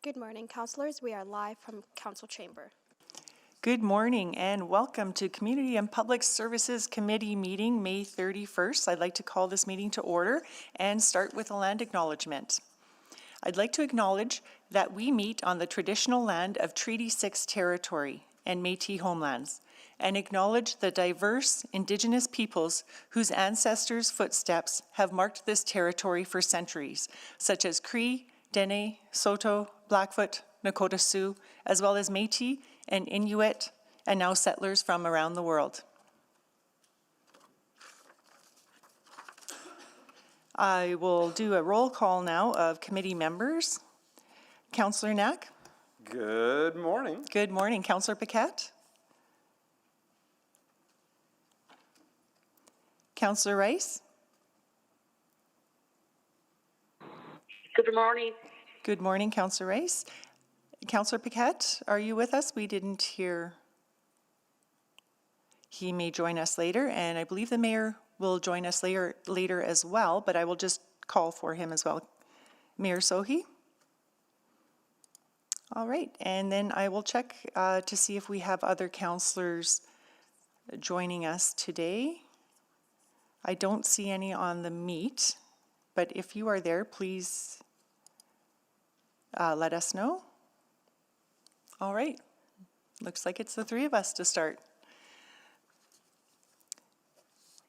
Good morning, councillors. We are live from Council Chamber. Good morning and welcome to Community and Public Services Committee meeting, May 31st. I'd like to call this meeting to order and start with a land acknowledgement. I'd like to acknowledge that we meet on the traditional land of Treaty 6 territory and Métis homelands, and acknowledge the diverse Indigenous peoples whose ancestors' footsteps have marked this territory for centuries, such as Cree, Dene, Saulteaux, Blackfoot, Nakota Sioux, as well as Métis and Inuit, and now settlers from around the world. I will do a roll call now of committee members. Councillor Knack. Good morning. Good morning. Councillor Paquette. Councillor Rice. Good morning. Good morning, Councillor Rice. Councillor Paquette, are you with us? We didn't hear. He may join us later, and I believe the mayor will join us later as well, but I will just call for him as well. Mayor Sohi? All right, and then I will check to see if we have other councillors joining us today. I don't see any on the meet, but if you are there, please let us know. All right, looks like it's the three of us to start.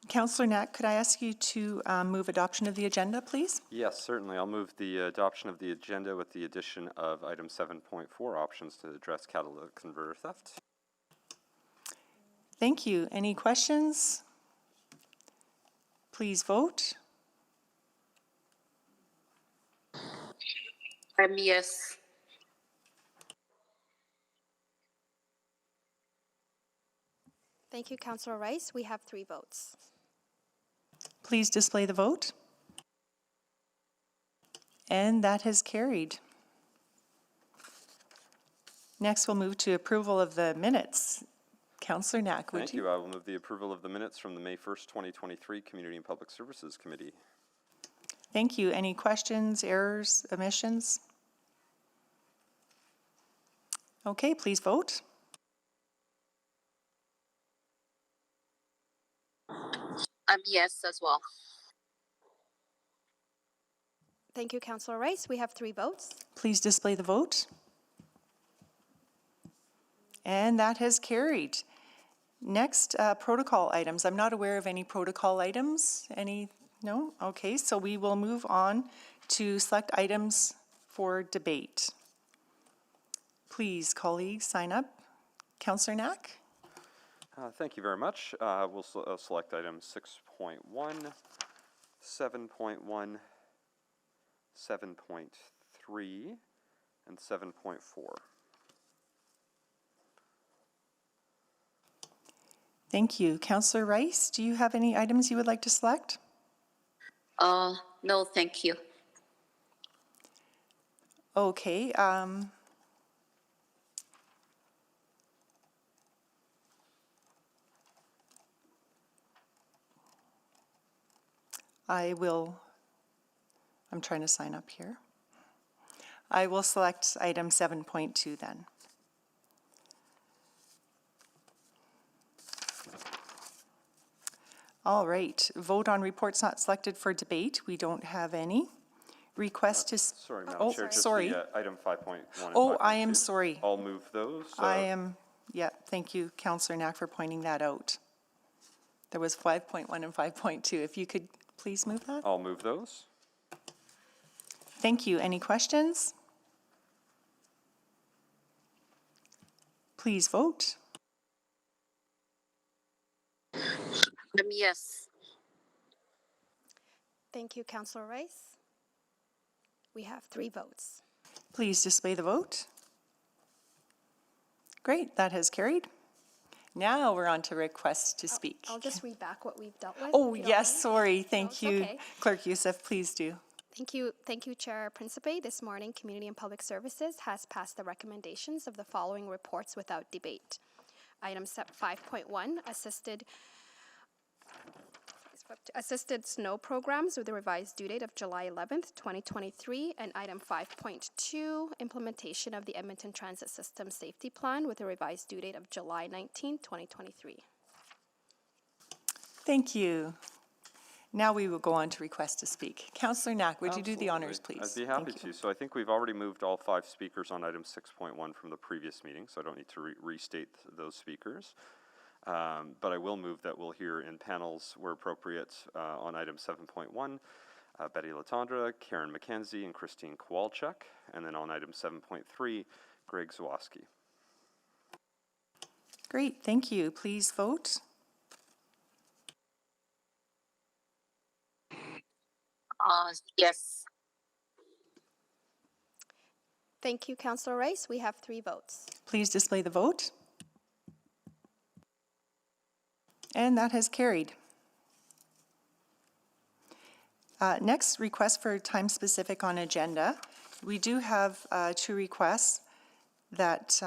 Councillor Knack, could I ask you to move adoption of the agenda, please? Yes, certainly. I'll move the adoption of the agenda with the addition of item 7.4, options to address catalytic converter theft. Thank you. Any questions? Please vote. Yes. Thank you, Councillor Rice. We have 3 votes. Please display the vote. And that has carried. Next, we'll move to approval of the minutes. Councillor Knack, would you? Thank you. I will move the approval of the minutes from the May 1st, 2023 Community and Public Services Committee. Thank you. Any questions, errors, omissions? Okay, please vote. Yes as well. Thank you, Councillor Rice. We have 3 votes. Please display the vote. And that has carried. Next, protocol items. I'm not aware of any protocol items. No? Okay, so we will move on to select items for debate. Please, colleagues, sign up. Councillor Knack? Thank you very much. We'll select items 6.1, 7.1, 7.3, and 7.4. Thank you. Councillor Rice, do you have any items you would like to select? No, thank you. Okay. I'm trying to sign up here. I will select item 7.2 then. All right, vote on reports not selected for debate. We don't have any. Request to... Sorry, Madam Chair, just sorry. the item 5.1 and Oh, 5.2. I am sorry. I'll move those. Yeah, thank you, Councillor Knack, for pointing that out. There was 5.1 and 5.2. If you could please move that. I'll move those. Thank you. Any questions? Please vote. Yes. Thank you, Councillor Rice. We have 3 votes. Please display the vote. Great, that has carried. Now we're on to requests to speak. I'll just read back what we've dealt with. Oh, if you don't yes, mind. sorry. Thank it's you. okay. Clerk Youssef, please do. Thank you, Chair Principe. This morning, Community and Public Services has passed the recommendations of the following reports without debate. Item 5.1, assisted Assisted snow programs with a revised due date of July 11th, 2023. And item 5.2, implementation of the Edmonton Transit System Safety Plan with a revised due date of July 19th, 2023. Thank you. Now we will go on to request to speak. Councillor Knack, would you do the honors, Absolutely. please? I'd be happy Thank you. to. So I think we've already moved all 5 speakers on item 6.1 from the previous meeting, so I don't need to restate those speakers. But I will move that we'll hear in panels where appropriate on item 7.1, Betty Latondra, Karen McKenzie, and Christine Kowalczyk. And then on item 7.3, Greg Zawoski. Great, thank you. Please vote. Yes. Thank you, Councillor Rice. We have 3 votes. Please display the vote. And that has carried. Next, request for time specific on agenda. We do have 2 requests that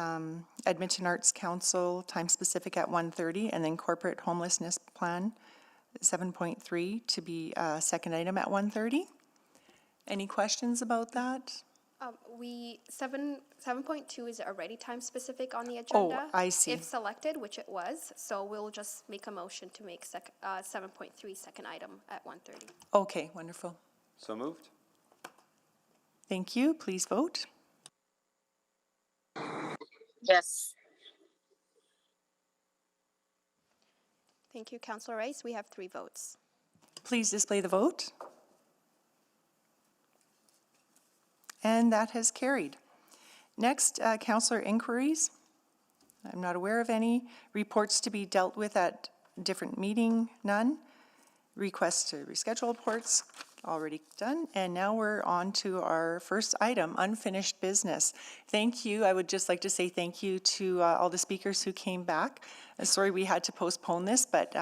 Edmonton Arts Council time specific at 1:30 and then corporate homelessness plan 7.3 to be second item at 1:30. Any questions about that? 7.2 is already time specific on the agenda. I see. If selected, which it was, so we'll just make a motion to make 7.3 second item at 1:30. Okay, wonderful. So moved? Thank you. Please vote. Yes. Thank you, Councillor Rice. We have 3 votes. Please display the vote. And that has carried. Next, councillor inquiries. I'm not aware of any. Reports to be dealt with at different meeting, none. Requests to reschedule reports, already done. And now we're on to our first item, unfinished business. Thank you. I would just like to say thank you to all the speakers who came back. Sorry we had to postpone this, but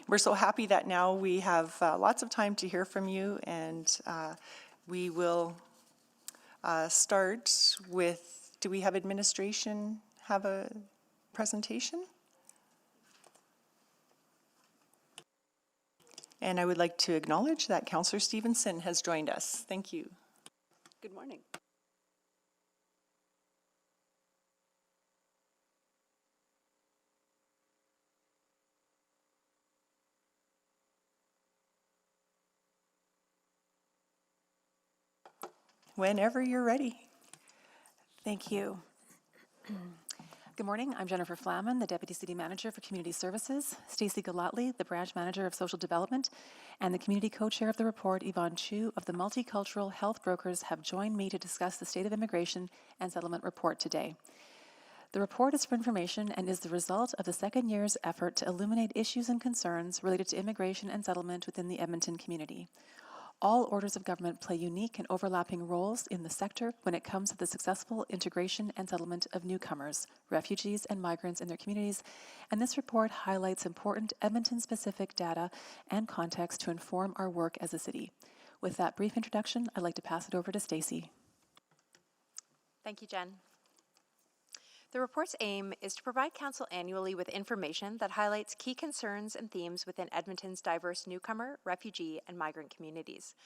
we're so happy that now we have lots of time to hear from you, and we will start with, do we have administration have a presentation? And I would like to acknowledge that Councillor Stevenson has joined us. Thank you. Good morning. Whenever you're ready. Thank you. Good morning. I'm Jennifer Flaman, the Deputy City Manager for Community Services, Stacey Galatly, the Branch Manager of Social Development, and the Community Co-Chair of the report, Yvonne Chu, of the Multicultural Health Brokers, have joined me to discuss the State of Immigration and Settlement report today. The report is for information and is the result of the second year's effort to illuminate issues and concerns related to immigration and settlement within the Edmonton community. All orders of government play unique and overlapping roles in the sector when it comes to the successful integration and settlement of newcomers, refugees, and migrants in their communities, and this report highlights important Edmonton-specific data and context to inform our work as a city. With that brief introduction, I'd like to pass it over to Stacey. Thank you, Jen. The report's aim is to provide Council annually with information that highlights key concerns and themes within Edmonton's diverse newcomer, refugee, and migrant communities.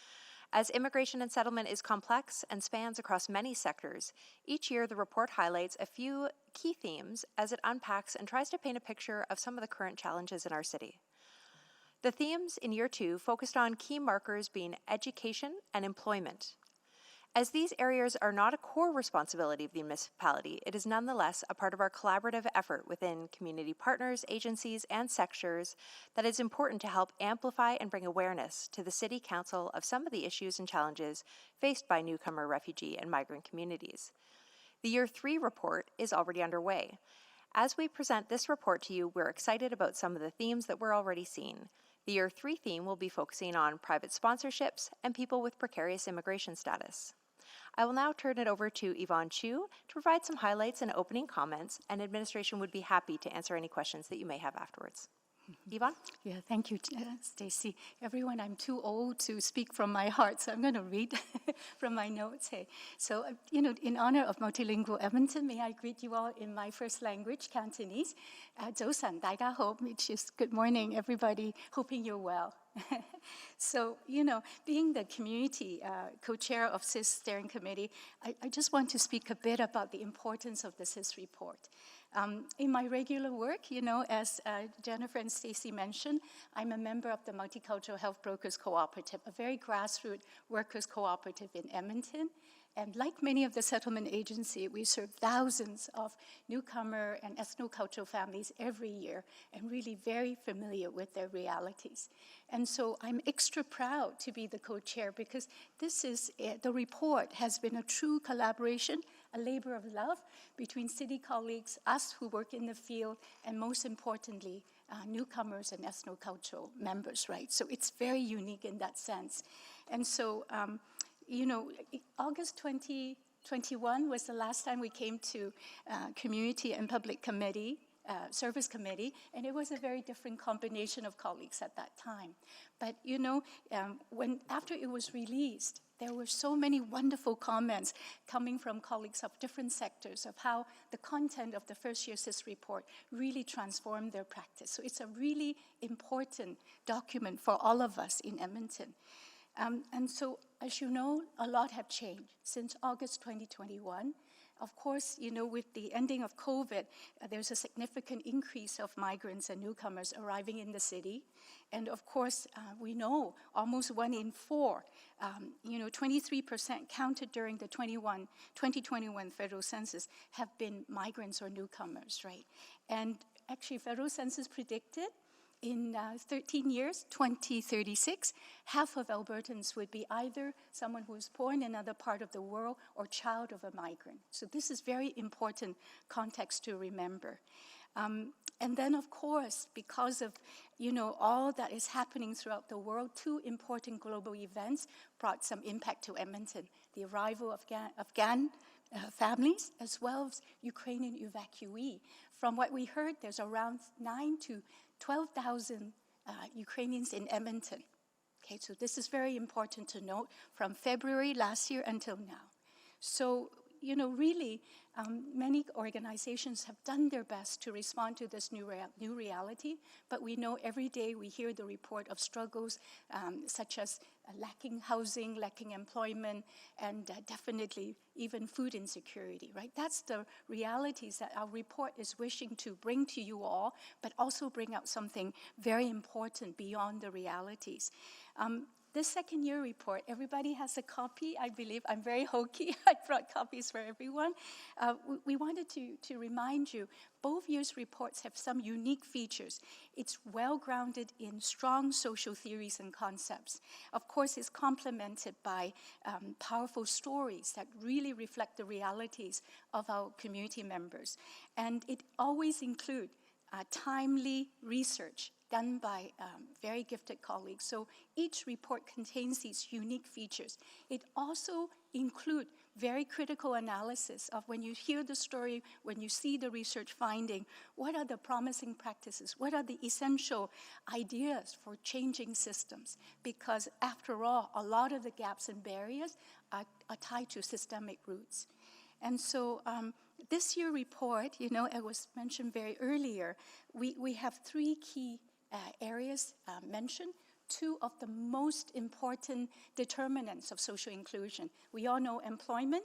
As immigration and settlement is complex and spans across many sectors, each year the report highlights a few key themes as it unpacks and tries to paint a picture of some of the current challenges in our city. The themes in year 2 focused on key markers being education and employment. As these areas are not a core responsibility of the municipality, it is nonetheless a part of our collaborative effort within community partners, agencies, and sectors that is important to help amplify and bring awareness to the City Council of some of the issues and challenges faced by newcomer, refugee, and migrant communities. The Year 3 report is already underway. As we present this report to you, we're excited about some of the themes that we're already seeing. The Year 3 theme will be focusing on private sponsorships and people with precarious immigration status. I will now turn it over to Yvonne Chu to provide some highlights and opening comments, and administration would be happy to answer any questions that you may have afterwards. Yvonne? Yeah, thank you, Stacy. Everyone, I'm too old to speak from my heart, so I'm going to read from my notes here. So, in honor of multilingual Edmonton, may I greet you all in my first language, Cantonese. 早晨，大家好, which is good morning, everybody. Hoping you're well. So, being the community co-chair of CIS Steering Committee, I just want to speak a bit about the importance of the CIS report. In my regular work, as Jennifer and Stacy mentioned, I'm a member of the Multicultural Health Brokers Cooperative, a very grassroots workers cooperative in Edmonton. And like many of the settlement agency, we serve thousands of newcomer and ethnocultural families every year and really very familiar with their realities. And so I'm extra proud to be the co-chair because the report has been a true collaboration, a labor of love between city colleagues, us who work in the field, and most importantly, newcomers and ethnocultural members, right? So it's very unique in that sense. And so, August 2021 was the last time we came to Community and Public Committee, Service Committee, and it was a very different combination of colleagues at that time. But, after it was released, there were so many wonderful comments coming from colleagues of different sectors of how the content of the first year CIS report really transformed their practice. So it's a really important document for all of us in Edmonton. And so, as you know, a lot have changed since August 2021. Of course, with the ending of COVID, there's a significant increase of migrants and newcomers arriving in the city. And of course, we know almost 1 in 4, 23% counted during the 2021 federal census have been migrants or newcomers, right? And actually, federal census predicted in 13 years, 2036, half of Albertans would be either someone who was born in another part of the world or child of a migrant. So this is very important context to remember. And then, of course, because of all that is happening throughout the world, 2 important global events brought some impact to Edmonton: the arrival of Afghan families as well as Ukrainian evacuee. From what we heard, there's around 9,000 to 12,000 Ukrainians in Edmonton. Okay, so this is very important to note from February last year until now. So, really, many organizations have done their best to respond to this new reality, but we know every day we hear the report of struggles such as lacking housing, lacking employment, and definitely even food insecurity, right? That's the realities that our report is wishing to bring to you all, but also bring out something very important beyond the realities. This second year report, everybody has a copy, I believe. I'm very hokey. I brought copies for everyone. We wanted to remind you, both years' reports have some unique features. It's well-grounded in strong social theories and concepts. Of course, it's complemented by powerful stories that really reflect the realities of our community members. And it always includes timely research done by very gifted colleagues. So each report contains these unique features. It also includes very critical analysis of when you hear the story, when you see the research finding, what are the promising practices? What are the essential ideas for changing systems? Because after all, a lot of the gaps and barriers are tied to systemic roots. And so this year report, it was mentioned very earlier, we have 3 key areas mentioned, 2 of the most important determinants of social inclusion. We all know employment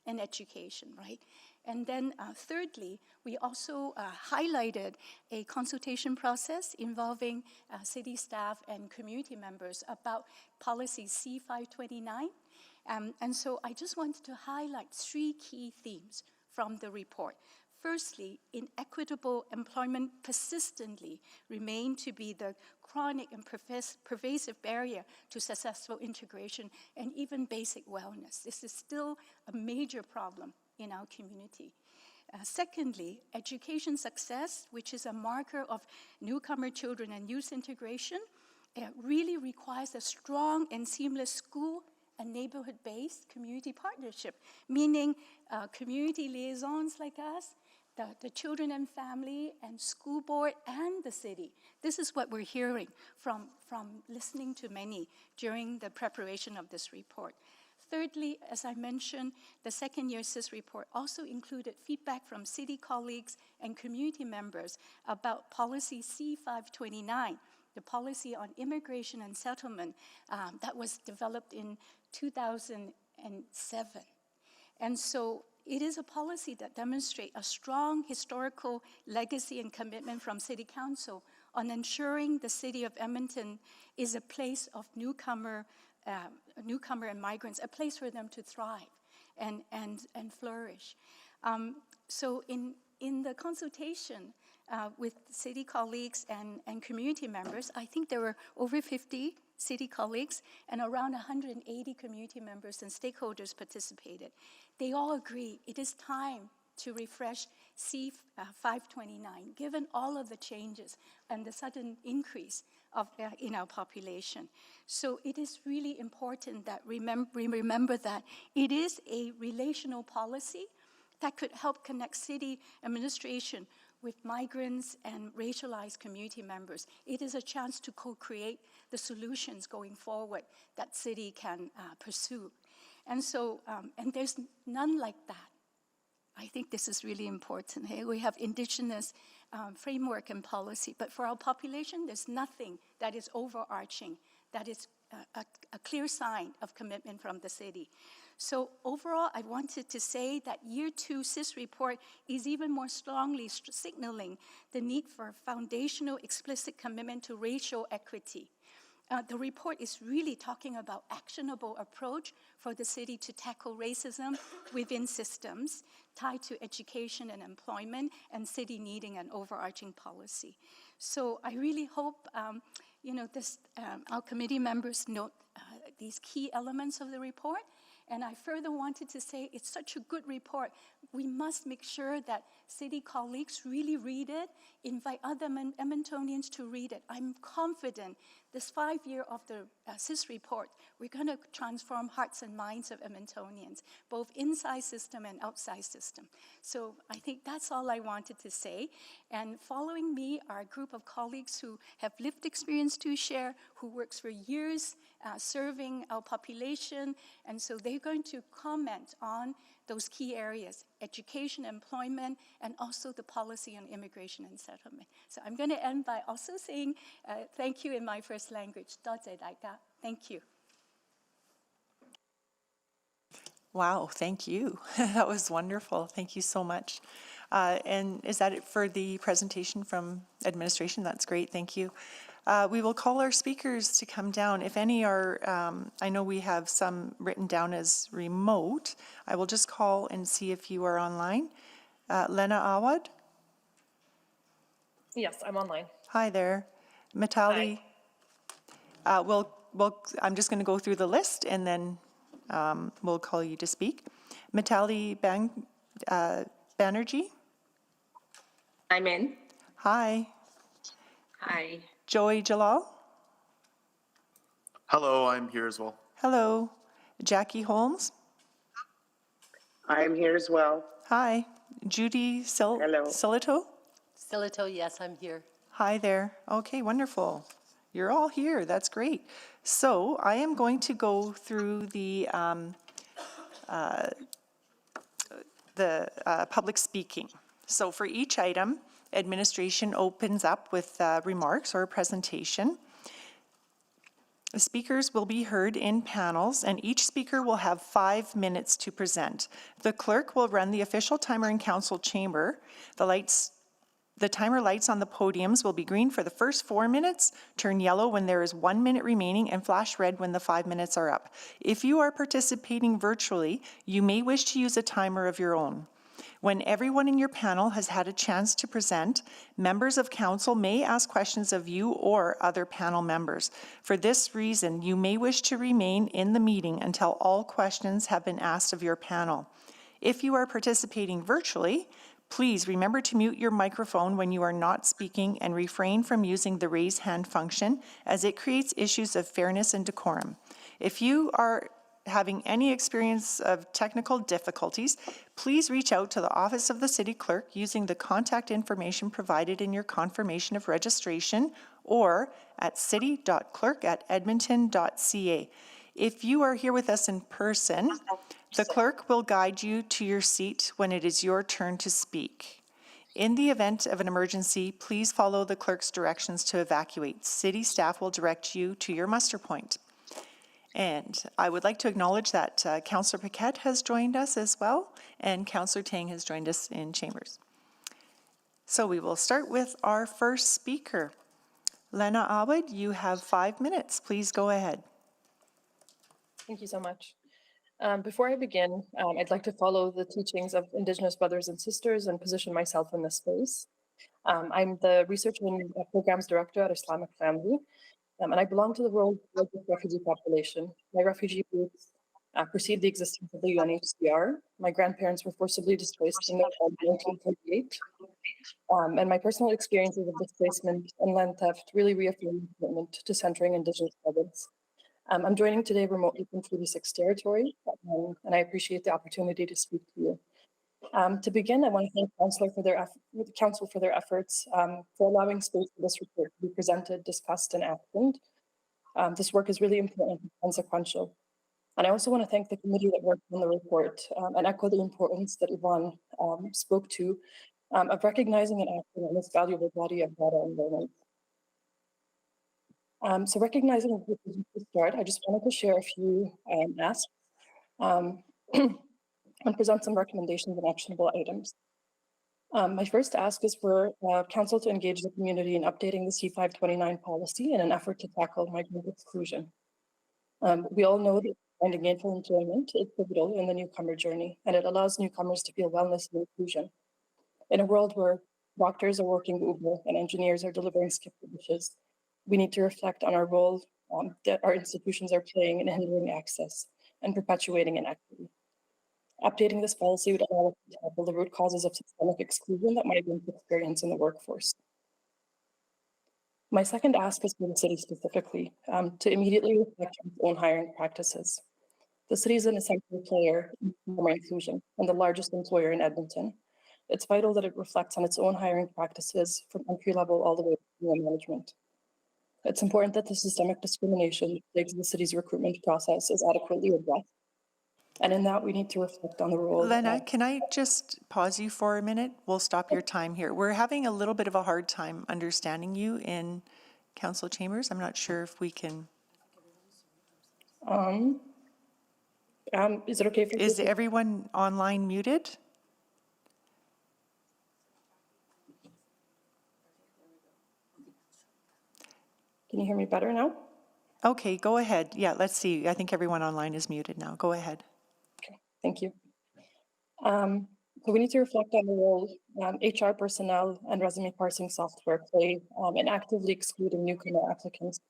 and education, right? And then thirdly, we also highlighted a consultation process involving city staff and community members about policy C529. And so I just wanted to highlight 3 key themes from the report. Firstly, inequitable employment persistently remain to be the chronic and pervasive barrier to successful integration and even basic wellness. This is still a major problem in our community. Secondly, education success, which is a marker of newcomer children and youth integration, really requires a strong and seamless school and neighborhood-based community partnership, meaning community liaisons like us, the children and family and school board and the city. This is what we're hearing from listening to many during the preparation of this report. Thirdly, as I mentioned, the second year CIS report also included feedback from city colleagues and community members about policy C-529, the policy on immigration and settlement that was developed in 2007. And so it is a policy that demonstrates a strong historical legacy and commitment from City Council on ensuring the city of Edmonton is a place of newcomer and migrants, a place for them to thrive and flourish. So in the consultation with city colleagues and community members, I think there were over 50 city colleagues and around 180 community members and stakeholders participated. They all agree it is time to refresh C-529, given all of the changes and the sudden increase in our population. So it is really important that we remember that it is a relational policy that could help connect city administration with migrants and racialized community members. It is a chance to co-create the solutions going forward that city can pursue. And so, and there's none like that. I think this is really important. Hey? We have Indigenous framework and policy, but for our population, there's nothing that is overarching, that is a clear sign of commitment from the city. So overall, I wanted to say that Year 2 CIS report is even more strongly signaling the need for foundational explicit commitment to racial equity. The report is really talking about actionable approach for the city to tackle racism within systems tied to education and employment and city needing an overarching policy. So I really hope our committee members note these key elements of the report. And I further wanted to say it's such a good report. We must make sure that city colleagues really read it, invite other Edmontonians to read it. I'm confident this 5 year of the CIS report, we're going to transform hearts and minds of Edmontonians, both inside system and outside system. So I think that's all I wanted to say. And following me are a group of colleagues who have lived experience to share, who works for years serving our population. And so they're going to comment on those key areas, education, employment, and also the policy on immigration and settlement. So I'm going to end by also saying thank you in my first language. Thank you. Wow, thank you. That was wonderful. Thank you so much. And is that it for the presentation from administration? That's great, thank you. We will call our speakers to come down. If any are, I know we have some written down as remote. I will just call and see if you are online. Lena Awad? Yes, I'm online. Hi there. Mitali? I'm just going to go through the list and then we'll call you to speak. Mitali Banerjee? I'm in. Hi. Hi. Joey Jalal? Hello, I'm here as well. Hello. Jackie Holmes? I'm here as well. Hi. Judy Hello. Silito? Silito, yes, I'm here. Hi there. Okay, wonderful. You're all here. That's great. So I am going to go through the public speaking. So for each item, administration opens up with remarks or a presentation. The speakers will be heard in panels, and each speaker will have 5 minutes to present. The clerk will run the official timer in council chamber. The timer lights on the podiums will be green for the first 4 minutes, turn yellow when there is 1 minute remaining, and flash red when the 5 minutes are up. If you are participating virtually, you may wish to use a timer of your own. When everyone in your panel has had a chance to present, members of council may ask questions of you or other panel members. For this reason, you may wish to remain in the meeting until all questions have been asked of your panel. If you are participating virtually, please remember to mute your microphone when you are not speaking and refrain from using the raise hand function, as it creates issues of fairness and decorum. If you are having any experience of technical difficulties, please reach out to the Office of the City Clerk using the contact information provided in your confirmation of registration or at city.clerk@edmonton.ca. If you are here with us in person, the clerk will guide you to your seat when it is your turn to speak. In the event of an emergency, please follow the clerk's directions to evacuate. City staff will direct you to your muster point. And I would like to acknowledge that Councillor Paquette has joined us as well, and Councillor Tang has joined us in chambers. So we will start with our first speaker. Lena Awad, you have 5 minutes. Please go ahead. Thank you so much. Before I begin, I'd like to follow the teachings of Indigenous brothers and sisters and position myself in this space. I'm the Research and Programs Director at Islamic Family, and I belong to the world's largest refugee population. My refugee roots precede the existence of the UNHCR. My grandparents were forcibly displaced in 1948, and my personal experiences of displacement and land theft really reaffirm my commitment to centering Indigenous studies. I'm joining today remotely from Treaty 6 territory, and I appreciate the opportunity to speak to you. To begin, I want to thank Council for their efforts for allowing space for this report to be presented, discussed, and actioned. This work is really important and consequential. And I also want to thank the committee that worked on the report and echo the importance that Yvonne spoke to of recognizing and acting on this valuable body of data and learning. So recognizing this is the start, I just wanted to share a few asks and present some recommendations and actionable items. My first ask is for Council to engage the community in updating the C-529 policy in an effort to tackle migrant exclusion. We all know that finding gainful employment is pivotal in the newcomer journey, and it allows newcomers to feel wellness and inclusion. In a world where doctors are working Uber and engineers are delivering skip dishes, we need to reflect on our role that our institutions are playing in hindering access and perpetuating inequity. Updating this policy would allow us to tackle the root causes of systemic exclusion that migrants experience in the workforce. My second ask is for the city specifically, to immediately reflect on its own hiring practices. The city is an essential player in newcomer inclusion and the largest employer in Edmonton. It's vital that it reflects on its own hiring practices from entry level all the way to senior management. It's important that the systemic discrimination that plagues the city's recruitment process is adequately addressed. And in that, we need to reflect on the role. Lena, can I just pause you for a minute? We'll stop your time here. We're having a little bit of a hard time understanding you in council chambers. I'm not sure if we can. Is it okay for you? Is everyone online muted? Can you hear me better now? Okay, go ahead. Yeah, let's see. I think everyone online is muted now. Go ahead. Okay, thank you. So we need to reflect on the role HR personnel and resume parsing software play in actively excluding newcomer applicants,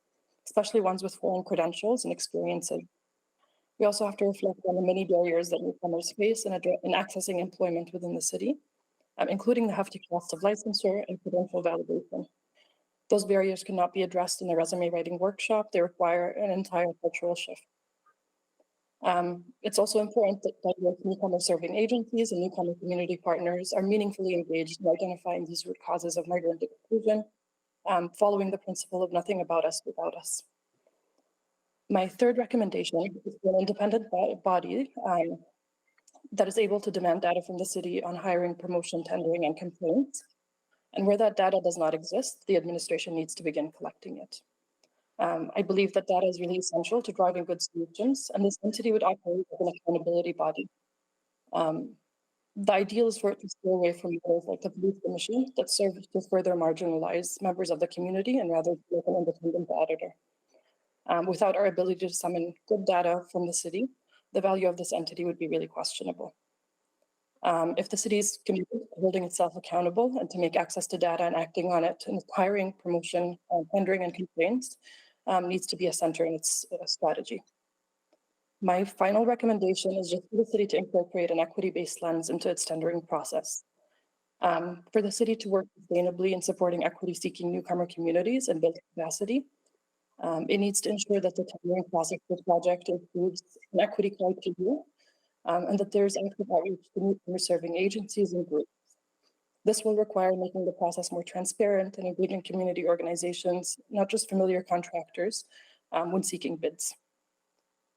especially ones with foreign credentials and experiences. We also have to reflect on the many barriers that newcomers face in accessing employment within the city, including the hefty cost of licensure and credential validation. Those barriers cannot be addressed in the resume writing workshop. They require an entire cultural shift. It's also important that diverse newcomer serving agencies and newcomer community partners are meaningfully engaged in identifying these root causes of migrant exclusion, following the principle of nothing about us without us. My third recommendation is for an independent body that is able to demand data from the city on hiring, promotion, tendering, and complaints. And where that data does not exist, the administration needs to begin collecting it. I believe that data is really essential to driving good solutions, and this entity would operate as an accountability body. The ideal is for it to stay away from roles like the police commission that serve to further marginalize members of the community and rather be an independent auditor. Without our ability to summon good data from the city, the value of this entity would be really questionable. If the city is committed to holding itself accountable and to make access to data and acting on it, and hiring, promotion, tendering, and complaints needs to be a center in its strategy. My final recommendation is just for the city to incorporate an equity-based lens into its tendering process. For the city to work sustainably in supporting equity-seeking newcomer communities and build capacity, It needs to ensure that the tendering process for the project includes an equity criteria and that there's active outreach to newcomer serving agencies and groups. This will require making the process more transparent and including community organizations, not just familiar contractors, when seeking bids.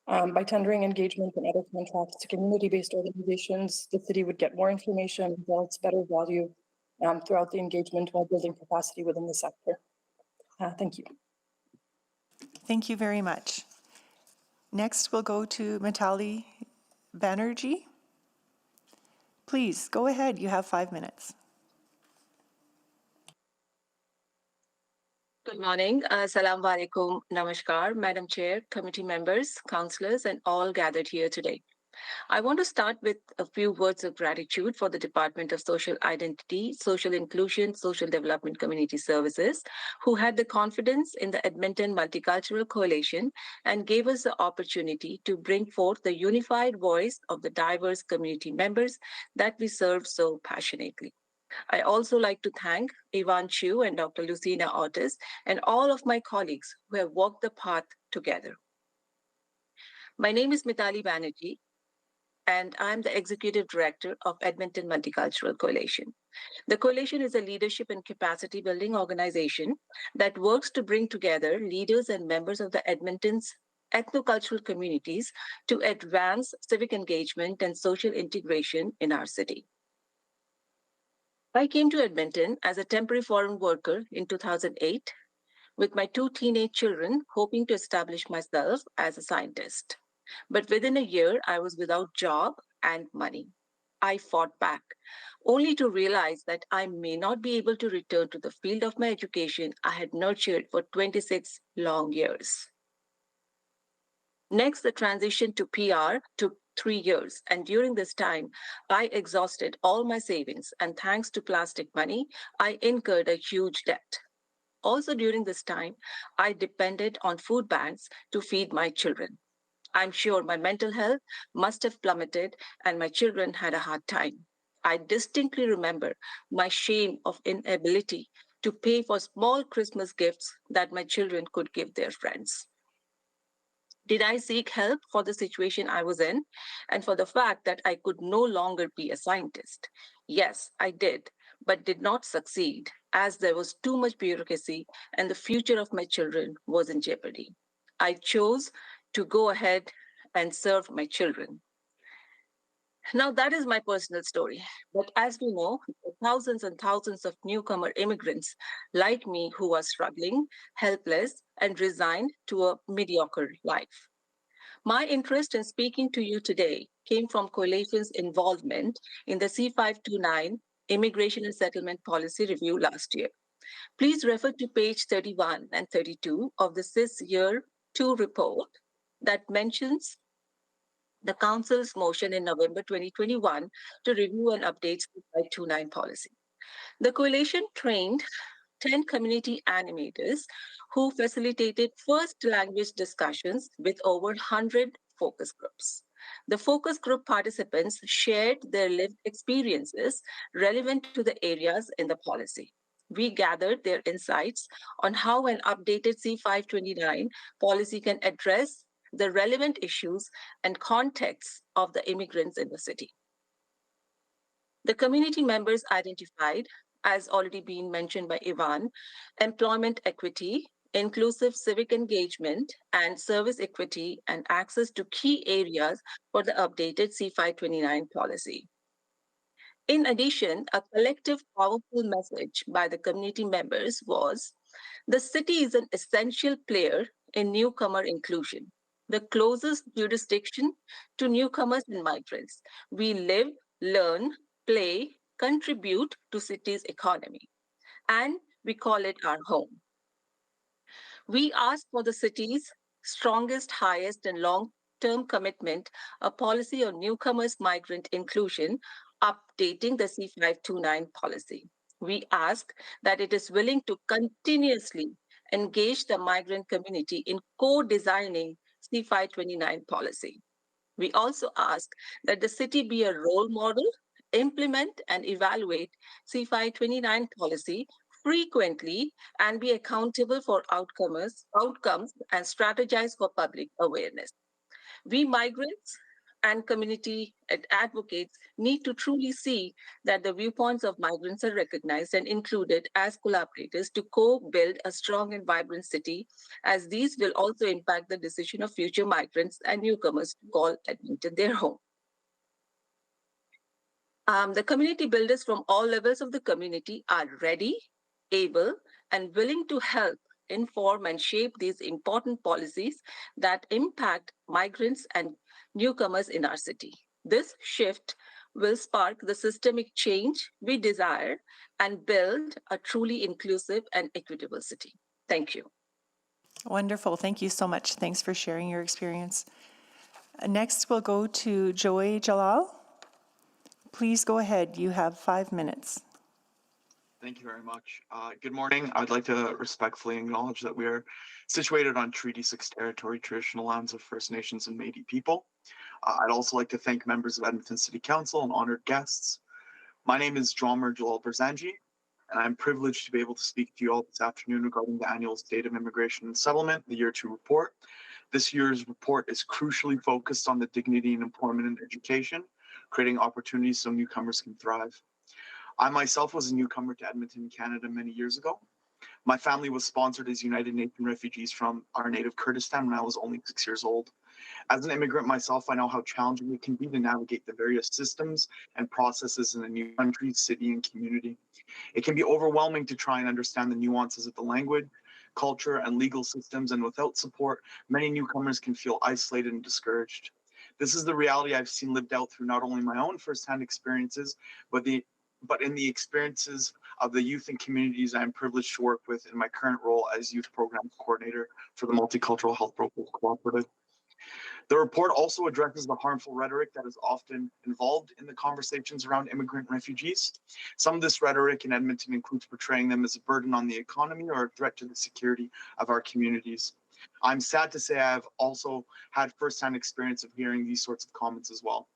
By tendering engagement and other contracts to community-based organizations, the city would get more information as well as better value throughout the engagement while building capacity within the sector. Thank you. Thank you very much. Next, we'll go to Mitali Banerjee. Please, go ahead. You have 5 minutes. Good morning. Assalamu alaikum. Namaskar, Madam Chair, committee members, councillors, and all gathered here today. I want to start with a few words of gratitude for the Department of Social Identity, Social Inclusion, Social Development Community Services, who had the confidence in the Edmonton Multicultural Coalition and gave us the opportunity to bring forth the unified voice of the diverse community members that we serve so passionately. I also like to thank Ivan Chu and Dr. Lucina Ortiz and all of my colleagues who have walked the path together. My name is Mitali Banerjee, and I'm the Executive Director of Edmonton Multicultural Coalition. The coalition is a leadership and capacity building organization that works to bring together leaders and members of the Edmonton's ethnocultural communities to advance civic engagement and social integration in our city. I came to Edmonton as a temporary foreign worker in 2008 with my 2 teenage children, hoping to establish myself as a scientist. But within a year, I was without job and money. I fought back, only to realize that I may not be able to return to the field of my education I had nurtured for 26 long years. Next, the transition to PR took 3 years, and during this time, I exhausted all my savings, and thanks to plastic money, I incurred a huge debt. Also during this time, I depended on food banks to feed my children. I'm sure my mental health must have plummeted and my children had a hard time. I distinctly remember my shame of inability to pay for small Christmas gifts that my children could give their friends. Did I seek help for the situation I was in and for the fact that I could no longer be a scientist? Yes, I did, but did not succeed as there was too much bureaucracy and the future of my children was in jeopardy. I chose to go ahead and serve my children. Now that is my personal story, but as we know, thousands and thousands of newcomer immigrants like me who are struggling, helpless, and resigned to a mediocre life. My interest in speaking to you today came from Coalition's involvement in the C529 Immigration and Settlement Policy Review last year. Please refer to page 31 and 32 of the CIS Year 2 report that mentions the Council's motion in November 2021 to review and update the C529 policy. The Coalition trained 10 community animators who facilitated first language discussions with over 100 focus groups. The focus group participants shared their lived experiences relevant to the areas in the policy. We gathered their insights on how an updated C529 policy can address the relevant issues and contexts of the immigrants in the city. The community members identified, as already been mentioned by Ivan, employment equity, inclusive civic engagement, and service equity and access to key areas for the updated C529 policy. In addition, a collective powerful message by the community members was, the city is an essential player in newcomer inclusion, the closest jurisdiction to newcomers and migrants. We live, learn, play, contribute to city's economy, and we call it our home. We ask for the city's strongest, highest, and long-term commitment, a policy on newcomers migrant inclusion, updating the C529 policy. We ask that it is willing to continuously engage the migrant community in co-designing C529 policy. We also ask that the city be a role model, implement and evaluate C529 policy frequently, and be accountable for outcomes and strategize for public awareness. We migrants and community advocates need to truly see that the viewpoints of migrants are recognized and included as collaborators to co-build a strong and vibrant city, as these will also impact the decision of future migrants and newcomers to call Edmonton their home. The community builders from all levels of the community are ready, able, and willing to help inform and shape these important policies that impact migrants and newcomers in our city. This shift will spark the systemic change we desire and build a truly inclusive and equitable city. Thank you. Wonderful. Thank you so much. Thanks for sharing your experience. Next, we'll go to Joy Jalal. Please go ahead. You have 5 minutes. Thank you very much. Good morning. I'd like to respectfully acknowledge that we are situated on Treaty 6 territory, traditional lands of First Nations and Métis people. I'd also like to thank members of Edmonton City Council and honored guests. My name is Jomer Jalal Barzanji, and I'm privileged to be able to speak to you all this afternoon regarding the annual State of Immigration and Settlement, the Year 2 report. This year's report is crucially focused on the dignity in employment and education, creating opportunities so newcomers can thrive. I myself was a newcomer to Edmonton, Canada many years ago. My family was sponsored as United Nations refugees from our native Kurdistan when I was only 6 years old. As an immigrant myself, I know how challenging it can be to navigate the various systems and processes in a new country, city, and community. It can be overwhelming to try and understand the nuances of the language, culture, and legal systems, and without support, many newcomers can feel isolated and discouraged. This is the reality I've seen lived out through not only my own firsthand experiences, but in the experiences of the youth and communities I'm privileged to work with in my current role as Youth Programs Coordinator for the Multicultural Health Brokers Cooperative. The report also addresses the harmful rhetoric that is often involved in the conversations around immigrant refugees. Some of this rhetoric in Edmonton includes portraying them as a burden on the economy or a threat to the security of our communities. I'm sad to say I have also had firsthand experience of hearing these sorts of comments as well.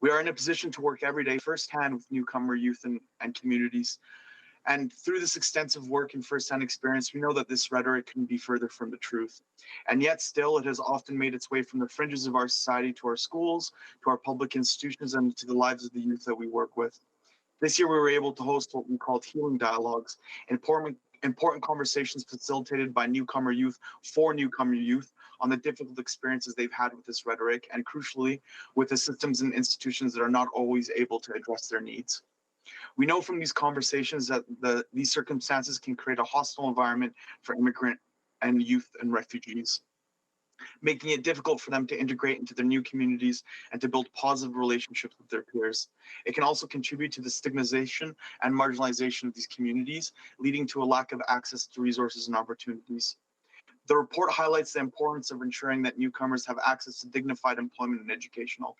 We are in a position to work every day firsthand with newcomer youth and communities. And through this extensive work and firsthand experience, we know that this rhetoric couldn't be further from the truth. And yet still, it has often made its way from the fringes of our society to our schools, to our public institutions, and to the lives of the youth that we work with. This year, we were able to host what we called Healing Dialogues, important conversations facilitated by newcomer youth for newcomer youth on the difficult experiences they've had with this rhetoric, and crucially, with the systems and institutions that are not always able to address their needs. We know from these conversations that these circumstances can create a hostile environment for immigrant and youth and refugees, making it difficult for them to integrate into their new communities and to build positive relationships with their peers. It can also contribute to the stigmatization and marginalization of these communities, leading to a lack of access to resources and opportunities. The report highlights the importance of ensuring that newcomers have access to dignified employment and educational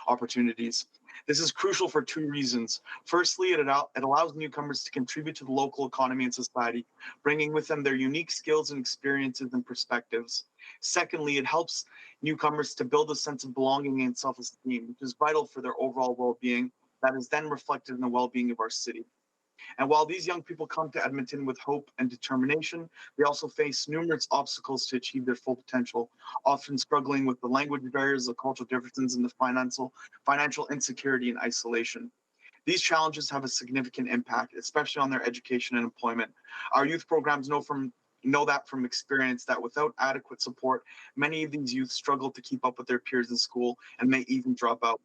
opportunities. This is crucial for two reasons. Firstly, it allows newcomers to contribute to the local economy and society, bringing with them their unique skills and experiences and perspectives. Secondly, it helps newcomers to build a sense of belonging and self-esteem, which is vital for their overall well-being, that is then reflected in the well-being of our city. And while these young people come to Edmonton with hope and determination, they also face numerous obstacles to achieve their full potential, often struggling with the language barriers, the cultural differences, and the financial insecurity and isolation. These challenges have a significant impact, especially on their education and employment. Our youth programs know that from experience that without adequate support, many of these youth struggle to keep up with their peers in school and may even drop out.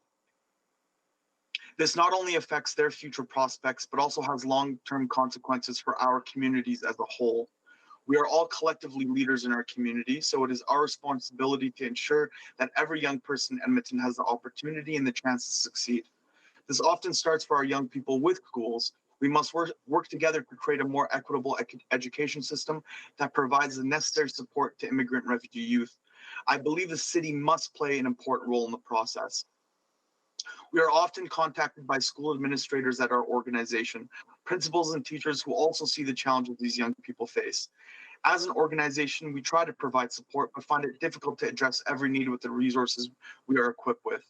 This not only affects their future prospects, but also has long-term consequences for our communities as a whole. We are all collectively leaders in our community, so it is our responsibility to ensure that every young person in Edmonton has the opportunity and the chance to succeed. This often starts for our young people with schools. We must work together to create a more equitable education system that provides the necessary support to immigrant and refugee youth. I believe the city must play an important role in the process. We are often contacted by school administrators at our organization, principals and teachers who also see the challenges these young people face. As an organization, we try to provide support, but find it difficult to address every need with the resources we are equipped with.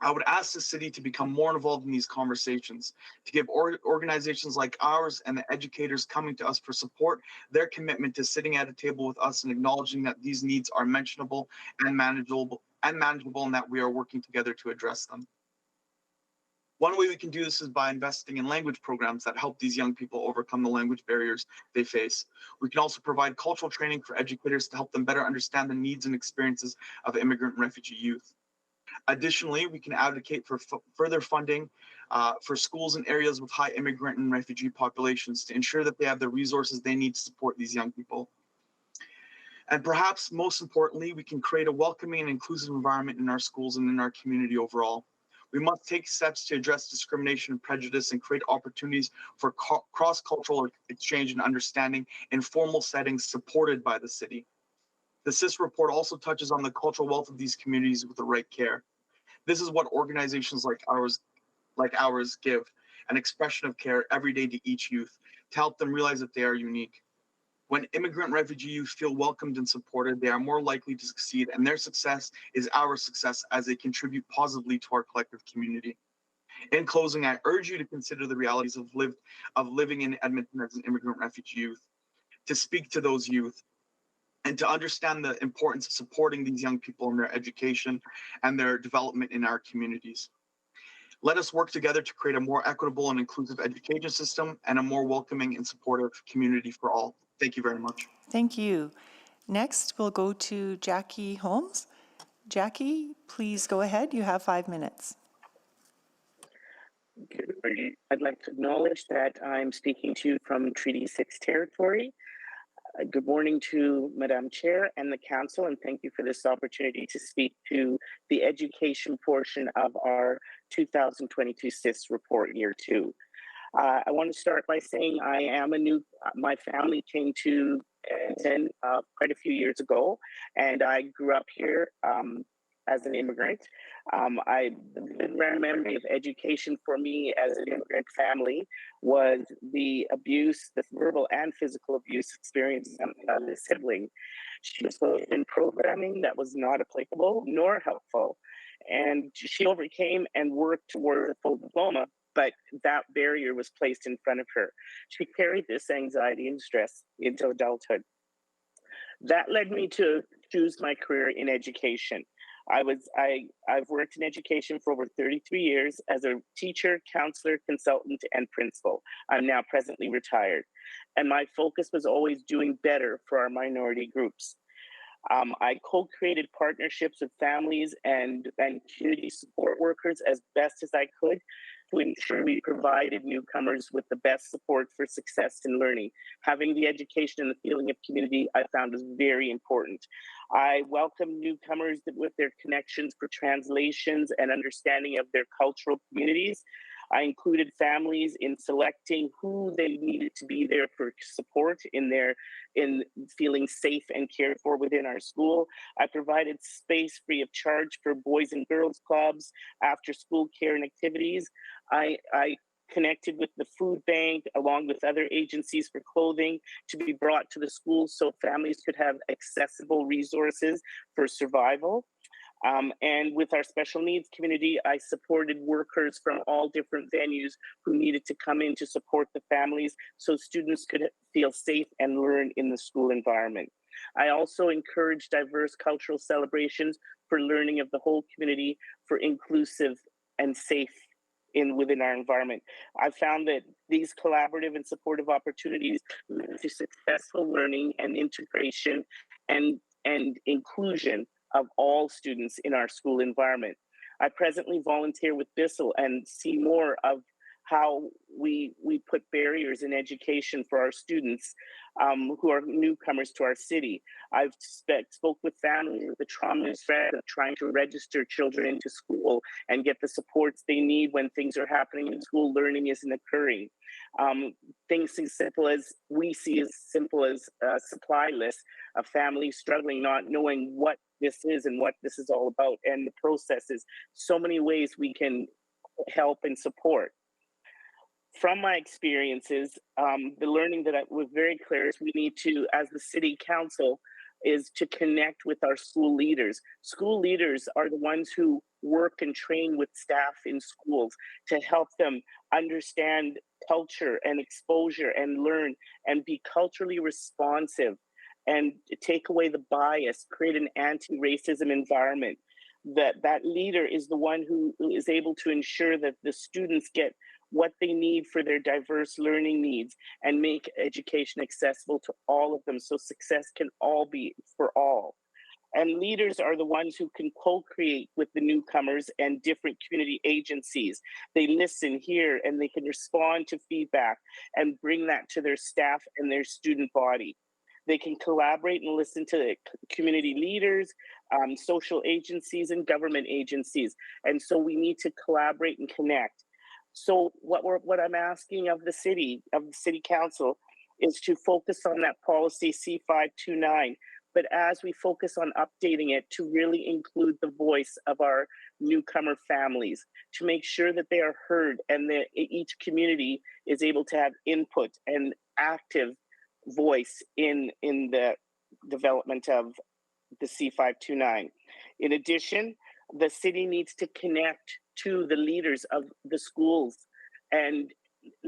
I would ask the city to become more involved in these conversations, to give organizations like ours and the educators coming to us for support their commitment to sitting at a table with us and acknowledging that these needs are mentionable and manageable, and that we are working together to address them. One way we can do this is by investing in language programs that help these young people overcome the language barriers they face. We can also provide cultural training for educators to help them better understand the needs and experiences of immigrant and refugee youth. Additionally, we can advocate for further funding for schools in areas with high immigrant and refugee populations to ensure that they have the resources they need to support these young people. And perhaps most importantly, we can create a welcoming and inclusive environment in our schools and in our community overall. We must take steps to address discrimination and prejudice and create opportunities for cross-cultural exchange and understanding in formal settings supported by the city. The CIS report also touches on the cultural wealth of these communities with the right care. This is what organizations like ours give, an expression of care every day to each youth to help them realize that they are unique. When immigrant and refugee youth feel welcomed and supported, they are more likely to succeed, and their success is our success as they contribute positively to our collective community. In closing, I urge you to consider the realities of living in Edmonton as an immigrant refugee youth, to speak to those youth, and to understand the importance of supporting these young people in their education and their development in our communities. Let us work together to create a more equitable and inclusive education system and a more welcoming and supportive community for all. Thank you very much. Thank you. Next, we'll go to Jackie Holmes. Jackie, please go ahead. You have 5 minutes. Good morning. I'd like to acknowledge that I'm speaking to you from Treaty 6 territory. Good morning to Madam Chair and the Council, and thank you for this opportunity to speak to the education portion of our 2022 CIS report year 2. I want to start by saying I am my family came to Edmonton quite a few years ago, and I grew up here as an immigrant. The memory of education for me as an immigrant family was the abuse, the verbal and physical abuse experienced by the sibling. She was both in programming that was not applicable nor helpful, and she overcame and worked toward a full diploma, but that barrier was placed in front of her. She carried this anxiety and stress into adulthood. That led me to choose my career in education. I've worked in education for over 33 years as a teacher, counselor, consultant, and principal. I'm now presently retired. And my focus was always doing better for our minority groups. I co-created partnerships with families and community support workers as best as I could to ensure we provided newcomers with the best support for success in learning. Having the education and the feeling of community I found was very important. I welcome newcomers with their connections for translations and understanding of their cultural communities. I included families in selecting who they needed to be there for support in feeling safe and cared for within our school. I provided space free of charge for boys and girls clubs, after school care and activities. I connected with the food bank along with other agencies for clothing to be brought to the schools so families could have accessible resources for survival. And with our special needs community, I supported workers from all different venues who needed to come in to support the families so students could feel safe and learn in the school environment. I also encouraged diverse cultural celebrations for learning of the whole community, for inclusive and safe within our environment. I found that these collaborative and supportive opportunities led to successful learning and integration and inclusion of all students in our school environment. I presently volunteer with Bissell and see more of how we put barriers in education for our students who are newcomers to our city. I've spoke with families with the trauma and stress of trying to register children into school and get the supports they need when things are happening in school, learning isn't occurring. Things as simple as a supply list, a family struggling, not knowing what this is and what this is all about, and the processes. So many ways we can help and support. From my experiences, the learning that was very clear is we need to, as the city council, is to connect with our school leaders. School leaders are the ones who work and train with staff in schools to help them understand culture and exposure and learn and be culturally responsive and take away the bias, create an anti-racism environment. That leader is the one who is able to ensure that the students get what they need for their diverse learning needs and make education accessible to all of them so success can all be for all. And leaders are the ones who can co-create with the newcomers and different community agencies. They listen, hear, and they can respond to feedback and bring that to their staff and their student body. They can collaborate and listen to community leaders, social agencies, and government agencies. And so we need to collaborate and connect. So what I'm asking of the city council, is to focus on that policy C529. But as we focus on updating it, to really include the voice of our newcomer families, to make sure that they are heard and that each community is able to have input and active voice in the development of the C529. In addition, the city needs to connect to the leaders of the schools and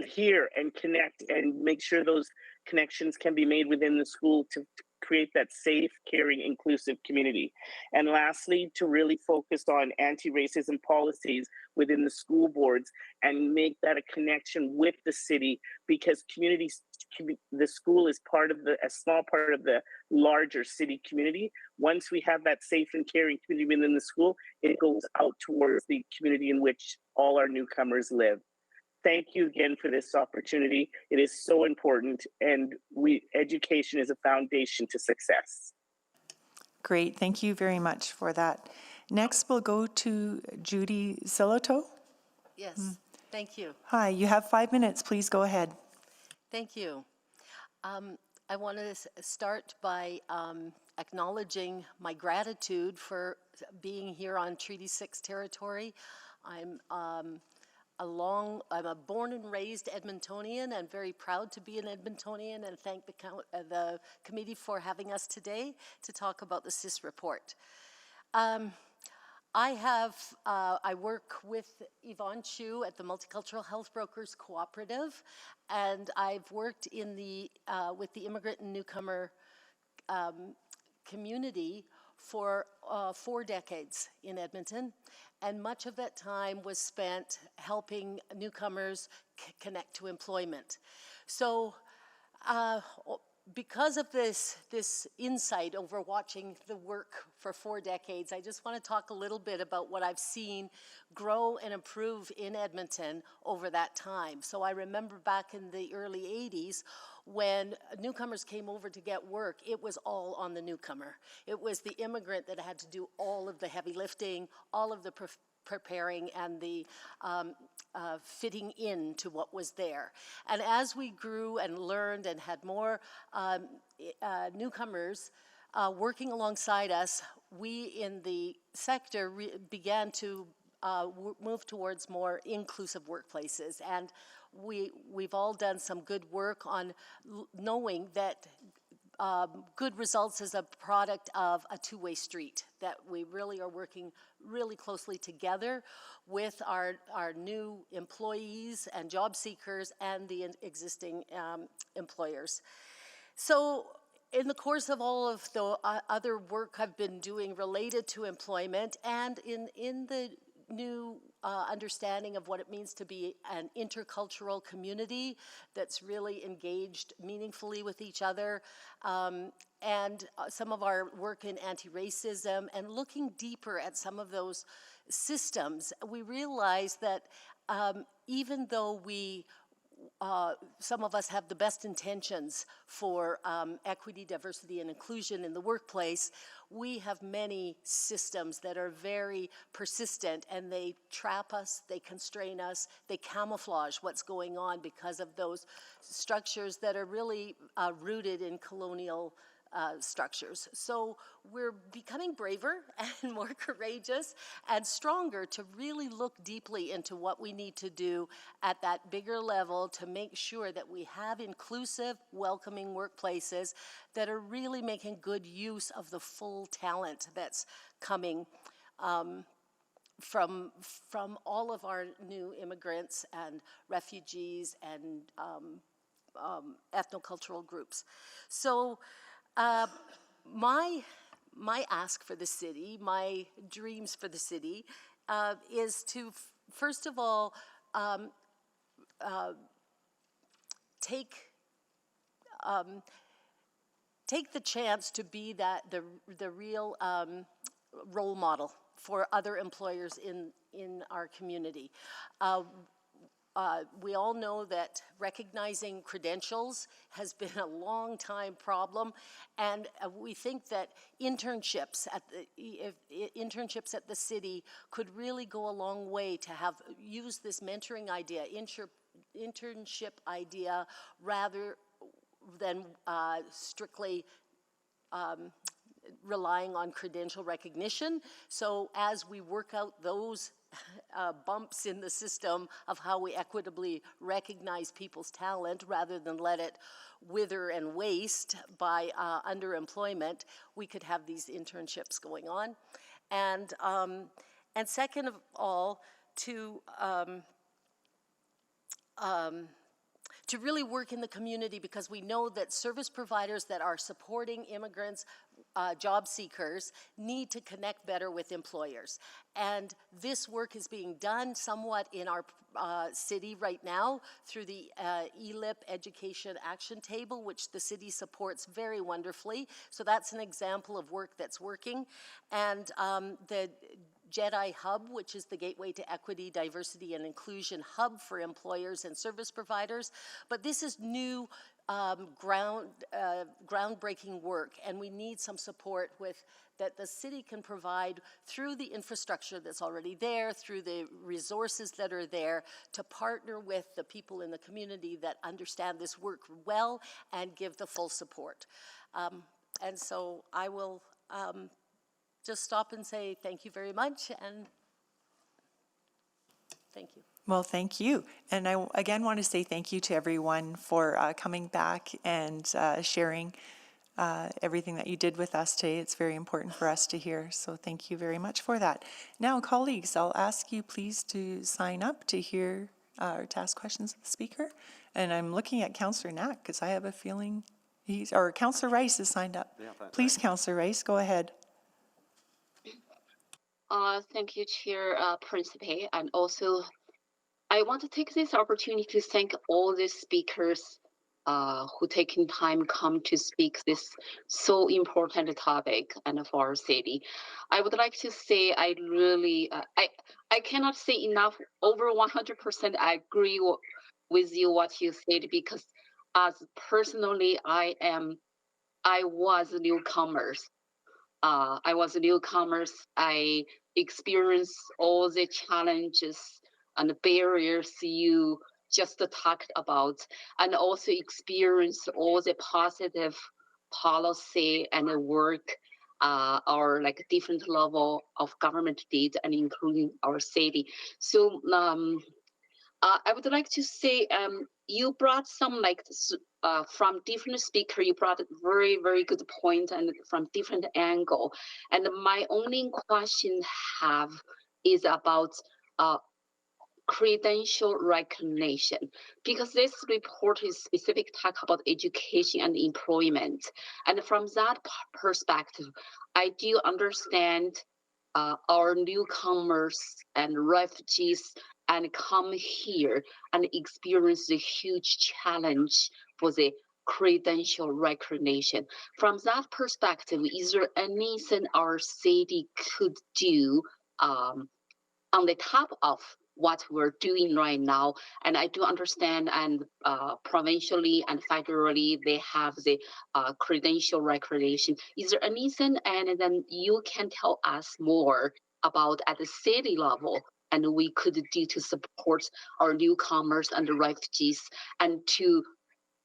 hear and connect and make sure those connections can be made within the school to create that safe, caring, inclusive community. And lastly, to really focus on anti-racism policies within the school boards and make that a connection with the city, because the school is a small part of the larger city community. Once we have that safe and caring community within the school, it goes out towards the community in which all our newcomers live. Thank you again for this opportunity. It is so important, and education is a foundation to success. Great, thank you very much for that. Next, we'll go to Judy Siloto. Yes, thank you. Hi, you have 5 minutes. Please go ahead. Thank you. I want to start by acknowledging my gratitude for being here on Treaty 6 territory. I'm a born and raised Edmontonian and very proud to be an Edmontonian, and thank the committee for having us today to talk about the CIS report. I work with Yvonne Chu at the Multicultural Health Brokers Cooperative, and I've worked with the immigrant and newcomer community for 4 decades in Edmonton, and much of that time was spent helping newcomers connect to employment. So because of this insight over watching the work for 4 decades, I just want to talk a little bit about what I've seen grow and improve in Edmonton over that time. So I remember back in the early 80s, when newcomers came over to get work, it was all on the newcomer. It was the immigrant that had to do all of the heavy lifting, all of the preparing and the fitting in to what was there. And as we grew and learned and had more newcomers working alongside us, we in the sector began to move towards more inclusive workplaces. And we've all done some good work on knowing that good results is a product of a two-way street, that we really are working really closely together with our new employees and job seekers and the existing employers. So in the course of all of the other work I've been doing related to employment and in the new understanding of what it means to be an intercultural community that's really engaged meaningfully with each other, and some of our work in anti-racism and looking deeper at some of those systems, we realize that even though some of us have the best intentions for equity, diversity, and inclusion in the workplace, we have many systems that are very persistent, and they trap us, they constrain us, they camouflage what's going on because of those structures that are really rooted in colonial structures. So we're becoming braver and more courageous and stronger to really look deeply into what we need to do at that bigger level to make sure that we have inclusive, welcoming workplaces that are really making good use of the full talent that's coming from all of our new immigrants and refugees and ethnocultural groups. So my ask for the city, my dreams for the city, is to first of all take the chance to be the real role model for other employers in our community. We all know that recognizing credentials has been a long time problem, and we think that internships at the city could really go a long way to use this mentoring idea, internship idea, rather than strictly relying on credential recognition. So as we work out those bumps in the system of how we equitably recognize people's talent rather than let it wither and waste by underemployment, we could have these internships going on. And second of all, to really work in the community, because we know that service providers that are supporting immigrants, job seekers, need to connect better with employers. And this work is being done somewhat in our city right now through the ELIP Education Action Table, which the city supports very wonderfully. So that's an example of work that's working. And the JEDI Hub, which is the Gateway to Equity, Diversity, and Inclusion Hub for employers and service providers. But this is new groundbreaking work, and we need some support that the city can provide through the infrastructure that's already there, through the resources that are there, to partner with the people in the community that understand this work well and give the full support. And so I will just stop and say thank you very much, and thank you. Well, thank you. And I again want to say thank you to everyone for coming back and sharing everything that you did with us today. It's very important for us to hear, so thank you very much for that. Now, colleagues, I'll ask you please to sign up to hear or to ask questions of the speaker. And I'm looking at Councillor Knack because I have a feeling Councillor Rice is signed up. Yeah, please, Councillor Rice, go ahead. Thank you, Chair Principe, and also I want to take this opportunity to thank all the speakers who taking time come to speak this so important topic and for our city. I would like to say I really I cannot say enough. Over 100%, I agree with you what you said, because as personally I was newcomers. I experienced all the challenges and the barriers you just talked about, and also experienced all the positive policy and the work our like different level of government did, and including our city. So I would like to say you brought some from different speakers, you brought a very, very good point and from different angle. And my only question is about credential recognition, because this report is specific talk about education and employment. And from that perspective, I do understand our newcomers and refugees and come here and experience the huge challenge for the credential recognition. From that perspective, is there anything our city could do on the top of what we're doing right now? And I do understand, and provincially and federally, they have the credential recognition. Is there anything, and then you can tell us more about at the city level, and we could do to support our newcomers and the refugees, and to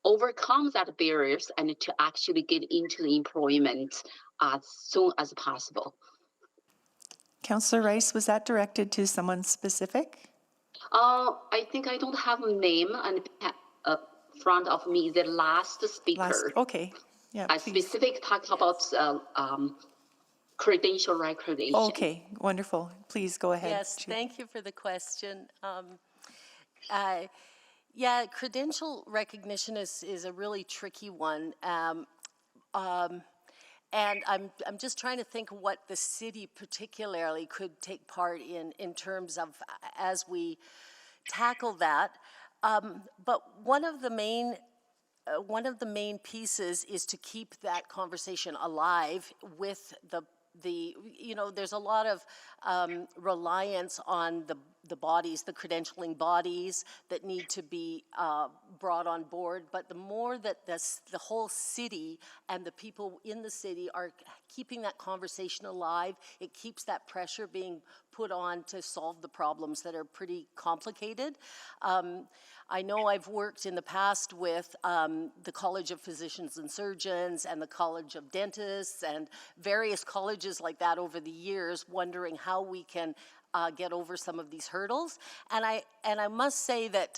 overcome that barriers and to actually get into the employment as soon as possible. Councillor Rice, was that directed to someone specific? I think I don't have a name and front of me. The last speaker. Okay. Yeah. I specifically talked about credential recognition. Okay, wonderful. Please go ahead. Yes, Chief. thank you for the question. Yeah, credential recognition is a really tricky one. And I'm just trying to think what the city particularly could take part in terms of as we tackle that. But one of the main pieces is to keep that conversation alive with the there's a lot of reliance on the bodies, the credentialing bodies that need to be brought on board. But the more that the whole city and the people in the city are keeping that conversation alive, it keeps that pressure being put on to solve the problems that are pretty complicated. I know I've worked in the past with the College of Physicians and Surgeons and the College of Dentists and various colleges like that over the years, wondering how we can get over some of these hurdles. And I must say that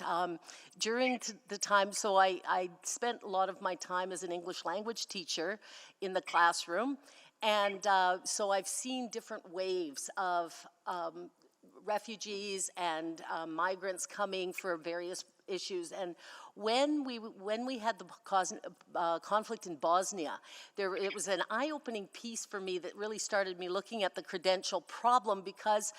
during the time, so I spent a lot of my time as an English language teacher in the classroom. And so I've seen different waves of refugees and migrants coming for various issues. And when we had the conflict in Bosnia, it was an eye-opening piece for me that really started me looking at the credential problem, because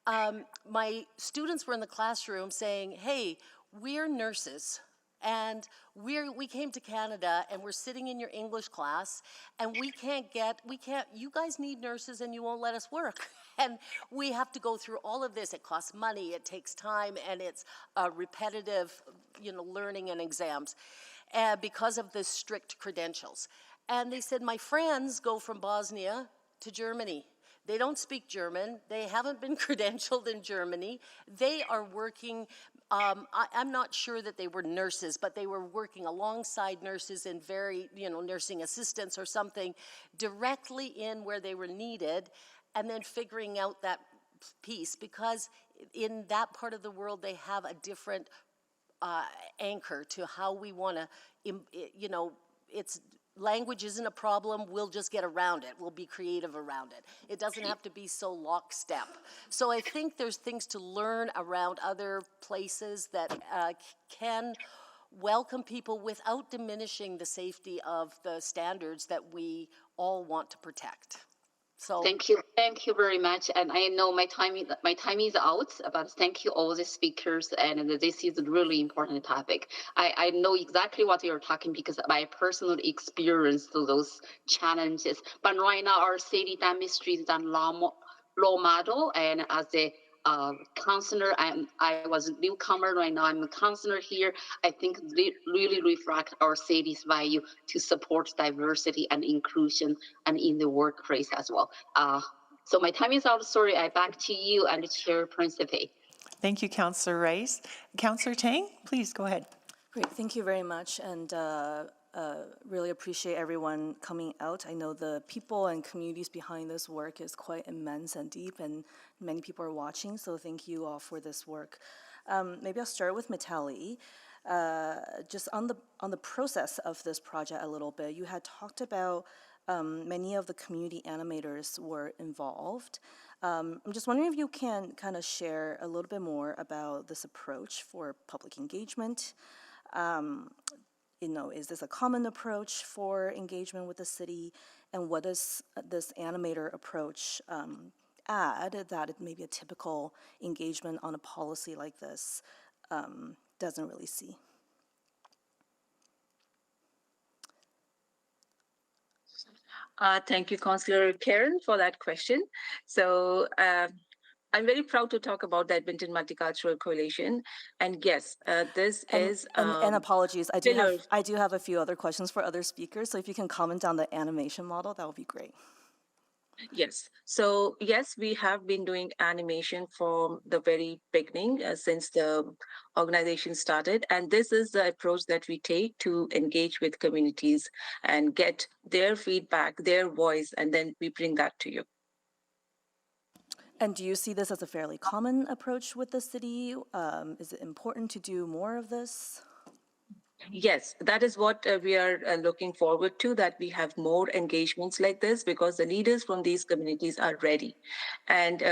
my students were in the classroom saying, hey, we're nurses, and we came to Canada and we're sitting in your English class and you guys need nurses and you won't let us work. And we have to go through all of this. It costs money, it takes time, and it's repetitive, learning and exams because of the strict credentials. And they said, my friends go from Bosnia to Germany. They don't speak German. They haven't been credentialed in Germany. They are working, I'm not sure that they were nurses, but they were working alongside nurses in nursing assistants or something, directly in where they were needed, and then figuring out that piece, because in that part of the world, they have a different anchor to how we want to, it's language isn't a problem, we'll just get around it. We'll be creative around it. It doesn't have to be so lockstep. So I think there's things to learn around other places that can welcome people without diminishing the safety of the standards that we all want to protect. So thank you very much. And I know my time is out, but thank you all the speakers. And this is a really important topic. I know exactly what you're talking, because my personal experience to those challenges. But right now, our city demonstrates that law model, and as a counselor, I was a newcomer. Right now, I'm a counselor here. I think really reflect our city's value to support diversity and inclusion, and in the workplace as well. So my time is out. Sorry, back to you and Chair Principe. Thank you, Councillor Rice. Councillor Tang, please go ahead. Great, thank you very much, and really appreciate everyone coming out. I know the people and communities behind this work is quite immense and deep, and many people are watching, so thank you all for this work. Maybe I'll start with Mitali. Just on the process of this project a little bit, you had talked about many of the community animators were involved. I'm just wondering if you can kind of share a little bit more about this approach for public engagement. Is this a common approach for engagement with the city? And what does this animator approach add that maybe a typical engagement on a policy like this doesn't really see? Thank you, Councillor Karen, for that question. So I'm very proud to talk about the Edmonton Multicultural Coalition. And yes, this is... And apologies, I do have a few other questions for other speakers. So if you can comment on the animation model, that would be great. Yes. So yes, we have been doing animation from the very beginning since the organization started. And this is the approach that we take to engage with communities and get their feedback, their voice, and then we bring that to you. And do you see this as a fairly common approach with the city? Is it important to do more of this? Yes, that is what we are looking forward to, that we have more engagements like this, because the leaders from these communities are ready. And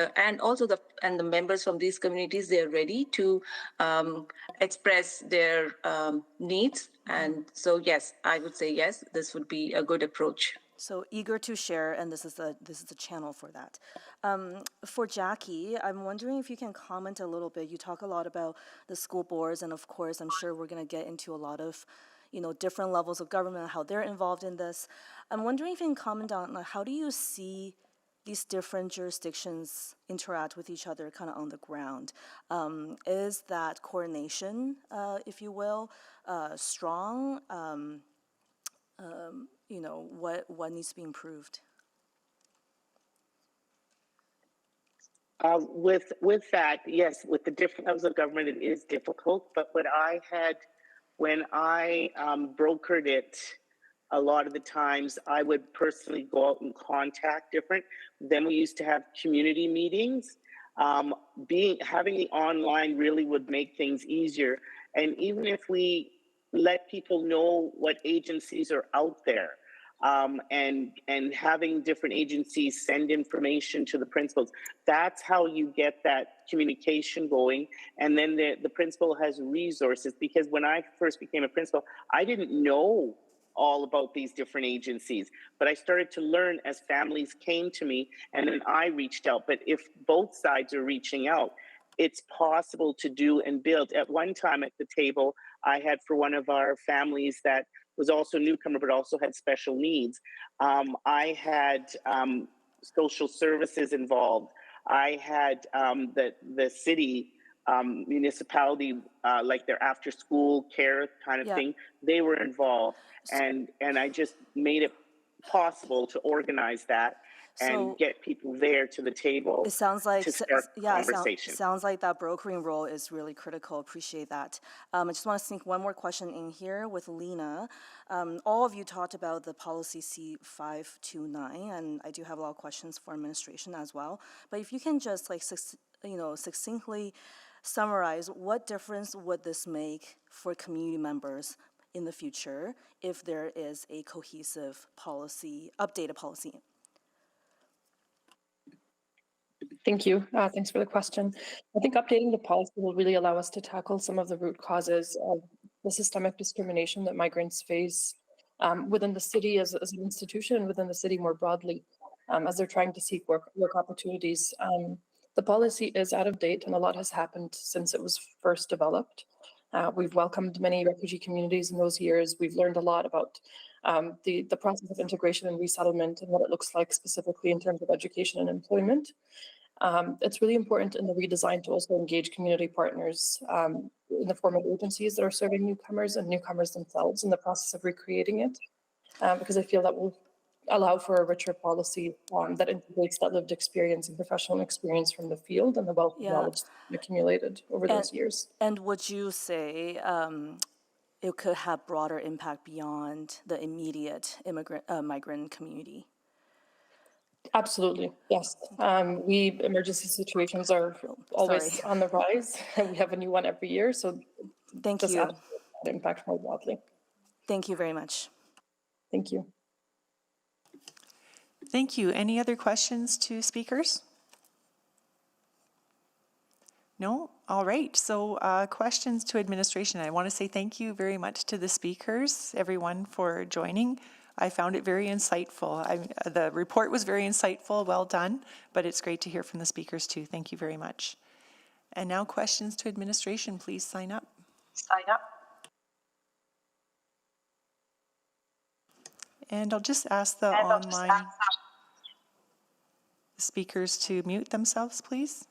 also the members from these communities, they are ready to express their needs. And so, yes, I would say yes, this would be a good approach. So eager to share, and this is the channel for that. For Jackie, I'm wondering if you can comment a little bit. You talk a lot about the school boards, and of course, I'm sure we're going to get into a lot of, different levels of government, how they're involved in this. I'm wondering if you can comment on how do you see these different jurisdictions interact with each other kind of on the ground? Is that coordination, if you will, strong? What needs to be improved? With that, yes, with the different levels of government, it is difficult. But what I had when I brokered it, a lot of the times I would personally go out and contact different. Then we used to have community meetings. Having the online really would make things easier. And even if we let people know what agencies are out there, and having different agencies send information to the principals, that's how you get that communication going. And then the principal has resources, because when I first became a principal, I didn't know all about these different agencies, but I started to learn as families came to me, and then I reached out. But if both sides are reaching out, it's possible to do and build. At one time at the table, I had for one of our families that was also a newcomer, but also had special needs. I had social services involved. I had the city municipality, like their after school care kind of thing. They were involved, and I just made it possible to organize that and get people there to the table. It sounds like, to start conversation. Sounds like that brokering role is really critical. Appreciate that. I just want to sneak one more question in here with Lena. All of you talked about the policy C529, and I do have a lot of questions for administration as well. But if you can just succinctly summarize, what difference would this make for community members in the future if there is a cohesive policy, updated policy? Thank you. Thanks for the question. I think updating the policy will really allow us to tackle some of the root causes of the systemic discrimination that migrants face within the city as an institution, and within the city more broadly, as they're trying to seek work opportunities. The policy is out of date, and a lot has happened since it was first developed. We've welcomed many refugee communities in those years. We've learned a lot about the process of integration and resettlement and what it looks like specifically in terms of education and employment. It's really important in the redesign to also engage community partners in the form of agencies that are serving newcomers and newcomers themselves in the process of recreating it, because I feel that will allow for a richer policy that integrates that lived experience and professional experience from the field and the wealth of knowledge accumulated over those years. And would you say it could have broader impact beyond the immediate migrant community? Absolutely, yes. Emergency situations are always on the rise, and we have a new one every year. So thank you. Impact more broadly. Thank you very much. Thank you. Thank you. Any other questions to speakers? No? All right. So questions to administration. I want to say thank you very much to the speakers, everyone, for joining. I found it very insightful. The report was very insightful, well done, but it's great to hear from the speakers too. Thank you very much. And now questions to administration, please sign up. And I'll just ask the online speakers to mute themselves, please.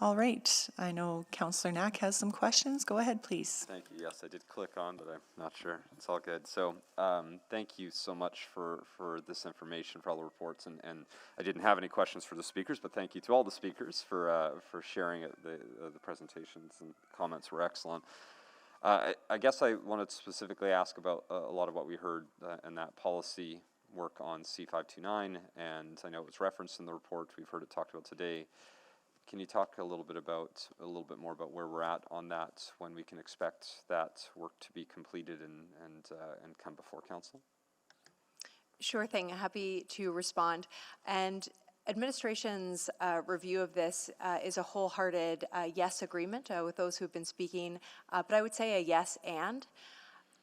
All right, I know Councillor Knack has some questions. Go ahead, please. Thank you. Yes, I did click on, but I'm not sure. It's all good. So thank you so much for this information, for all the reports. And I didn't have any questions for the speakers, but thank you to all the speakers for sharing it. The presentations and comments were excellent. I guess I wanted to specifically ask about a lot of what we heard in that policy work on C529, and I know it was referenced in the report. We've heard it talked about today. Can you talk a little bit more about where we're at on that, when we can expect that work to be completed and come before council? Sure thing. Happy to respond. And administration's review of this is a wholehearted yes agreement with those who've been speaking, but I would say a yes and.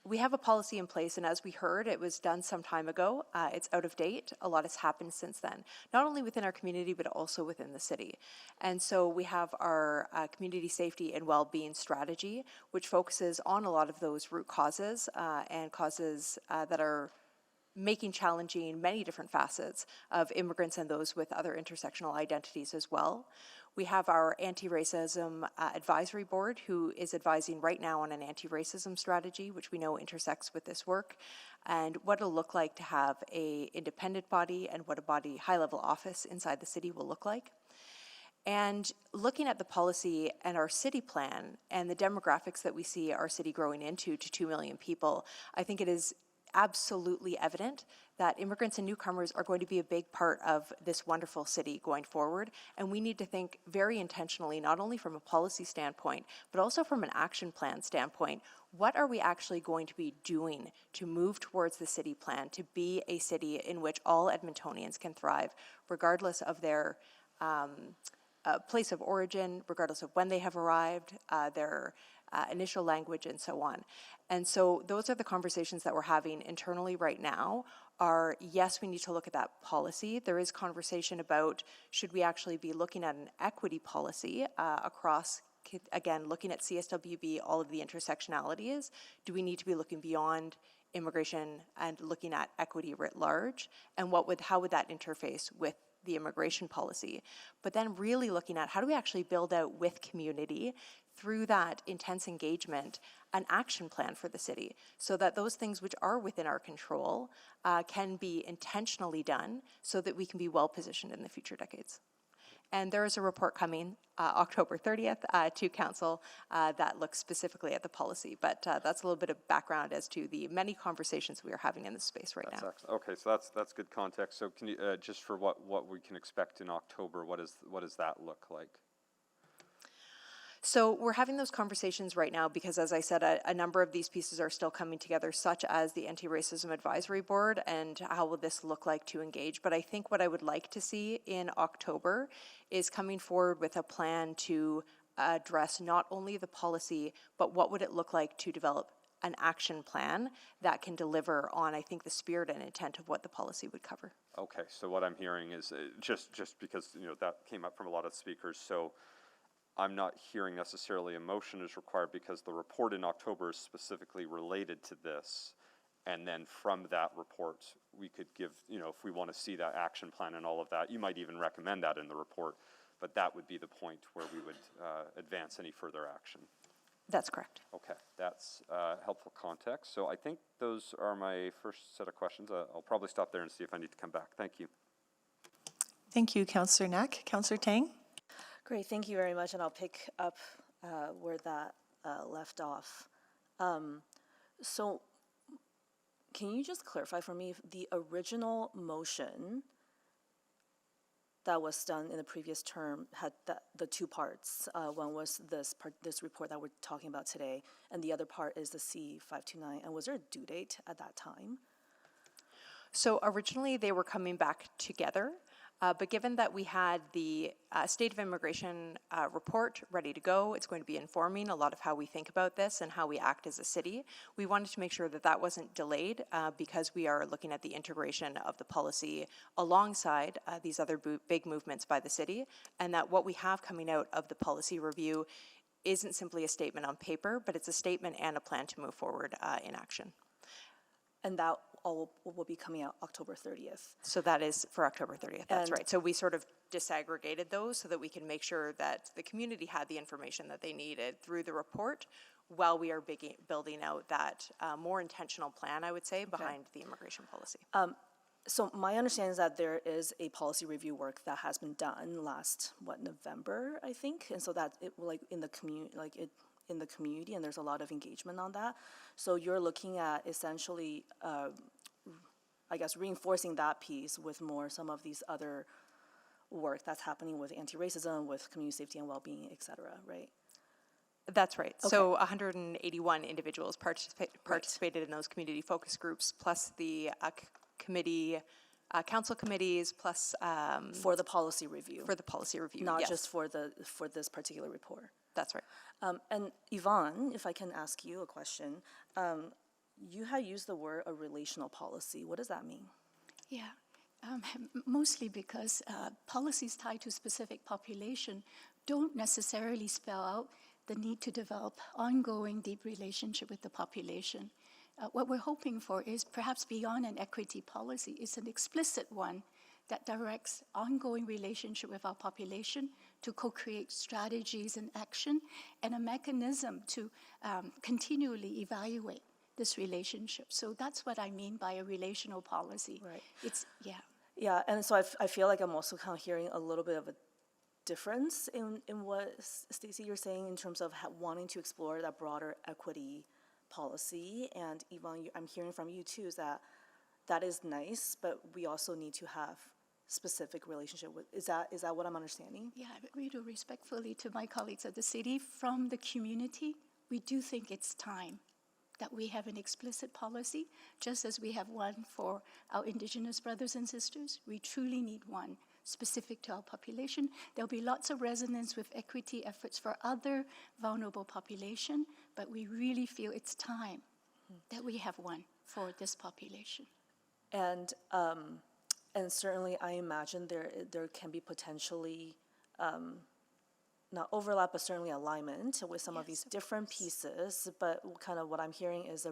We have a policy in place, and as we heard, it was done some time ago. It's out of date. A lot has happened since then, not only within our community, but also within the city. And so we have our community safety and well-being strategy, which focuses on a lot of those root causes and causes that are making challenging many different facets of immigrants and those with other intersectional identities as well. We have our anti-racism advisory board, who is advising right now on an anti-racism strategy, which we know intersects with this work, and what it'll look like to have an independent body and what a body high-level office inside the city will look like. And looking at the policy and our city plan and the demographics that we see our city growing into to 2 million people, I think it is absolutely evident that immigrants and newcomers are going to be a big part of this wonderful city going forward. And we need to think very intentionally, not only from a policy standpoint, but also from an action plan standpoint. What are we actually going to be doing to move towards the city plan, to be a city in which all Edmontonians can thrive, regardless of their place of origin, regardless of when they have arrived, their initial language, and so on. And so those are the conversations that we're having internally right now. Are, yes, we need to look at that policy. There is conversation about, should we actually be looking at an equity policy across, again, looking at CSWB, all of the intersectionalities. Do we need to be looking beyond immigration and looking at equity writ large? And how would that interface with the immigration policy? But then really looking at, how do we actually build out with community, through that intense engagement, an action plan for the city, so that those things which are within our control can be intentionally done, so that we can be well positioned in the future decades. And there is a report coming October 30th to council that looks specifically at the policy, but that's a little bit of background as to the many conversations we are having in this space right now. Excellent. Okay, so that's good context. So can you, just for what we can expect in October, what does that look like? So we're having those conversations right now because, as I said, a number of these pieces are still coming together, such as the Anti-Racism Advisory Board and how will this look like to engage. But I think what I would like to see in October is coming forward with a plan to address not only the policy, but what would it look like to develop an action plan that can deliver on, I think, the spirit and intent of what the policy would cover. Okay, so what I'm hearing is just because that came up from a lot of speakers, so I'm not hearing necessarily a motion is required because the report in October is specifically related to this. And then from that report, we could give, if we want to see that action plan and all of that, you might even recommend that in the report, but that would be the point where we would advance any further action. That's correct. Okay, that's helpful context. So I think those are my first set of questions. I'll probably stop there and see if I need to come back. Thank you. Thank you, Councillor Knack. Councillor Tang? Great, thank you very much, and I'll pick up where that left off. So can you just clarify for me, the original motion that was done in the previous term had the two parts? One was this report that we're talking about today, and the other part is the C529. And was there a due date at that time? So originally they were coming back together. But given that we had the State of Immigration report ready to go, it's going to be informing a lot of how we think about this and how we act as a city. We wanted to make sure that that wasn't delayed because we are looking at the integration of the policy alongside these other big movements by the city, and that what we have coming out of the policy review isn't simply a statement on paper, but it's a statement and a plan to move forward in action. And that all will be coming out October 30th. So that is for October 30th, that's right. So we sort of disaggregated those so that we can make sure that the community had the information that they needed through the report while we are building out that more intentional plan, I would say, behind the immigration policy. So my understanding is that there is a policy review work that has been done last, November, I think, and so that it like in the community, and there's a lot of engagement on that. So you're looking at essentially, I guess, reinforcing that piece with some of these other work that's happening with anti-racism, with community safety and well-being, et cetera, right? That's right. Okay. So 181 individuals participated in those community focus groups, plus the committee, council committees, plus for the policy review. For the policy review, not yes. just for this particular report. That's right. And Yvonne, if I can ask you a question, you had used the word a relational policy. What does that mean? Yeah, mostly because policies tied to specific population don't necessarily spell out the need to develop ongoing deep relationship with the population. What we're hoping for is perhaps beyond an equity policy, it's an explicit one that directs ongoing relationship with our population to co-create strategies and action and a mechanism to continually evaluate this relationship. So that's what I mean by a relational policy. Right. Yeah, and so I feel like I'm also kind of hearing a little bit of a difference in what, Stacey, you're saying in terms of wanting to explore that broader equity policy. And Yvonne, I'm hearing from you too, is that is nice, but we also need to have specific relationship with, is that what I'm understanding? Yeah, I agree respectfully to my colleagues at the city. From the community, we do think it's time that we have an explicit policy, just as we have one for our Indigenous brothers and sisters. We truly need one specific to our population. There'll be lots of resonance with equity efforts for other vulnerable population, but we really feel it's time that we have one for this population. And certainly I imagine there can be potentially not overlap, but certainly alignment with some of these different pieces. But kind of what I'm hearing is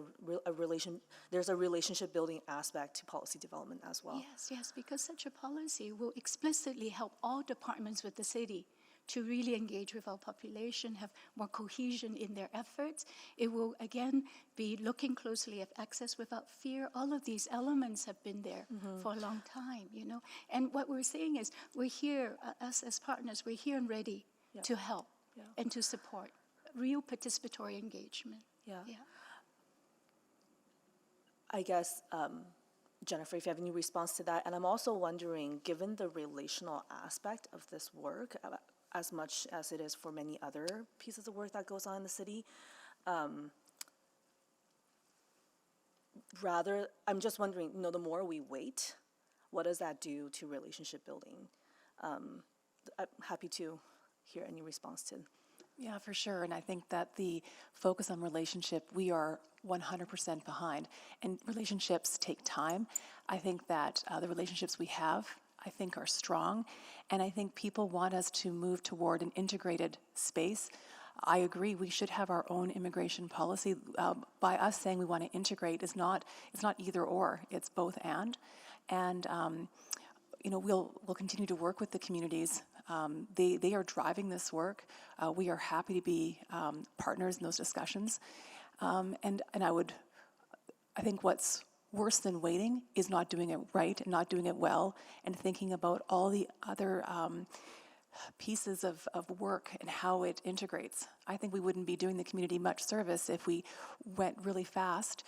there's a relationship building aspect to policy development as well. Yes, because such a policy will explicitly help all departments with the city to really engage with our population, have more cohesion in their efforts. It will, again, be looking closely at access without fear. All of these elements have been there for a long time, And what we're saying is we're here, us as partners, we're here and ready to help and to support real participatory engagement. Yeah. I guess, Jennifer, if you have any response to that. And I'm also wondering, given the relational aspect of this work, as much as it is for many other pieces of work that goes on in the city, I'm just wondering, the more we wait, what does that do to relationship building? I'm happy to hear any response to. Yeah, for sure. And I think that the focus on relationship, we are 100% behind. And relationships take time. I think that the relationships we have, I think, are strong. And I think people want us to move toward an integrated space. I agree, we should have our own immigration policy. By us saying we want to integrate, it's not either or, it's both and. And we'll continue to work with the communities. They are driving this work. We are happy to be partners in those discussions. And I think what's worse than waiting is not doing it right and not doing it well and thinking about all the other pieces of work and how it integrates. I think we wouldn't be doing the community much service if we went really fast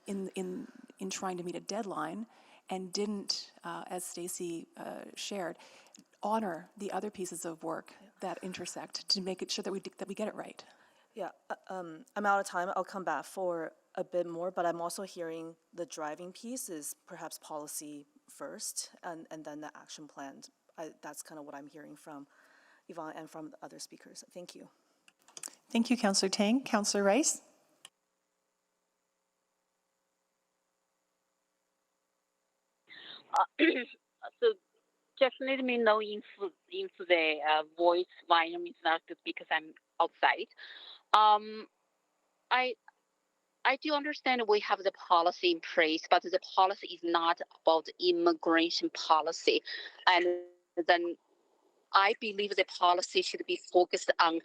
in trying to meet a deadline and didn't, as Stacey shared, honor the other pieces of work that intersect to make it sure that we get it right. Yeah, I'm out of time. I'll come back for a bit more, but I'm also hearing the driving piece is perhaps policy first and then the action plan. That's kind of what I'm hearing from Yvonne and from the other speakers. Thank you. Thank you, Councillor Tang. Councillor Rice? So just let me know if the voice volume is not good because I'm outside. I do understand we have the policy in place, but the policy is not about immigration policy. And then I believe the policy should be focused on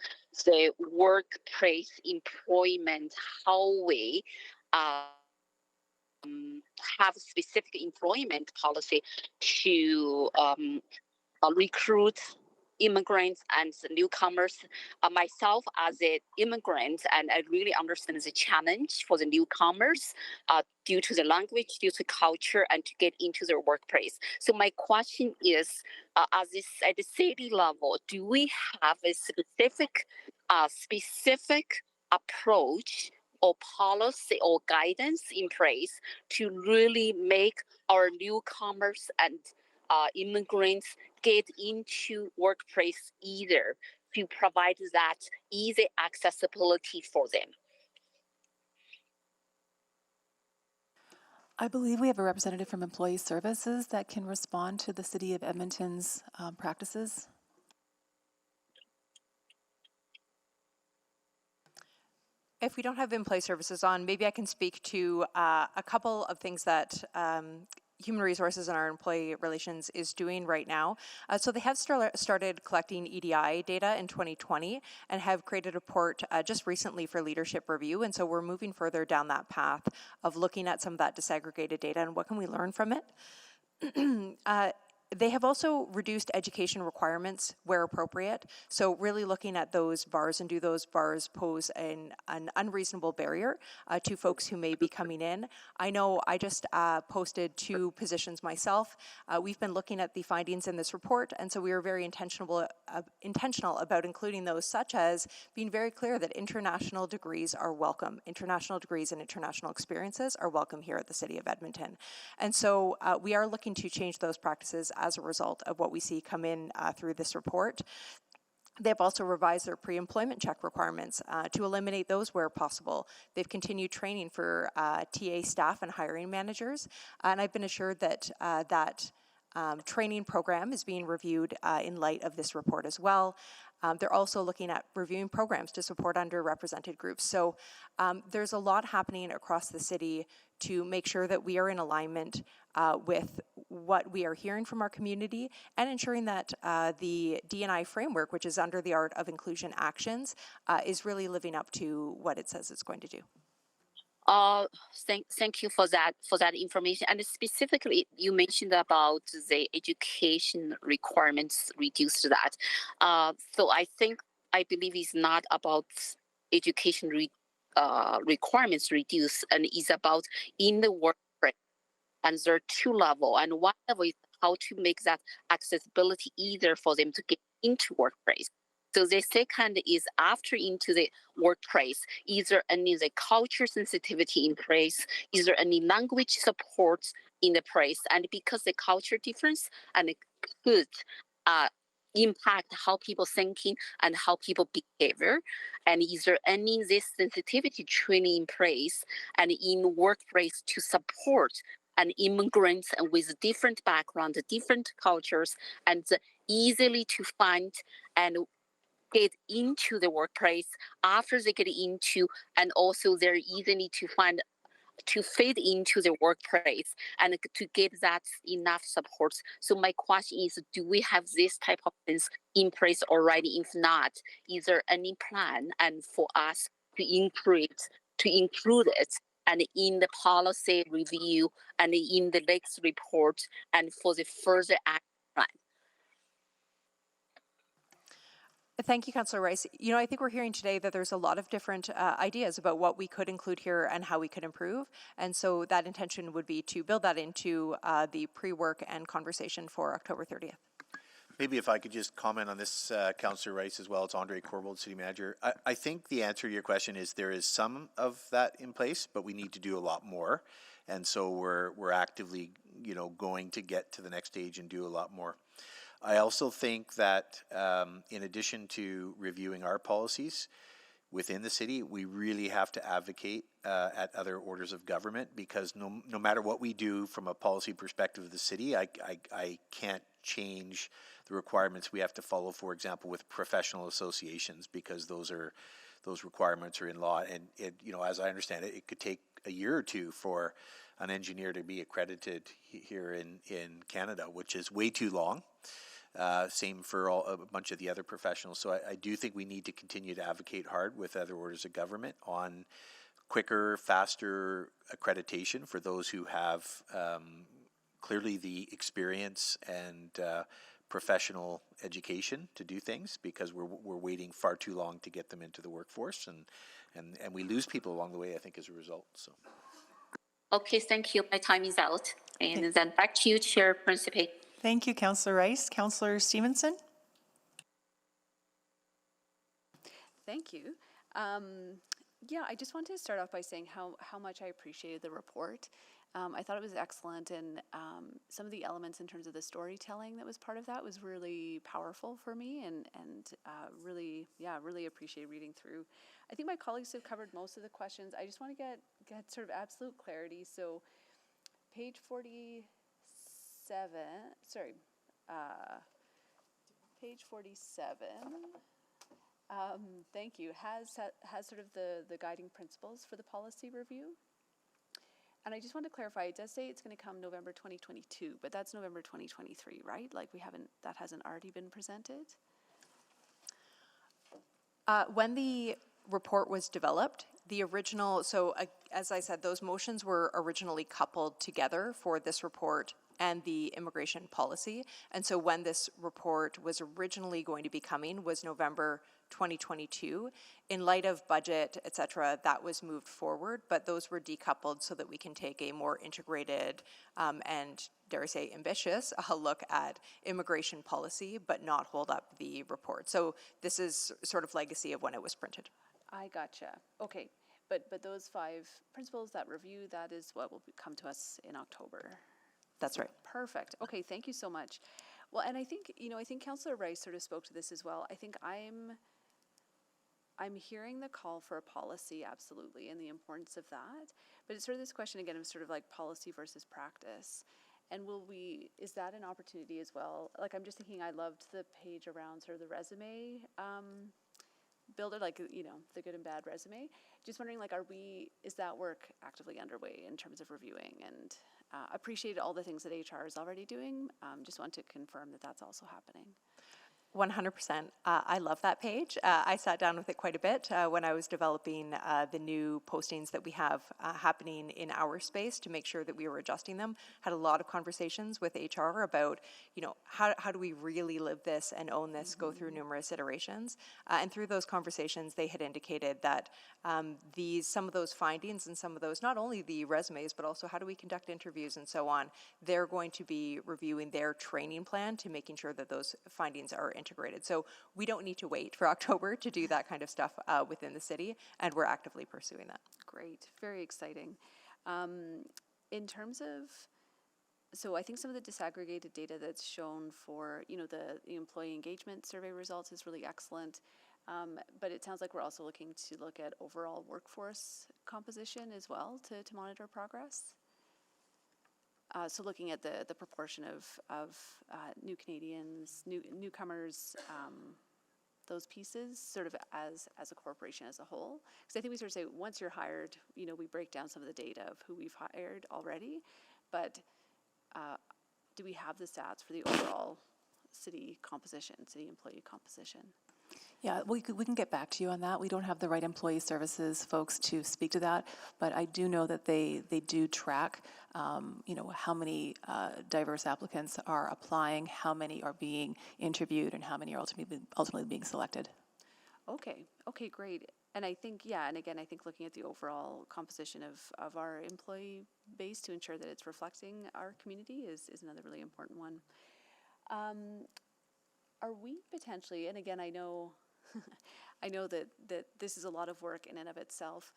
the workplace employment, how we have specific employment policy to recruit immigrants and newcomers. Myself as an immigrant, and I really understand the challenge for the newcomers due to the language, due to culture, and to get into their workplace. So my question is, at the city level, do we have a specific approach or policy or guidance in place to really make our newcomers and immigrants get into workplace either, to provide that easy accessibility for them? I believe we have a representative from Employee Services that can respond to the City of Edmonton's practices. If we don't have Employee Services on, maybe I can speak to a couple of things that Human Resources and our Employee Relations is doing right now. So they have started collecting EDI data in 2020 and have created a report just recently for leadership review. And so we're moving further down that path of looking at some of that disaggregated data and what can we learn from it. They have also reduced education requirements where appropriate. So really looking at those bars, and do those bars pose an unreasonable barrier to folks who may be coming in. I know I just posted 2 positions myself. We've been looking at the findings in this report, and so we are very intentional about including those, such as being very clear that international degrees are welcome. International degrees and international experiences are welcome here at the City of Edmonton. And so we are looking to change those practices as a result of what we see come in through this report. They've also revised their pre-employment check requirements to eliminate those where possible. They've continued training for TA staff and hiring managers, and I've been assured that training program is being reviewed in light of this report as well. They're also looking at reviewing programs to support underrepresented groups. So there's a lot happening across the city to make sure that we are in alignment with what we are hearing from our community, and ensuring that the D&I framework, which is under the Art of Inclusion Actions, is really living up to what it says it's going to do. Thank you for that information. And specifically, you mentioned about the education requirements reduced that. So I believe it's not about education requirements reduced, and is about in the workplace. And there are 2 levels, and one level is how to make that accessibility easier for them to get into workplace. So the second is after into the workplace, is there any the culture sensitivity in place? Is there any language support in the place? And because the culture difference and it could impact how people thinking and how people behavior, and is there any this sensitivity training in place and in workplace to support an immigrants and with different background, different cultures, and easily to find and get into the workplace after they get into, and also they're easily to find to fit into the workplace and to get that enough support. So my question is, do we have this type of things in place already? If not, is there any plan and for us to include it and in the policy review and in the next report and for the further action plan? Thank you, Councillor Rice. You know, I think we're hearing today that there's a lot of different ideas about what we could include here and how we could improve. And so that intention would be to build that into the pre-work and conversation for October 30th. Maybe if I could just comment on this, Councillor Rice, as well. It's Andre Corbould, City Manager. I think the answer to your question is there is some of that in place, but we need to do a lot more. And so we're actively, going to get to the next stage and do a lot more. I also think that in addition to reviewing our policies within the city, we really have to advocate at other orders of government, because no matter what we do from a policy perspective of the city, I can't change the requirements we have to follow, for example, with professional associations, because those requirements are in law. And as I understand it, it could take a year or 2 for an engineer to be accredited here in Canada, which is way too long. Same for a bunch of the other professionals. So I do think we need to continue to advocate hard with other orders of government on quicker, faster accreditation for those who have clearly the experience and professional education to do things, because we're waiting far too long to get them into the workforce, and we lose people along the way, I think, as a result. So. Okay, thank you. My time is out. And then back to you, Chair Principe. Thank you, Councillor Rice. Councillor Stevenson? Thank you. Yeah, I just wanted to start off by saying how much I appreciated the report. I thought it was excellent, and some of the elements in terms of the storytelling that was part of that was really powerful for me, and really appreciate reading through. I think my colleagues have covered most of the questions. I just want to get sort of absolute clarity. So page 47, sorry, page 47, thank you, has sort of the guiding principles for the policy review. And I just want to clarify, it does say it's going to come November 2022, but that's November 2023, right? Like that hasn't already been presented? When the report was developed, the original, as I said, those motions were originally coupled together for this report and the immigration policy. And so when this report was originally going to be coming was November 2022. In light of budget, et cetera, that was moved forward, but those were decoupled so that we can take a more integrated and, dare I say, ambitious look at immigration policy, but not hold up the report. So this is sort of legacy of when it was printed. I gotcha. Okay, but those 5 principles, that review, that is what will come to us in October. That's right. Perfect. Okay, thank you so much. Well, and I think Councillor Rice sort of spoke to this as well. I think I'm hearing the call for a policy, absolutely, and the importance of that. But it's sort of this question again of sort of like policy versus practice. And is that an opportunity as well? Like, I'm just thinking, I loved the page around sort of the resume builder, like, the good and bad resume. Just wondering, like, is that work actively underway in terms of reviewing? And appreciate all the things that HR is already doing. Just want to confirm that that's also happening. 100%. I love that page. I sat down with it quite a bit when I was developing the new postings that we have happening in our space to make sure that we were adjusting them. Had a lot of conversations with HR about, how do we really live this and own this, go through numerous iterations. And through those conversations, they had indicated that some of those findings and some of those, not only the resumes, but also how do we conduct interviews and so on, they're going to be reviewing their training plan to making sure that those findings are integrated. So we don't need to wait for October to do that kind of stuff within the city, and we're actively pursuing that. Great, very exciting. In terms of, so I think some of the disaggregated data that's shown for, the employee engagement survey results is really excellent. But it sounds like we're also looking at overall workforce composition as well to monitor progress. So looking at the proportion of new Canadians, newcomers, those pieces sort of as a corporation as a whole. Because I think we sort of say once you're hired, we break down some of the data of who we've hired already, but do we have the stats for the overall city employee composition? Yeah, we can get back to you on that. We don't have the right employee services folks to speak to that, but I do know that they do track, how many diverse applicants are applying, how many are being interviewed, and how many are ultimately being selected. Okay, great. And I think, and again, I think looking at the overall composition of our employee base to ensure that it's reflecting our community is another really important one. Are we potentially, and again, I know that this is a lot of work in and of itself.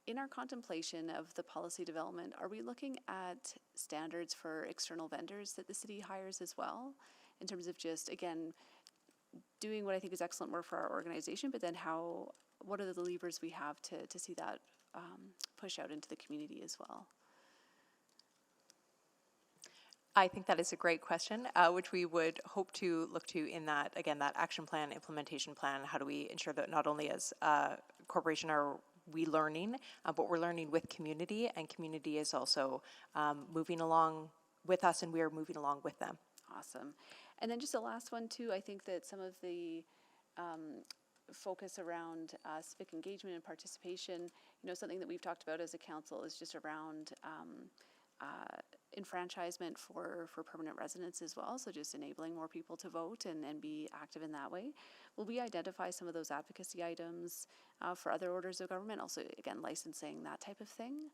In our contemplation of the policy development, are we looking at standards for external vendors that the city hires as well? In terms of just, again, doing what I think is excellent work for our organization, but then what are the levers we have to see that push out into the community as well? I think that is a great question, which we would hope to look to in that, again, that action plan, implementation plan. How do we ensure that not only as a corporation are we learning, but we're learning with community, and community is also moving along with us, and we are moving along with them. Awesome. And then just the last one too, I think that some of the focus around civic engagement and participation, something that we've talked about as a council is just around enfranchisement for permanent residents as well, so just enabling more people to vote and be active in that way. Will we identify some of those advocacy items for other orders of government, also again licensing, that type of thing?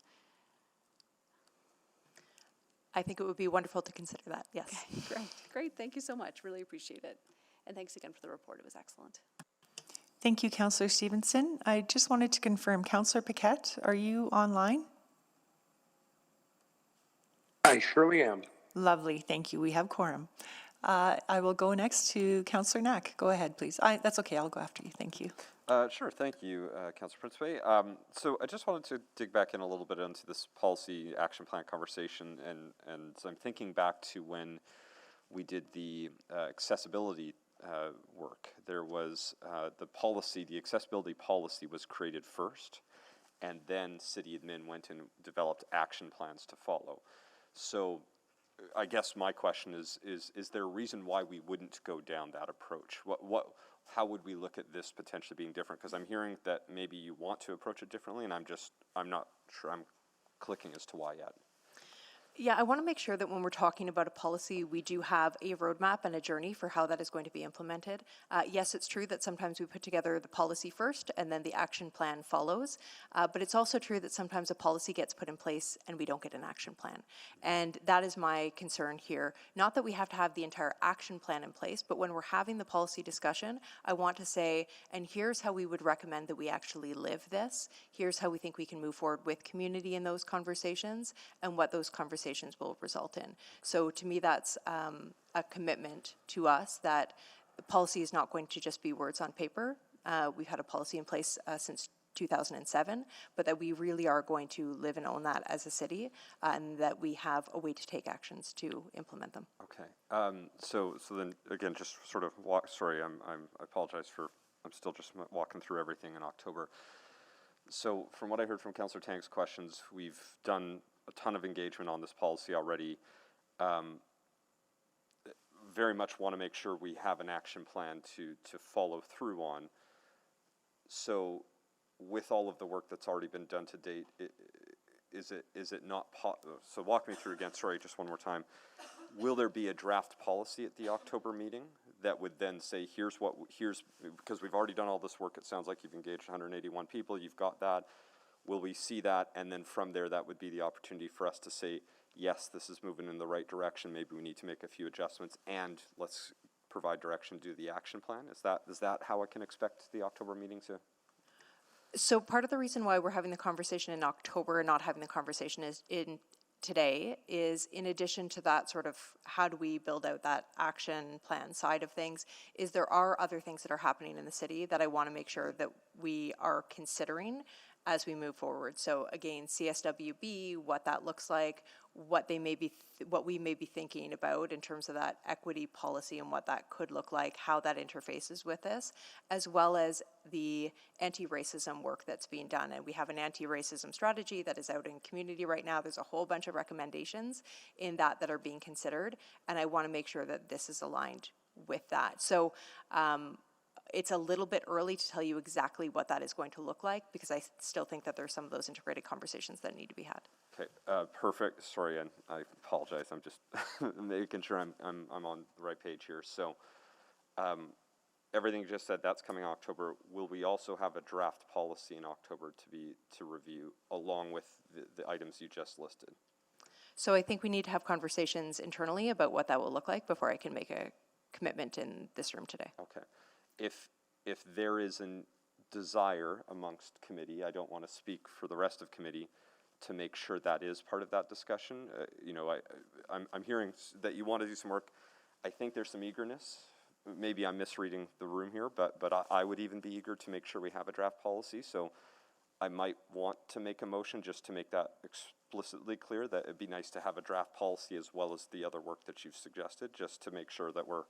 I think it would be wonderful to consider that, yes. Okay, great, thank you so much, really appreciate it. And thanks again for the report, it was excellent. Thank you, Councillor Stevenson. I just wanted to confirm, Councillor Paquette, are you online? I surely am. Lovely, thank you. We have quorum. I will go next to Councillor Knack. Go ahead, please. That's okay, I'll go after you. Thank you. Sure, thank you, Councillor Principe. So I just wanted to dig back in a little bit into this policy action plan conversation, and so I'm thinking back to when we did the accessibility work. There was the accessibility policy was created first, and then City Admin went and developed action plans to follow. So I guess my question is there a reason why we wouldn't go down that approach? How would we look at this potentially being different? Because I'm hearing that maybe you want to approach it differently, and I'm not sure I'm clicking as to why yet. Yeah, I want to make sure that when we're talking about a policy, we do have a roadmap and a journey for how that is going to be implemented. Yes, it's true that sometimes we put together the policy first and then the action plan follows, but it's also true that sometimes a policy gets put in place and we don't get an action plan. And that is my concern here. Not that we have to have the entire action plan in place, but when we're having the policy discussion, I want to say, and here's how we would recommend that we actually live this. Here's how we think we can move forward with community in those conversations and what those conversations will result in. So to me, that's a commitment to us that the policy is not going to just be words on paper. We've had a policy in place since 2007, but that we really are going to live and own that as a city, and that we have a way to take actions to implement them. Okay. So then again, just sort of sorry, I apologize I'm still just walking through everything in October. So from what I heard from Councillor Tang's questions, we've done a ton of engagement on this policy already. Very much want to make sure we have an action plan to follow through on. So with all of the work that's already been done to date, is it not so walk me through again, sorry, just one more time. Will there be a draft policy at the October meeting that would then say, because we've already done all this work, it sounds like you've engaged 181 people, you've got that. Will we see that, and then from there, that would be the opportunity for us to say, yes, this is moving in the right direction, maybe we need to make a few adjustments, and let's provide direction to the action plan? Is that how I can expect the October meeting to? So part of the reason why we're having the conversation in October and not having the conversation today is, in addition to that sort of how do we build out that action plan side of things, is there are other things that are happening in the city that I want to make sure that we are considering as we move forward. So again, CSWB, what that looks like, what we may be thinking about in terms of that equity policy and what that could look like, how that interfaces with this, as well as the anti-racism work that's being done. And we have an anti-racism strategy that is out in community right now. There's a whole bunch of recommendations in that are being considered, and I want to make sure that this is aligned with that. So it's a little bit early to tell you exactly what that is going to look like, because I still think that there's some of those integrated conversations that need to be had. Okay, perfect. Sorry, and I apologize. I'm just making sure I'm on the right page here. So, everything you just said, that's coming October. Will we also have a draft policy in October to review along with the items you just listed? So I think we need to have conversations internally about what that will look like before I can make a commitment in this room today. Okay. If there is a desire amongst committee, I don't want to speak for the rest of committee, to make sure that is part of that discussion. I'm hearing that you want to do some work. I think there's some eagerness. Maybe I'm misreading the room here, but I would even be eager to make sure we have a draft policy. So I might want to make a motion just to make that explicitly clear, that it'd be nice to have a draft policy as well as the other work that you've suggested, just to make sure that we're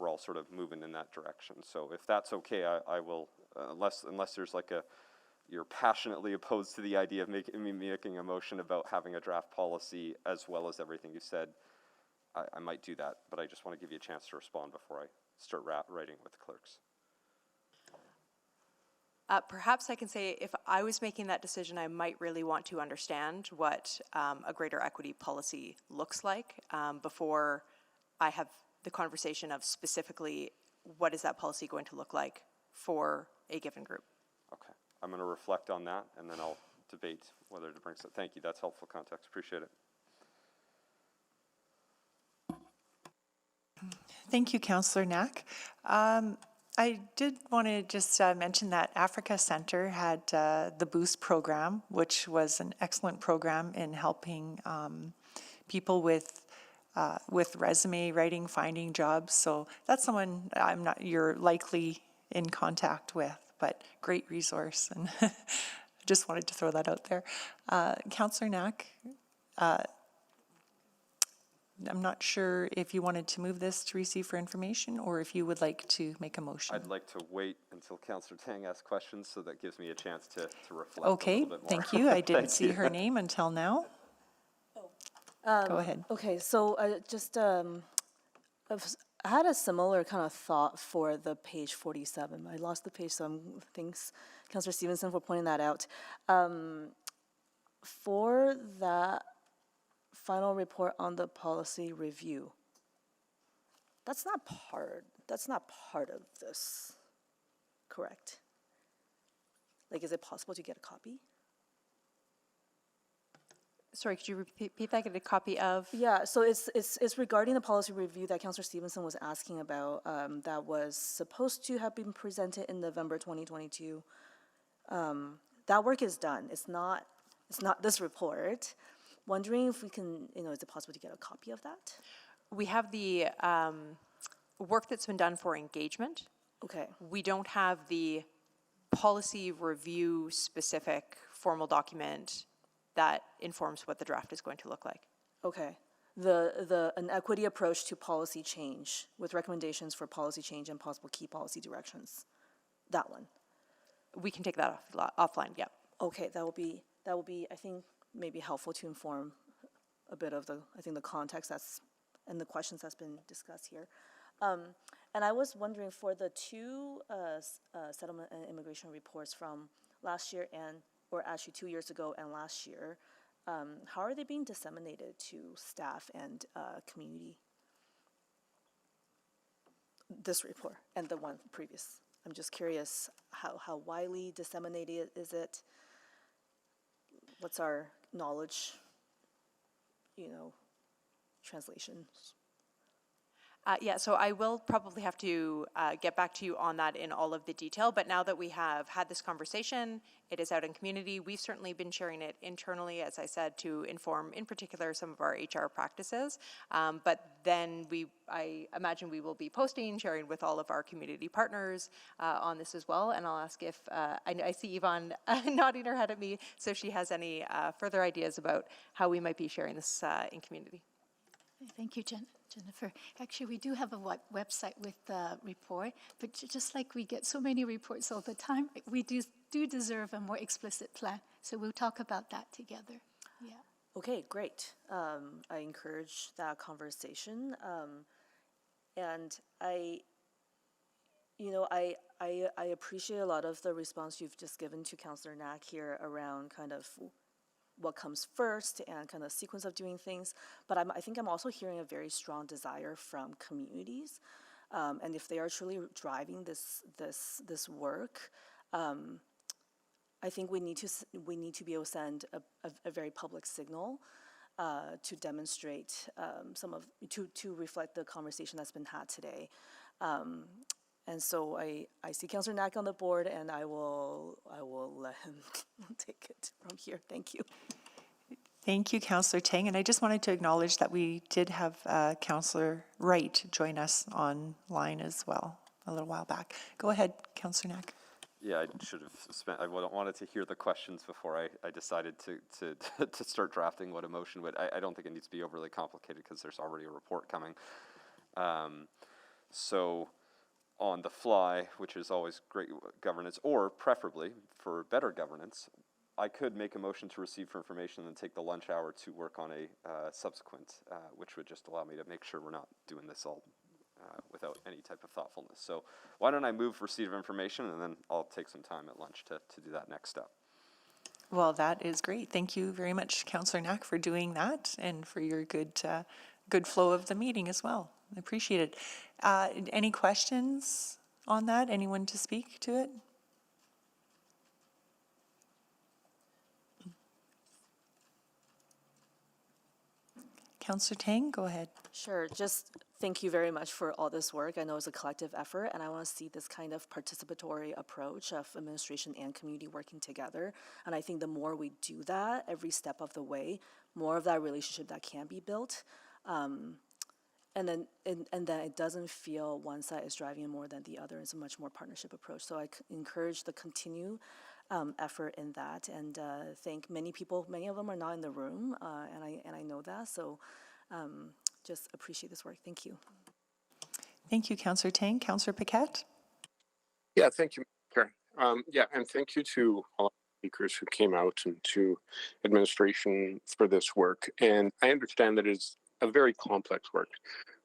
all sort of moving in that direction. So if that's okay, I will, unless there's like you're passionately opposed to the idea of making a motion about having a draft policy as well as everything you said, I might do that, but I just want to give you a chance to respond before I start writing with the clerks. Perhaps I can say if I was making that decision, I might really want to understand what a greater equity policy looks like before I have the conversation of specifically what is that policy going to look like for a given group. Okay, I'm going to reflect on that, and then I'll debate whether to bring. Thank you. That's helpful context. Appreciate it. Thank you, Councillor Knack. I did want to just mention that Africa Centre had the Boost program, which was an excellent program in helping people with resume writing, finding jobs. So that's someone you're likely in contact with, but great resource. And just wanted to throw that out there. Councillor Knack, I'm not sure if you wanted to move this to receive for information or if you would like to make a motion. I'd like to wait until Councillor Tang asks questions, so that gives me a chance to reflect Okay, a little bit more. thank you. I didn't Thank see you. her name until now. Go ahead. Okay, so I just I had a similar kind of thought for the page 47. I lost the page, so thanks, Councillor Stevenson, for pointing that out. For that final report on the policy review, that's not part of this, correct? Like, is it possible to get a copy? Sorry, could you repeat that? Get a copy of? Yeah, so it's regarding the policy review that Councillor Stevenson was asking about, that was supposed to have been presented in November 2022. That work is done. It's not this report. Wondering if we can, is it possible to get a copy of that? We have the work that's been done for engagement. Okay. We don't have the policy review specific formal document that informs what the draft is going to look like. Okay. An equity approach to policy change with recommendations for policy change and possible key policy directions. That one. We can take that offline, yeah. Okay, that will be I think maybe helpful to inform a bit of the context and the questions that's been discussed here. And I was wondering, for the two settlement and immigration reports from last year or actually 2 years ago and last year, how are they being disseminated to staff and community? This report and the one previous. I'm just curious how widely disseminated is it? What's our knowledge, translations? Yeah, so I will probably have to get back to you on that in all of the detail, but now that we have had this conversation, it is out in community. We've certainly been sharing it internally, as I said, to inform, in particular, some of our HR practices. But then I imagine we will be posting, sharing with all of our community partners on this as well. And I'll ask if, I see Yvonne nodding her head at me, so if she has any further ideas about how we might be sharing this in community. Thank you, Jennifer. Actually, we do have a website with the report, but just like we get so many reports all the time, we do deserve a more explicit plan. So we'll talk about that together. Yeah. Okay, great. I encourage that conversation. And I appreciate a lot of the response you've just given to Councillor Knack here around kind of what comes first and kind of sequence of doing things. But I think I'm also hearing a very strong desire from communities. And if they are truly driving this work, I think we need to be able to send a very public signal to demonstrate to reflect the conversation that's been had today. And so I see Councillor Knack on the board, and I will let him take it from here. Thank you. Thank you, Councillor Tang. And I just wanted to acknowledge that we did have Councillor Wright join us online as well a little while back. Go ahead, Councillor Knack. Yeah, I should have I wanted to hear the questions before I decided to start drafting what a motion would. I don't think it needs to be overly complicated because there's already a report coming. So on the fly, which is always great governance, or preferably for better governance, I could make a motion to receive for information and then take the lunch hour to work on a subsequent, which would just allow me to make sure we're not doing this all without any type of thoughtfulness. So why don't I move receipt of information, and then I'll take some time at lunch to do that next step. Well, that is great. Thank you very much, Councillor Knack, for doing that and for your good flow of the meeting as well. I appreciate it. Any questions on that? Anyone to speak to it? Councillor Tang, go ahead. Sure. Just thank you very much for all this work. I know it's a collective effort, and I want to see this kind of participatory approach of administration and community working together. And I think the more we do that every step of the way, more of that relationship that can be built. And then it doesn't feel one side is driving it more than the other. It's a much more partnership approach. So I encourage the continued effort in that, and thank many people. Many of them are not in the room, and I know that. So just appreciate this work. Thank you. Thank you, Councillor Tang. Councillor Paquette? Yeah, thank you, Chair. Yeah, and thank you to all the speakers who came out and to administration for this work. And I understand that it's a very complex work.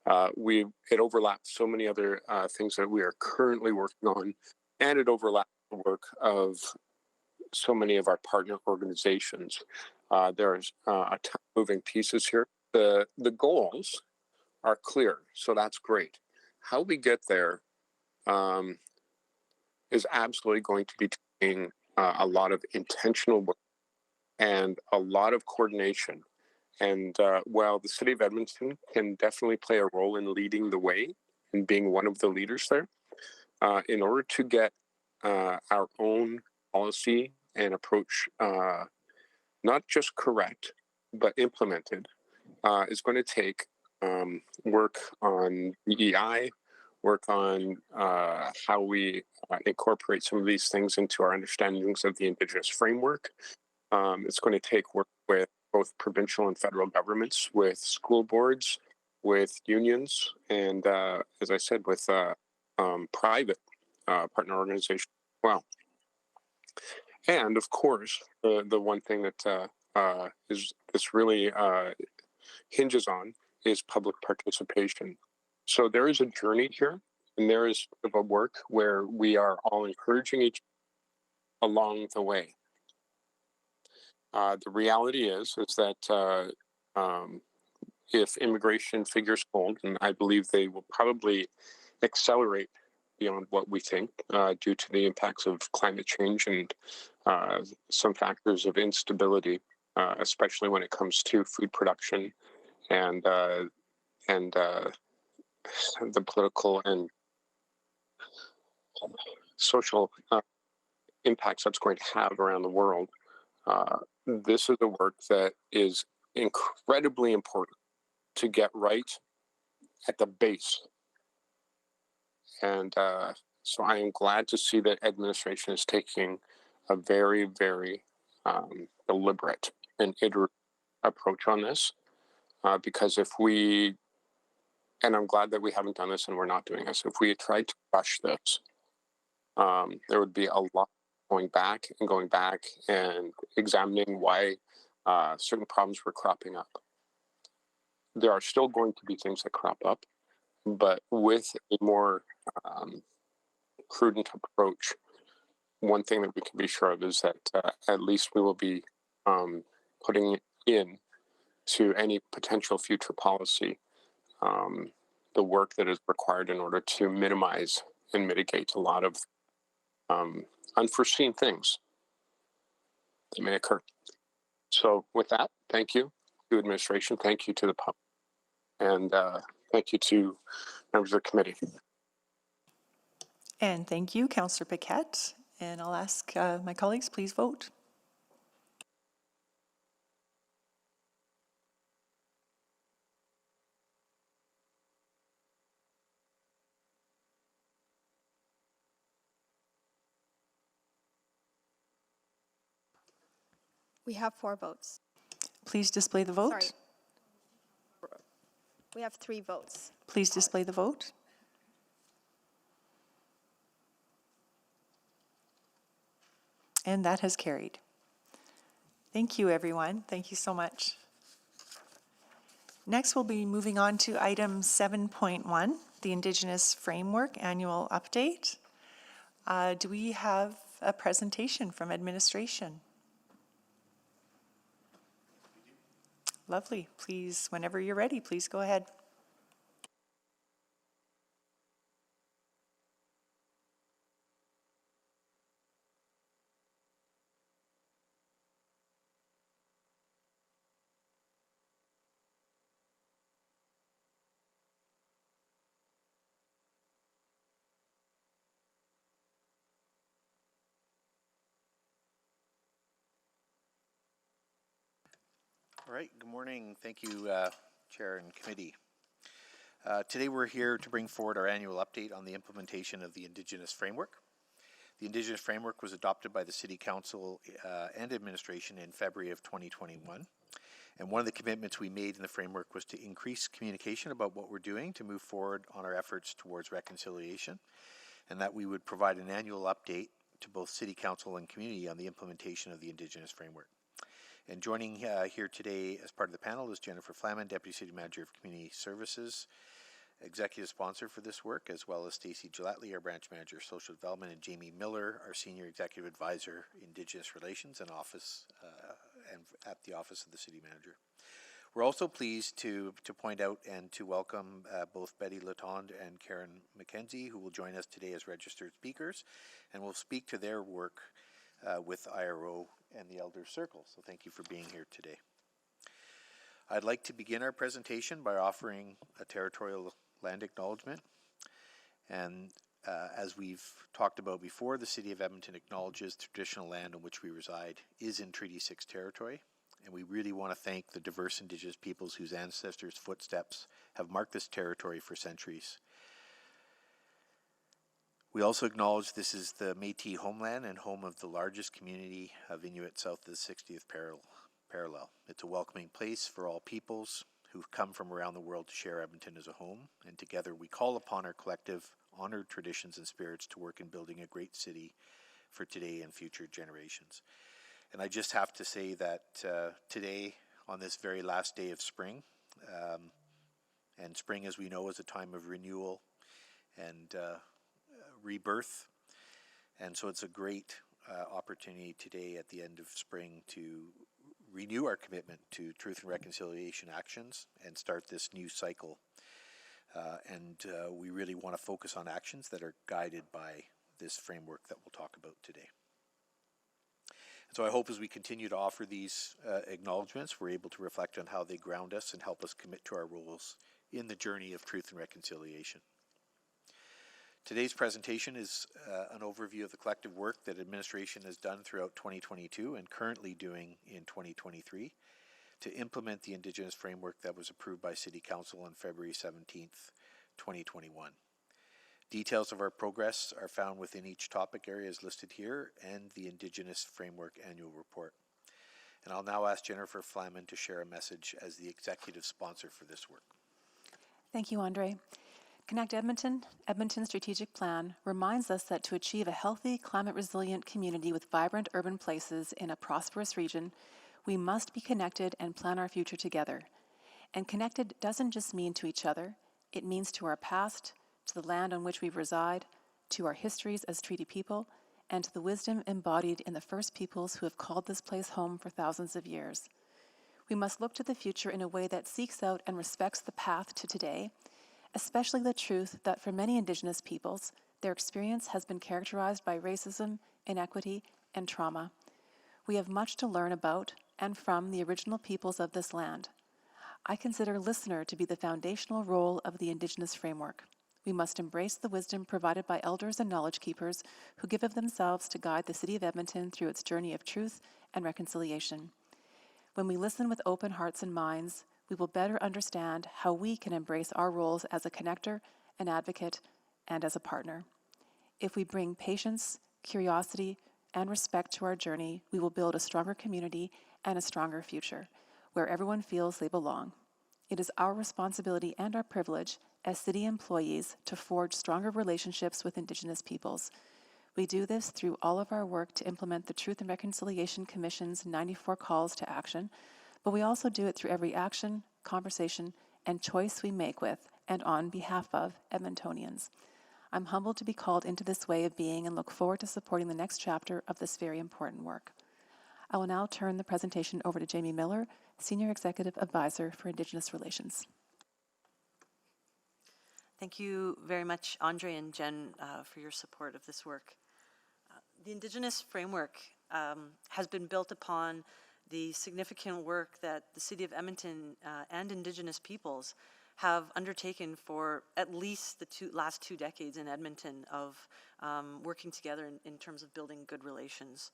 It overlaps so many other things that we are currently working on, and it overlaps the work of so many of our partner organizations. There's a ton of moving pieces here. The goals are clear, so that's great. How we get there is absolutely going to be taking a lot of intentional work and a lot of coordination. And while the City of Edmonton can definitely play a role in leading the way and being one of the leaders there, in order to get our own policy and approach not just correct, but implemented, is going to take work on DEI, work on how we incorporate some of these things into our understandings of the Indigenous framework. It's going to take work with both provincial and federal governments, with school boards, with unions, and as I said, with private partner organizations as well. And of course, the one thing that this really hinges on is public participation. So there is a journey here, and there is sort of a work where we are all encouraging each other along the way. The reality is that if immigration figures hold, and I believe they will probably accelerate beyond what we think due to the impacts of climate change and some factors of instability, especially when it comes to food production and the political and social impacts that's going to have around the world. This is a work that is incredibly important to get right at the base. And so I am glad to see that administration is taking a very, very deliberate and iterative approach on this. Because if we, and I'm glad that we haven't done this and we're not doing this, if we had tried to rush this, there would be a lot going back and examining why certain problems were cropping up. There are still going to be things that crop up, but with a more prudent approach, one thing that we can be sure of is that at least we will be putting in to any potential future policy the work that is required in order to minimize and mitigate a lot of unforeseen things that may occur. So with that, thank you to administration, thank you to the public, and thank you to members of the committee. And thank you, Councillor Paquette. And I'll ask my colleagues, please vote. We have 4 votes. Please display the vote. Sorry. We have 3 votes. Please display the vote. And that has carried. Thank you, everyone. Thank you so much. Next, we'll be moving on to item 7.1, the Indigenous Framework Annual Update. Do we have a presentation from administration? Lovely. Please, whenever you're ready, please go ahead. All right, good morning. Thank you, Chair and Committee. Today we're here to bring forward our annual update on the implementation of the Indigenous Framework. The Indigenous Framework was adopted by the City Council and Administration in February of 2021. And one of the commitments we made in the framework was to increase communication about what we're doing to move forward on our efforts towards reconciliation, and that we would provide an annual update to both City Council and community on the implementation of the Indigenous Framework. And joining here today as part of the panel is Jennifer Flaman, Deputy City Manager of Community Services, executive sponsor for this work, as well as Stacey Gelatley, our Branch Manager of Social Development, and Jamie Miller, our Senior Executive Advisor, Indigenous Relations and Office and at the Office of the City Manager. We're also pleased to point out and to welcome both Betty Latond and Karen McKenzie, who will join us today as registered speakers, and will speak to their work with IRO and the Elder Circle. So thank you for being here today. I'd like to begin our presentation by offering a territorial land acknowledgement. And as we've talked about before, the City of Edmonton acknowledges the traditional land on which we reside is in Treaty 6 territory. And we really want to thank the diverse Indigenous peoples whose ancestors' footsteps have marked this territory for centuries. We also acknowledge this is the Métis homeland and home of the largest community of Inuit south of the 60th parallel. It's a welcoming place for all peoples who've come from around the world to share Edmonton as a home, and together we call upon our collective honored traditions and spirits to work in building a great city for today and future generations. And I just have to say that today, on this very last day of spring, and spring, as we know, is a time of renewal and rebirth, and so it's a great opportunity today at the end of spring to renew our commitment to truth and reconciliation actions and start this new cycle. And we really want to focus on actions that are guided by this framework that we'll talk about today. So I hope as we continue to offer these acknowledgements, we're able to reflect on how they ground us and help us commit to our roles in the journey of truth and reconciliation. Today's presentation is an overview of the collective work that administration has done throughout 2022 and currently doing in 2023 to implement the Indigenous framework that was approved by City Council on February 17th, 2021. Details of our progress are found within each topic area as listed here and the Indigenous Framework Annual Report. And I'll now ask Jennifer Flaman to share a message as the executive sponsor for this work. Thank you, Andre. Connect Edmonton, Edmonton's strategic plan, reminds us that to achieve a healthy, climate-resilient community with vibrant urban places in a prosperous region, we must be connected and plan our future together. And connected doesn't just mean to each other, it means to our past, to the land on which we reside, to our histories as treaty people, and to the wisdom embodied in the first peoples who have called this place home for thousands of years. We must look to the future in a way that seeks out and respects the path to today, especially the truth that for many Indigenous peoples, their experience has been characterized by racism, inequity, and trauma. We have much to learn about and from the original peoples of this land. I consider listener to be the foundational role of the Indigenous framework. We must embrace the wisdom provided by elders and knowledge keepers who give of themselves to guide the City of Edmonton through its journey of truth and reconciliation. When we listen with open hearts and minds, we will better understand how we can embrace our roles as a connector, an advocate, and as a partner. If we bring patience, curiosity, and respect to our journey, we will build a stronger community and a stronger future, where everyone feels they belong. It is our responsibility and our privilege as city employees to forge stronger relationships with Indigenous peoples. We do this through all of our work to implement the Truth and Reconciliation Commission's 94 calls to action, but we also do it through every action, conversation, and choice we make with and on behalf of Edmontonians. I'm humbled to be called into this way of being and look forward to supporting the next chapter of this very important work. I will now turn the presentation over to Jamie Miller, Senior Executive Advisor for Indigenous Relations. Thank you very much, Andre and Jen, for your support of this work. The Indigenous framework has been built upon the significant work that the City of Edmonton and Indigenous peoples have undertaken for at least the last two decades in Edmonton of working together in terms of building good relations.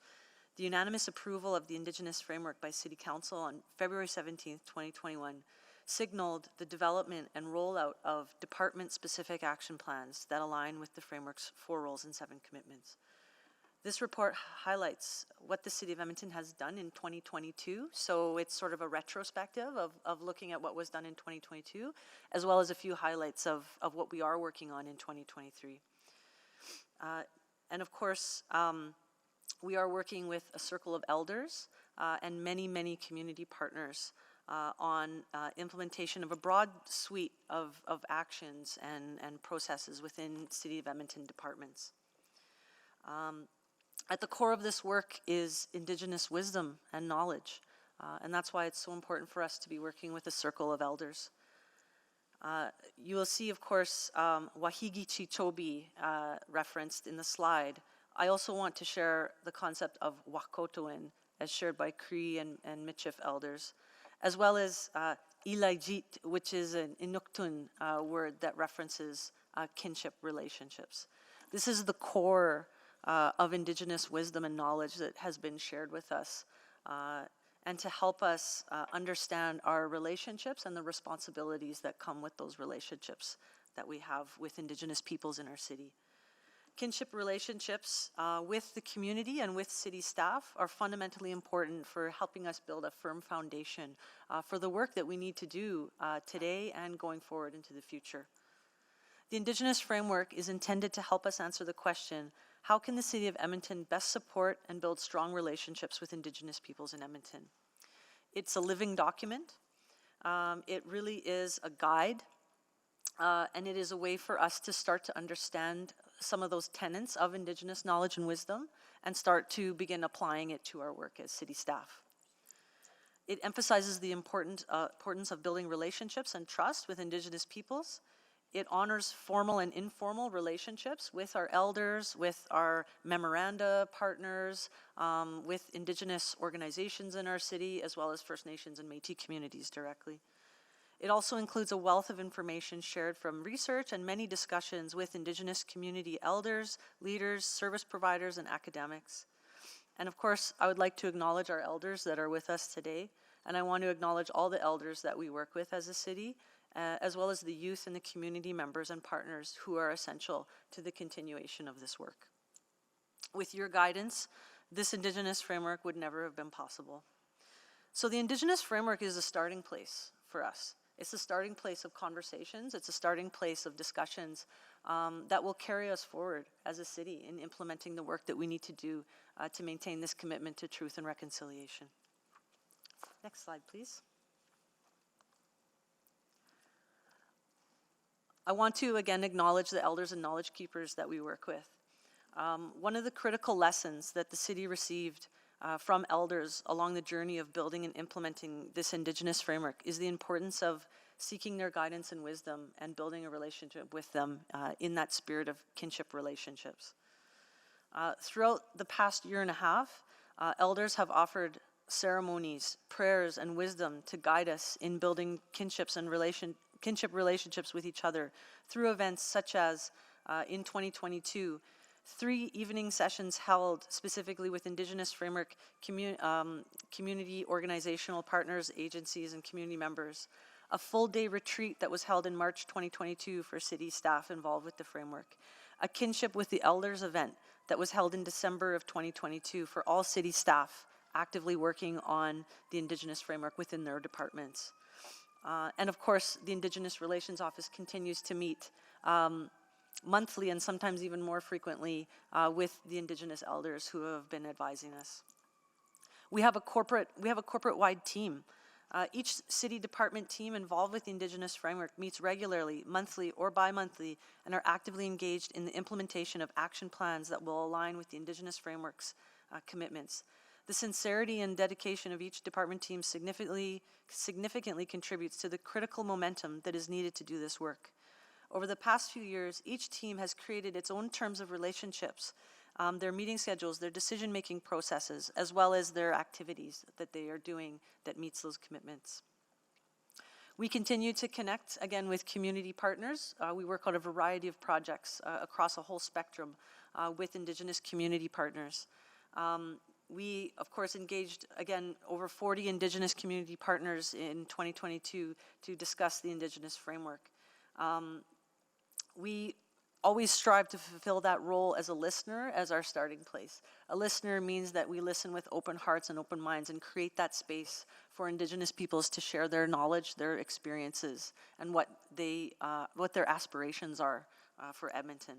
The unanimous approval of the Indigenous framework by City Council on February 17th, 2021 signaled the development and rollout of department-specific action plans that align with the framework's 4 roles and 7 commitments. This report highlights what the City of Edmonton has done in 2022, so it's sort of a retrospective of looking at what was done in 2022, as well as a few highlights of what we are working on in 2023. And of course, we are working with a circle of elders and many community partners on implementation of a broad suite of actions and processes within City of Edmonton departments. At the core of this work is Indigenous wisdom and knowledge, and that's why it's so important for us to be working with a circle of elders. You will see, of course, Wahigi Chichobi referenced in the slide. I also want to share the concept of Wahkotoin, as shared by Cree and Michif elders, as well as Ilaijit, which is an Inuktun word that references kinship relationships. This is the core of Indigenous wisdom and knowledge that has been shared with us, and to help us understand our relationships and the responsibilities that come with those relationships that we have with Indigenous peoples in our city. Kinship relationships with the community and with city staff are fundamentally important for helping us build a firm foundation for the work that we need to do today and going forward into the future. The Indigenous framework is intended to help us answer the question, how can the City of Edmonton best support and build strong relationships with Indigenous peoples in Edmonton? It's a living document. It really is a guide, and it is a way for us to start to understand some of those tenets of Indigenous knowledge and wisdom and start to begin applying it to our work as city staff. It emphasizes the importance of building relationships and trust with Indigenous peoples. It honors formal and informal relationships with our elders, with our memoranda partners, with Indigenous organizations in our city, as well as First Nations and Métis communities directly. It also includes a wealth of information shared from research and many discussions with Indigenous community elders, leaders, service providers, and academics. And of course, I would like to acknowledge our elders that are with us today, and I want to acknowledge all the elders that we work with as a city, as well as the youth and the community members and partners who are essential to the continuation of this work. With your guidance, this Indigenous framework would never have been possible. So the Indigenous framework is a starting place for us. It's a starting place of conversations. It's a starting place of discussions that will carry us forward as a city in implementing the work that we need to do to maintain this commitment to truth and reconciliation. Next slide, please. I want to again acknowledge the elders and knowledge keepers that we work with. One of the critical lessons that the city received from elders along the journey of building and implementing this Indigenous framework is the importance of seeking their guidance and wisdom and building a relationship with them in that spirit of kinship relationships. Throughout the past year and a half, elders have offered ceremonies, prayers, and wisdom to guide us in building kinship relationships with each other through events such as in 2022, 3 evening sessions held specifically with Indigenous framework community organizational partners, agencies, and community members. A full-day retreat that was held in March 2022 for city staff involved with the framework. A Kinship with the Elders event that was held in December of 2022 for all city staff actively working on the Indigenous framework within their departments. And of course, the Indigenous Relations Office continues to meet monthly and sometimes even more frequently with the Indigenous elders who have been advising us. We have a corporate-wide team. Each city department team involved with the Indigenous framework meets regularly, monthly or bi-monthly, and are actively engaged in the implementation of action plans that will align with the Indigenous framework's commitments. The sincerity and dedication of each department team significantly contributes to the critical momentum that is needed to do this work. Over the past few years, each team has created its own terms of relationships, their meeting schedules, their decision-making processes, as well as their activities that they are doing that meets those commitments. We continue to connect, again, with community partners. We work on a variety of projects across a whole spectrum with Indigenous community partners. We, of course, engaged, again, over 40 Indigenous community partners in 2022 to discuss the Indigenous framework. We always strive to fulfill that role as a listener as our starting place. A listener means that we listen with open hearts and open minds and create that space for Indigenous peoples to share their knowledge, their experiences, and what their aspirations are for Edmonton.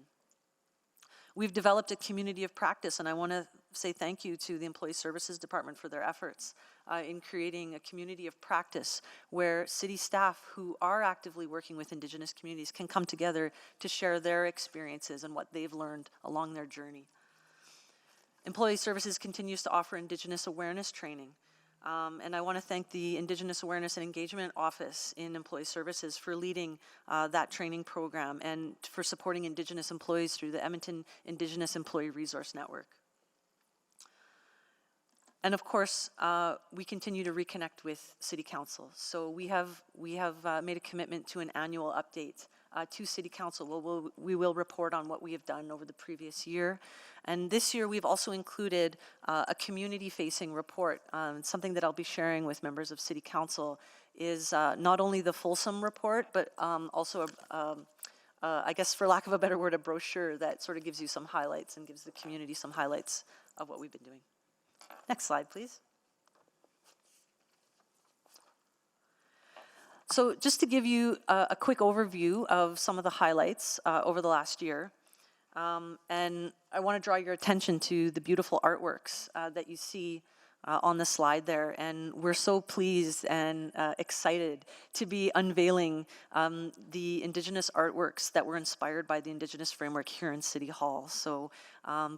We've developed a community of practice, and I want to say thank you to the Employee Services Department for their efforts in creating a community of practice where city staff who are actively working with Indigenous communities can come together to share their experiences and what they've learned along their journey. Employee Services continues to offer Indigenous awareness training. And I want to thank the Indigenous Awareness and Engagement Office in Employee Services for leading that training program and for supporting Indigenous employees through the Edmonton Indigenous Employee Resource Network. And of course, we continue to reconnect with City Council. So we have made a commitment to an annual update to City Council. We will report on what we have done over the previous year. And this year we've also included a community-facing report. Something that I'll be sharing with members of City Council is not only the fulsome report, but also, I guess for lack of a better word, a brochure that sort of gives you some highlights and gives the community some highlights of what we've been doing. Next slide, please. So just to give you a quick overview of some of the highlights over the last year, and I want to draw your attention to the beautiful artworks that you see on the slide there. And we're so pleased and excited to be unveiling the Indigenous artworks that were inspired by the Indigenous framework here in City Hall. So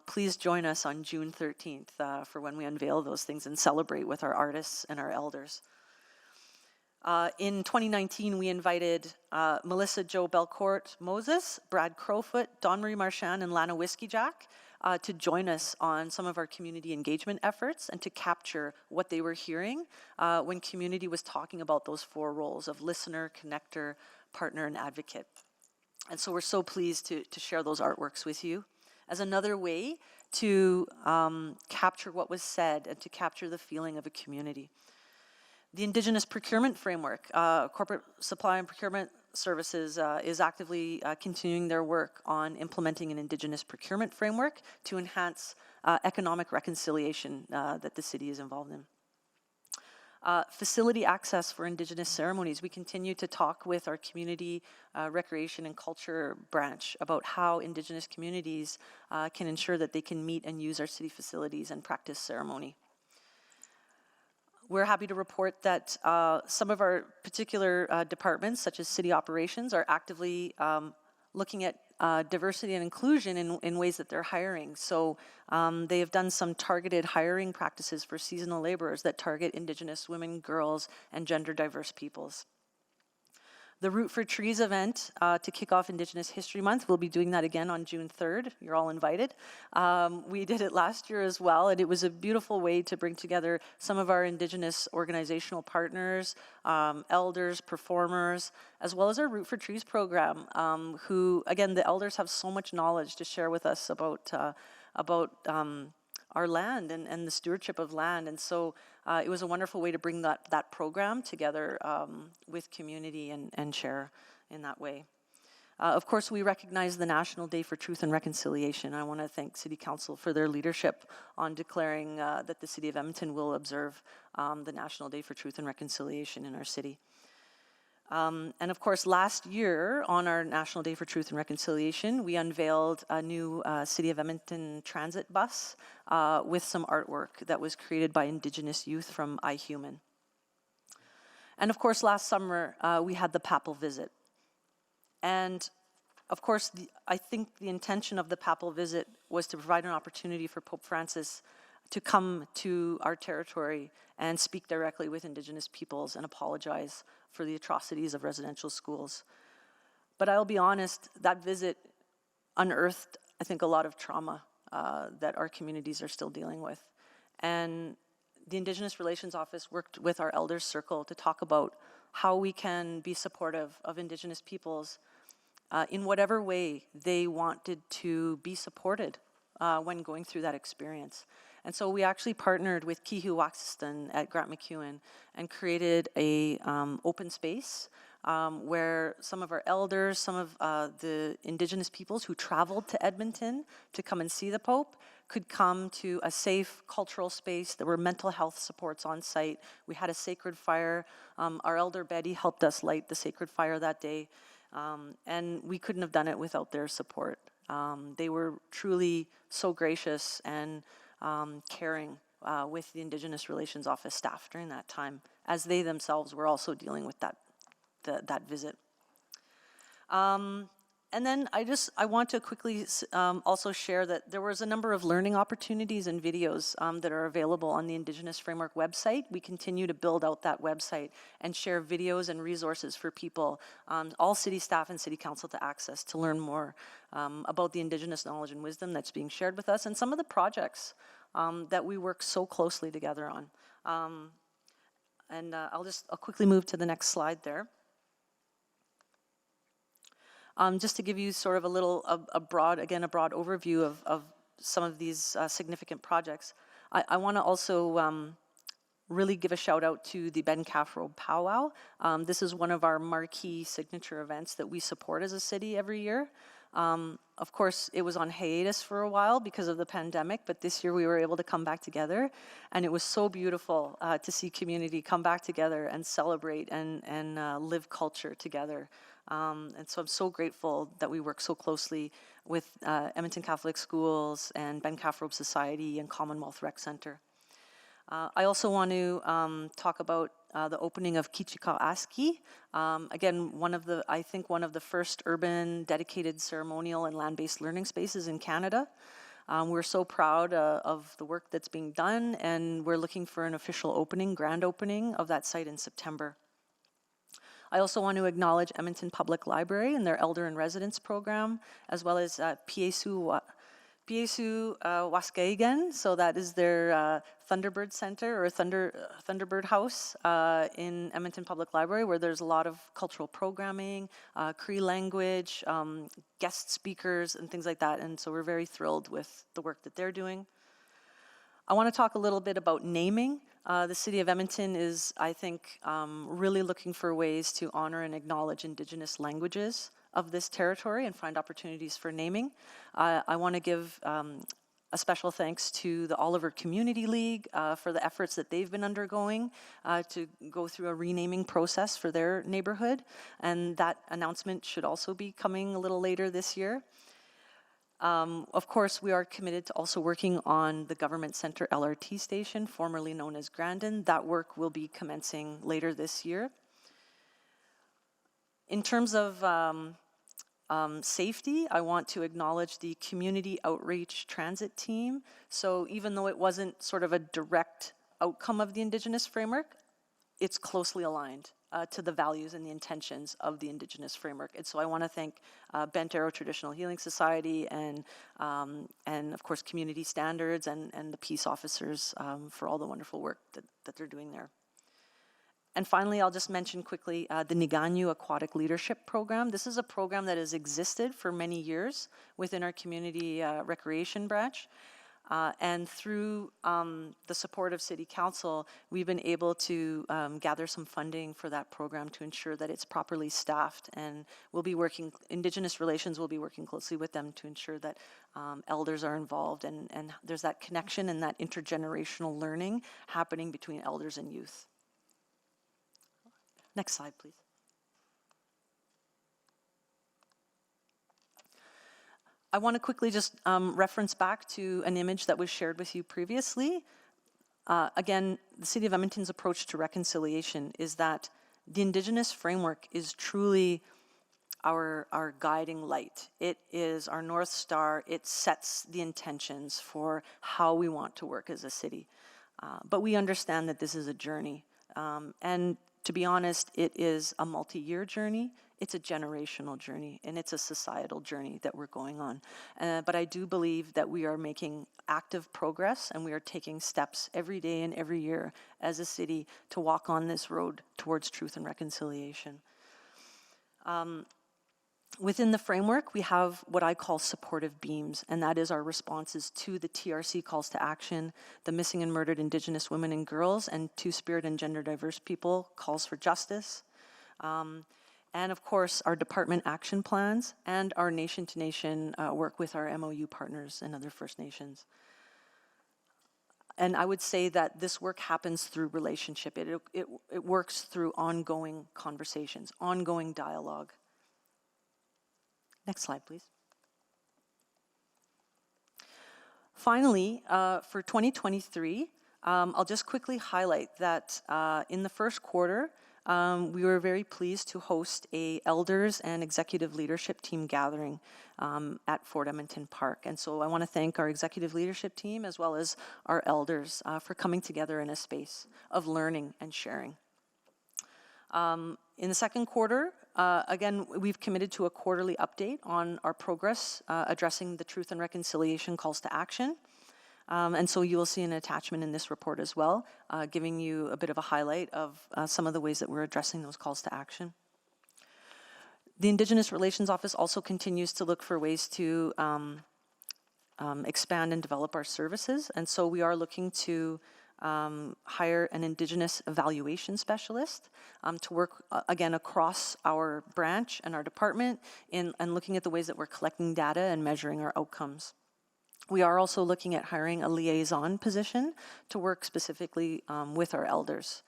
please join us on June 13th for when we unveil those things and celebrate with our artists and our elders. In 2019, we invited Melissa Jo Belcourt Moses, Brad Crowfoot, Dawn Marie Marchand, and Lana Whiskey Jack to join us on some of our community engagement efforts and to capture what they were hearing when community was talking about those four roles of listener, connector, partner, and advocate. And so we're so pleased to share those artworks with you as another way to capture what was said and to capture the feeling of a community. The Indigenous Procurement Framework, Corporate Supply and Procurement Services is actively continuing their work on implementing an Indigenous procurement framework to enhance economic reconciliation that the city is involved in. Facility access for Indigenous ceremonies. We continue to talk with our community recreation and culture branch about how Indigenous communities can ensure that they can meet and use our city facilities and practice ceremony. We're happy to report that some of our particular departments, such as city operations, are actively looking at diversity and inclusion in ways that they're hiring. So they have done some targeted hiring practices for seasonal laborers that target Indigenous women, girls, and gender diverse peoples. The Root for Trees event to kick off Indigenous History Month, we'll be doing that again on June 3rd. You're all invited. We did it last year as well, and it was a beautiful way to bring together some of our Indigenous organizational partners, elders, performers, as well as our Root for Trees program, who, again, the elders have so much knowledge to share with us about our land and the stewardship of land. And so it was a wonderful way to bring that program together with community and share in that way. Of course, we recognize the National Day for Truth and Reconciliation. I want to thank City Council for their leadership on declaring that the City of Edmonton will observe the National Day for Truth and Reconciliation in our city. And of course, last year on our National Day for Truth and Reconciliation, we unveiled a new City of Edmonton transit bus with some artwork that was created by Indigenous youth from iHuman. And of course, last summer, we had the papal visit. And of course, I think the intention of the papal visit was to provide an opportunity for Pope Francis to come to our territory and speak directly with Indigenous peoples and apologize for the atrocities of residential schools. But I'll be honest, that visit unearthed, I think, a lot of trauma that our communities are still dealing with. And the Indigenous Relations Office worked with our Elders Circle to talk about how we can be supportive of Indigenous peoples in whatever way they wanted to be supported when going through that experience. And so we actually partnered with Kihu Waxiston at Grant MacEwan and created a open space where some of our elders, some of the Indigenous peoples who traveled to Edmonton to come and see the Pope could come to a safe cultural space. There were mental health supports on site. We had a sacred fire. Our elder Betty helped us light the sacred fire that day. And we couldn't have done it without their support. They were truly so gracious and caring with the Indigenous Relations Office staff during that time, as they themselves were also dealing with that visit. And then I want to quickly also share that there was a number of learning opportunities and videos that are available on the Indigenous Framework website. We continue to build out that website and share videos and resources for people, all city staff and city council to access to learn more about the Indigenous knowledge and wisdom that's being shared with us and some of the projects that we work so closely together on. I'll quickly move to the next slide there. Just to give you sort of a broad overview of some of these significant projects. I want to also really give a shout out to the Ben Caffro Powwow. This is one of our marquee signature events that we support as a city every year. Of course, it was on hiatus for a while because of the pandemic, but this year we were able to come back together, and it was so beautiful to see community come back together and celebrate and live culture together. And so I'm so grateful that we work so closely with Edmonton Catholic Schools and Ben Caffro Society and Commonwealth Rec Center. I also want to talk about the opening of Kichika'aski. Again, I think one of the first urban dedicated ceremonial and land-based learning spaces in Canada. We're so proud of the work that's being done, and we're looking for an official opening, grand opening of that site in September. I also want to acknowledge Edmonton Public Library and their Elder and Residence program, as well as Piesu Waskaigan, so that is their Thunderbird Center or Thunderbird House in Edmonton Public Library, where there's a lot of cultural programming, Cree language, guest speakers, and things like that. And so we're very thrilled with the work that they're doing. I want to talk a little bit about naming. The City of Edmonton is, I think, really looking for ways to honor and acknowledge Indigenous languages of this territory and find opportunities for naming. I want to give a special thanks to the Oliver Community League for the efforts that they've been undergoing to go through a renaming process for their neighborhood. And that announcement should also be coming a little later this year. Of course, we are committed to also working on the Government Center LRT station, formerly known as Grandin. That work will be commencing later this year. In terms of safety, I want to acknowledge the Community Outreach Transit Team. So even though it wasn't sort of a direct outcome of the Indigenous Framework, it's closely aligned to the values and the intentions of the Indigenous Framework. And so I want to thank Bent Arrow Traditional Healing Society and of course Community Standards and the peace officers for all the wonderful work that they're doing there. And finally, I'll just mention quickly the Niganyu Aquatic Leadership Program. This is a program that has existed for many years within our community recreation branch. And through the support of City Council, we've been able to gather some funding for that program to ensure that it's properly staffed, and we'll be working, Indigenous Relations will be working closely with them to ensure that elders are involved and there's that connection and that intergenerational learning happening between elders and youth. Next slide, please. I want to quickly just reference back to an image that was shared with you previously. Again, the City of Edmonton's approach to reconciliation is that the Indigenous framework is truly our guiding light. It is our North Star. It sets the intentions for how we want to work as a city. But we understand that this is a journey. And to be honest, it is a multi-year journey. It's a generational journey, and it's a societal journey that we're going on. But I do believe that we are making active progress, and we are taking steps every day and every year as a city to walk on this road towards truth and reconciliation. Within the framework, we have what I call supportive beams, and that is our responses to the TRC calls to action, the Missing and Murdered Indigenous Women and Girls, and Two-Spirit and Gender Diverse People calls for justice. And of course, our department action plans and our nation-to-nation work with our MOU partners and other First Nations. And I would say that this work happens through relationship. It works through ongoing conversations, ongoing dialogue. Next slide, please. Finally, for 2023, I'll just quickly highlight that in the first quarter, we were very pleased to host a elders and executive leadership team gathering at Fort Edmonton Park. And so I want to thank our executive leadership team as well as our elders for coming together in a space of learning and sharing. In the second quarter, again, we've committed to a quarterly update on our progress addressing the truth and reconciliation calls to action. And so you will see an attachment in this report as well, giving you a bit of a highlight of some of the ways that we're addressing those calls to action. The Indigenous Relations Office also continues to look for ways to expand and develop our services. And so we are looking to hire an Indigenous evaluation specialist to work, again, across our branch and our department and looking at the ways that we're collecting data and measuring our outcomes. We are also looking at hiring a liaison position to work specifically with our elders.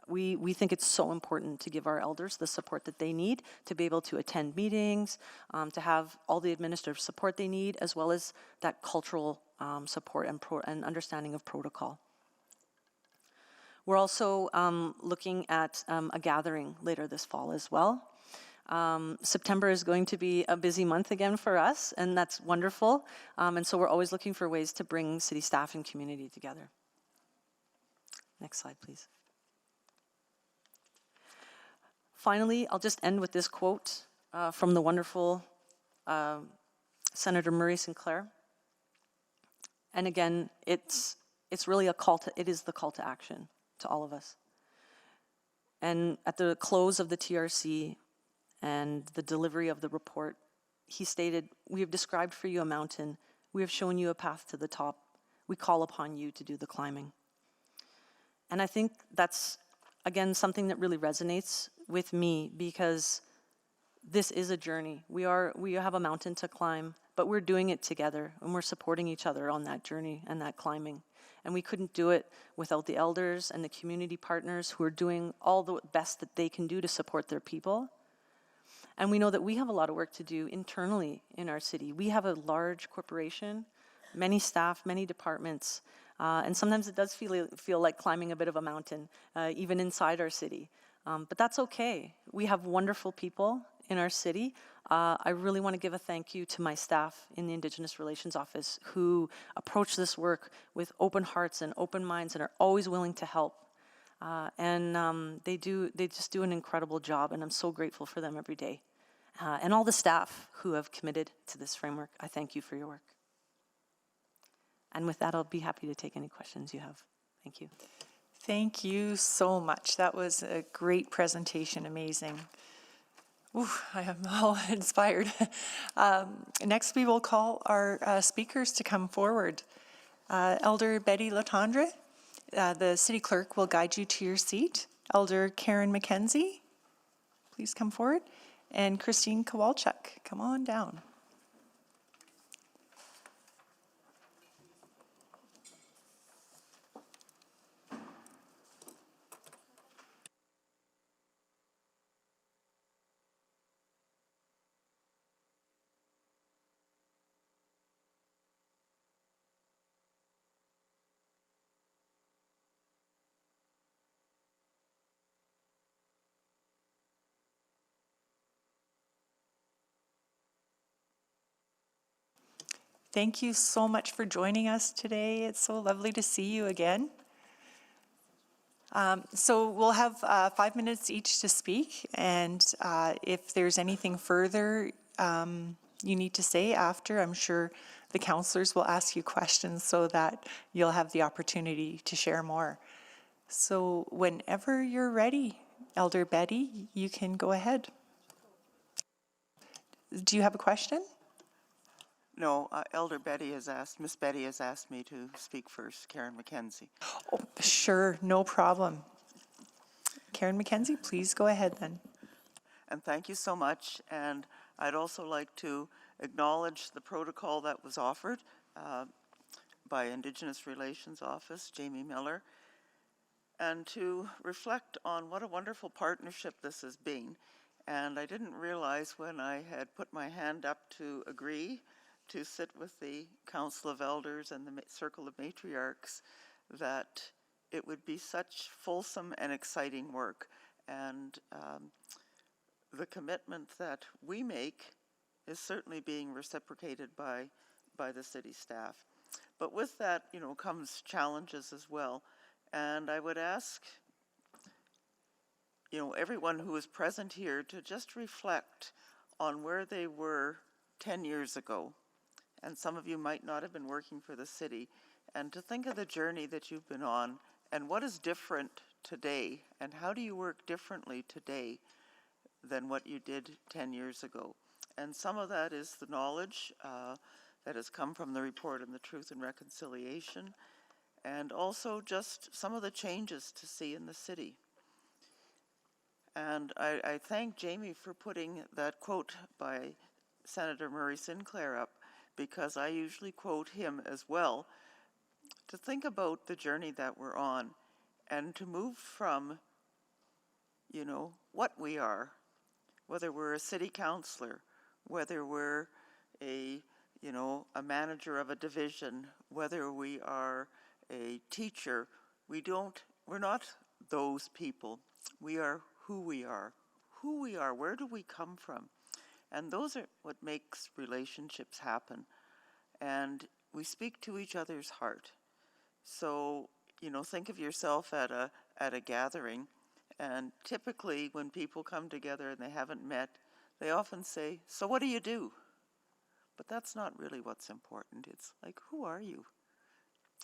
We think it's so important to give our elders the support that they need to be able to attend meetings, to have all the administrative support they need, as well as that cultural support and understanding of protocol. We're also looking at a gathering later this fall as well. September is going to be a busy month again for us, and that's wonderful. And so we're always looking for ways to bring city staff and community together. Next slide, please. Finally, I'll just end with this quote from the wonderful Senator Murray Sinclair. And again, it's really it is the call to action to all of us. And at the close of the TRC and the delivery of the report, he stated, "We have described for you a mountain. We have shown you a path to the top. We call upon you to do the climbing." And I think that's, again, something that really resonates with me because this is a journey. We have a mountain to climb, but we're doing it together and we're supporting each other on that journey and that climbing. And we couldn't do it without the elders and the community partners who are doing all the best that they can do to support their people. And we know that we have a lot of work to do internally in our city. We have a large corporation, many staff, many departments, and sometimes it does feel like climbing a bit of a mountain, even inside our city. But that's okay. We have wonderful people in our city. I really want to give a thank you to my staff in the Indigenous Relations Office who approach this work with open hearts and open minds and are always willing to help. They just do an incredible job, and I'm so grateful for them every day. And all the staff who have committed to this framework, I thank you for your work. And with that, I'll be happy to take any questions you have. Thank you. Thank you so much. That was a great presentation, amazing. Ooh, I am all inspired. Next, we will call our speakers to come forward. Elder Betty Latendre, the city clerk will guide you to your seat. Elder Karen McKenzie, please come forward. And Christine Kowalczyk, come on down. Thank you so much for joining us today. It's so lovely to see you again. So we'll have 5 minutes each to speak, and if there's anything further you need to say after, I'm sure the counselors will ask you questions so that you'll have the opportunity to share more. So whenever you're ready, Elder Betty, you can go ahead. Do you have a question? No, Elder Betty has asked, Miss Betty has asked me to speak first, Karen McKenzie. Oh, sure, no problem. Karen McKenzie, please go ahead then. And thank you so much. And I'd also like to acknowledge the protocol that was offered by Indigenous Relations Office, Jamie Miller, and to reflect on what a wonderful partnership this has been. And I didn't realize when I had put my hand up to agree to sit with the Council of Elders and the Circle of Matriarchs that it would be such fulsome and exciting work. And the commitment that we make is certainly being reciprocated by the city staff. But with that, comes challenges as well. And I would ask, everyone who is present here to just reflect on where they were 10 years ago. And some of you might not have been working for the city. And to think of the journey that you've been on and what is different today and how do you work differently today than what you did 10 years ago. And some of that is the knowledge that has come from the report on the Truth and Reconciliation, and also just some of the changes to see in the city. And I thank Jamie for putting that quote by Senator Murray Sinclair up, because I usually quote him as well, to think about the journey that we're on and to move from, what we are, whether we're a city councillor, whether we're a manager of a division, whether we are a teacher, we're not those people. We are who we are. Who we are, where do we come from? And those are what makes relationships happen. And we speak to each other's heart. So, think of yourself at a gathering, and typically when people come together and they haven't met, they often say, "So what do you do?" But that's not really what's important. It's like, who are you?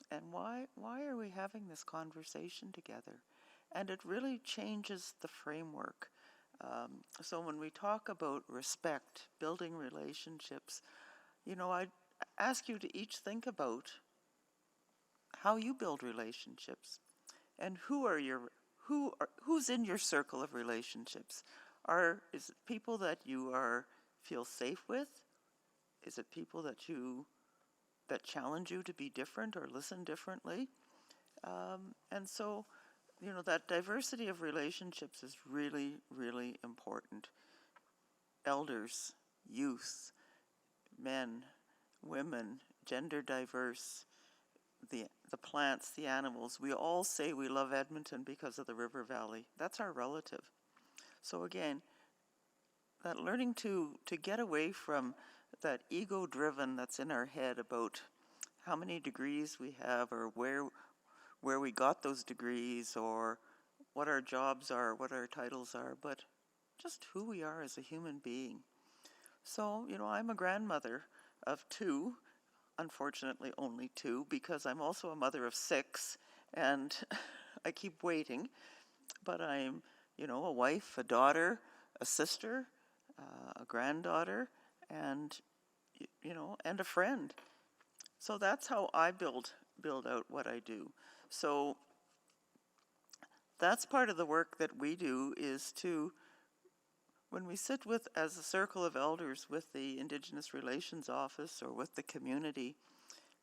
And why are we having this conversation together? And it really changes the framework. So when we talk about respect, building relationships, I ask you to each think about how you build relationships and who's in your circle of relationships. Is it people that you feel safe with? Is it people that challenge you to be different or listen differently? And so, that diversity of relationships is really, really important. Elders, youth, men, women, gender diverse, the plants, the animals. We all say we love Edmonton because of the River Valley. That's our relative. So again, that learning to get away from that ego-driven that's in our head about how many degrees we have or where we got those degrees or what our jobs are, what our titles are, but just who we are as a human being. So, I'm a grandmother of 2, unfortunately only 2, because I'm also a mother of 6, and I keep waiting. But I'm, a wife, a daughter, a sister, a granddaughter, and, and a friend. So that's how I build out what I do. So that's part of the work that we do, is to, when we sit as a circle of elders with the Indigenous Relations Office or with the community,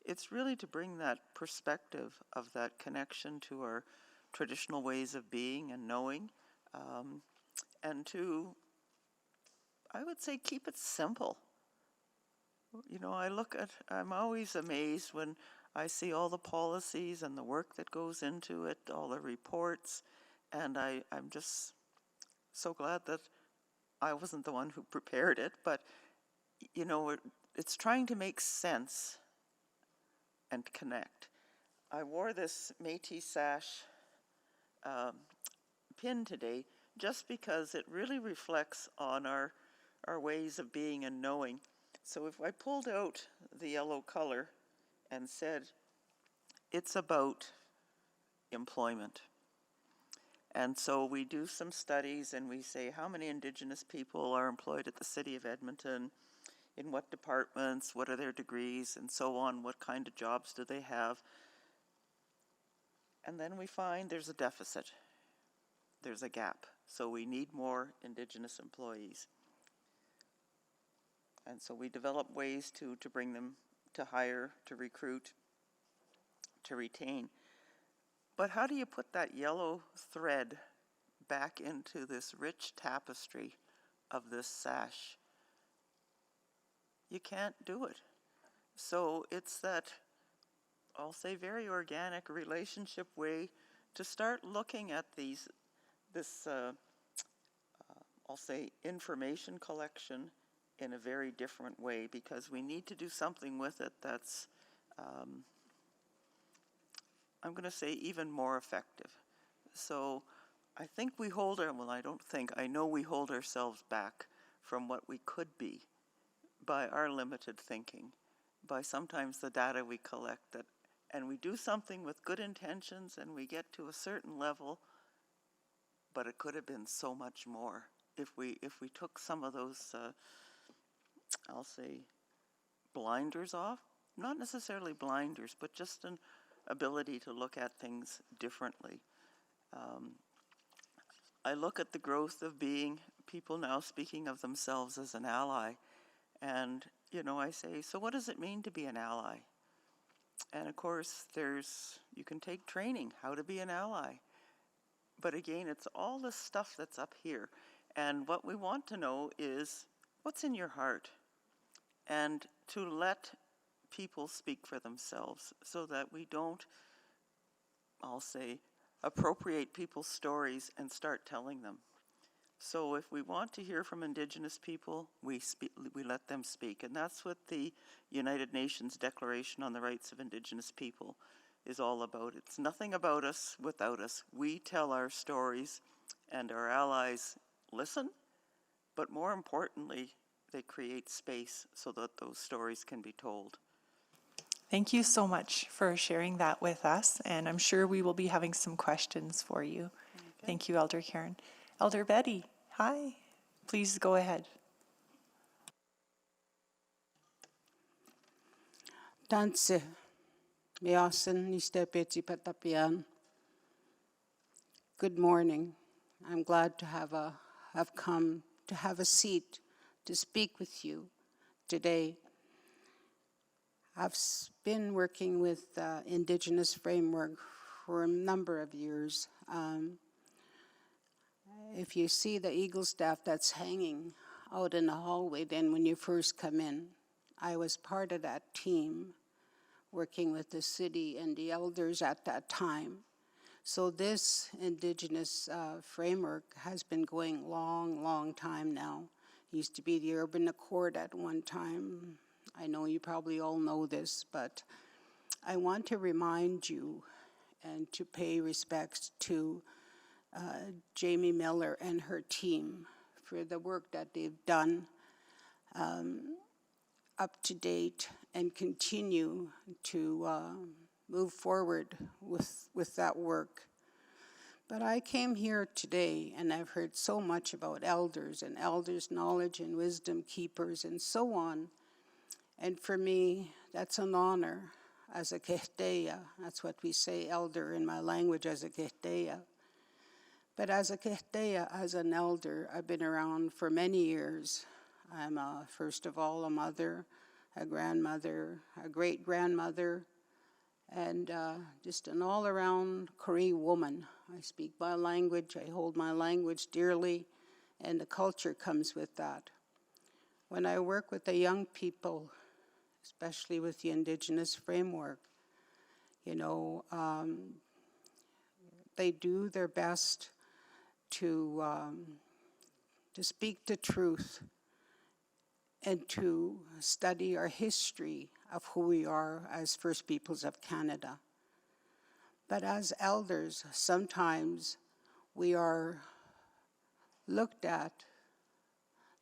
it's really to bring that perspective of that connection to our traditional ways of being and knowing, and to, I would say, keep it simple. I'm always amazed when I see all the policies and the work that goes into it, all the reports, and I'm just so glad that I wasn't the one who prepared it, but, it's trying to make sense and connect. I wore this Métis sash pin today just because it really reflects on our ways of being and knowing. So if I pulled out the yellow color and said, it's about employment. And so we do some studies and we say how many Indigenous people are employed at the City of Edmonton, in what departments, what are their degrees, and so on, what kind of jobs do they have. And then we find there's a deficit, there's a gap. So we need more Indigenous employees. And so we develop ways to bring them, to hire, to recruit, to retain. But how do you put that yellow thread back into this rich tapestry of this sash? You can't do it. So it's that, I'll say, very organic relationship way to start looking at this I'll say, information collection in a very different way, because we need to do something with it that's, I'm going to say, even more effective. So I think we hold I know we hold ourselves back from what we could be by our limited thinking, by sometimes the data we collect, and we do something with good intentions and we get to a certain level, but it could have been so much more if we took some of those, I'll say, blinders off. Not necessarily blinders, but just an ability to look at things differently. I look at the growth of being people now speaking of themselves as an ally, and I say, so what does it mean to be an ally? And of course, you can take training, how to be an ally. But again, it's all the stuff that's up here. And what we want to know is what's in your heart, and to let people speak for themselves so that we don't, I'll say, appropriate people's stories and start telling them. So if we want to hear from Indigenous people, we let them speak. And that's what the United Nations Declaration on the Rights of Indigenous People is all about. It's nothing about us without us. We tell our stories, and our allies listen, but more importantly, they create space so that those stories can be told. Thank you so much for sharing that with us, and I'm sure we will be having some questions for you. Okay. Thank you, Elder Karen. Elder Betty, hi. Please go ahead. Tanse, miasen nistepetsi patapian. Good morning. I'm glad to have come to have a seat to speak with you today. I've been working with Indigenous Framework for a number of years. If you see the eagle staff that's hanging out in the hallway, then when you first come in, I was part of that team working with the city and the elders at that time. So this Indigenous framework has been going long time now. It used to be the Urban Accord at one time. I know you probably all know this, but I want to remind you and to pay respects to Jamie Miller and her team for the work that they've done up to date, and continue to move forward with that work. But I came here today and I've heard so much about elders and elders' knowledge and wisdom keepers and so on. And for me, that's an honor as a Kehteya. That's what we say, elder, in my language, as a Kehteya. But as a Kehteya, as an elder, I've been around for many years. I'm, first of all, a mother, a grandmother, a great-grandmother, and just an all-around Cree woman. I speak my language, I hold my language dearly, and the culture comes with that. When I work with the young people, especially with the Indigenous framework, they do their best to speak the truth and to study our history of who we are as First Peoples of Canada. But as elders, sometimes we are looked at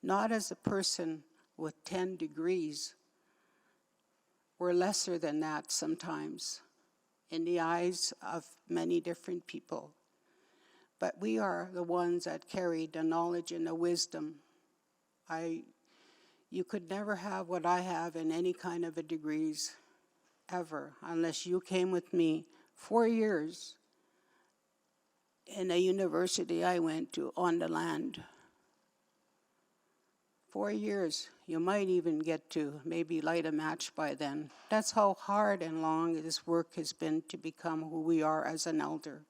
not as a person with 10 degrees. We're lesser than that sometimes in the eyes of many different people. But we are the ones that carry the knowledge and the wisdom. You could never have what I have in any kind of a degrees ever, unless you came with me 4 years in a university I went to on the land. 4 years, you might even get to maybe light a match by then. That's how hard and long this work has been to become who we are as an elder,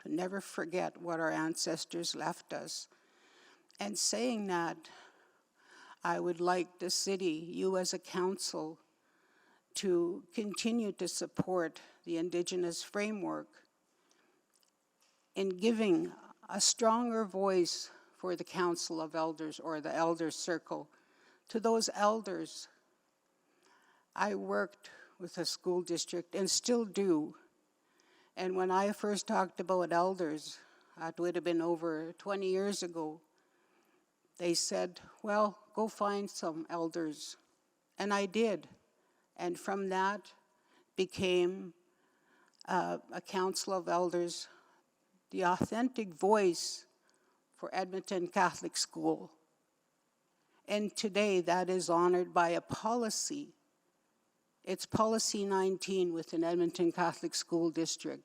to never forget what our ancestors left us. And saying that, I would like the city, you as a council, to continue to support the Indigenous framework in giving a stronger voice for the Council of Elders or the Elder Circle to those elders. I worked with a school district and still do. And when I first talked about elders, it would have been over 20 years ago, they said, well, go find some elders. And I did. And from that became a Council of Elders, the authentic voice for Edmonton Catholic School. And today that is honored by a policy. It's Policy 19 within Edmonton Catholic School District.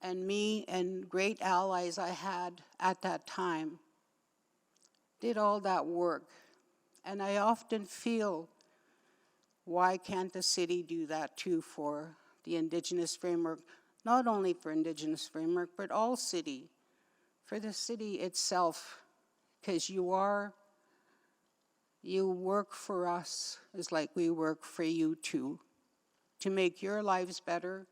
And me and great allies I had at that time did all that work. And I often feel, why can't the city do that too for the Indigenous framework? Not only for Indigenous framework, but all city, for the city itself, because you work for us is like we work for you too, to make your lives better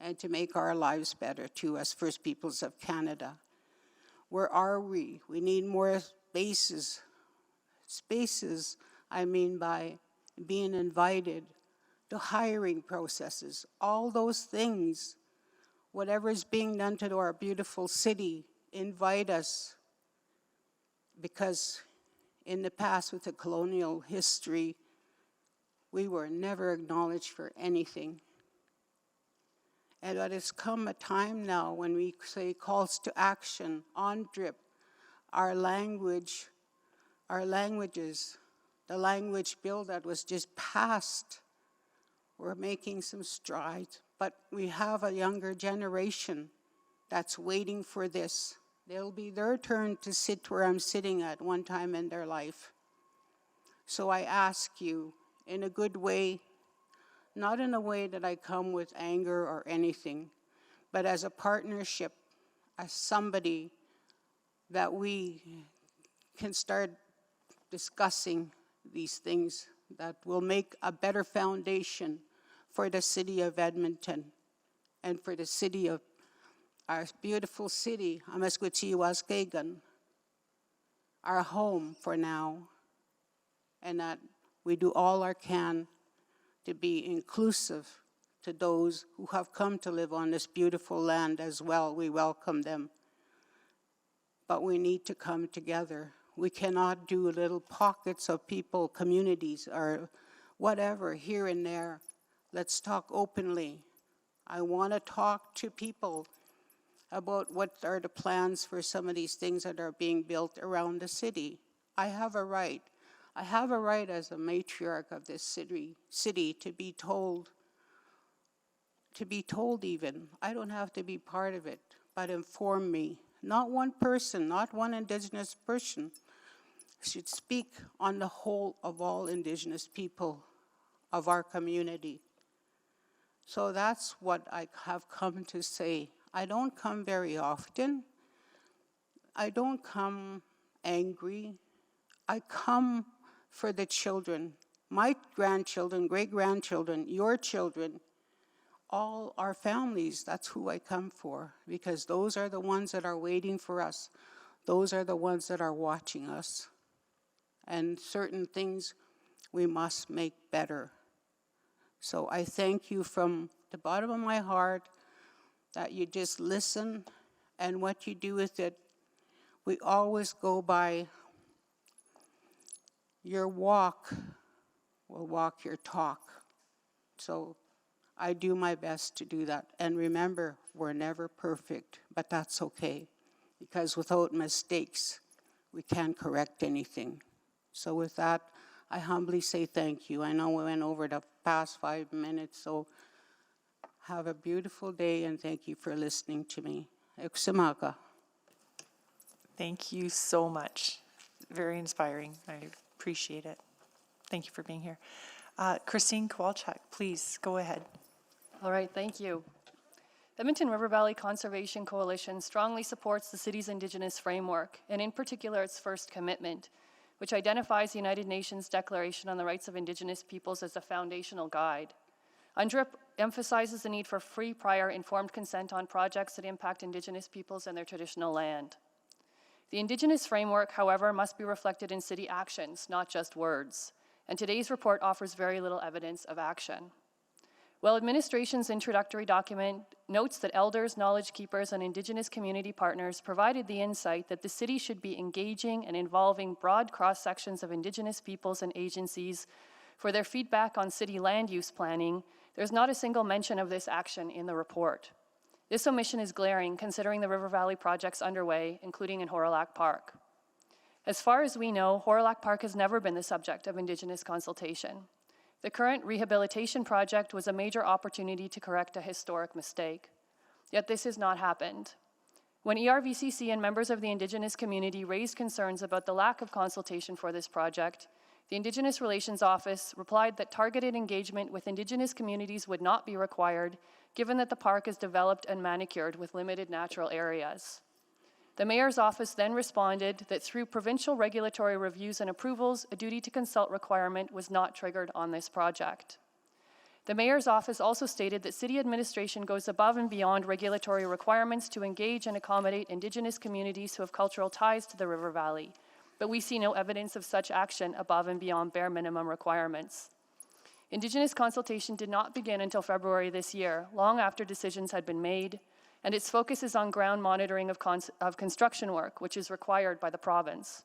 and to make our lives better too as First Peoples of Canada. Where are we? We need more spaces. Spaces, I mean by being invited to hiring processes, all those things. Whatever is being done to our beautiful city, invite us. Because in the past with the colonial history, we were never acknowledged for anything. And it has come a time now when we say calls to action on DRIP, our languages, the language bill that was just passed, we're making some strides. But we have a younger generation that's waiting for this. It'll be their turn to sit where I'm sitting at one time in their life. So I ask you, in a good way, not in a way that I come with anger or anything, but as a partnership, as somebody that we can start discussing these things that will make a better foundation for the city of Edmonton and for the city of our beautiful city, Amaskwaci-Waskagan, our home for now, and that we do all our can to be inclusive to those who have come to live on this beautiful land as well. We welcome them. But we need to come together. We cannot do little pockets of people, communities, or whatever here and there. Let's talk openly. I want to talk to people about what are the plans for some of these things that are being built around the city. I have a right. I have a right as a matriarch of this city to be told even. I don't have to be part of it, but inform me. Not one person, not one Indigenous person should speak on the whole of all Indigenous people of our community. So that's what I have come to say. I don't come very often. I don't come angry. I come for the children, my grandchildren, great-grandchildren, your children, all our families. That's who I come for, because those are the ones that are waiting for us. Those are the ones that are watching us. and certain things we must make better. So I thank you from the bottom of my heart that you just listen, and what you do with it, we always go by your walk will walk your talk. So I do my best to do that. And remember, we're never perfect, but that's okay, because without mistakes, we can't correct anything. So with that, I humbly say thank you. I know we went over the past 5 minutes, so have a beautiful day, and thank you for listening to me. Eksimaka. Thank you so much. Very inspiring. I appreciate it. Thank you for being here. Christine Kowalczyk, please go ahead. All right, thank you. Edmonton River Valley Conservation Coalition strongly supports the city's Indigenous framework, and in particular its first commitment, which identifies the United Nations Declaration on the Rights of Indigenous Peoples as a foundational guide. UNDRIP emphasizes the need for free, prior, informed consent on projects that impact Indigenous peoples and their traditional land. The Indigenous framework, however, must be reflected in city actions, not just words, and today's report offers very little evidence of action. While administration's introductory document notes that elders, knowledge keepers, and Indigenous community partners provided the insight that the city should be engaging and involving broad cross-sections of Indigenous peoples and agencies for their feedback on city land use planning, there's not a single mention of this action in the report. This omission is glaring considering the River Valley projects underway, including in Hawrelak Park. As far as we know, Hawrelak Park has never been the subject of Indigenous consultation. The current rehabilitation project was a major opportunity to correct a historic mistake. Yet this has not happened. When ERVCC and members of the Indigenous community raised concerns about the lack of consultation for this project, the Indigenous Relations Office replied that targeted engagement with Indigenous communities would not be required, given that the park is developed and manicured with limited natural areas. The Mayor's Office then responded that through provincial regulatory reviews and approvals, a duty to consult requirement was not triggered on this project. The Mayor's Office also stated that city administration goes above and beyond regulatory requirements to engage and accommodate Indigenous communities who have cultural ties to the River Valley, but we see no evidence of such action above and beyond bare minimum requirements. Indigenous consultation did not begin until February this year, long after decisions had been made, and its focus is on ground monitoring of construction work, which is required by the province.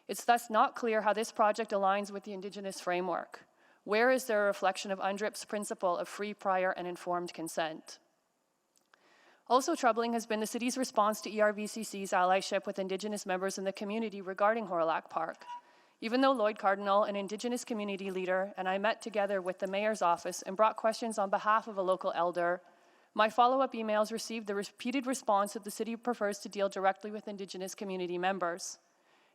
It's thus not clear how this project aligns with the Indigenous framework. Where is there a reflection of UNDRIP's principle of free, prior, and informed consent? Also troubling has been the city's response to ERVCC's allyship with Indigenous members in the community regarding Hawrelak Park. Even though Lloyd Cardinal, an Indigenous community leader, and I met together with the Mayor's Office and brought questions on behalf of a local elder, my follow-up emails received the repeated response that the city prefers to deal directly with Indigenous community members.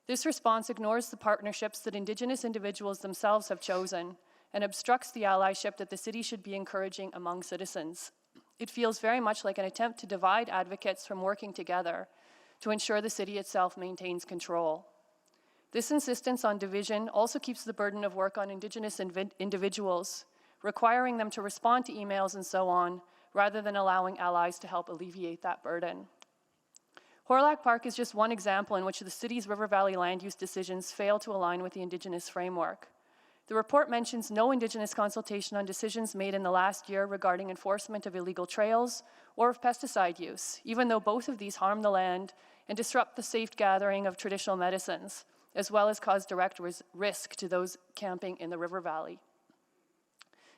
This response ignores the partnerships that Indigenous individuals themselves have chosen and obstructs the allyship that the city should be encouraging among citizens. It feels very much like an attempt to divide advocates from working together to ensure the city itself maintains control. This insistence on division also keeps the burden of work on Indigenous individuals, requiring them to respond to emails and so on, rather than allowing allies to help alleviate that burden. Hawrelak Park is just one example in which the city's River Valley land use decisions fail to align with the Indigenous framework. The report mentions no Indigenous consultation on decisions made in the last year regarding enforcement of illegal trails or of pesticide use, even though both of these harm the land and disrupt the safe gathering of traditional medicines, as well as cause direct risk to those camping in the River Valley.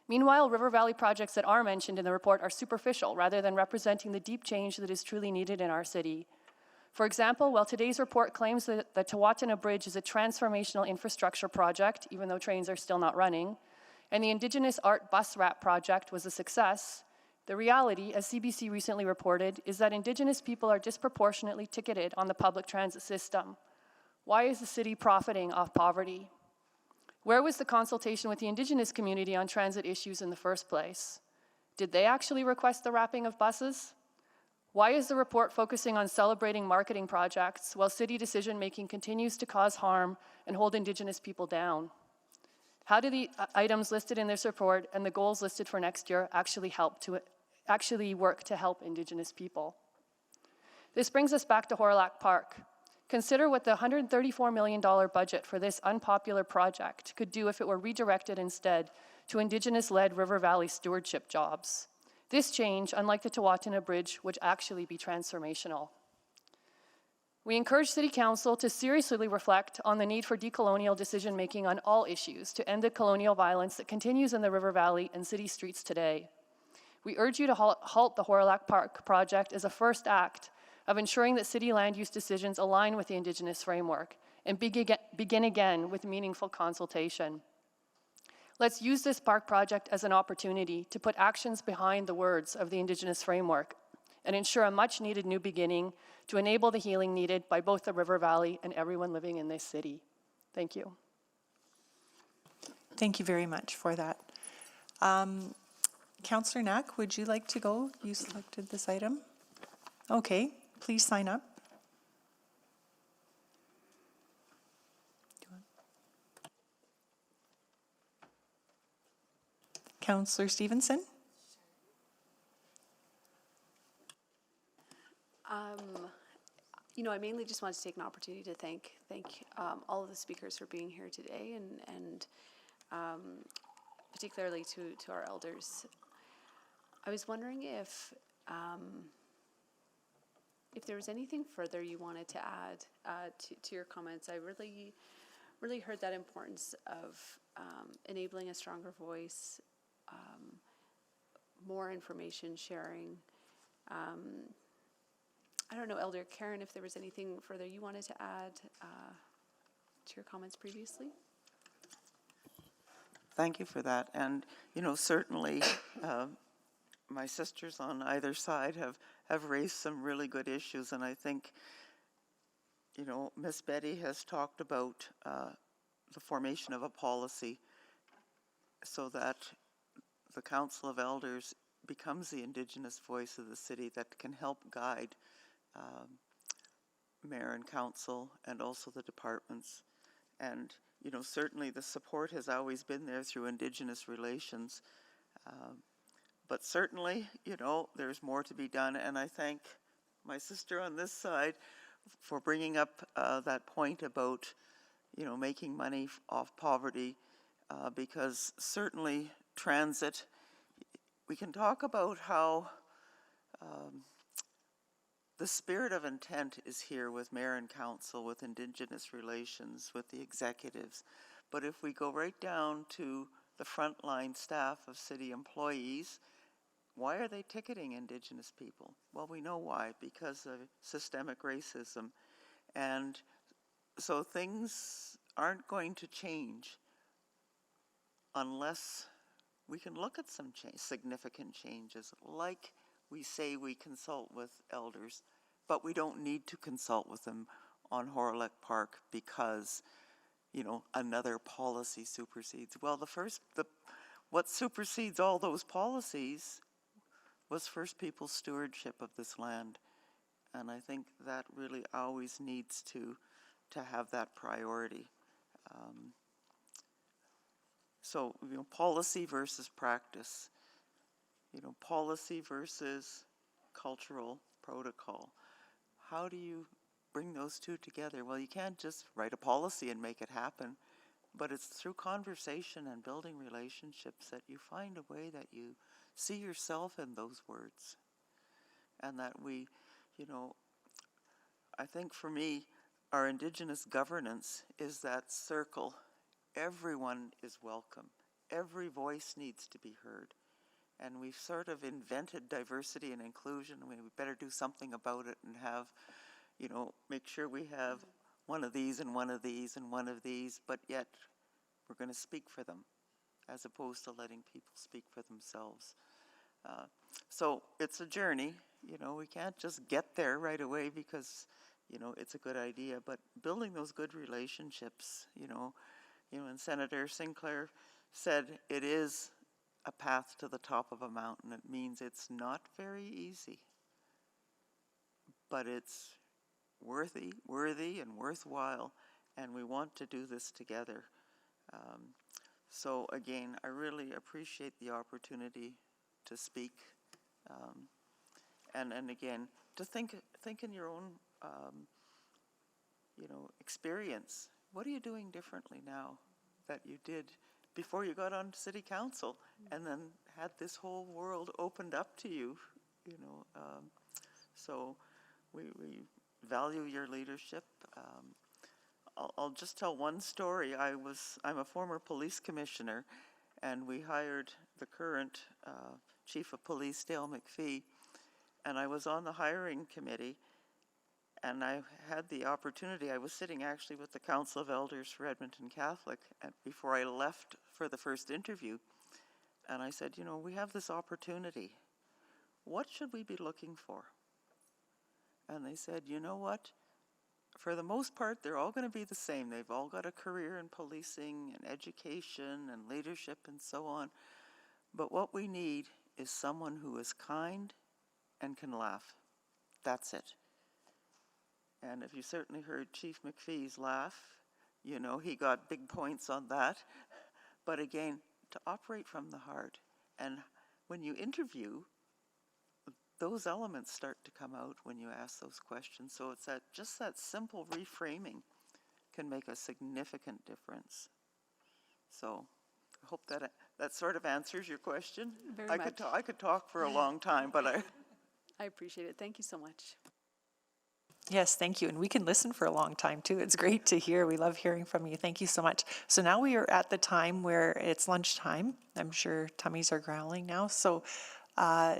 Meanwhile, River Valley projects that are mentioned in the report are superficial rather than representing the deep change that is truly needed in our city. For example, while today's report claims that the Tawatana Bridge is a transformational infrastructure project, even though trains are still not running, and the Indigenous Art Bus Wrap project was a success, the reality, as CBC recently reported, is that Indigenous people are disproportionately ticketed on the public transit system. Why is the city profiting off poverty? Where was the consultation with the Indigenous community on transit issues in the first place? Did they actually request the wrapping of buses? Why is the report focusing on celebrating marketing projects while city decision-making continues to cause harm and hold Indigenous people down? How do the items listed in this report and the goals listed for next year actually work to help Indigenous people? This brings us back to Hawrelak Park. Consider what the $134 million budget for this unpopular project could do if it were redirected instead to Indigenous-led River Valley stewardship jobs. This change, unlike the Tawatuna Bridge, would actually be transformational. We encourage City Council to seriously reflect on the need for decolonial decision-making on all issues to end the colonial violence that continues in the River Valley and city streets today. We urge you to halt the Hawrelak Park project as a first act of ensuring that city land use decisions align with the Indigenous framework and begin again with meaningful consultation. Let's use this park project as an opportunity to put actions behind the words of the Indigenous framework and ensure a much-needed new beginning to enable the healing needed by both the River Valley and everyone living in this city. Thank you. Thank you very much for that. Councillor Knack, would you like to go? You selected this item. Okay, please sign up. Councillor Stevenson? You know, I mainly just wanted to take an opportunity to thank all of the speakers for being here today, and particularly to our elders. I was wondering if there was anything further you wanted to add to your comments. I really heard that importance of enabling a stronger voice, more information sharing. I don't know, Elder Karen, if there was anything further you wanted to add to your comments previously? Thank you for that. And, you know, certainly my sisters on either side have raised some really good issues. And I think, you know, Miss Betty has talked about the formation of a policy so that the Council of Elders becomes the Indigenous voice of the city that can help guide mayor and council and also the departments. And, you know, certainly the support has always been there through Indigenous relations. But certainly, you know, there's more to be done. And I thank my sister on this side for bringing up that point about, you know, making money off poverty, because certainly transit, we can talk about how the spirit of intent is here with mayor and council, with Indigenous relations, with the executives. But if we go right down to the frontline staff of city employees, why are they ticketing Indigenous people? Well, we know why, because of systemic racism. And so things aren't going to change unless we can look at some significant changes, like we say we consult with elders, but we don't need to consult with them on Hawrelak Park because, you know, another policy supersedes. Well, what supersedes all those policies was First Peoples' stewardship of this land. And I think that really always needs to have that priority. So, you know, policy versus practice. You know, policy versus cultural protocol. How do you bring those two together? Well, you can't just write a policy and make it happen, but it's through conversation and building relationships that you find a way that you see yourself in those words. And that we, you know, I think for me, our Indigenous governance is that circle. Everyone is welcome. Every voice needs to be heard. And we've sort of invented diversity and inclusion. I mean, we better do something about it and have, you know, make sure we have one of these and one of these and one of these, but yet we're going to speak for them as opposed to letting people speak for themselves. So it's a journey. You know, we can't just get there right away because, you know, it's a good idea, but building those good relationships, you know, and Senator Sinclair said it is a path to the top of a mountain. It means it's not very easy, but it's worthy and worthwhile, and we want to do this together. So again, I really appreciate the opportunity to speak, and again, to think in your own experience. What are you doing differently now that you did before you got on city council and then had this whole world opened up to you? So we value your leadership. I'll just tell one story. I'm a former police commissioner, and we hired the current chief of police, Dale McPhee, and I was on the hiring committee, and I had the opportunity. I was sitting actually with the Council of Elders for Edmonton Catholic before I left for the first interview, and I said, we have this opportunity. What should we be looking for? And they said, you know what? For the most part, they're all going to be the same. They've all got a career in policing and education and leadership and so on. But what we need is someone who is kind and can laugh. That's it. And if you certainly heard Chief McPhee's laugh, he got big points on that. But again, to operate from the heart. And when you interview, those elements start to come out when you ask those questions. So it's just that simple reframing can make a significant difference. So I hope that sort of answers your question. Very I much. I could talk for a long time, but I appreciate it. Thank you so much. Yes, thank you. And we can listen for a long time too. It's great to hear. We love hearing from you. Thank you so much. So now we are at the time where it's lunchtime. I'm sure tummies are growling now. So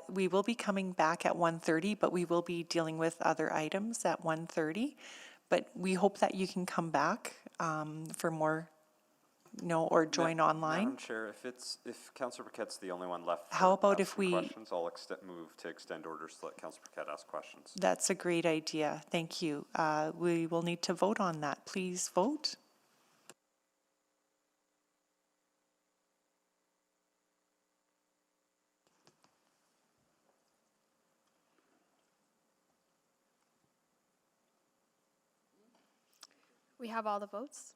we will be coming back at 1:30, but we will be dealing with other items at 1:30. But we hope that you can come back for more, or join online. Madam Chair, if Councillor Paquette's the only one left. How about if asking we- questions, I'll move to extend orders to let Councillor Paquette ask questions. That's a great idea. Thank you. We will need to vote on that. Please vote. We have all the votes.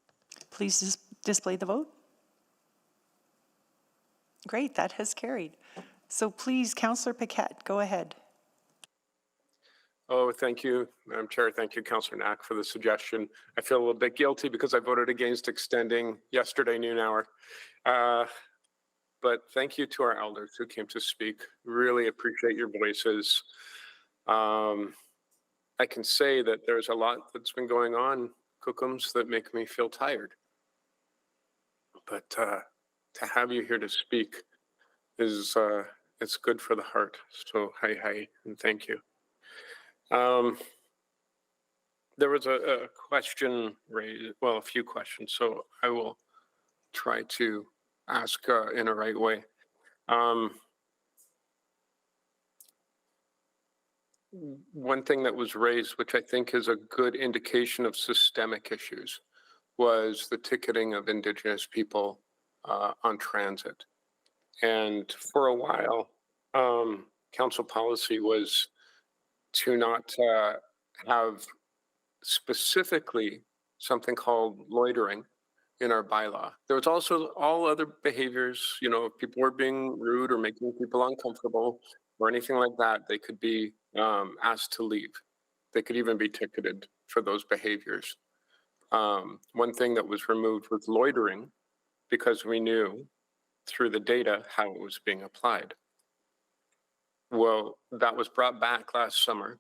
Please display the vote. Great, that has carried. So please, Councillor Paquette, go ahead. Oh, thank you, Madam Chair. Thank you, Councillor Knack, for the suggestion. I feel a little bit guilty because I voted against extending yesterday noon hour. But thank you to our elders who came to speak. Really appreciate your voices. I can say that there's a lot that's been going on, Cookums, that make me feel tired. But to have you here to speak is it's good for the heart. So hi, and thank you. There was a question raised, well, a few questions, so I will try to ask in a right way. One thing that was raised, which I think is a good indication of systemic issues, was the ticketing of Indigenous people on transit. And for a while, council policy was to not have specifically something called loitering in our bylaw. There was also all other behaviors, if people were being rude or making people uncomfortable or anything like that, they could be asked to leave. They could even be ticketed for those behaviors. One thing that was removed was loitering because we knew through the data how it was being applied. Well, that was brought back last summer.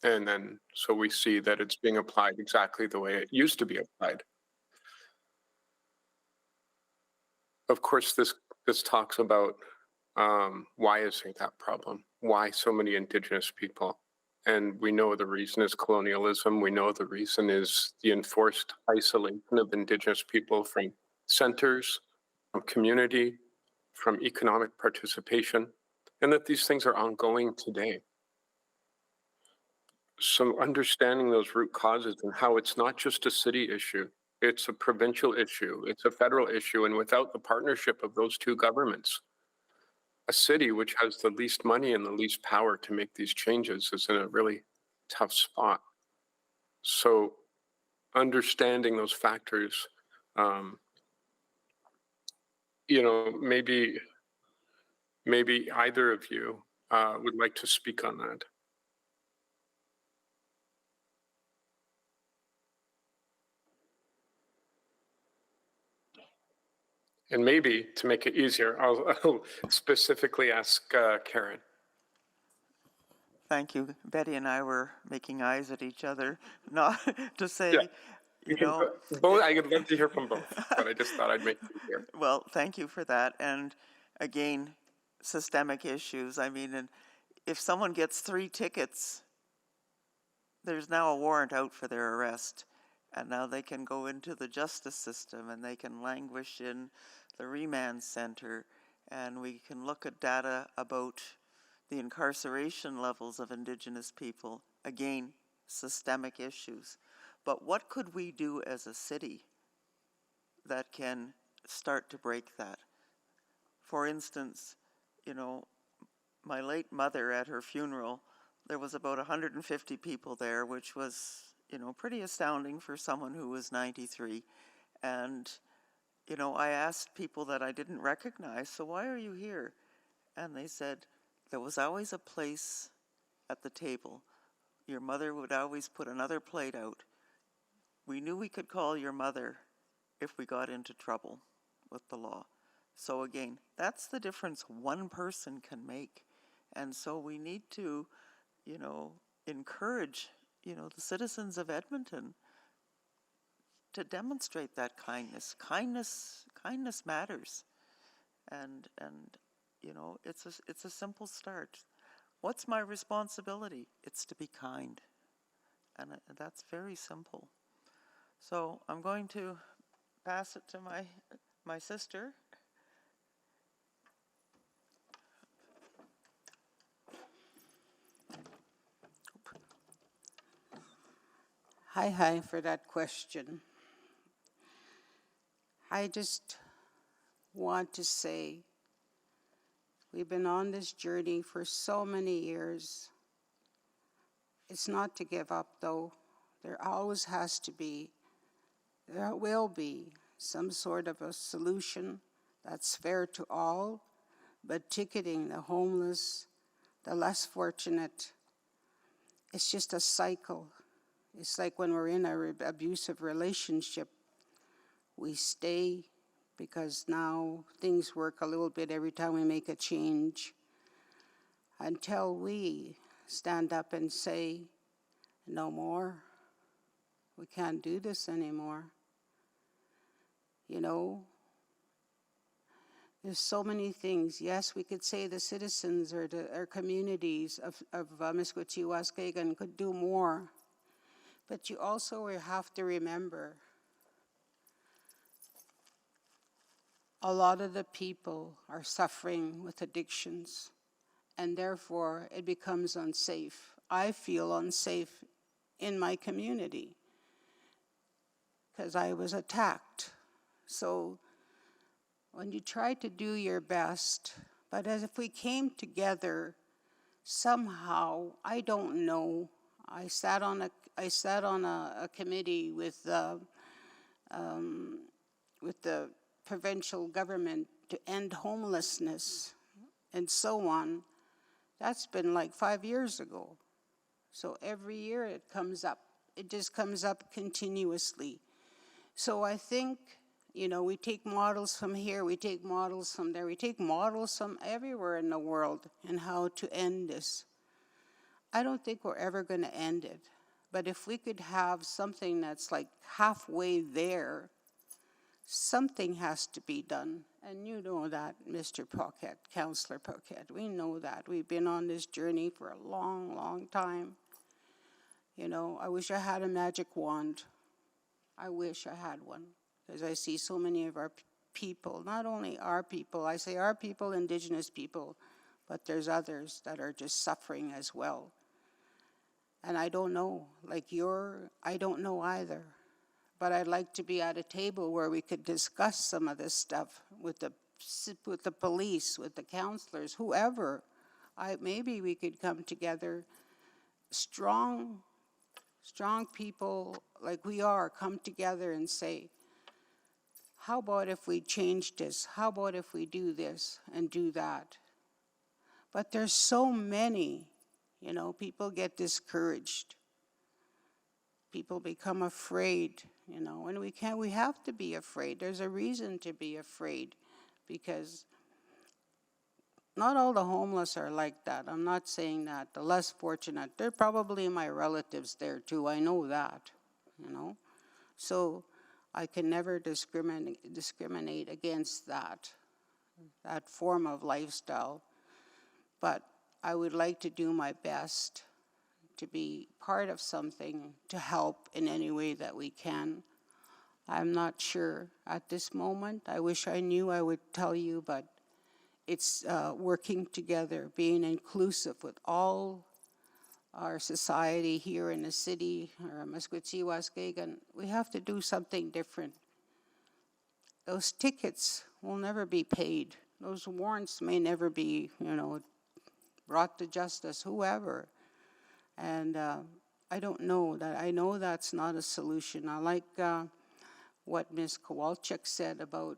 And then, so we see that it's being applied exactly the way it used to be applied. Of course, this talks about why is there that problem? Why so many Indigenous people? And we know the reason is colonialism. We know the reason is the enforced isolation of Indigenous people from centers, from community, from economic participation, and that these things are ongoing today. So understanding those root causes and how it's not just a city issue, it's a provincial issue, it's a federal issue, and without the partnership of those two governments, a city which has the least money and the least power to make these changes is in a really tough spot. So understanding those factors, maybe either of you would like to speak on that. And maybe to make it easier, I'll specifically ask Karen. Thank you. Betty and I were making eyes at each other, not to say, Yeah. you know. Both, I would love to hear from both, but I just thought I'd make it clear. Well, thank you for that. And again, systemic issues. I mean, and if someone gets 3 tickets, there's now a warrant out for their arrest. And now they can go into the justice system and they can languish in the remand center. And we can look at data about the incarceration levels of Indigenous people. Again, systemic issues. But what could we do as a city that can start to break that? For instance, you know, my late mother at her funeral, there was about 150 people there, which was, you know, pretty astounding for someone who was 93. And, you know, I asked people that I didn't recognize, so why are you here? And they said, there was always a place at the table. Your mother would always put another plate out. We knew we could call your mother if we got into trouble with the law. So again, that's the difference one person can make. And so we need to, you know, encourage, you know, the citizens of Edmonton to demonstrate that kindness. Kindness matters. And you know, it's a simple start. What's my responsibility? It's to be kind. And that's very simple. So I'm going to pass it to my sister. Hi for that question. I just want to say we've been on this journey for so many years. It's not to give up, though. There always has to be, there will be some sort of a solution that's fair to all, but ticketing the homeless, the less fortunate, it's just a cycle. It's like when we're in an abusive relationship, we stay because now things work a little bit every time we make a change, until we stand up and say, no more. We can't do this anymore. You know, there's so many things. Yes, we could say the citizens or our communities of Miskwaciwâskahikan could do more. But you also have to remember, a lot of the people are suffering with addictions, and therefore it becomes unsafe. I feel unsafe in my community because I was attacked. So when you try to do your best, but as if we came together somehow, I don't know. I sat on a committee with the provincial government to end homelessness and so on. That's been like 5 years ago. So every year it comes up. It just comes up continuously. So I think, you know, we take models from here, we take models from there, we take models from everywhere in the world and how to end this. I don't think we're ever going to end it. But if we could have something that's like halfway there, something has to be done. And you know that, Mr. Paquette, Councillor Paquette. We know that. We've been on this journey for a long, long time. You know, I wish I had a magic wand. I wish I had one. Because I see so many of our people, not only our people, I say our people, Indigenous people, but there's others that are just suffering as well. And I don't know, I don't know either. But I'd like to be at a table where we could discuss some of this stuff with the police, with the counselors, whoever. Maybe we could come together, strong people like we are, come together and say, how about if we change this? How about if we do this and do that? But there's so many, you know, people get discouraged. People become afraid, you know, and we have to be afraid. There's a reason to be afraid. because not all the homeless are like that. I'm not saying that. The less fortunate, they're probably my relatives there too. I know that, you know. So I can never discriminate against that form of lifestyle. But I would like to do my best to be part of something to help in any way that we can. I'm not sure at this moment. I wish I knew, I would tell you, but it's working together, being inclusive with all our society here in the city, or Maskwaci, Waskagan. We have to do something different. Those tickets will never be paid. Those warrants may never be, you know, brought to justice, whoever. And I don't know that. I know that's not a solution. I like what Ms. Kowalczyk said about,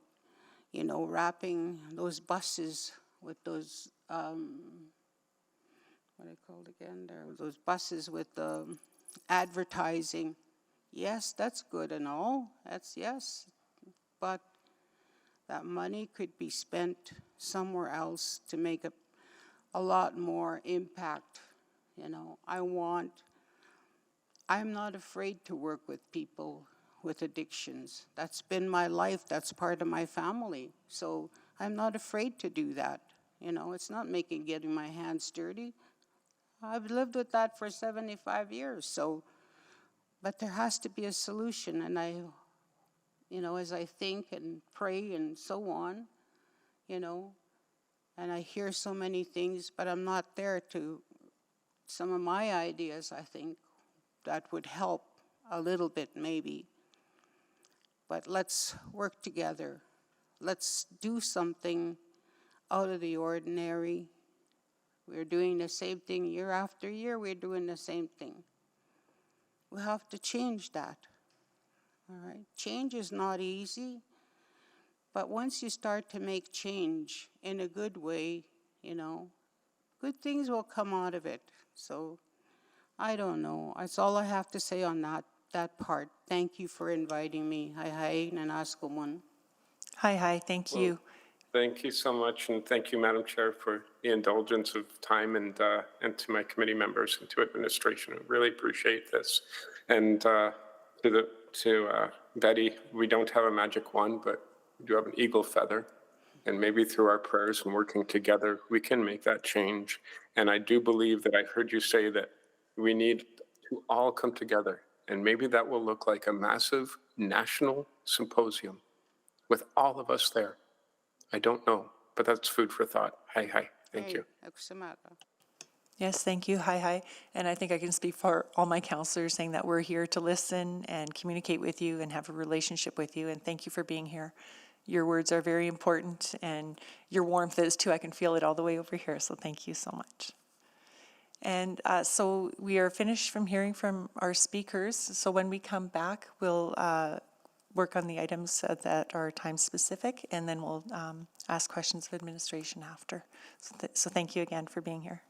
you know, wrapping those buses with those, what are they called again? There, those buses with the advertising. Yes, that's good and all. That's yes. But that money could be spent somewhere else to make a lot more impact. You know, I'm not afraid to work with people with addictions. That's been my life. That's part of my family. So I'm not afraid to do that. You know, it's not getting my hands dirty. I've lived with that for 75 years. So, but there has to be a solution. And I, you know, as I think and pray and so on, you know, and I hear so many things, but I'm not there to, some of my ideas, I think, that would help a little bit maybe. But let's work together. Let's do something out of the ordinary. We're doing the same thing year after year. We're doing the same thing. We have to change that. All right? Change is not easy. But once you start to make change in a good way, you know, good things will come out of it. So I don't know. That's all I have to say on that part. Thank you for inviting me. Hi, Nanaskumon. Hi, thank you. Thank you so much, and thank you, Madam Chair, for the indulgence of time, and to my committee members and to administration. I really appreciate this. And to Betty, we don't have a magic wand, but we do have an eagle feather. And maybe through our prayers and working together, we can make that change. And I do believe that I heard you say that we need to all come together. And maybe that will look like a massive national symposium with all of us there. I don't know, but that's food for thought. Hi. Thank you. Yes, thank you. Hi. And I think I can speak for all my counselors saying that we're here to listen and communicate with you and have a relationship with you. And thank you for being here. Your words are very important, and your warmth is too. I can feel it all the way over here. So thank you so much. And so we are finished from hearing from our speakers. So when we come back, we'll work on the items that are time specific, and then we'll ask questions of administration after. So thank you again for being here.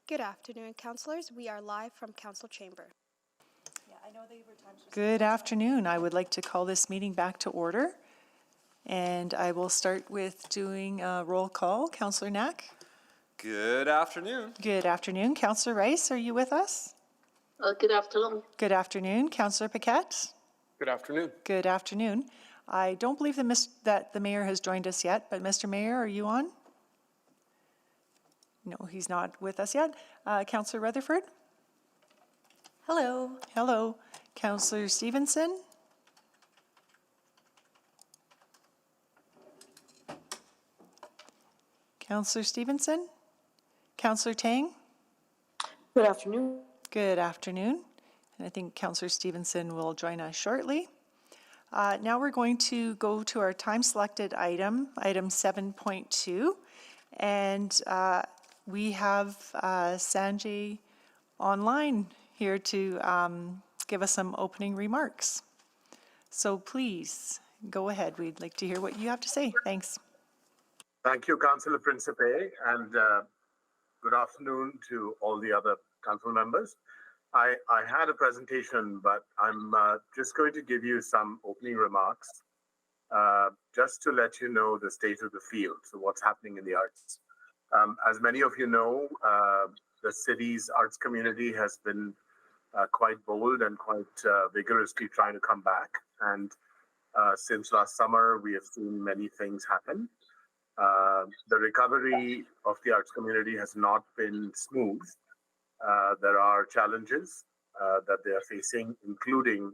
Good afternoon, councillors. We are live from council chamber. Good afternoon. I would like to call this meeting back to order. And I will start with doing a roll call. Councillor Knack. Good afternoon. Good afternoon. Councillor Rice, are you with us? Good afternoon. Good afternoon. Councillor Paquette. Good afternoon. Good afternoon. I don't believe that the mayor has joined us yet, but Mr. Mayor, are you on? No, he's not with us yet. Councillor Rutherford? Hello. Hello. Councillor Stevenson? Councillor Stevenson? Councillor Tang? Good afternoon. Good afternoon. And I think Councillor Stevenson will join us shortly. Now we're going to go to our time-selected item, item 7.2. And we have Sanjay online here to give us some opening remarks. So please, go ahead. We'd like to hear what you have to say. Thanks. Thank you, Councillor Principe, and good afternoon to all the other council members. I had a presentation, but I'm just going to give you some opening remarks just to let you know the state of the field, so what's happening in the arts. As many of you know, the city's arts community has been quite bold and quite vigorously trying to come back. And since last summer, we have seen many things happen. The recovery of the arts community has not been smooth. There are challenges that they are facing, including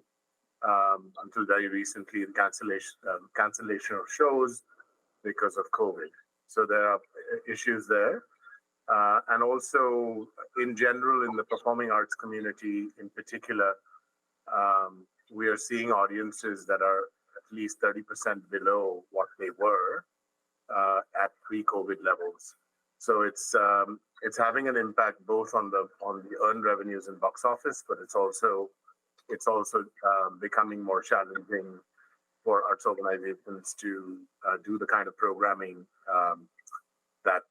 until very recently the cancellation of shows because of COVID. So there are issues there. And also in general in the performing arts community in particular, we are seeing audiences that are at least 30% below what they were at pre-COVID levels. So it's having an impact both on the earned revenues and box office, but it's also becoming more challenging for arts organizations to do the kind of programming that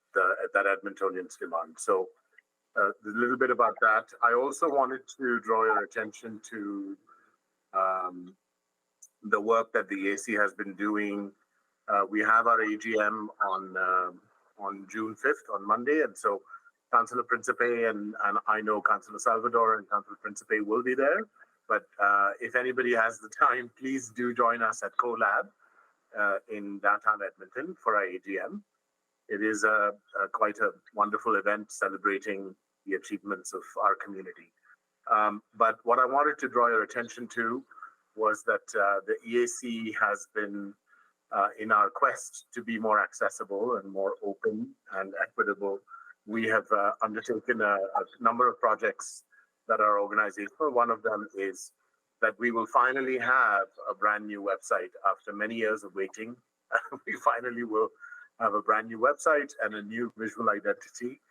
Edmontonians demand. So a little bit about that. I also wanted to draw your attention to the work that the EAC has been doing. We have our AGM on June 5th, on Monday, and so Councillor Principe and I know Councillor Salvador and Councillor Principe will be there. But if anybody has the time, please do join us at CoLab in downtown Edmonton for our AGM. It is quite a wonderful event celebrating the achievements of our community. But what I wanted to draw your attention to was that the EAC has been in our quest to be more accessible and more open and equitable. We have undertaken a number of projects that are organizational. One of them is that we will finally have a brand new website after many years of waiting. We finally will have a brand new website and a new visual identity.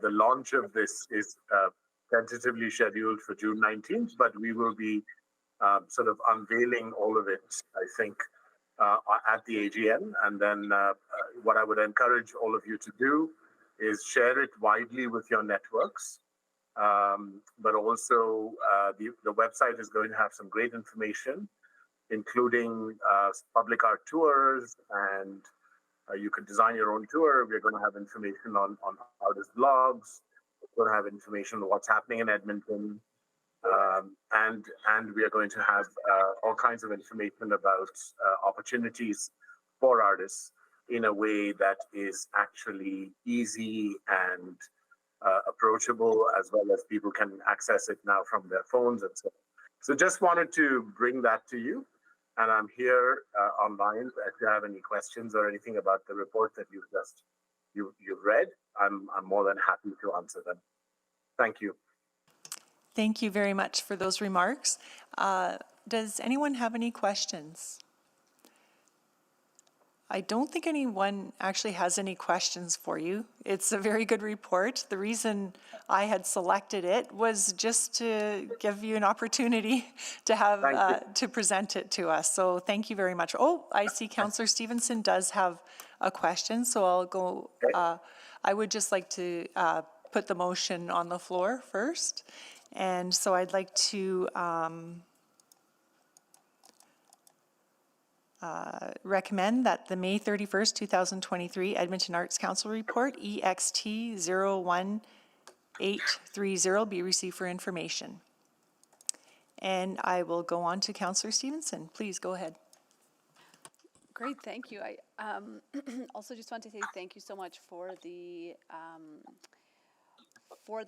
The launch of this is tentatively scheduled for June 19th, but we will be sort of unveiling all of it, I think, at the AGM. And then what I would encourage all of you to do is share it widely with your networks. But also the website is going to have some great information, including public art tours, and you can design your own tour. We're going to have information on artist blogs. We're going to have information on what's happening in Edmonton. And we are going to have all kinds of information about opportunities for artists in a way that is actually easy and approachable, as well as people can access it now from their phones and so on. So just wanted to bring that to you. And I'm here online. If you have any questions or anything about the report that you've read, I'm more than happy to answer them. Thank you. Thank you very much for those remarks. Does anyone have any questions? I don't think anyone actually has any questions for you. It's a very good report. The reason I had selected it was just to give you an opportunity to have to present it to us. So thank you very much. Oh, I see Councillor Stevenson does have a question, so I'll go. I would just like to put the motion on the floor first. And so I'd like to recommend that the May 31st, 2023 Edmonton Arts Council Report, EXT 01830, be received for information. And I will go on to Councillor Stevenson. Please go ahead. Great, thank you. I also just want to say thank you so much for the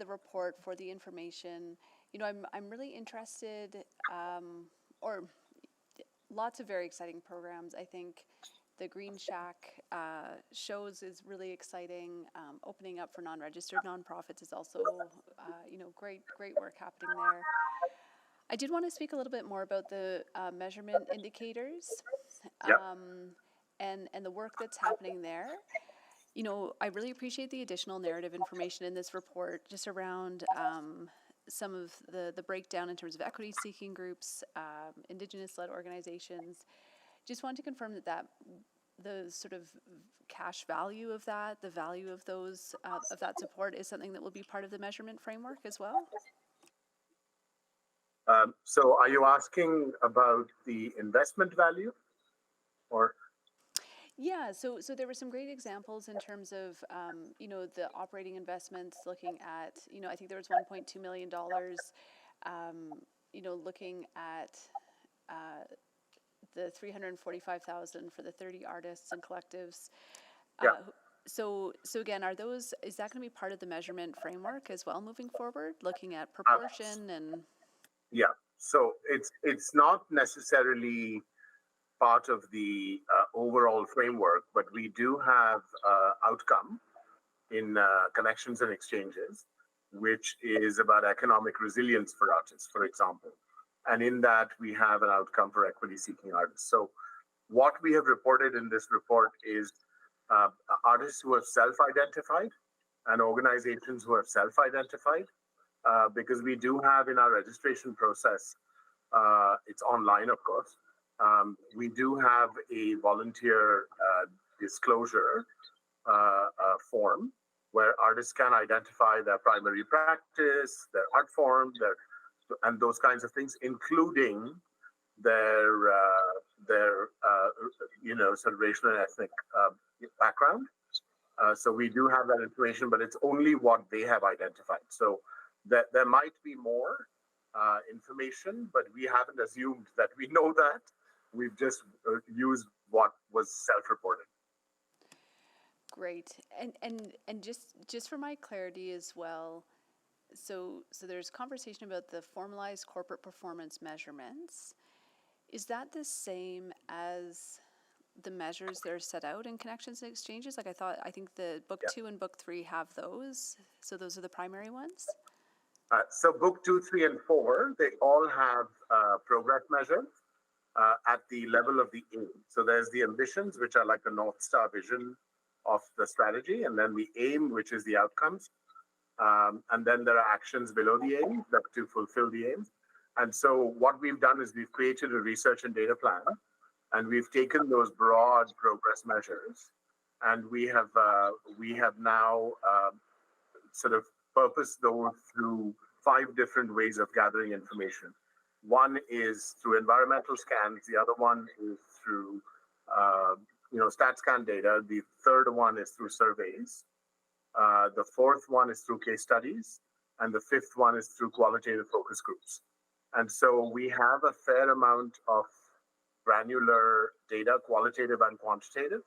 report, for the information. You know, I'm really interested, or lots of very exciting programs. I think the Green Shack shows is really exciting. Opening up for non-registered nonprofits is also, you know, great work happening there. I did want to speak a little bit more about the measurement indicators and the work that's happening there. You know, I really appreciate the additional narrative information in this report just around some of the breakdown in terms of equity-seeking groups, Indigenous-led organizations. Just want to confirm that the sort of cash value of that, the value of those of that support is something that will be part of the measurement framework as well. So are you asking about the investment value or? Yeah, so there were some great examples in terms of, you know, the operating investments looking at, you know, I think there was $1.2 million, you know, looking at the $345,000 for the 30 artists and collectives. So again, is that going to be part of the measurement framework as well moving forward, looking at proportion and? Yeah, so it's not necessarily part of the overall framework, but we do have outcome in Connections and Exchanges, which is about economic resilience for artists, for example. And in that, we have an outcome for equity-seeking artists. So what we have reported in this report is artists who have self-identified and organizations who have self-identified, because we do have in our registration process, it's online, of course, we do have a volunteer disclosure form where artists can identify their primary practice, their art form, and those kinds of things, including their you know, sort of racial and ethnic background. So we do have that information, but it's only what they have identified. So that there might be more information, but we haven't assumed that we know that. We've just used what was self-reported. Great, and just for my clarity as well, so there's conversation about the formalized corporate performance measurements. Is that the same as the measures that are set out in Connections and Exchanges? Like I think the Book 2 and Book 3 have those, so those are the primary ones? So Book 2, 3, and 4, they all have progress measures at the level of the aim. So there's the ambitions, which are like the North Star vision of the strategy, and then the aim, which is the outcomes. And then there are actions below the aim to fulfill the aim. And so what we've done is we've created a research and data plan, and we've taken those broad progress measures, and we have now sort of purposed those through 5 different ways of gathering information. One is through environmental scans. The other one is through you know, StatScan data. The third one is through surveys. The fourth one is through case studies, and the fifth one is through qualitative focus groups. And so we have a fair amount of granular data, qualitative and quantitative.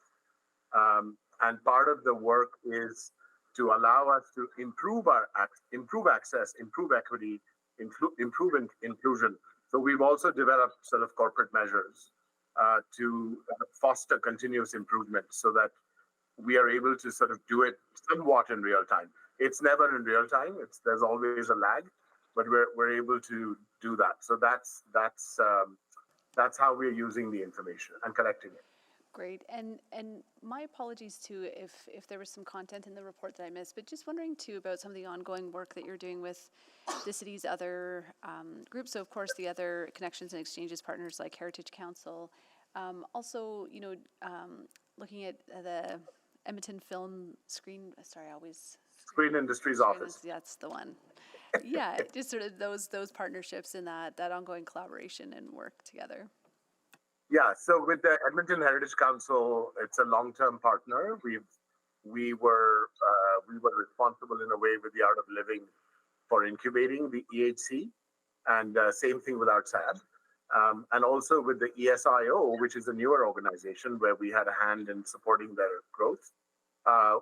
And part of the work is to allow us to improve access, improve equity, improve inclusion. So we've also developed sort of corporate measures to foster continuous improvement so that we are able to sort of do it somewhat in real time. It's never in real time. There's always a lag, but we're able to do that. So that's how we're using the information and collecting it. Great, and my apologies too if there was some content in the report that I missed, but just wondering too about some of the ongoing work that you're doing with the city's other groups. So of course the other Connections and Exchanges partners like Heritage Council. Also, you know, looking at the Edmonton Film Screen. Sorry, I always Screen Industries office. That's the one. Yeah, just sort of those partnerships and that ongoing collaboration and work together. Yeah, so with the Edmonton Heritage Council, it's a long-term partner. We were responsible in a way with the Art of Living for incubating the EHC, and same thing with ArtSAD, and also with the ESIO, which is a newer organization where we had a hand in supporting their growth.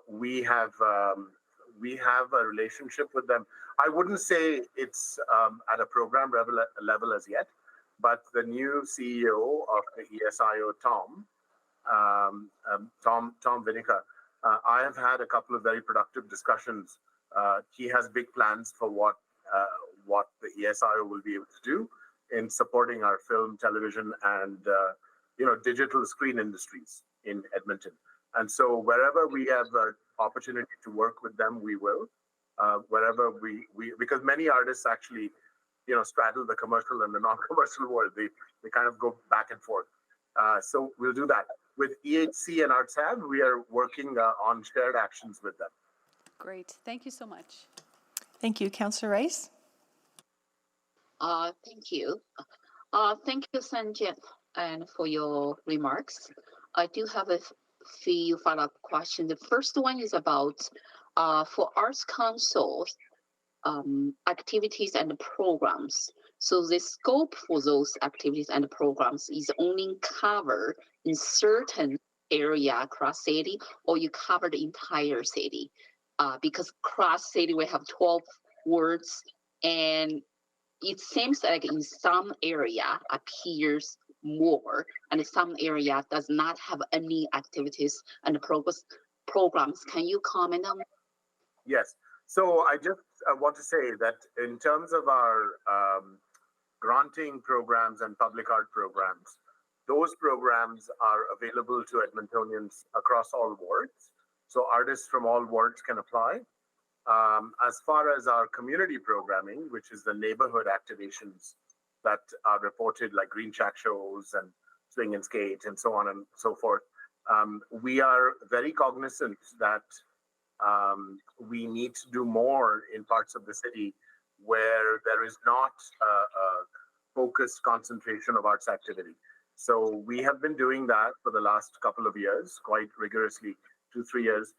We have a relationship with them. I wouldn't say it's at a program level as yet, but the new CEO of the ESIO, Tom Vinica, I have had a couple of very productive discussions. He has big plans for what the ESIO will be able to do in supporting our film, television, and digital screen industries in Edmonton. And so wherever we have an opportunity to work with them, we will. Wherever we because many artists actually, straddle the commercial and the non-commercial world. They kind of go back and forth. So we'll do that. With EHC and ArtSAD, we are working on shared actions with them. Great. Thank you so much. Thank you. Councillor Rice? Thank you. Thank you, Sanjit, and for your remarks. I do have a few follow-up questions. The first one is about for Arts Council activities and programs. So the scope for those activities and programs is only covered in certain area across city, or you cover the entire city? Because across city we have 12 wards, and it seems like in some area appears more, and some area does not have any activities and programs. Can you comment on that? Yes. So I just want to say that in terms of our granting programs and public art programs, those programs are available to Edmontonians across all wards. So artists from all wards can apply. As far as our community programming, which is the neighborhood activations that are reported, like Green Shack shows and Swing and Skate and so on and so forth, we are very cognizant that we need to do more in parts of the city where there is not a focused concentration of arts activity. So we have been doing that for the last couple of years, quite rigorously, 2-3 years.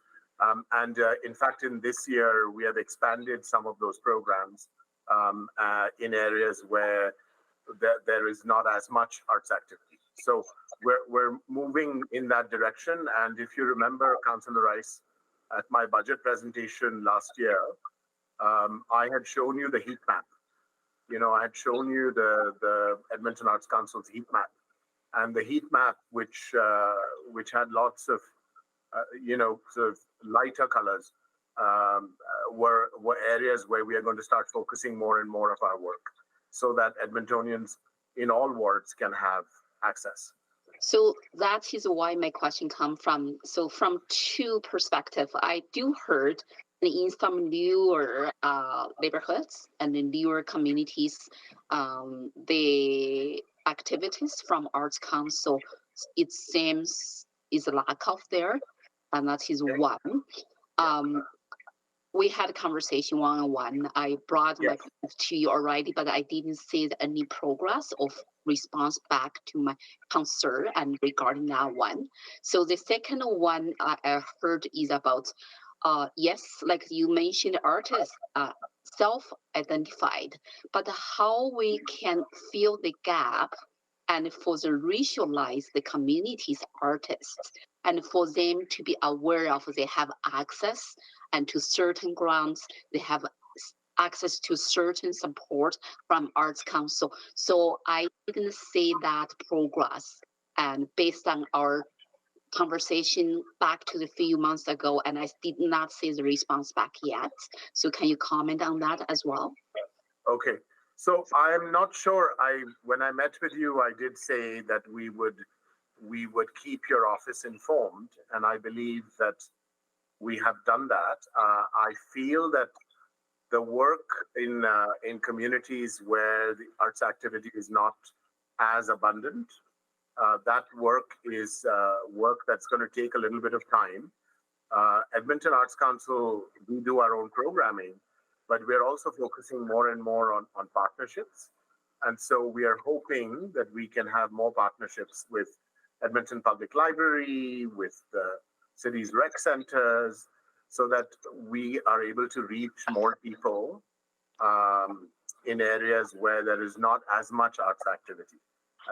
And in fact, in this year, we have expanded some of those programs in areas where there is not as much arts activity. So we're moving in that direction. And if you remember, Councillor Rice, at my budget presentation last year, I had shown you the heat map. I had shown you the Edmonton Arts Council's heat map, and the heat map, which had lots of, sort of lighter colors, were areas where we are going to start focusing more and more of our work, so that Edmontonians in all wards can have access. So that is why my question comes from. So from two perspectives, I do heard in some newer neighborhoods and in newer communities, the activities from Arts Council, it seems, is a lack of there, and that is one. We had a conversation one-on-one. I brought my point to you already, but I didn't see any progress of response back to my concern and regarding that one. So the second one I heard is about, yes, like you mentioned, artists self-identified, but how we can fill the gap and for the racialize the community's artists, and for them to be aware of they have access and to certain grants, they have access to certain support from Arts Council. So I didn't see that progress, and based on our conversation back to the few months ago, and I did not see the response back yet. So can you comment on that as well? Okay. So I'm not sure. When I met with you, I did say that we would keep your office informed, and I believe that we have done that. I feel that the work in communities where the arts activity is not as abundant, that work is work that's going to take a little bit of time. Edmonton Arts Council, we do our own programming, but we're also focusing more and more on partnerships. And so we are hoping that we can have more partnerships with Edmonton Public Library, with the city's rec centers, so that we are able to reach more people in areas where there is not as much arts activity,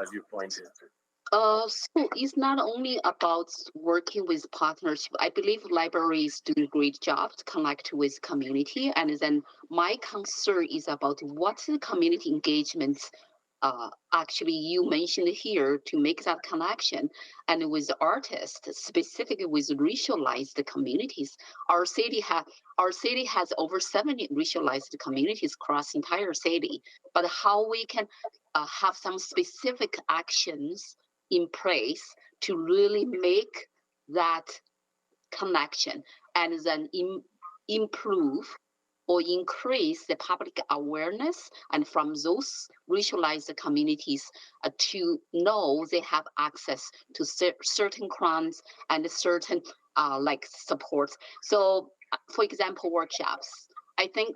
as you pointed to. So it's not only about working with partnership. I believe libraries do a great job to connect with community. And then my concern is about what the community engagements actually you mentioned here to make that connection. And with artists, specifically with racialized communities, our city has over 70 racialized communities across the entire city. But how we can have some specific actions in place to really make that connection and then improve or increase the public awareness and from those racialized communities to know they have access to certain grants and certain like supports. So for example, workshops. I think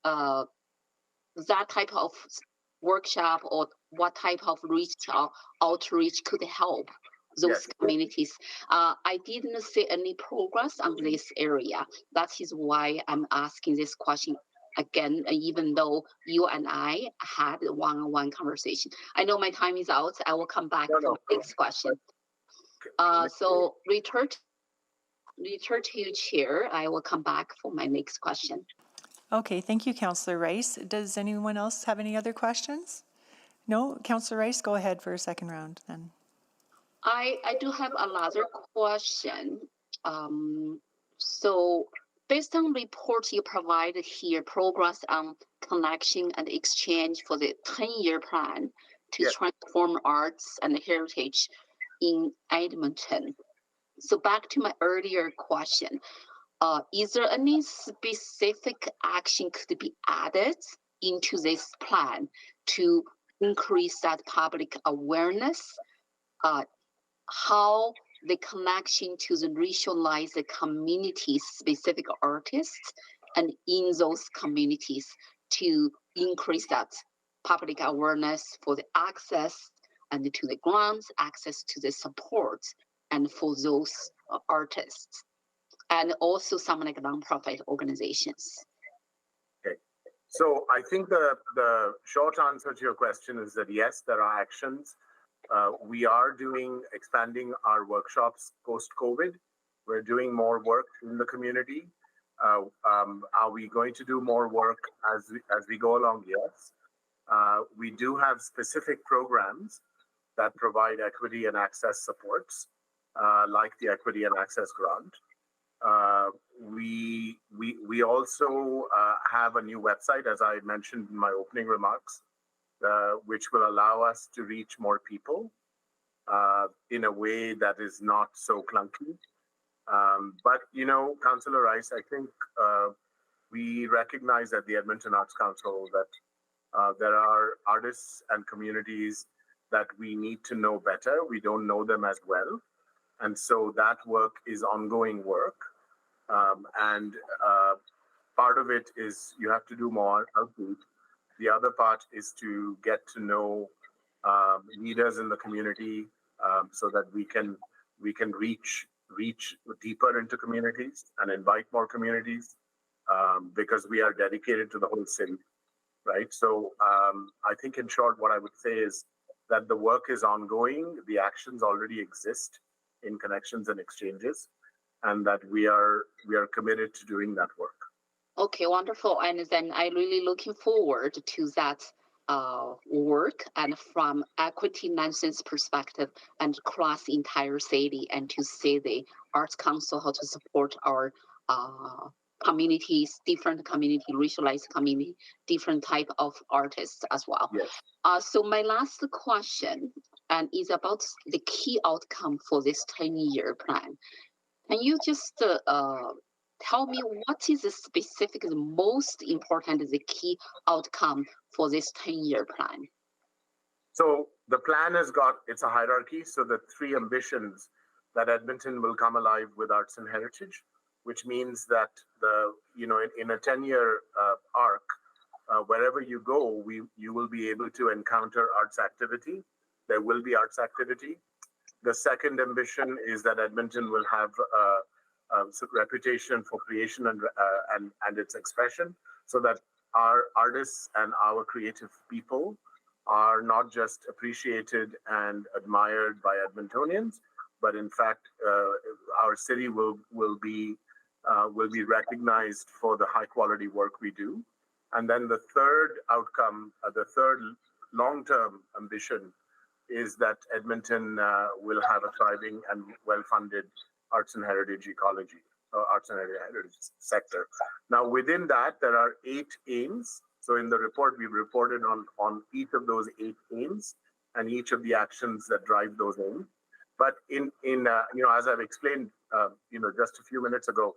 that type of workshop or what type of outreach could help those communities. I didn't see any progress on this area. That is why I'm asking this question again, even though you and I had a one-on-one conversation. I know my time is out. I will come back to the next question. So return to you, Chair. I will come back for my next question. Okay, thank you, Councillor Rice. Does anyone else have any other questions? No? Councillor Rice, go ahead for a second round then. I do have another question. So based on reports you provided here, progress on connection and exchange for the 10-year plan to transform arts and heritage in Edmonton. So back to my earlier question, is there any specific action could be added into this plan to increase that public awareness? How the connection to the racialized communities, specific artists, and in those communities to increase that public awareness for the access and to the grants, access to the support, and for those artists, and also some like nonprofit organizations. Okay, so I think the short answer to your question is that yes, there are actions. We are expanding our workshops post-COVID. We're doing more work in the community. Are we going to do more work as we go along? Yes. We do have specific programs that provide equity and access supports, like the Equity and Access Grant. We also have a new website, as I mentioned in my opening remarks, which will allow us to reach more people in a way that is not so clunky. But, you know, Councillor Rice, I think we recognize at the Edmonton Arts Council that there are artists and communities that we need to know better. We don't know them as well. And so that work is ongoing work. And part of it is you have to do more outreach. The other part is to get to know leaders in the community so that we can reach deeper into communities and invite more communities because we are dedicated to the whole city, right? So I think in short, what I would say is that the work is ongoing. The actions already exist in connections and exchanges, and that we are committed to doing that work. Okay, wonderful. And then I'm really looking forward to that work and from equity nonsense perspective and across the entire city and to see the Arts Council how to support our communities, different community, racialized community, different type of artists as well. Yes. So my last question is about the key outcome for this 10-year plan. Can you just tell me what is the specific, the most important, the key outcome for this 10-year plan? So the plan it's a hierarchy. So the three ambitions that Edmonton will come alive with arts and heritage, which means that in a 10-year arc, wherever you go, you will be able to encounter arts activity. There will be arts activity. The second ambition is that Edmonton will have a reputation for creation and its expression, so that our artists and our creative people are not just appreciated and admired by Edmontonians, but in fact, our city will be recognized for the high quality work we do. And then the third outcome, the third long-term ambition, is that Edmonton will have a thriving and well-funded arts and heritage ecology, arts and heritage sector. Now, within that, there are 8 aims. So in the report, we've reported on each of those 8 aims and each of the actions that drive those aims. But as I've explained, just a few minutes ago,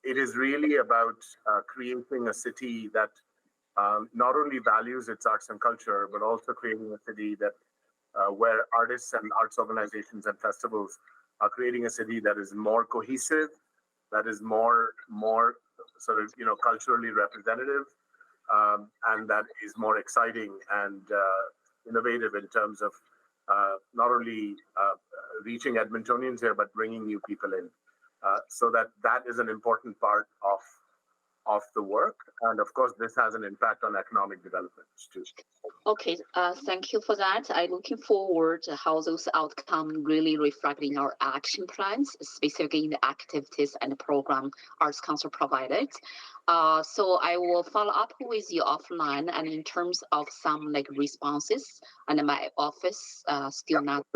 it is really about creating a city that not only values its arts and culture, but also creating a city that where artists and arts organizations and festivals are creating a city that is more cohesive, that is more sort of culturally representative, and that is more exciting and innovative in terms of not only reaching Edmontonians here, but bringing new people in. So that is an important part of the work. And of course, this has an impact on economic development too. Okay, thank you for that. I'm looking forward to how those outcomes really reflect in our action plans, specifically in the activities and the program Arts Council provided. So I will follow up with you offline, and in terms of some responses, and my office still not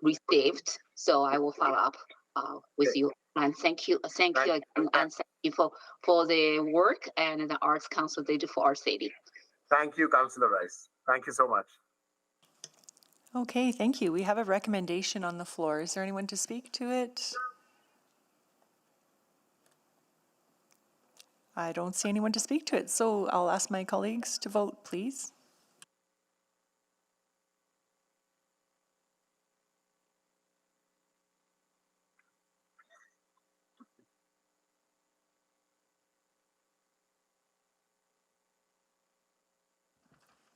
received. So I will follow up with you. And thank you again, and thank you for the work and the Arts Council did for our city. Thank you, Councillor Rice. Thank you so much. Okay, thank you. We have a recommendation on the floor. Is there anyone to speak to it? I don't see anyone to speak to it, so I'll ask my colleagues to vote, please.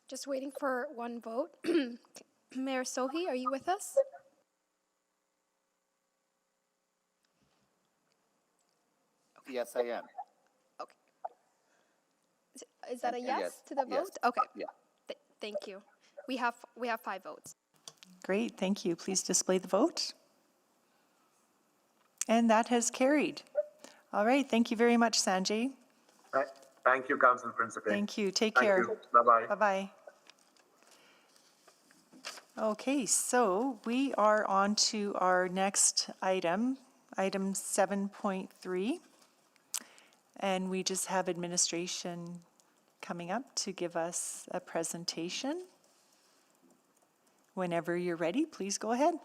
Just waiting for one vote. Mayor Sohi, are you with us? Yes, I am. Is that a yes, yes, to the vote? yes, Okay. yeah. Thank you. We have 5 votes. Great, thank you. Please display the vote. And that has carried. All right, thank you very much, Sanjay. Thank you, Council Principe. Thank you. Take care. Bye-bye. Bye-bye. Okay, so we are on to our next item, item 7.3. And we just have administration coming up to give us a presentation. Whenever you're ready, please go ahead.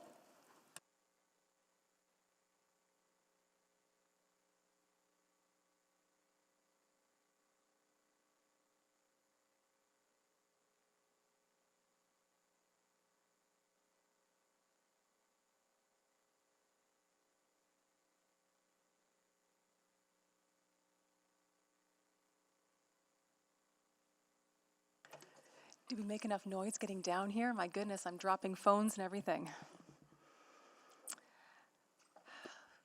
Do we make enough noise getting down here? My goodness, I'm dropping phones and everything.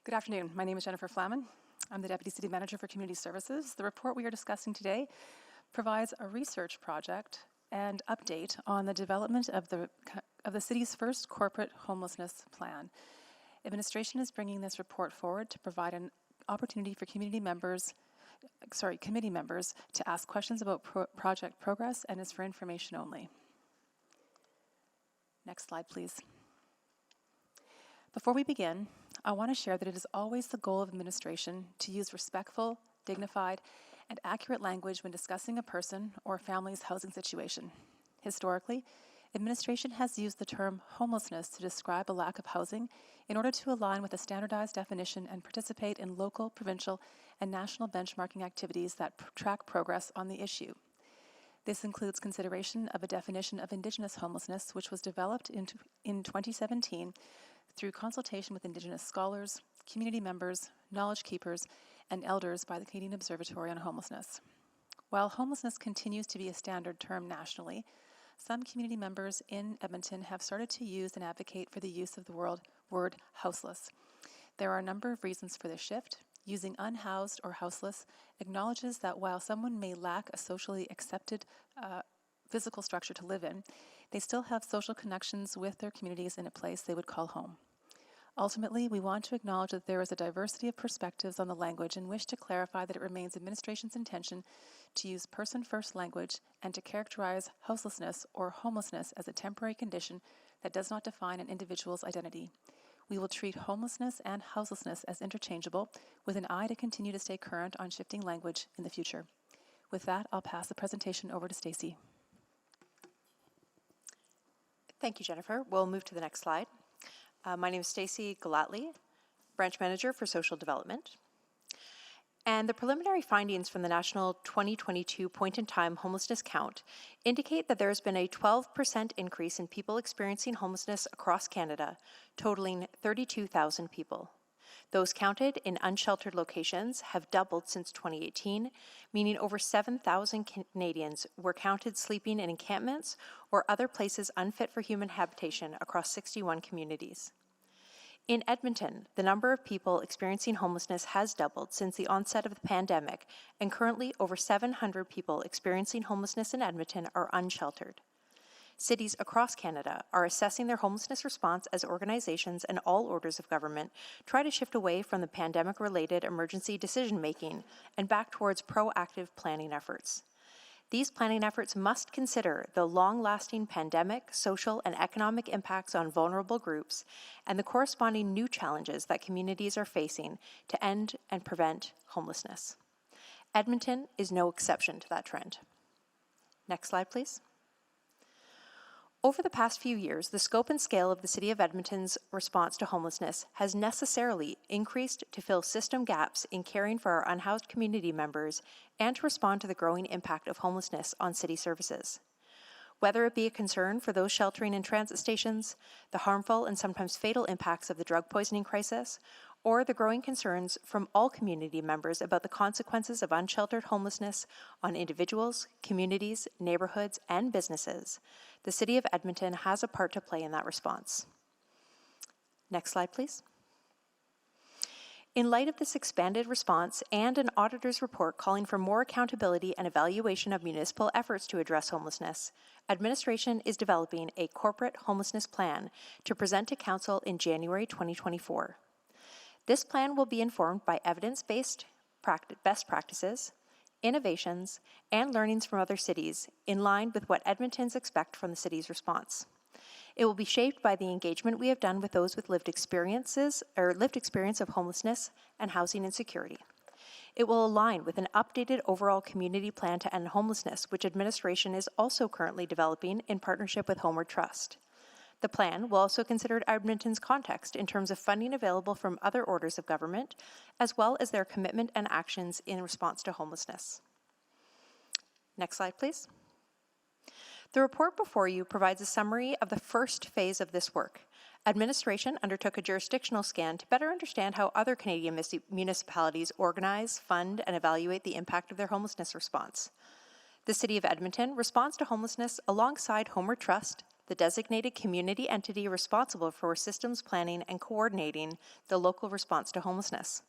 Good afternoon. My name is Jennifer Flaman. I'm the Deputy City Manager for Community Services. The report we are discussing today provides a research project and update on the development of the city's first corporate homelessness plan. Administration is bringing this report forward to provide an opportunity for committee members to ask questions about project progress, and is for information only. Next slide, please. Before we begin, I want to share that it is always the goal of administration to use respectful, dignified, and accurate language when discussing a person or family's housing situation. Historically, administration has used the term homelessness to describe a lack of housing in order to align with a standardized definition and participate in local, provincial, and national benchmarking activities that track progress on the issue. This includes consideration of a definition of Indigenous homelessness, which was developed in 2017 through consultation with Indigenous scholars, community members, knowledge keepers, and elders by the Canadian Observatory on Homelessness. While homelessness continues to be a standard term nationally, some community members in Edmonton have started to use and advocate for the use of the word houseless. There are a number of reasons for this shift. Using unhoused or houseless acknowledges that while someone may lack a socially accepted physical structure to live in, they still have social connections with their communities in a place they would call home. Ultimately, we want to acknowledge that there is a diversity of perspectives on the language and wish to clarify that it remains administration's intention to use person-first language and to characterize houselessness or homelessness as a temporary condition that does not define an individual's identity. We will treat homelessness and houselessness as interchangeable with an eye to continue to stay current on shifting language in the future. With that, I'll pass the presentation over to Stacey. Thank you, Jennifer. We'll move to the next slide. My name is Stacey Galatly, Branch Manager for Social Development. And the preliminary findings from the National 2022 Point-in-Time Homelessness Count indicate that there has been a 12% increase in people experiencing homelessness across Canada, totaling 32,000 people. Those counted in unsheltered locations have doubled since 2018, meaning over 7,000 Canadians were counted sleeping in encampments or other places unfit for human habitation across 61 communities. In Edmonton, the number of people experiencing homelessness has doubled since the onset of the pandemic, and currently over 700 people experiencing homelessness in Edmonton are unsheltered. Cities across Canada are assessing their homelessness response as organizations and all orders of government try to shift away from the pandemic-related emergency decision-making and back towards proactive planning efforts. These planning efforts must consider the long-lasting pandemic, social, and economic impacts on vulnerable groups and the corresponding new challenges that communities are facing to end and prevent homelessness. Edmonton is no exception to that trend. Next slide, please. Over the past few years, the scope and scale of the City of Edmonton's response to homelessness has necessarily increased to fill system gaps in caring for our unhoused community members and to respond to the growing impact of homelessness on city services. Whether it be a concern for those sheltering in transit stations, the harmful and sometimes fatal impacts of the drug poisoning crisis, or the growing concerns from all community members about the consequences of unsheltered homelessness on individuals, communities, neighborhoods, and businesses, the City of Edmonton has a part to play in that response. Next slide, please. In light of this expanded response and an auditor's report calling for more accountability and evaluation of municipal efforts to address homelessness, administration is developing a corporate homelessness plan to present to Council in January 2024. This plan will be informed by evidence-based best practices, innovations, and learnings from other cities in line with what Edmontons expect from the city's response. It will be shaped by the engagement we have done with those with lived experience of homelessness and housing insecurity. It will align with an updated overall community plan to end homelessness, which administration is also currently developing in partnership with Homeward Trust. The plan will also consider Edmonton's context in terms of funding available from other orders of government, as well as their commitment and actions in response to homelessness. Next slide, please. The report before you provides a summary of the first phase of this work. Administration undertook a jurisdictional scan to better understand how other Canadian municipalities organize, fund, and evaluate the impact of their homelessness response. The City of Edmonton responds to homelessness alongside Homeward Trust, the designated community entity responsible for systems planning and coordinating the local response to homelessness.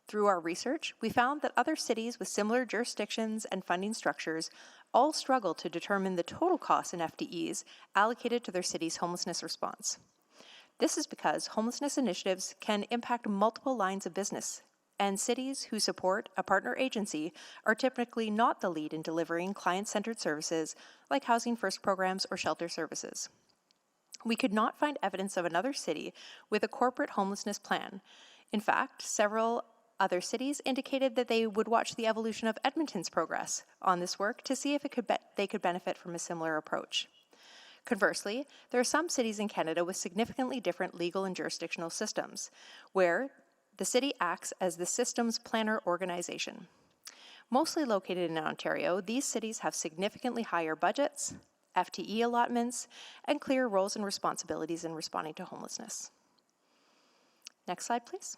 Through our research, we found that other cities with similar jurisdictions and funding structures all struggle to determine the total costs in FTEs allocated to their city's homelessness response. This is because homelessness initiatives can impact multiple lines of business, and cities who support a partner agency are typically not the lead in delivering client-centered services like Housing First programs or shelter services. We could not find evidence of another city with a corporate homelessness plan. In fact, several other cities indicated that they would watch the evolution of Edmonton's progress on this work to see if they could benefit from a similar approach. Conversely, there are some cities in Canada with significantly different legal and jurisdictional systems, where the city acts as the systems planner organization. Mostly located in Ontario, these cities have significantly higher budgets, FTE allotments, and clear roles and responsibilities in responding to homelessness. Next slide, please.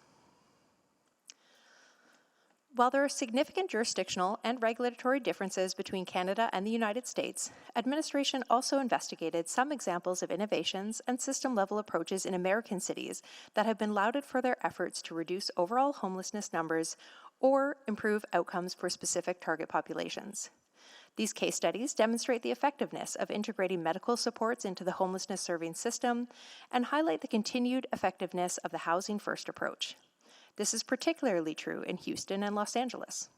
While there are significant jurisdictional and regulatory differences between Canada and the United States, administration also investigated some examples of innovations and system-level approaches in American cities that have been lauded for their efforts to reduce overall homelessness numbers or improve outcomes for specific target populations. These case studies demonstrate the effectiveness of integrating medical supports into the homelessness serving system and highlight the continued effectiveness of the Housing First approach. This is particularly true in Houston and Los Angeles.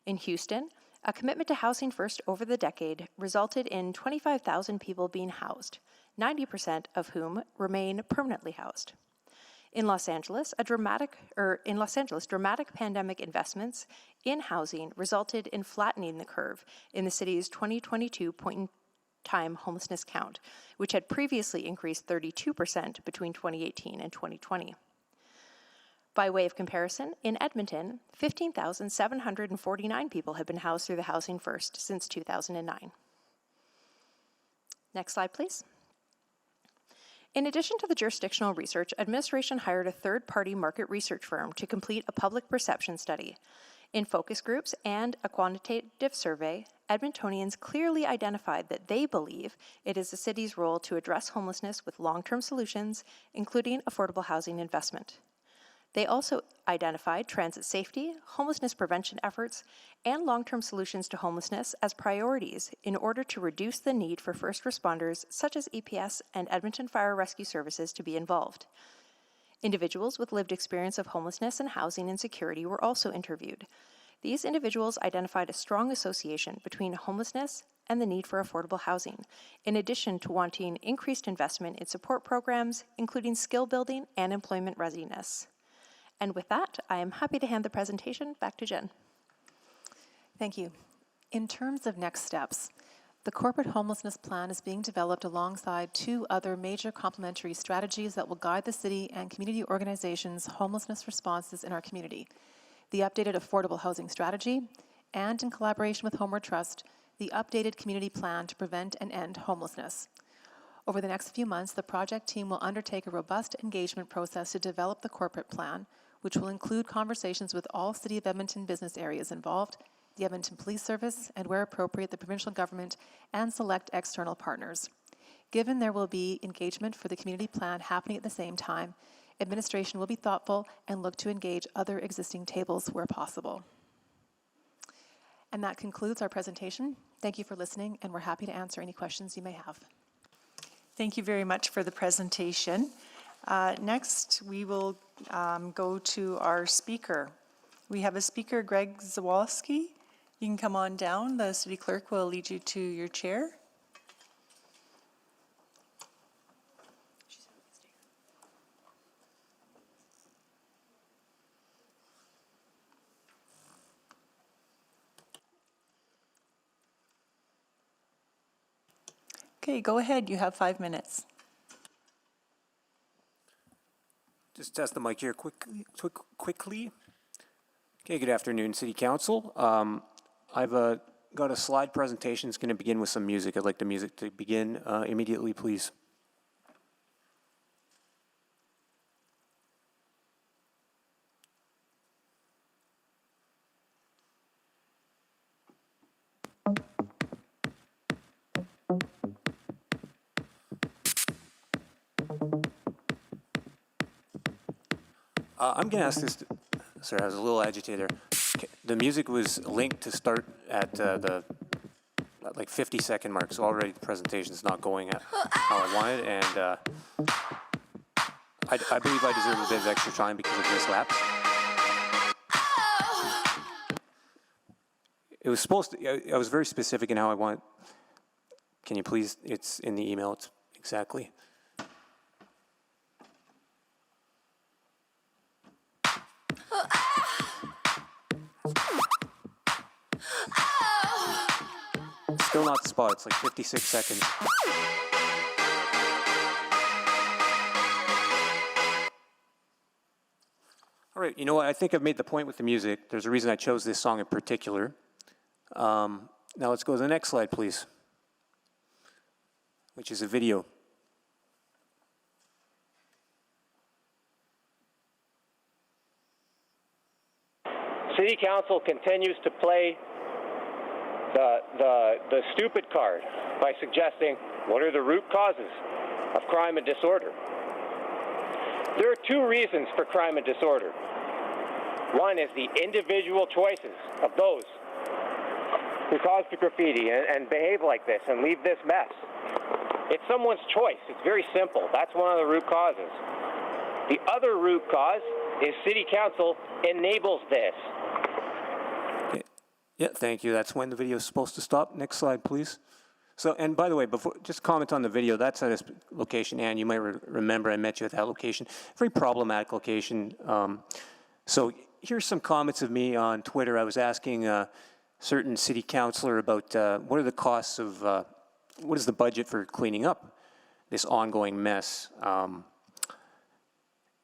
In Houston, a commitment to Housing First over the decade resulted in 25,000 people being housed, 90% of whom remain permanently housed. In Los Angeles, dramatic pandemic investments in housing resulted in flattening the curve in the city's 2022 point-in-time homelessness count, which had previously increased 32% between 2018 and 2020. By way of comparison, in Edmonton, 15,749 people have been housed through the Housing First since 2009. Next slide, please. In addition to the jurisdictional research, administration hired a third-party market research firm to complete a public perception study. In focus groups and a quantitative survey, Edmontonians clearly identified that they believe it is the city's role to address homelessness with long-term solutions, including affordable housing investment. They also identified transit safety, homelessness prevention efforts, and long-term solutions to homelessness as priorities in order to reduce the need for first responders such as EPS and Edmonton Fire Rescue Services to be involved. Individuals with lived experience of homelessness and housing insecurity were also interviewed. These individuals identified a strong association between homelessness and the need for affordable housing, in addition to wanting increased investment in support programs, including skill building and employment readiness. And with that, I am happy to hand the presentation back to Jen. Thank you. In terms of next steps, the corporate homelessness plan is being developed alongside two other major complementary strategies that will guide the city and community organizations' homelessness responses in our community. The updated affordable housing strategy, and in collaboration with Homeward Trust, the updated community plan to prevent and end homelessness. Over the next few months, the project team will undertake a robust engagement process to develop the corporate plan, which will include conversations with all City of Edmonton business areas involved, the Edmonton Police Service, and where appropriate, the provincial government, and select external partners. Given there will be engagement for the community plan happening at the same time, administration will be thoughtful and look to engage other existing tables where possible. And that concludes our presentation. Thank you for listening, and we're happy to answer any questions you may have. Thank you very much for the presentation. Next, we will go to our speaker. We have a speaker, Greg Zawalski. You can come on down. The city clerk will lead you to your chair. Okay, go ahead. You have 5 minutes. Just test the mic here quickly. Okay, good afternoon, City Council. I've got a slide presentation. It's going to begin with some music. I'd like the music to begin immediately, please. I'm going to ask this, sorry, I was a little agitated there. The music was linked to start at the like 50-second mark, so already the presentation's not going at how I wanted, and I believe I deserve a bit of extra time because of this lapse. It was supposed to, I was very specific in how I want. Can you please, it's in the email, it's exactly. Still not the spot, it's like 56 seconds. All right, you know what, I think I've made the point with the music. There's a reason I chose this song in particular. Now let's go to the next slide, please, which is a video. City Council continues to play the stupid card by suggesting what are the root causes of crime and disorder. There are two reasons for crime and disorder. One is the individual choices of those who cause the graffiti and behave like this and leave this mess. It's someone's choice. It's very simple. That's one of the root causes. The other root cause is City Council enables this. Yeah, thank you. That's when the video is supposed to stop. Next slide, please. So, and by the way, before, just comment on the video. That's at a location, Ann, you might remember I met you at that location. Very problematic location. So here's some comments of me on Twitter. I was asking a certain city councilor about what are the costs of, what is the budget for cleaning up this ongoing mess?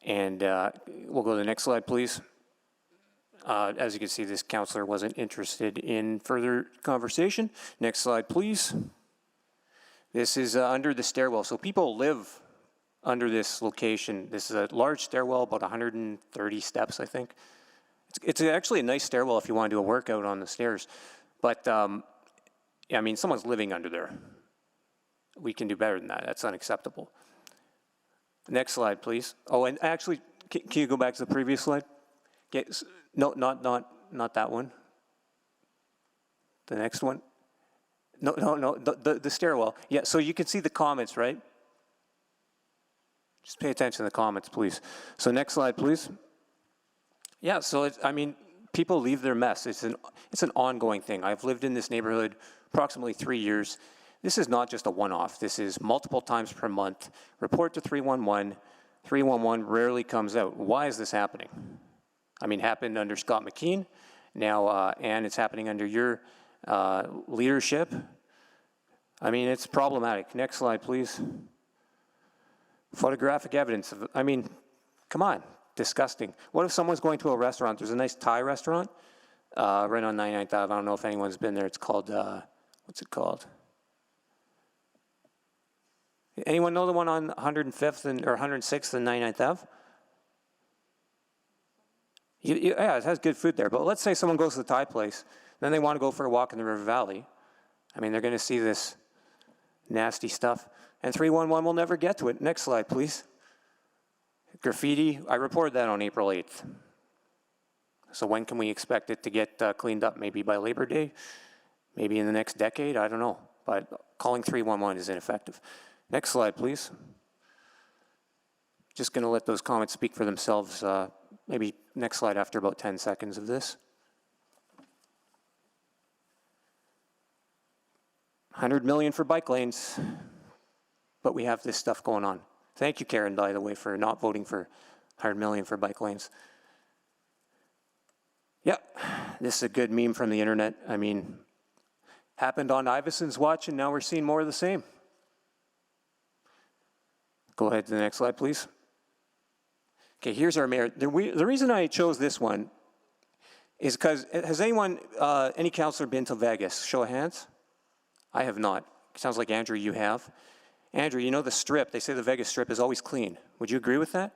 And we'll go to the next slide, please. As you can see, this councilor wasn't interested in further conversation. Next slide, please. This is under the stairwell. So people live under this location. This is a large stairwell, about 130 steps, I think. It's actually a nice stairwell if you want to do a workout on the stairs. But, yeah, I mean, someone's living under there. We can do better than that. That's unacceptable. Next slide, please. Oh, and actually, can you go back to the previous slide? No, not that one. The next one. No, the stairwell. Yeah, so you can see the comments, right? Just pay attention to the comments, please. So next slide, please. Yeah, so I mean, people leave their mess. It's an ongoing thing. I've lived in this neighborhood approximately 3 years. This is not just a one-off. This is multiple times per month. Report to 311. 311 rarely comes out. Why is this happening? I mean, happened under Scott McKean. Now, Ann, it's happening under your leadership. I mean, it's problematic. Next slide, please. Photographic evidence of, I mean, come on, disgusting. What if someone's going to a restaurant? There's a nice Thai restaurant right on 99th Ave. I don't know if anyone's been there. It's called, what's it called? Anyone know the one on 105th or 106th and 99th Ave? Yeah, it has good food there. But let's say someone goes to the Thai place, then they want to go for a walk in the River Valley. I mean, they're going to see this nasty stuff. And 311 will never get to it. Next slide, please. Graffiti, I reported that on April 8th. So when can we expect it to get cleaned up? Maybe by Labor Day? Maybe in the next decade? I don't know. But calling 311 is ineffective. Next slide, please. Just going to let those comments speak for themselves. Maybe next slide after about 10 seconds of this. 100 million for bike lanes, but we have this stuff going on. Thank you, Karen, by the way, for not voting for 100 million for bike lanes. Yep, this is a good meme from the internet. I mean, happened on Iveson's watch, and now we're seeing more of the same. Go ahead to the next slide, please. Okay, here's our mayor. The reason I chose this one is because, has anyone, any councillor been to Vegas? Show of hands. I have not. Sounds like, Andrew, you have. Andrew, you know the Strip, they say the Vegas Strip is always clean. Would you agree with that?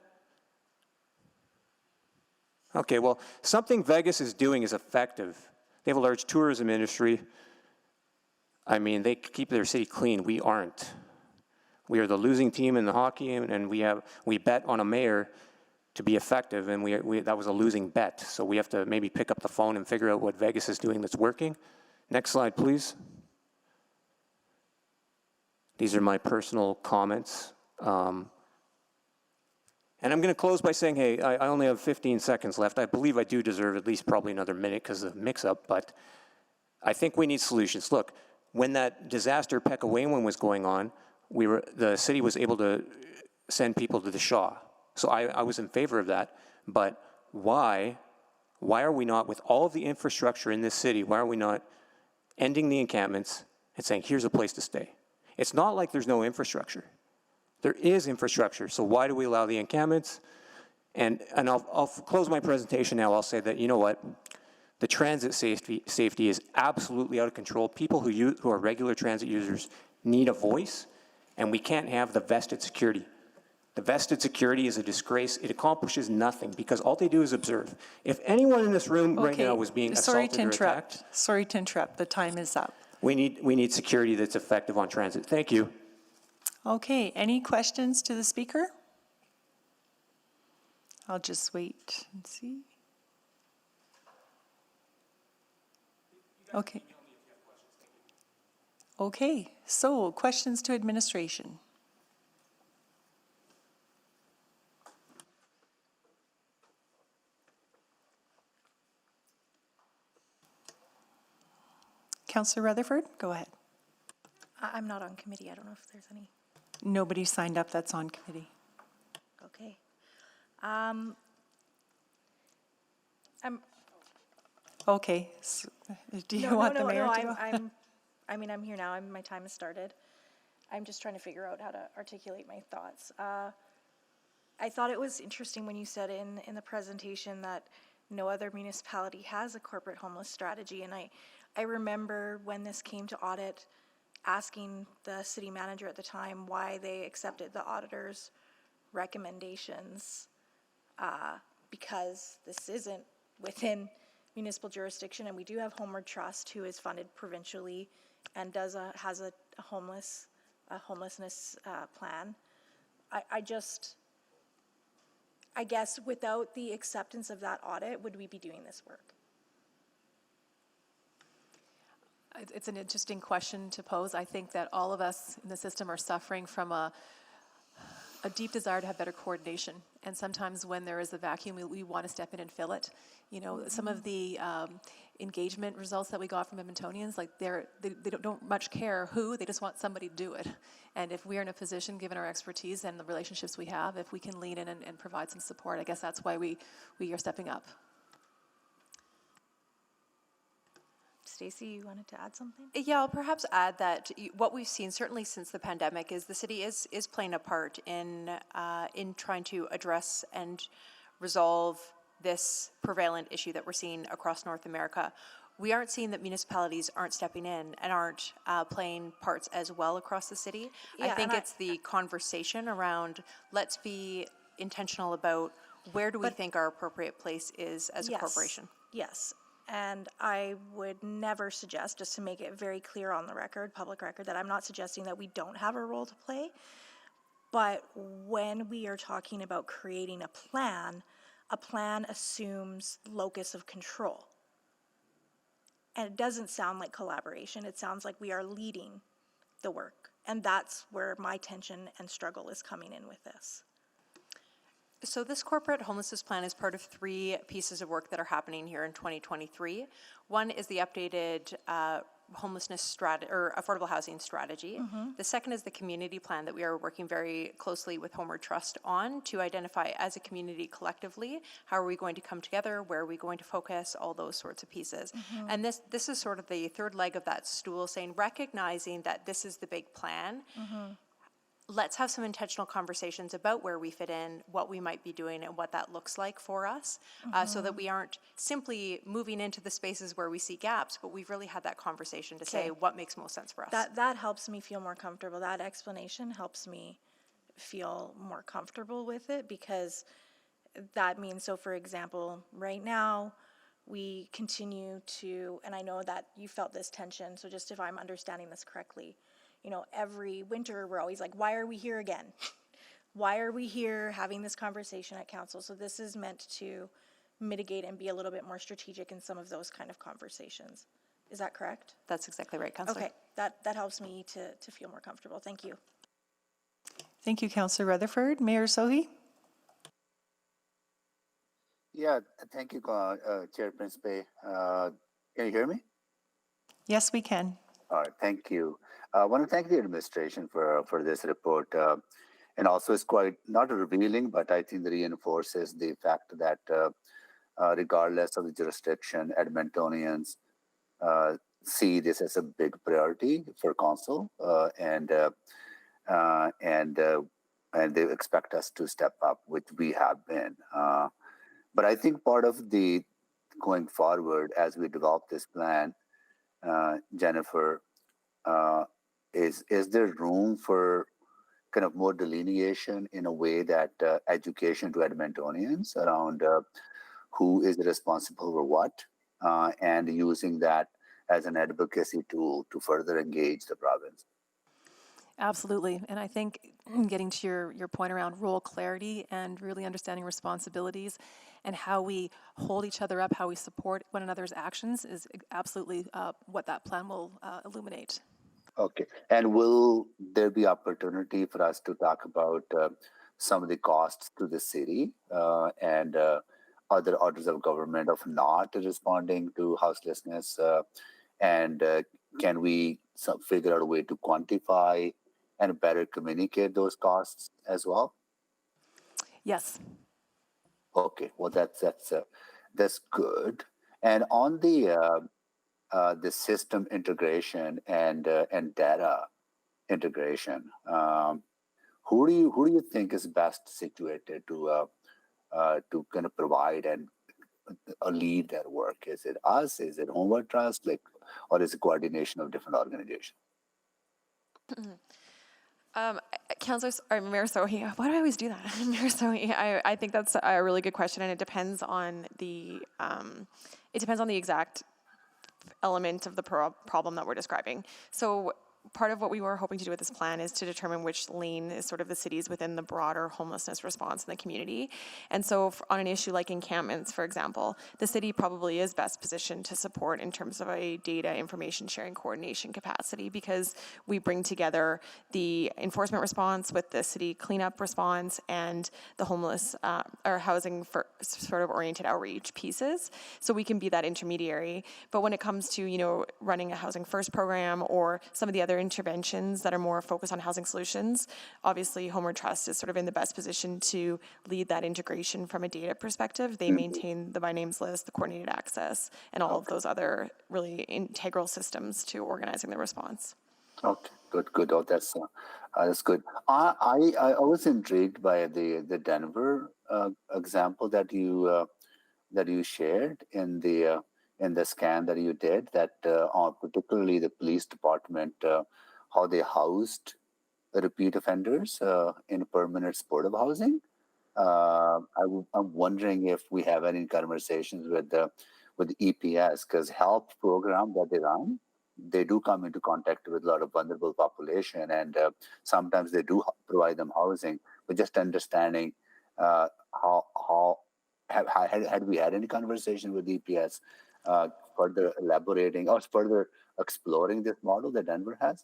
Okay, well, something Vegas is doing is effective. They have a large tourism industry. I mean, they keep their city clean. We aren't. We are the losing team in the hockey, and we bet on a mayor to be effective, and that was a losing bet. So we have to maybe pick up the phone and figure out what Vegas is doing that's working. Next slide, please. These are my personal comments. And I'm going to close by saying, hey, I only have 15 seconds left. I believe I do deserve at least probably another minute because of the mix-up, but I think we need solutions. Look, when that disaster Pekawaywan was going on, the city was able to send people to the Shaw. So I was in favor of that. But why are we not, with all of the infrastructure in this city, why are we not ending the encampments and saying, here's a place to stay? It's not like there's no infrastructure. There is infrastructure, so why do we allow the encampments? And I'll close my presentation now. I'll say that, you know what? The transit safety is absolutely out of control. People who are regular transit users need a voice, and we can't have the vested security The vested security is a disgrace. It accomplishes nothing because all they do is observe. If anyone in this room right now was being assaulted or attacked, Sorry to interrupt. The time is up. we need security that's effective on transit. Thank you. Okay, any questions to the speaker? I'll just wait and see. Okay. Okay, so questions to administration. Councillor Rutherford, go ahead. I'm not on committee. I don't know if there's any. Nobody signed up that's on committee. Okay. I'm Okay, so, do you want the mayor to go? I'm here now. My time has started. I'm just trying to figure out how to articulate my thoughts. I thought it was interesting when you said in the presentation that no other municipality has a corporate homeless strategy, and I remember when this came to audit, asking the city manager at the time why they accepted the auditor's recommendations, because this isn't within municipal jurisdiction, and we do have Homeward Trust, who is funded provincially and has a homelessness plan. I guess without the acceptance of that audit, would we be doing this work? It's an interesting question to pose. I think that all of us in the system are suffering from a deep desire to have better coordination. And sometimes when there is a vacuum, we want to step in and fill it. You know, some of the engagement results that we got from Edmontonians, like they don't much care who, they just want somebody to do it. And if we're in a position, given our expertise and the relationships we have, if we can lean in and provide some support, I guess that's why we are stepping up. Stacey, you wanted to add something? Yeah, I'll perhaps add that what we've seen, certainly since the pandemic, is the city is playing a part in trying to address and resolve this prevalent issue that we're seeing across North America. We aren't seeing that municipalities aren't stepping in and aren't playing parts as well across the city. Yeah, I think it's the conversation around, let's be intentional about where do we think our appropriate place is as a corporation. Yes. And I would never suggest, just to make it very clear on the record, public record, that I'm not suggesting that we don't have a role to play. But when we are talking about creating a plan assumes locus of control. And it doesn't sound like collaboration. It sounds like we are leading the work. And that's where my tension and struggle is coming in with this. So this corporate homelessness plan is part of 3 pieces of work that are happening here in 2023. One is the updated homelessness strategy or affordable housing strategy. The second is the community plan that we are working very closely with Homeward Trust on to identify as a community collectively, how are we going to come together, where are we going to focus, all those sorts of pieces. And this is sort of the third leg of that stool, saying, recognizing that this is the big plan. Let's have some intentional conversations about where we fit in, what we might be doing, and what that looks like for us, so that we aren't simply moving into the spaces where we see gaps, but we've really had that conversation to say what makes most sense for us. That helps me feel more comfortable. That explanation helps me feel more comfortable with it, because that means, so for example, right now, we continue to, and I know that you felt this tension, so just if I'm understanding this correctly, you know, every winter we're always like, why are we here again? Why are we here having this conversation at council? So this is meant to mitigate and be a little bit more strategic in some of those kind of conversations. Is that correct? That's exactly right, Councillor. Okay, that helps me to feel more comfortable. Thank you. Thank you, Councillor Rutherford. Mayor Sohi? Yeah, thank you, Chair Principe. Can you hear me? Yes, we can. All right, thank you. I want to thank the administration for this report. And also it's quite not revealing, but I think it reinforces the fact that regardless of the jurisdiction, Edmontonians see this as a big priority for council, and they expect us to step up, which we have been. But I think part of the going forward as we develop this plan, Jennifer, is there room for kind of more delineation in a way that education to Edmontonians around who is responsible for what, and using that as an advocacy tool to further engage the province. Absolutely. And I think getting to your point around role clarity and really understanding responsibilities and how we hold each other up, how we support one another's actions is absolutely what that plan will illuminate. Okay. And will there be opportunity for us to talk about some of the costs to the city and other orders of government of not responding to houselessness? And can we figure out a way to quantify and better communicate those costs as well? Yes. Okay. Well, that's good. And on the system integration and data integration, who do you think is best situated to kind of provide and lead that work? Is it us? Is it Homeward Trust? Or is it coordination of different organizations? Mayor Sohi, why do I always do that? Mayor Sohi, I think that's a really good question, and it depends on the exact element of the problem that we're describing. So part of what we were hoping to do with this plan is to determine which lane is sort of the cities within the broader homelessness response in the community. And so on an issue like encampments, for example, the city probably is best positioned to support in terms of a data information sharing coordination capacity, because we bring together the enforcement response with the city cleanup response and the homeless or housing for sort of oriented outreach pieces. So we can be that intermediary. But when it comes to, running a housing first program or some of the other interventions that are more focused on housing solutions, obviously Homeward Trust is sort of in the best position to lead that integration from a data perspective. They maintain the by names list, the coordinated access, and all of those other really integral systems to organizing the response. Okay, good. Oh, that's good. I was intrigued by the Denver example that you shared in the scan that you did, that on particularly the police department, how they housed repeat offenders in permanent supportive housing. I'm wondering if we have any conversations with EPS, because HELP program that they run, they do come into contact with a lot of vulnerable population, and sometimes they do provide them housing. But just understanding how had we had any conversation with EPS further elaborating or further exploring this model that Denver has?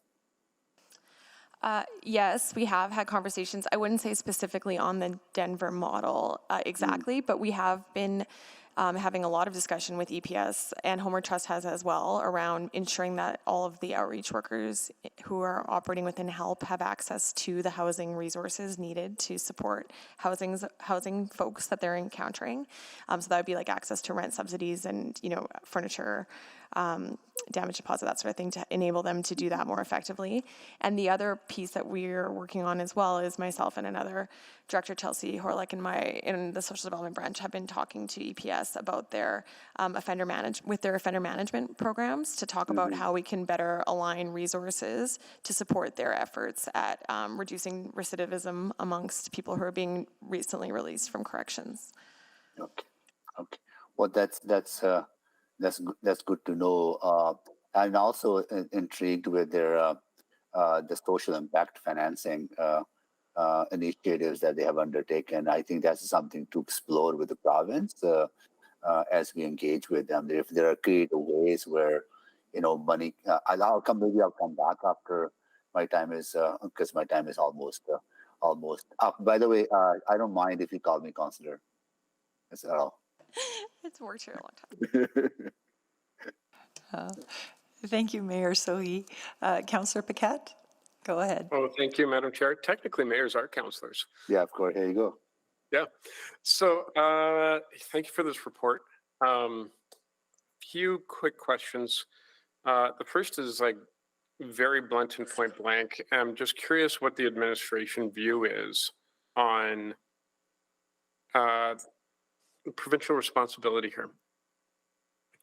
Yes, we have had conversations. I wouldn't say specifically on the Denver model exactly, but we have been having a lot of discussion with EPS, and Homeward Trust has as well, around ensuring that all of the outreach workers who are operating within HELP have access to the housing resources needed to support housing folks that they're encountering. So that would be like access to rent subsidies and furniture, damage deposit, that sort of thing, to enable them to do that more effectively. And the other piece that we're working on as well is myself and another director, Chelsea Horlick, in the social development branch, have been talking to EPS about their offender management programs to talk about how we can better align resources to support their efforts at reducing recidivism amongst people who are being recently released from corrections. Okay. Well, that's good to know. I'm also intrigued with their the social impact financing initiatives that they have undertaken. I think that's something to explore with the province as we engage with them. If there are creative ways where money, I'll come back after my time is because my time is almost up. By the way, I don't mind if you call me Counselor. That's all. It's worked here a long time. Thank you, Mayor Sohi. Councillor Paquette, go ahead. Oh, thank you, Madam Chair. Technically, mayors are councillors. Yeah, of course. Here you go. Yeah. So thank you for this report. Few quick questions. The first is very blunt and point blank. I'm just curious what the administration view is on provincial responsibility here.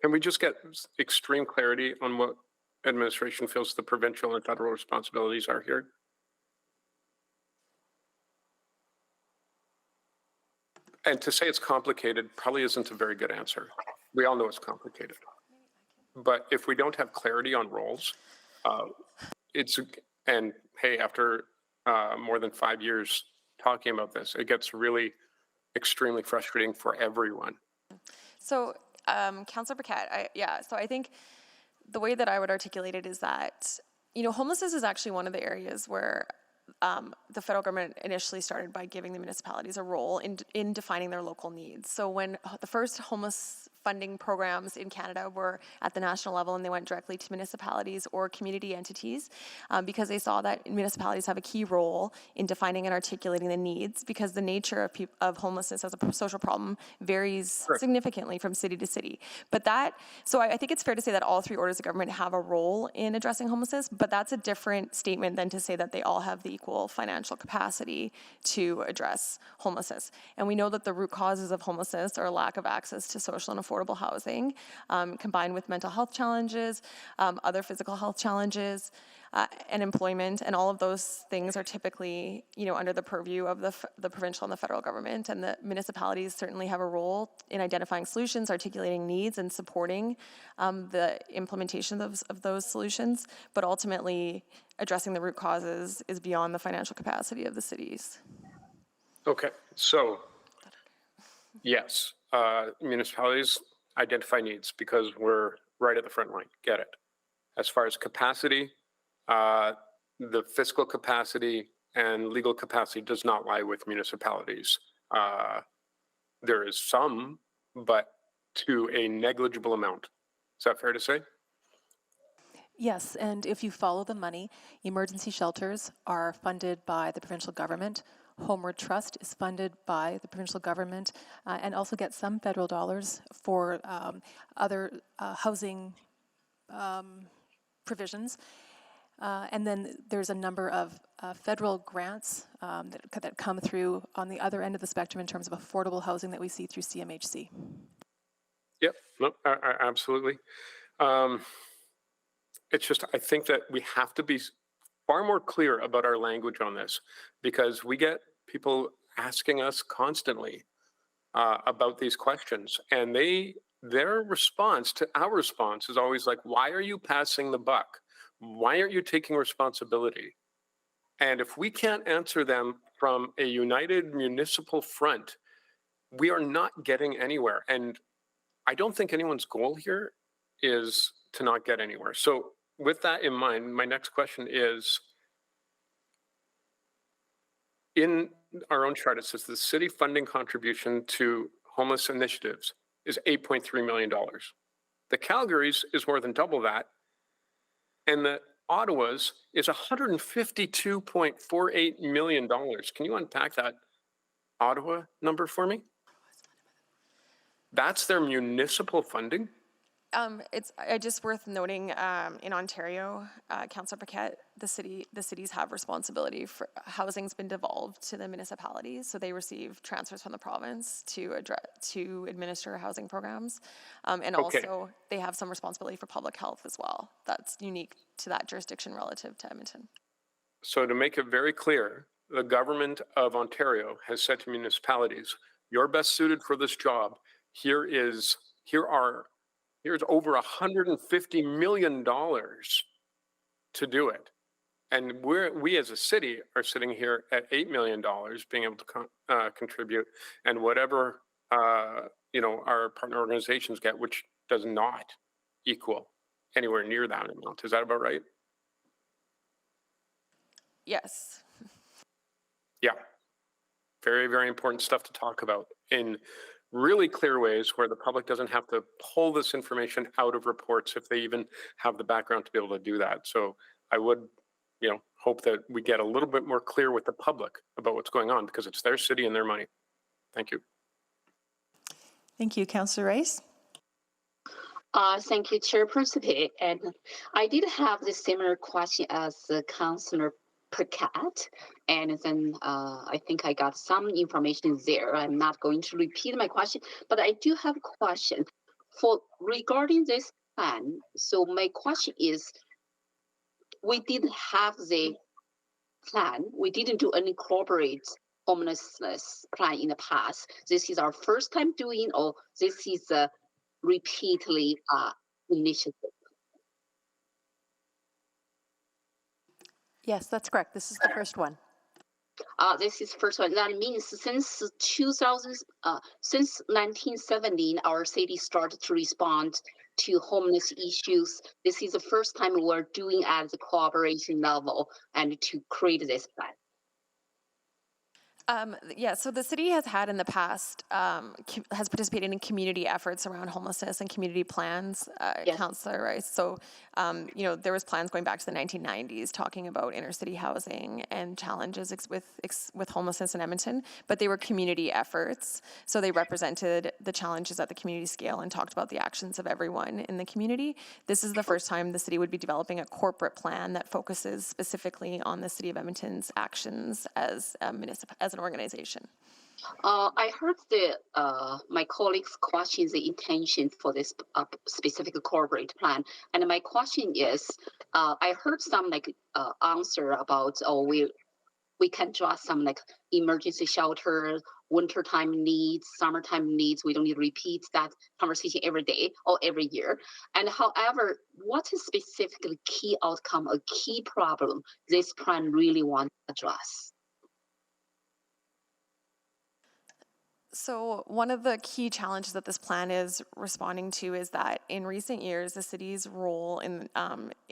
Can we just get extreme clarity on what administration feels the provincial and federal responsibilities are here? And to say it's complicated probably isn't a very good answer. We all know it's complicated. But if we don't have clarity on roles, and hey, after more than 5 years talking about this, it gets really extremely frustrating for everyone. So, Councillor Paquette, so I think the way that I would articulate it is that, homelessness is actually one of the areas where the federal government initially started by giving the municipalities a role in defining their local needs. So when the first homeless funding programs in Canada were at the national level, and they went directly to municipalities or community entities, because they saw that municipalities have a key role in defining and articulating the needs, because the nature of homelessness as a social problem varies significantly from city to city. But so I think it's fair to say that all three orders of government have a role in addressing homelessness, but that's a different statement than to say that they all have the equal financial capacity to address homelessness. And we know that the root causes of homelessness are lack of access to social and affordable housing, combined with mental health challenges, other physical health challenges, and employment, and all of those things are typically, under the purview of the provincial and the federal government, and the municipalities certainly have a role in identifying solutions, articulating needs, and supporting the implementation of those solutions, but ultimately addressing the root causes is beyond the financial capacity of the cities. Okay, so yes, municipalities identify needs because we're right at the front line, get it. As far as capacity, the fiscal capacity and legal capacity does not lie with municipalities. There is some, but to a negligible amount. Is that fair to say? Yes, and if you follow the money, emergency shelters are funded by the provincial government. Homeward Trust is funded by the provincial government and also gets some federal dollars for other housing provisions. And then there's a number of federal grants that come through on the other end of the spectrum in terms of affordable housing that we see through CMHC. Yep, no, absolutely. It's just, I think that we have to be far more clear about our language on this, because we get people asking us constantly about these questions, and their response to our response is always like, why are you passing the buck? Why aren't you taking responsibility? And if we can't answer them from a united municipal front, we are not getting anywhere. And I don't think anyone's goal here is to not get anywhere. So with that in mind, my next question is, in our own chart, it says the city funding contribution to homeless initiatives is $8.3 million. The Calgary's is more than double that. And the Ottawa's is $152.48 million. Can you unpack that Ottawa number for me? That's their municipal funding? It's just worth noting, in Ontario, Councillor Paquette, the cities have responsibility for housing's been devolved to the municipalities, so they receive transfers from the province to administer housing programs, and also they have some responsibility for public health as well. That's unique to that jurisdiction relative to Edmonton. So to make it very clear, the government of Ontario has said to municipalities, "You're best suited for this job. Here's over $150 million to do it." And we as a city are sitting here at $8 million being able to contribute, and whatever our partner organizations get, which does not equal anywhere near that amount. Is that about right? Yes. Yeah. Very, very important stuff to talk about in really clear ways where the public doesn't have to pull this information out of reports if they even have the background to be able to do that. So I would, hope that we get a little bit more clear with the public about what's going on, because it's their city and their money. Thank you. Thank you. Councillor Rice? Thank you, Chairperson. And I did have the similar question as Councillor Paquette, and then I think I got some information there. I'm not going to repeat my question, but I do have a question regarding this plan. So my question is, we didn't have the plan. We didn't do any corporate homelessness plan in the past. This is our first time doing, or this is a repeatedly initiative. Yes, that's correct. This is the first one. This is first one. That means since 1917, our city started to respond to homeless issues. This is the first time we're doing at the cooperation level and to create this plan. Yeah, so the city has had in the past, has participated in community efforts around homelessness and community plans, Councillor Rice. So, there was plans going back to the 1990s talking about inner city housing and challenges with homelessness in Edmonton, but they were community efforts. So they represented the challenges at the community scale and talked about the actions of everyone in the community. This is the first time the city would be developing a corporate plan that focuses specifically on the City of Edmonton's actions as a as an organization. I heard my colleagues' questions, the intention for this specific corporate plan, and my question is, I heard some answer about we can draw some emergency shelter, wintertime needs, summertime needs. We don't need to repeat that conversation every day or every year. And however, what is specifically key outcome, a key problem this plan really wants to address? So one of the key challenges that this plan is responding to is that in recent years, the city's role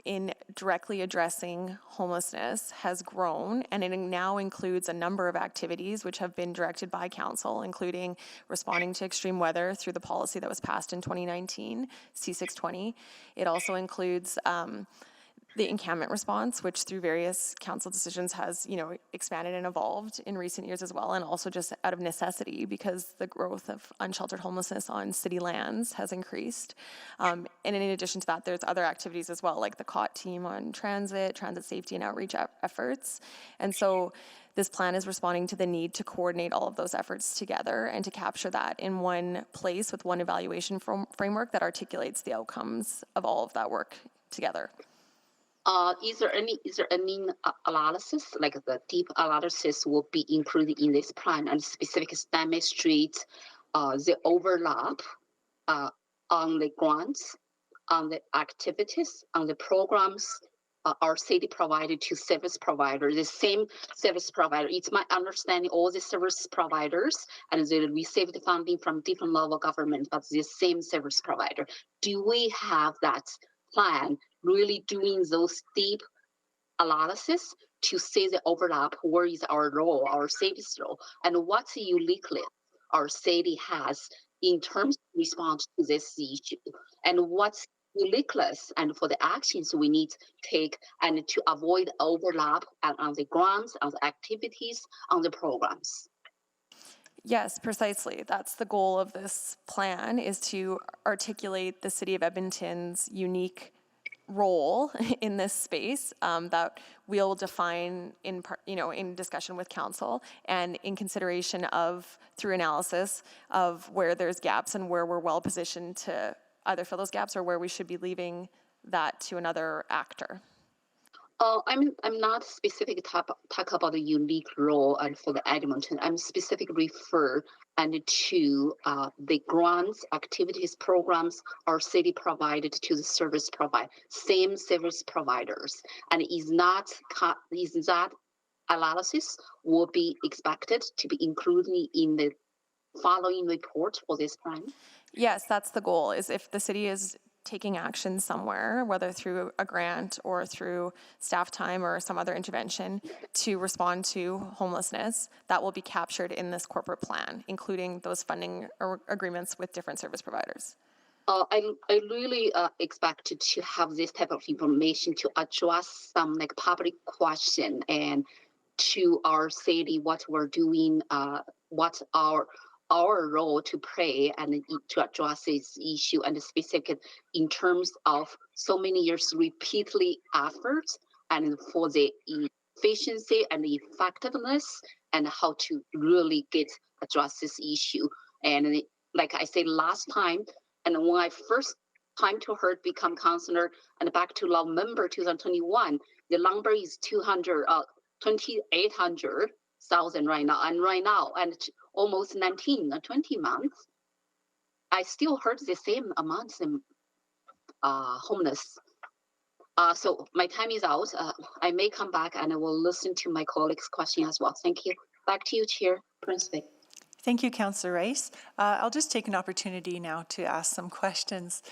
in directly addressing homelessness has grown, and it now includes a number of activities which have been directed by council, including responding to extreme weather through the policy that was passed in 2019, C620. It also includes the encampment response, which through various council decisions has, expanded and evolved in recent years as well, and also just out of necessity because the growth of unsheltered homelessness on city lands has increased. And in addition to that, there's other activities as well, like the COT team on transit safety and outreach efforts. And so this plan is responding to the need to coordinate all of those efforts together and to capture that in one place with one evaluation framework that articulates the outcomes of all of that work together. Is there any analysis, like the deep analysis will be included in this plan and specific demonstrate the overlap on the grants, on the activities, on the programs our city provided to service providers, the same service provider. It's my understanding all the service providers and they receive the funding from different level of government, but the same service provider. Do we have that plan really doing those deep analysis to see the overlap, where is our role, our city's role, and what's uniquely our city has in terms of response to this issue, and what's uniqueness and for the actions we need to take and to avoid overlap on the grants, on the activities, on the programs. Yes, precisely. That's the goal of this plan, is to articulate the City of Edmonton's unique role in this space that we'll define in discussion with council and in consideration of, through analysis of where there's gaps and where we're well positioned to either fill those gaps or where we should be leaving that to another actor. I'm not specific talk about the unique role and for the Edmonton. I'm specific refer and to the grants, activities, programs our city provided to the service provider, same service providers, and is that analysis will be expected to be included in the following report for this plan? Yes, that's the goal. Is if the city is taking action somewhere, whether through a grant or through staff time or some other intervention to respond to homelessness, that will be captured in this corporate plan, including those funding agreements with different service providers. I really expect to have this type of information to address some public question and to our city, what we're doing, what our role to play and to address this issue, and specific in terms of so many years repeatedly efforts and for the efficiency and the effectiveness and how to really address this issue. And like I said last time, and when I first time to heard become councillor and back to November 2021, the number is 2,800. thousand right now, and almost 19 or 20 months, I still heard the same amount of homeless. So my time is out. I may come back and I will listen to my colleagues' question as well. Thank you. Back to you, Chair Principe. Thank you, Councillor Rice. I'll just take an opportunity now to ask some questions.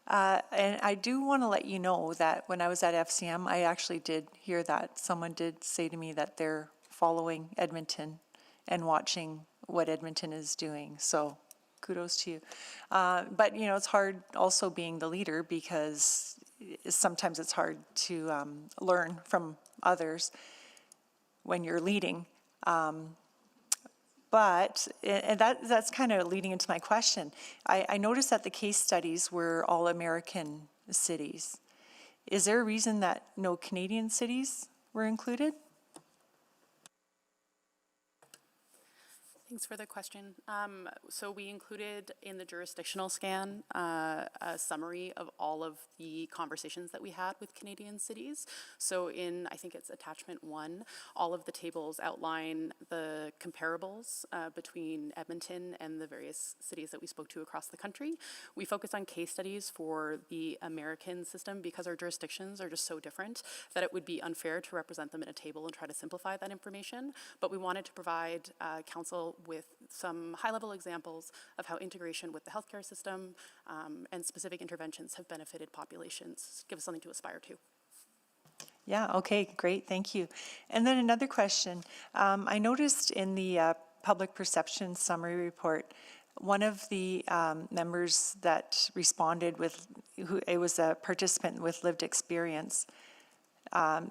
And I do want to let you know that when I was at FCM, I actually did hear that. Someone did say to me that they're following Edmonton and watching what Edmonton is doing. So kudos to you. But, you know, it's hard also being the leader because sometimes it's hard to learn from others when you're leading. But that's kind of leading into my question. I noticed that the case studies were all American cities. Is there a reason that no Canadian cities were included? Thanks for the question. So we included in the jurisdictional scan a summary of all of the conversations that we had with Canadian cities. So in, I think it's attachment 1, all of the tables outline the comparables between Edmonton and the various cities that we spoke to across the country. We focus on case studies for the American system because our jurisdictions are just so different that it would be unfair to represent them in a table and try to simplify that information. But we wanted to provide council with some high-level examples of how integration with the healthcare system and specific interventions have benefited populations. Give us something to aspire to. Yeah, okay, great, thank you. And then another question. I noticed in the public perception summary report, one of the members that responded with, it was a participant with lived experience,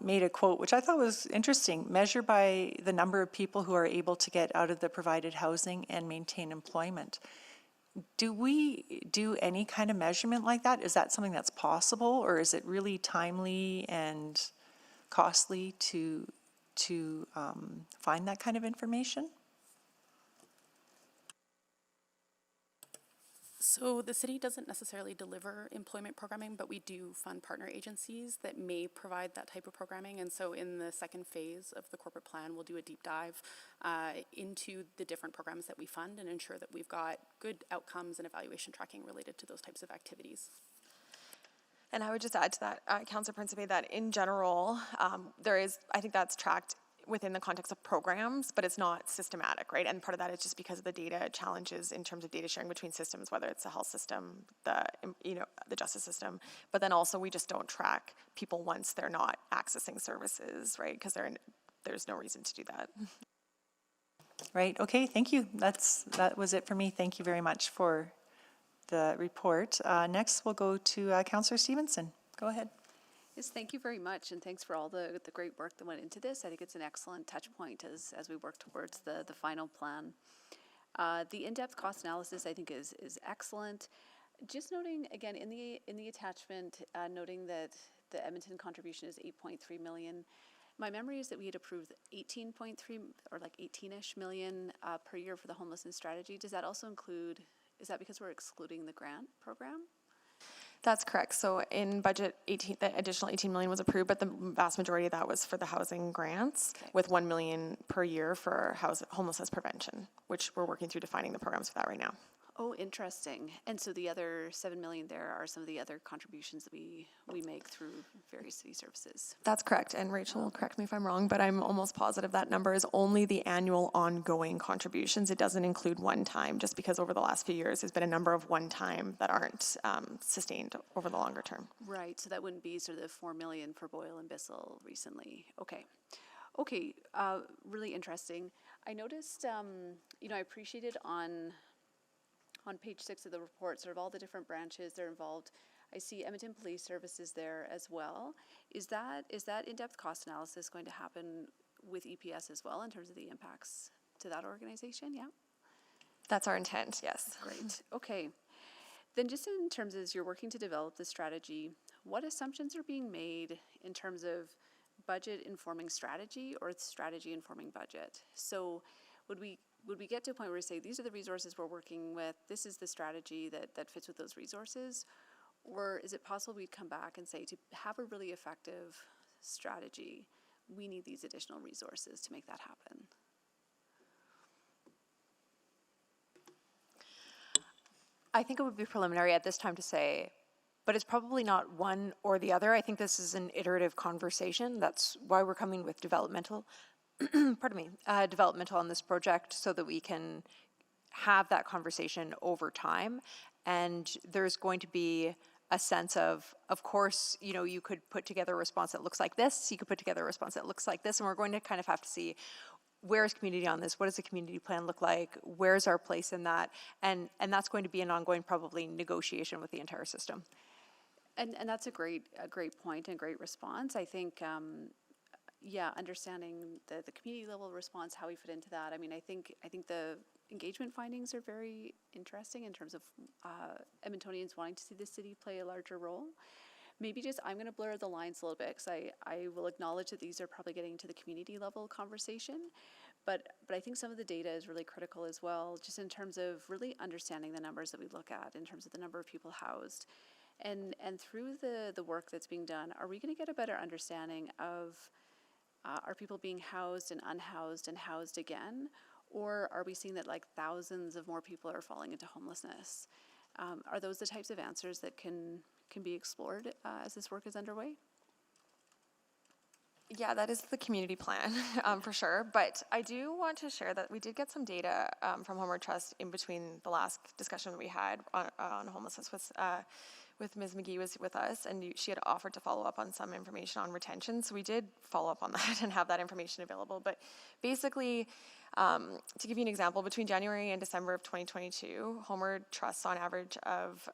made a quote, which I thought was interesting: measure by the number of people who are able to get out of the provided housing and maintain employment. Do we do any kind of measurement like that? Is that something that's possible, or is it really timely and costly to find that kind of information? So the city doesn't necessarily deliver employment programming, but we do fund partner agencies that may provide that type of programming. And so in the second phase of the corporate plan, we'll do a deep dive into the different programs that we fund and ensure that we've got good outcomes and evaluation tracking related to those types of activities. And I would just add to that, Councillor Principe, that in general, there is, I think that's tracked within the context of programs, but it's not systematic, right? And part of that is just because of the data challenges in terms of data sharing between systems, whether it's the health system, the justice system, but then also we just don't track people once they're not accessing services, right? Because there's no reason to do that. Right, okay, thank you. That was it for me. Thank you very much for the report. Next, we'll go to Councillor Stevenson. Go ahead. Yes, thank you very much, and thanks for all the great work that went into this. I think it's an excellent touch point as we work towards the final plan. The in-depth cost analysis, I think, is excellent. Just noting again in the attachment, noting that the Edmonton contribution is 8.3 million. My memory is that we had approved 18.3 or like 18-ish million per year for the homelessness strategy. Does that also include? Is that because we're excluding the grant program? That's correct. So in budget, the additional 18 million was approved, but the vast majority of that was for the housing grants, with 1 million per year for homelessness prevention, which we're working through defining the programs for that right now. Oh, interesting. And so the other 7 million there are some of the other contributions that we make through various city services. That's correct. And Rachel, correct me if I'm wrong, but I'm almost positive that number is only the annual ongoing contributions. It doesn't include one-time, just because over the last few years, there's been a number of one-time that aren't sustained over the longer term. Right. So that wouldn't be sort of the 4 million for Boyle and Bissell recently. Okay. Okay. Really interesting. I noticed, I appreciated on page 6 of the report, sort of all the different branches that are involved. I see Edmonton Police Services there as well. Is that in-depth cost analysis going to happen with EPS as well in terms of the impacts to that organization? Yeah? That's our intent, yes. Great. Okay. Then just in terms of as you're working to develop the strategy, what assumptions are being made in terms of budget informing strategy or strategy informing budget? So would we get to a point where we say, these are the resources we're working with, this is the strategy that fits with those resources? Or is it possible we'd come back and say, to have a really effective strategy, we need these additional resources to make that happen? I think it would be preliminary at this time to say, but it's probably not one or the other. I think this is an iterative conversation. That's why we're coming with developmental, pardon me, developmental on this project so that we can have that conversation over time. And there's going to be a sense of course, you know, you could put together a response that looks like this, you could put together a response that looks like this, and we're going to kind of have to see where's community on this, what does the community plan look like, where's our place in that, and that's going to be an ongoing probably negotiation with the entire system. And that's a great point and great response. I think, yeah, understanding the community level response, how we fit into that. I mean, I think the engagement findings are very interesting in terms of Edmontonians wanting to see the city play a larger role. Maybe just, I'm going to blur the lines a little bit because I will acknowledge that these are probably getting to the community level conversation, but I think some of the data is really critical as well, just in terms of really understanding the numbers that we look at in terms of the number of people housed. And through the work that's being done, are we going to get a better understanding of are people being housed and unhoused and housed again? Or are we seeing that like thousands of more people are falling into homelessness? Are those the types of answers that can be explored as this work is underway? Yeah, that is the community plan for sure. But I do want to share that we did get some data from Homeward Trust in between the last discussion that we had on homelessness with Ms. McGee was with us, and she had offered to follow up on some information on retention. So we did follow up on that and have that information available. But basically, to give you an example, between January and December of 2022, Homeward Trust saw an average of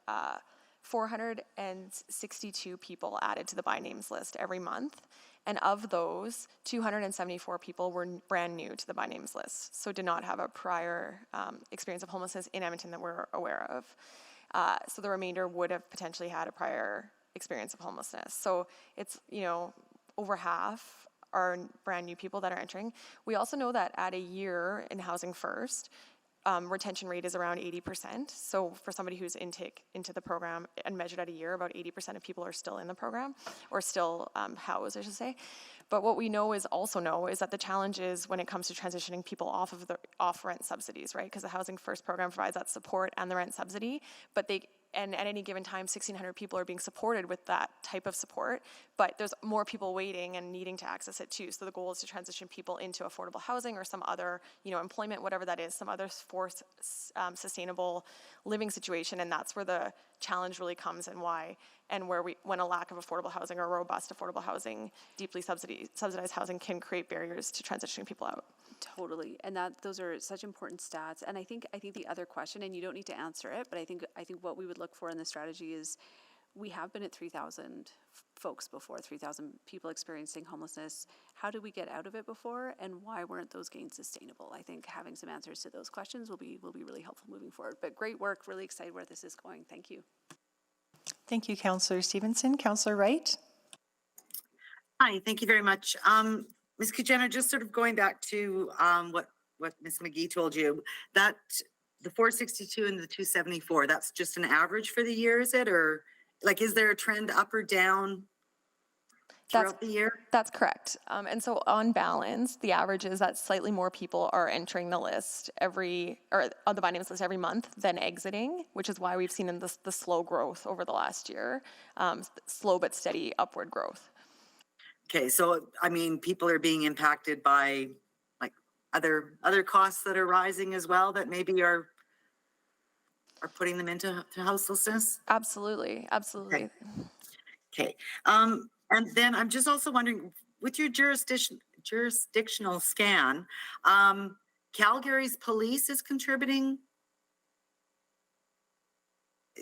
462 people added to the by names list every month. And of those, 274 people were brand new to the by names list, so did not have a prior experience of homelessness in Edmonton that we're aware of. So the remainder would have potentially had a prior experience of homelessness. So it's, you know, over half are brand new people that are entering. We also know that at a year in Housing First, retention rate is around 80%. So for somebody who's intake into the program and measured at a year, about 80% of people are still in the program, or still housed, I should say. But what we also know is that the challenge is when it comes to transitioning people off of the rent subsidies, right? Because the Housing First program provides that support and the rent subsidy, but and at any given time, 1,600 people are being supported with that type of support, but there's more people waiting and needing to access it too. So the goal is to transition people into affordable housing or some other, you know, employment, whatever that is, some other sustainable living situation, and that's where the challenge really comes and when a lack of affordable housing or robust affordable housing, deeply subsidized housing can create barriers to transitioning people out. Totally, and those are such important stats. And I think the other question, and you don't need to answer it, but I think what we would look for in the strategy is, we have been at 3,000 folks before, 3,000 people experiencing homelessness. How did we get out of it before, and why weren't those gains sustainable? I think having some answers to those questions will be really helpful moving forward. But great work, really excited where this is going. Thank you. Thank you, Councillor Stevenson. Councillor Wright? Hi, thank you very much. Ms. Kajana, just sort of going back to what Ms. McGee told you, that the 462 and the 274, that's just an average for the year, is it? Or like, is there a trend up or down throughout the year? That's correct. And so on balance, the average is that slightly more people are entering the list on the by names list every month than exiting, which is why we've seen in the slow growth over the last year, slow but steady upward growth. Okay, so I mean, people are being impacted by like other costs that are rising as well that maybe are putting them into houselessness? Absolutely. Okay. And then I'm just also wondering, with your jurisdictional scan, Calgary's police is contributing?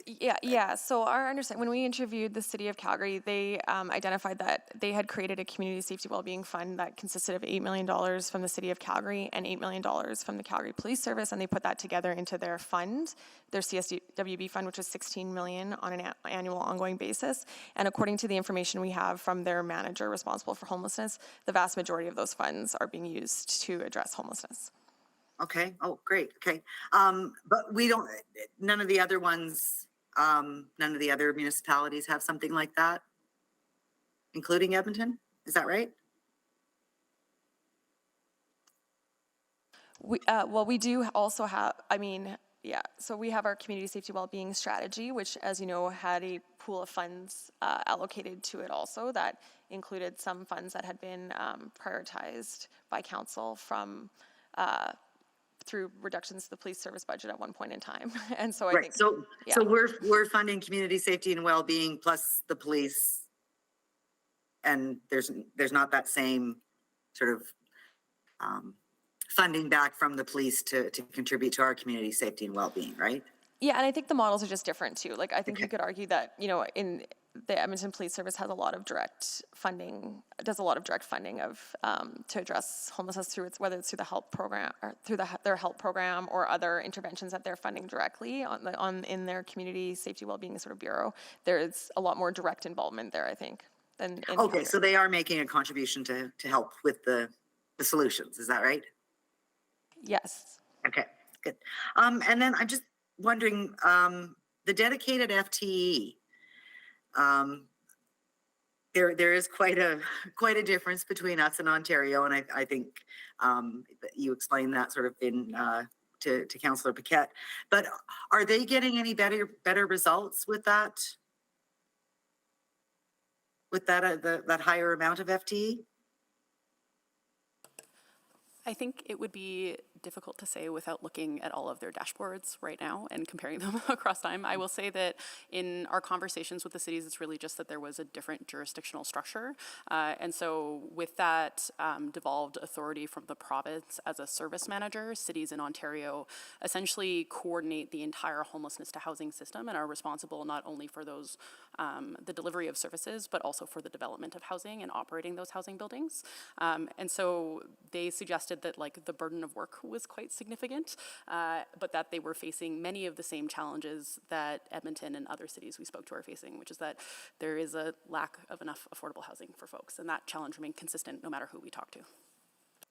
Yeah. So our understanding, when we interviewed the City of Calgary, they identified that they had created a community safety wellbeing fund that consisted of $8 million from the City of Calgary and $8 million from the Calgary Police Service, and they put that together into their fund, their CSWB fund, which was $16 million on an annual ongoing basis. And according to the information we have from their manager responsible for homelessness, the vast majority of those funds are being used to address homelessness. Okay. Oh, great. Okay. But none of the other ones, none of the other municipalities have something like that, including Edmonton? Is that right? We do also have, Yeah, so we have our community safety wellbeing strategy, which, as you know, had a pool of funds allocated to it also that included some funds that had been prioritized by council from through reductions to the police service budget at one point in time. And so I think, So, yeah. so we're funding community safety and well-being plus the police. And there's not that same sort of funding back from the police to contribute to our community safety and well-being, right? Yeah, and I think the models are just different too. Like, I think you could argue that, you know, in the Edmonton Police Service has a lot of direct funding, does a lot of direct funding of to address homelessness through its, whether it's through the HELP program or through their HELP program or other interventions that they're funding directly in their community safety wellbeing sort of bureau. There's a lot more direct involvement there, I think. Than in Okay, so they are making a contribution to help with the solutions. Is that right? Yes. Okay, good. And then I'm just wondering, the dedicated FTE, there is quite a difference between us and Ontario, and I think you explained that sort of in to Councillor Paquette. But are they getting any better results with that? With that higher amount of FTE? I think it would be difficult to say without looking at all of their dashboards right now and comparing them across time. I will say that in our conversations with the cities, it's really just that there was a different jurisdictional structure. And so with that devolved authority from the province as a service manager, cities in Ontario essentially coordinate the entire homelessness to housing system and are responsible not only for those, the delivery of services, but also for the development of housing and operating those housing buildings. And so they suggested that like the burden of work was quite significant, but that they were facing many of the same challenges that Edmonton and other cities we spoke to are facing, which is that there is a lack of enough affordable housing for folks, and that challenge remained consistent no matter who we talk to.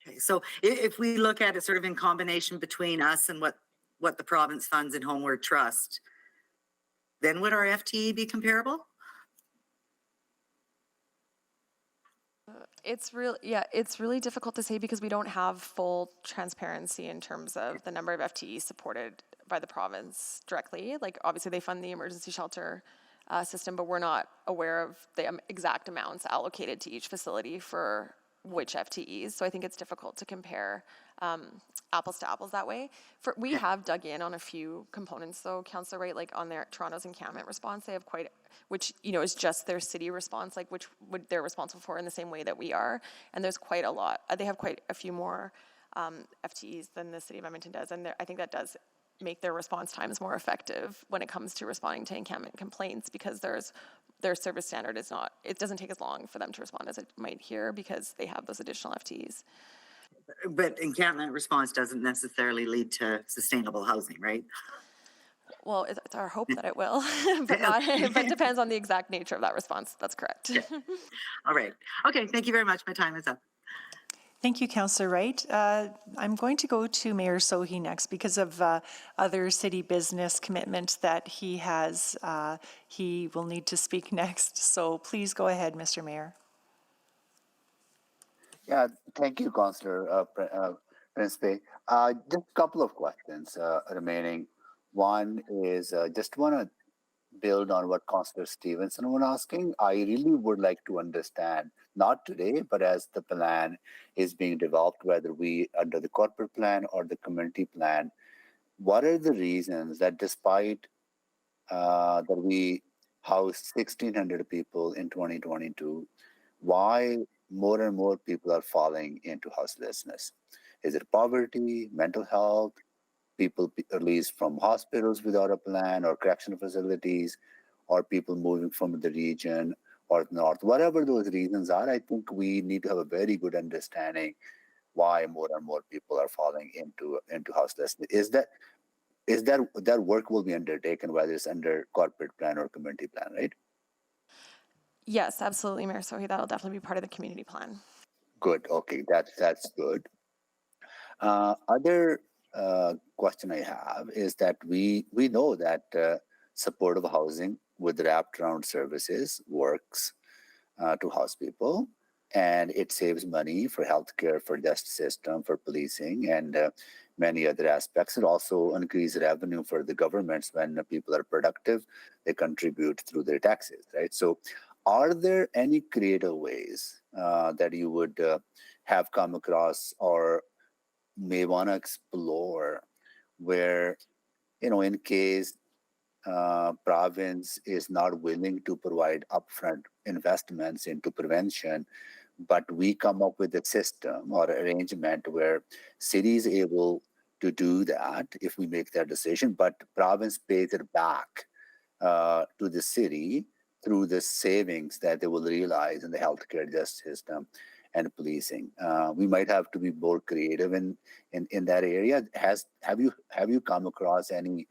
Okay, so if we look at it sort of in combination between us and what the province funds in Homeward Trust, then would our FTE be comparable? It's really difficult to say because we don't have full transparency in terms of the number of FTEs supported by the province directly. Like, obviously they fund the emergency shelter system, but we're not aware of the exact amounts allocated to each facility for which FTEs. So I think it's difficult to compare apples to apples that way. We have dug in on a few components though, Councillor Wright, like on their Toronto's encampment response, they have quite, which, you know, is just their city response, like which they're responsible for in the same way that we are. And there's quite a lot, they have quite a few more FTEs than the city of Edmonton does. And I think that does make their response times more effective when it comes to responding to encampment complaints, because their service standard is not, it doesn't take as long for them to respond as it might here because they have those additional FTEs. But encampment response doesn't necessarily lead to sustainable housing, right? Well, it's our hope that it will, but it depends on the exact nature of that response. That's correct. Okay. All right. Okay, thank you very much. My time is up. Thank you, Councillor Wright. I'm going to go to Mayor Sohi next because of other city business commitment that he has. He will need to speak next. So please go ahead, Mr. Mayor. Yeah, thank you, Councillor Principe. Just a couple of questions remaining. One is just want to build on what Councillor Stevenson was asking. I really would like to understand, not today, but as the plan is being developed, whether we under the corporate plan or the community plan, what are the reasons that despite that we housed 1,600 people in 2022, why more and more people are falling into houselessness? Is it poverty, mental health, people released from hospitals without a plan or correctional facilities, or people moving from the region or north? Whatever those reasons are, I think we need to have a very good understanding why more and more people are falling into houselessness. Is that work will be undertaken, whether it's under corporate plan or community plan, right? Yes, absolutely, Mayor Sohi. That'll definitely be part of the community plan. Good. Okay, that's good. Other question I have is that we know that supportive housing with wrapped around services works to house people. and it saves money for healthcare, for justice system, for policing, and many other aspects. It also increases revenue for the governments when people are productive. They contribute through their taxes, right? So, are there any creative ways that you would have come across or may want to explore, where, you know, in case province is not willing to provide upfront investments into prevention, but we come up with a system or arrangement where city is able to do that if we make that decision, but province pays it back to the city through the savings that they will realize in the healthcare justice system and policing. We might have to be more creative in that area. Have you come across any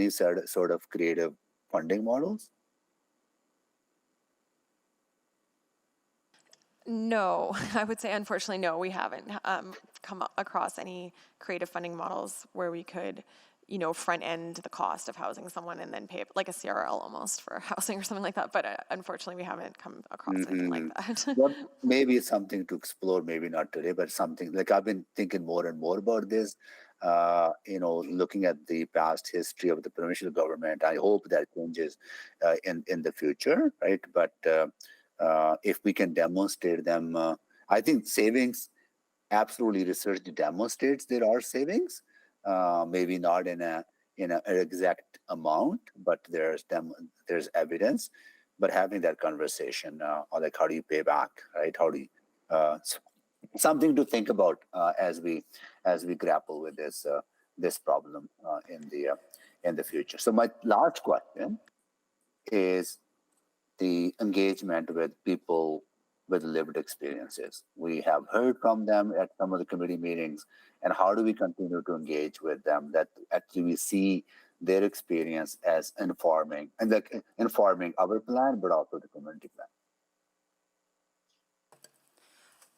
sort of creative funding models? No, I would say unfortunately, no, we haven't come across any creative funding models where we could, you know, front end the cost of housing someone and then pay it like a CRL almost for housing or something like that. But unfortunately, we haven't come across anything like that. Well, maybe it's something to explore, maybe not today, but something like I've been thinking more and more about this. You know, looking at the past history of the provincial government, I hope that changes in the future, right? But if we can demonstrate them, I think savings, absolutely research demonstrates there are savings, maybe not in an exact amount, but there's evidence. But having that conversation, or like how do you pay back, right? How do you, something to think about as we grapple with this problem in the future. So my last question is the engagement with people with lived experiences. We have heard from them at some of the committee meetings, and how do we continue to engage with them that actually we see their experience as informing our plan, but also the community plan.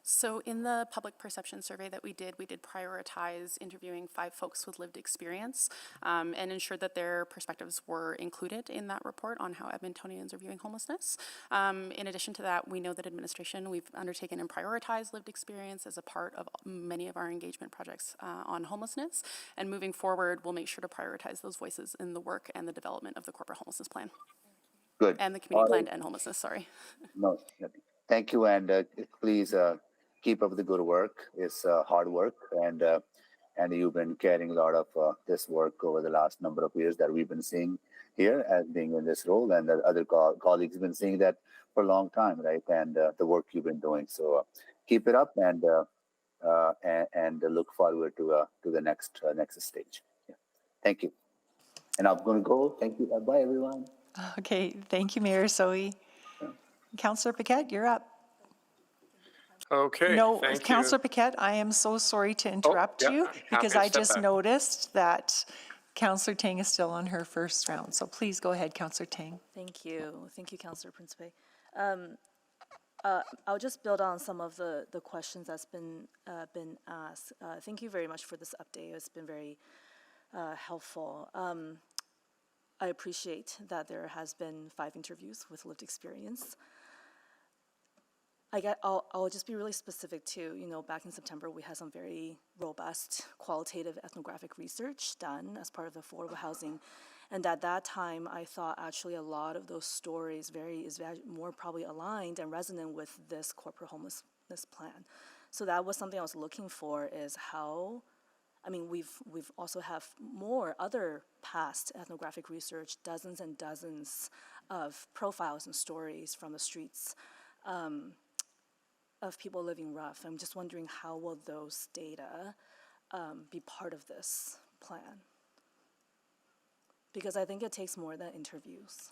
So in the public perception survey that we did prioritize interviewing 5 folks with lived experience and ensure that their perspectives were included in that report on how Edmontonians are viewing homelessness. In addition to that, we know that administration, we've undertaken and prioritized lived experience as a part of many of our engagement projects on homelessness. And moving forward, we'll make sure to prioritize those voices in the work and the development of the corporate homelessness plan. Good. And the community plan to end homelessness, sorry. No, thank you, and please keep up the good work. It's hard work, and you've been carrying a lot of this work over the last number of years that we've been seeing here as being in this role, and the other colleagues have been seeing that for a long time, right? And the work you've been doing. So keep it up, and look forward to the next stage. Yeah. Thank you. And I'm going to go. Thank you. Bye, everyone. Okay, thank you, Mayor Sohi. Councillor Paquette, you're up. Okay, No, thank Councillor you. Paquette, I am so sorry to interrupt you because I just noticed that Councillor Tang is still on her first round. So please go ahead, Councillor Tang. Thank you. Thank you, Councillor Principe. I'll just build on some of the questions that's been asked. Thank you very much for this update. It's been very helpful. I appreciate that there has been 5 interviews with lived experience. I'll just be really specific too. You know, back in September, we had some very robust qualitative ethnographic research done as part of the affordable housing. And at that time, I thought actually a lot of those stories is more probably aligned and resonant with this corporate homelessness plan. So that was something I was looking for, is how, I mean, we've also have more other past ethnographic research, dozens and dozens of profiles and stories from the streets of people living rough. I'm just wondering, how will those data be part of this plan? Because I think it takes more than interviews.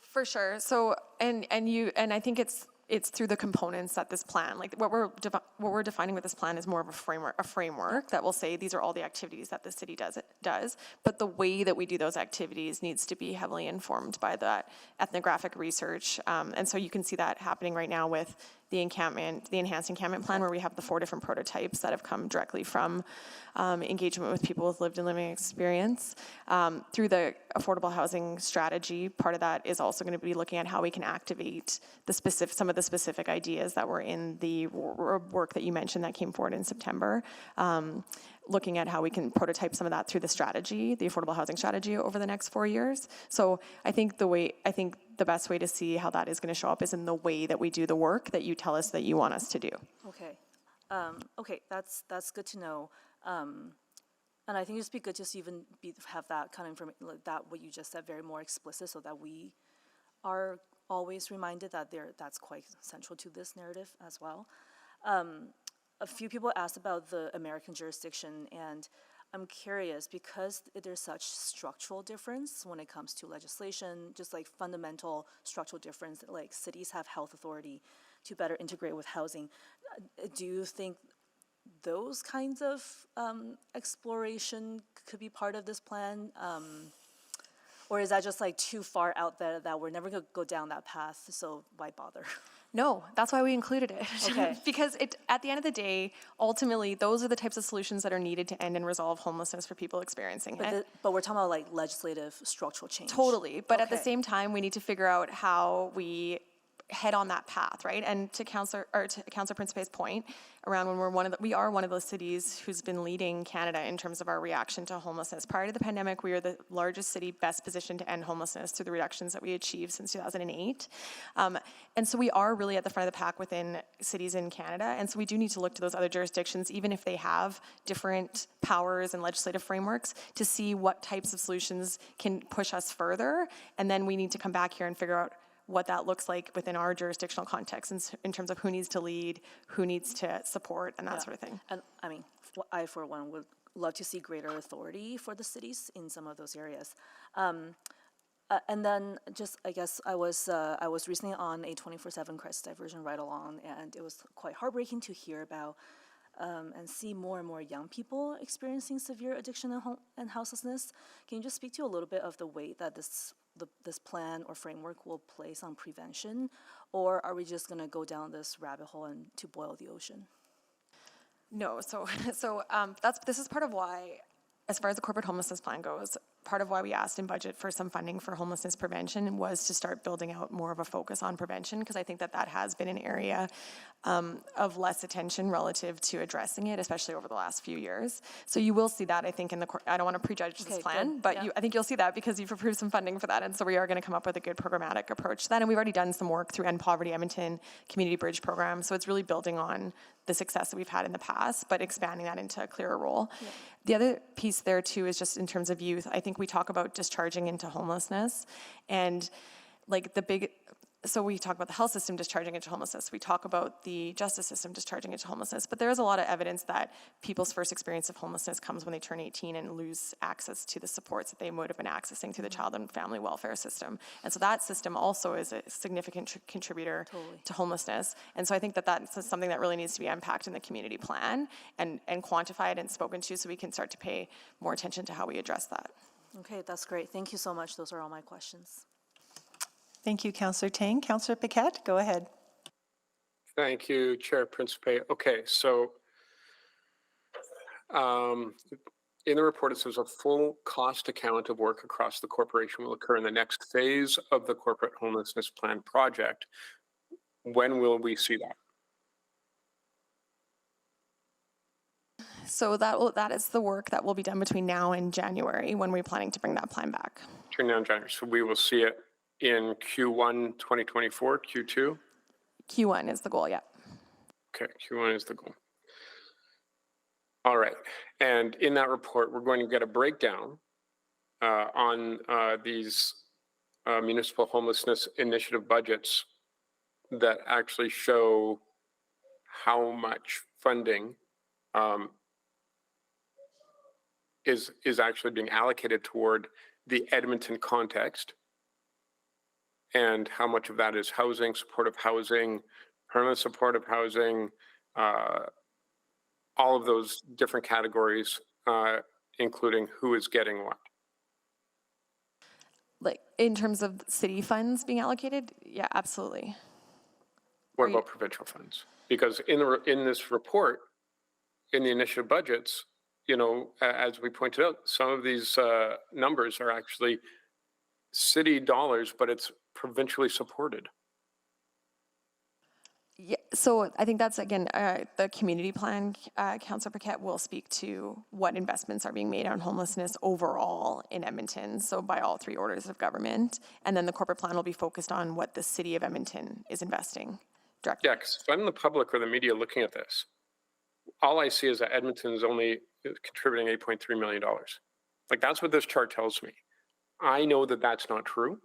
For sure. So, and I think it's through the components that this plan, like what we're defining with this plan is more of a framework that will say these are all the activities that the city does. But the way that we do those activities needs to be heavily informed by that ethnographic research. And so you can see that happening right now with, the enhanced encampment plan, where we have the 4 different prototypes that have come directly from engagement with people with lived and living experience. Through the affordable housing strategy, part of that is also going to be looking at how we can activate some of the specific ideas that were in the work that you mentioned that came forward in September. Looking at how we can prototype some of that through the strategy, the affordable housing strategy, over the next 4 years. So I think the best way to see how that is going to show up is in the way that we do the work that you tell us that you want us to do. Okay. Okay, that's good to know. And I think it'd be good just even have that kind of information, like that what you just said, very more explicit, so that we are always reminded that that's quite central to this narrative as well. A few people asked about the American jurisdiction, and I'm curious, because there's such structural difference when it comes to legislation, just like fundamental structural difference, like cities have health authority to better integrate with housing. Do you think those kinds of exploration could be part of this plan? Or is that just like too far out there that we're never gonna go down that path, so why bother? No, that's why we included it. Okay. Because at the end of the day, ultimately, those are the types of solutions that are needed to end and resolve homelessness for people experiencing it. But we're talking about like legislative structural change. Totally, but at the Okay. same time, we need to figure out how we head on that path, right? And to Councillor Principe's point, around when we are one of those cities who's been leading Canada in terms of our reaction to homelessness. Prior to the pandemic, we are the largest city best positioned to end homelessness through the reductions that we achieved since 2008. And so we are really at the front of the pack within cities in Canada. And so we do need to look to those other jurisdictions, even if they have different powers and legislative frameworks, to see what types of solutions can push us further. And then we need to come back here and figure out what that looks like within our jurisdictional context in terms of who needs to lead, who needs to support, and that sort of thing. And I mean, I, for one, would love to see greater authority for the cities in some of those areas. And then just, I guess, I was recently on a 24/7 crisis diversion ride-along, and it was quite heartbreaking to hear about and see more and more young people experiencing severe addiction and houselessness. Can you just speak to a little bit of the weight that this plan or framework will place on prevention, or are we just going to go down this rabbit hole and to boil the ocean? No, this is part of why, as far as the corporate homelessness plan goes, part of why we asked in budget for some funding for homelessness prevention was to start building out more of a focus on prevention, because I think that has been an area of less attention relative to addressing it, especially over the last few years. So you will see that, I think, I don't want to prejudge this plan, good. but Yeah. I think you'll see that because you've approved some funding for that, and so we are going to come up with a good programmatic approach to that, and we've already done some work through End Poverty Edmonton Community Bridge Program, so it's really building on the success that we've had in the past, but expanding that into a clearer role. Yeah. The other piece there too is just in terms of youth. I think we talk about discharging into homelessness, and like so we talk about the health system discharging into homelessness. We talk about the justice system discharging into homelessness, but there is a lot of evidence that people's first experience of homelessness comes when they turn 18 and lose access to the supports that they would have been accessing through the child and family welfare system. And so that system also is a significant contributor to homelessness. And so I think that that's something that really needs to be unpacked in the community plan and quantified and spoken to, so we can start to pay more attention to how we address that. Okay, that's great. Thank you so much. Those are all my questions. Thank you, Councillor Tang. Councillor Paquette, go ahead. Thank you, Chair Principe. Okay, so in the report, it says a full cost account of work across the corporation will occur in the next phase of the corporate homelessness plan project. When will we see that? So that is the work that will be done between now and January, when we're planning to bring that plan back. Between now and January. So we will see it in Q1 2024, Q2? Q1 is the goal, yeah. Okay, Q1 is the goal. All right, and in that report, we're going to get a breakdown on these municipal homelessness initiative budgets that actually show how much funding is actually being allocated toward the Edmonton context, and how much of that is housing, supportive housing, permanent supportive housing, all of those different categories, including who is getting what. Like in terms of city funds being allocated, yeah, absolutely. What about provincial funds? Because in this report, in the initiative budgets, you know, as we pointed out, some of these numbers are actually city dollars, but it's provincially supported. Yeah, so I think that's, again, the community plan, Councillor Paquette will speak to what investments are being made on homelessness overall in Edmonton, so by all three orders of government. And then the corporate plan will be focused on what the city of Edmonton is investing directly. Yeah, because if I'm the public or the media looking at this, all I see is that Edmonton is only contributing $8.3 million. Like, that's what this chart tells me. I know that that's not true,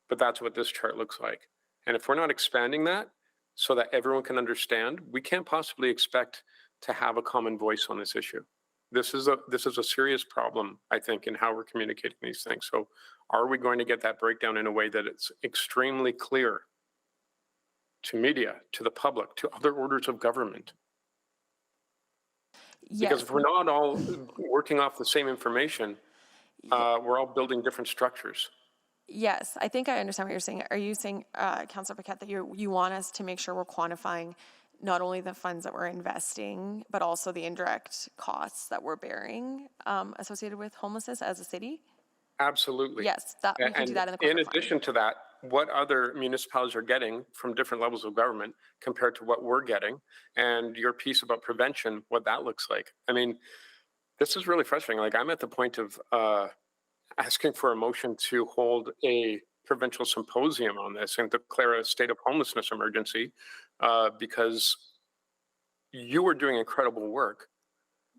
but that's what this chart looks like. And if we're not expanding that so that everyone can understand, we can't possibly expect to have a common voice on this issue. This is a serious problem, I think, in how we're communicating these things. So are we going to get that breakdown in a way that it's extremely clear to media, to the public, to other orders of government? Yes. Because if we're not all working off the same information, we're all building different structures. Yes, I think I understand what you're saying. Are you saying, Councillor Paquette, that you want us to make sure we're quantifying not only the funds that we're investing, but also the indirect costs that we're bearing associated with homelessness as a city? Absolutely. Yes, that we can do that in the corporate In addition to that, what other municipalities are getting from different levels of government compared to what we're getting, and your piece about prevention, what that looks like. I mean, this is really frustrating. Like, I'm at the point of asking for a motion to hold a provincial symposium on this and declare a state of homelessness emergency because you are doing incredible work,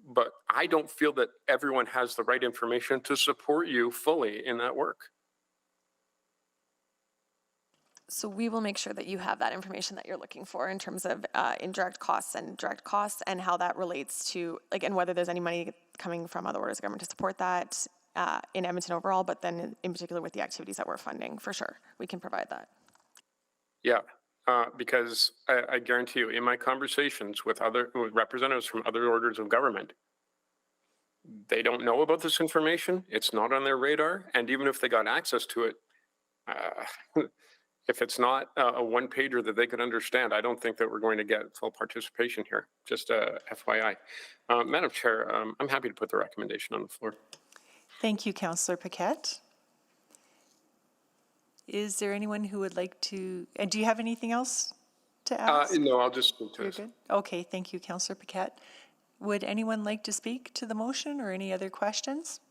but I don't feel that everyone has the right information to support you fully in that work. So we will make sure that you have that information that you're looking for in terms of indirect costs and direct costs and how that relates to, like, and whether there's any money coming from other orders of government to support that in Edmonton overall, but then in particular with the activities that we're funding, for sure. We can provide that. Yeah, because I guarantee you, in my conversations with representatives from other orders of government, they don't know about this information. It's not on their radar. And even if they got access to it, if it's not a one-pager that they could understand, I don't think that we're going to get full participation here. Just FYI. Madam Chair, I'm happy to put the recommendation on the floor. Thank you, Councillor Paquette. Is there anyone who would like to, and do you have anything else to ask? No, I'll just speak to You're this. good? Okay, thank you, Councillor Paquette. Would anyone like to speak to the motion or any other questions?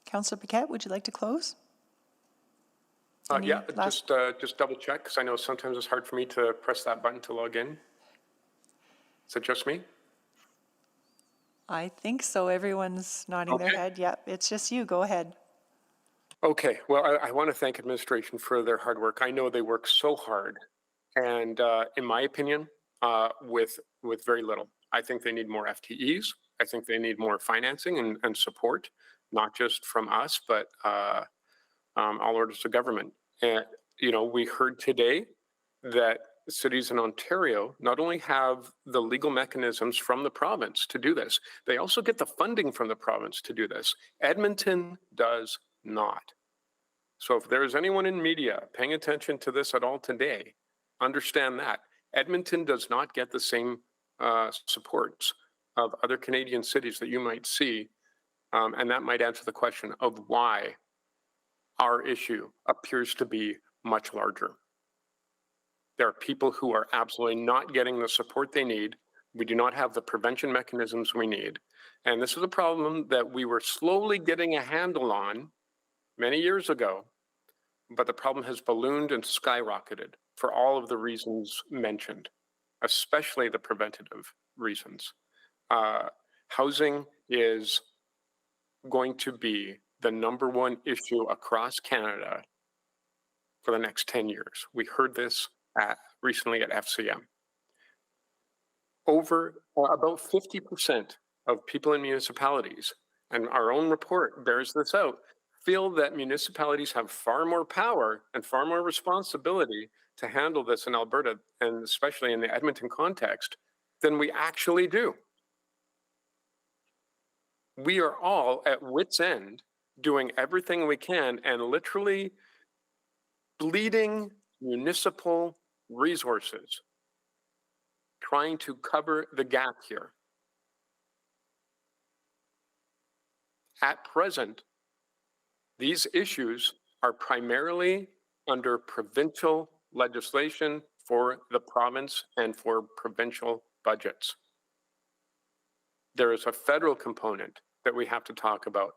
Councillor Paquette, would you like to close? Yeah, just double check, because I know sometimes it's hard for me to press that button to log in. Is it just me? I think so. Everyone's nodding their Okay. head. Yep, it's just you. Go ahead. Okay, well, I want to thank administration for their hard work. I know they work so hard, and in my opinion, with very little. I think they need more FTEs. I think they need more financing and support, not just from us, but all orders of government. And, you know, we heard today that cities in Ontario not only have the legal mechanisms from the province to do this, they also get the funding from the province to do this. Edmonton does not. So if there is anyone in media paying attention to this at all today, understand that Edmonton does not get the same supports of other Canadian cities that you might see. And that might answer the question of why our issue appears to be much larger. There are people who are absolutely not getting the support they need. We do not have the prevention mechanisms we need. And this is a problem that we were slowly getting a handle on many years ago, but the problem has ballooned and skyrocketed for all of the reasons mentioned, especially the preventative reasons. Housing is going to be the -- issue across Canada for the next 10 years. We heard this recently at FCM. About 50% of people in municipalities, and our own report bears this out, feel that municipalities have far more power and far more responsibility to handle this in Alberta, and especially in the Edmonton context, than we actually do. We are all at wit's end doing everything we can and literally bleeding municipal resources, trying to cover the gap here. At present, these issues are primarily under provincial legislation for the province and for provincial budgets. There is a federal component that we have to talk about,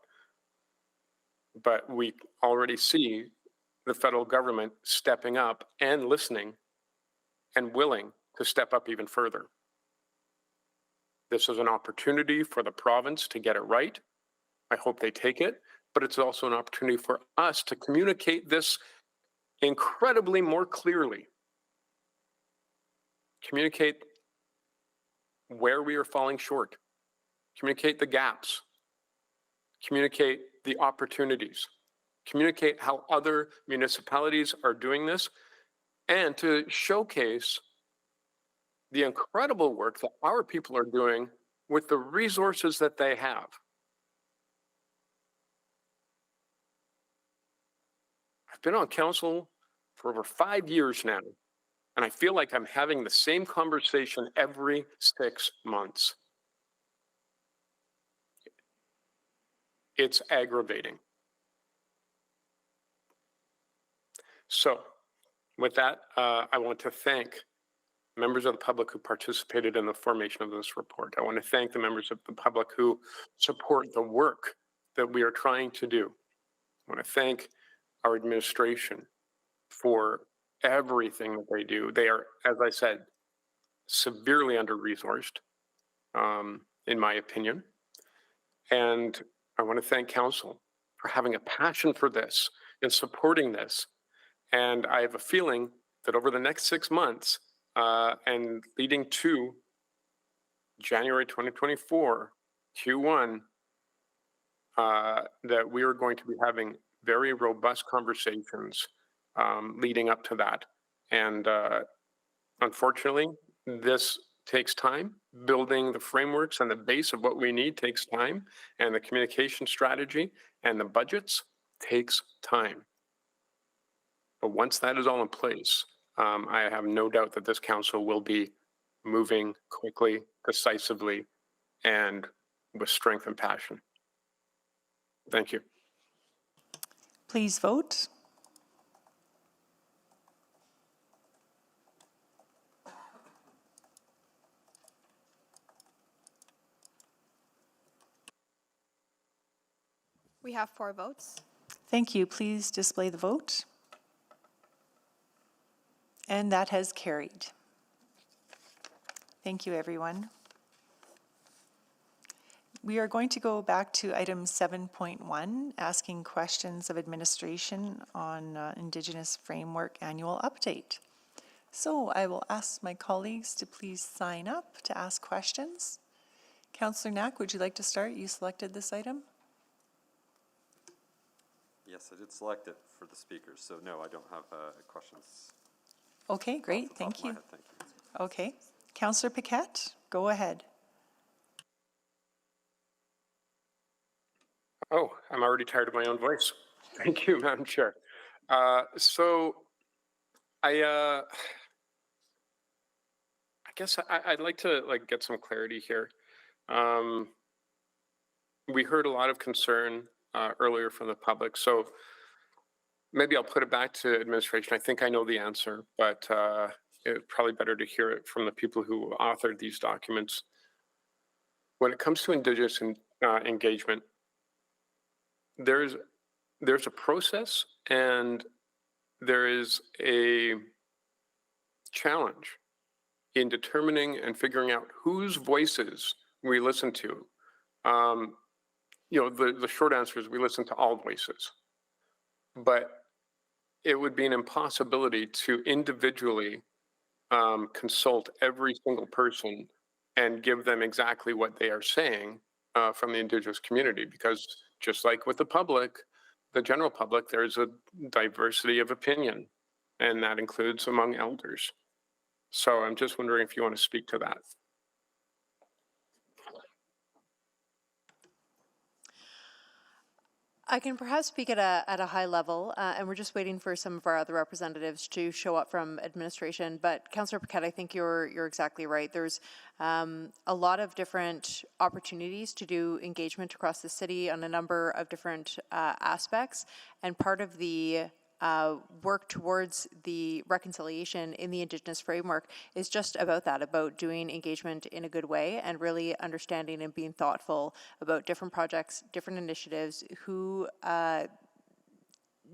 but we already see the federal government stepping up and listening and willing to step up even further. This is an opportunity for the province to get it right. I hope they take it, but it's also an opportunity for us to communicate this incredibly more clearly. Communicate where we are falling short. Communicate the gaps. Communicate the opportunities. Communicate how other municipalities are doing this, and to showcase the incredible work that our people are doing with the resources that they have. I've been on council for over 5 years now, and I feel like I'm having the same conversation every 6 months. It's aggravating. So with that, I want to thank members of the public who participated in the formation of this report. I want to thank the members of the public who support the work that we are trying to do. I want to thank our administration for everything that they do. They are, as I said, severely under-resourced, in my opinion. And I want to thank council for having a passion for this and supporting this. And I have a feeling that over the next 6 months and leading to January 2024, Q1, that we are going to be having very robust conversations leading up to that. And unfortunately, this takes time. Building the frameworks and the base of what we need takes time, and the communication strategy and the budgets takes time. But once that is all in place, I have no doubt that this council will be moving quickly, decisively, and with strength and passion. Thank you. Please vote. We have 4 votes. Thank you. Please display the vote. And that has carried. Thank you, everyone. We are going to go back to item 7.1, asking questions of administration on Indigenous Framework Annual Update. So I will ask my colleagues to please sign up to ask questions. Councillor Knack, would you like to start? You selected this item? Yes, I did select it for the speakers, so no, I don't have questions. Okay, great, thank you. Thank you. Okay, Councillor Paquette, go ahead. Oh, I'm already tired of my own voice. Thank you, Madam Chair. So I guess I'd like to get some clarity here. We heard a lot of concern earlier from the public, so maybe I'll put it back to administration. I think I know the answer, but it's probably better to hear it from the people who authored these documents. When it comes to Indigenous engagement, there's a process and there is a challenge in determining and figuring out whose voices we listen to. The short answer is we listen to all voices, but it would be an impossibility to individually consult every single person and give them exactly what they are saying from the Indigenous community, because just like with the public, the general public, there's a diversity of opinion, and that includes among elders. So I'm just wondering if you want to speak to that. I can perhaps speak at a high level, and we're just waiting for some of our other representatives to show up from administration. But Councillor Paquette, I think you're exactly right. There's a lot of different opportunities to do engagement across the city on a number of different aspects, and part of the work towards the reconciliation in the Indigenous framework is just about that, about doing engagement in a good way and really understanding and being thoughtful about different projects, different initiatives, who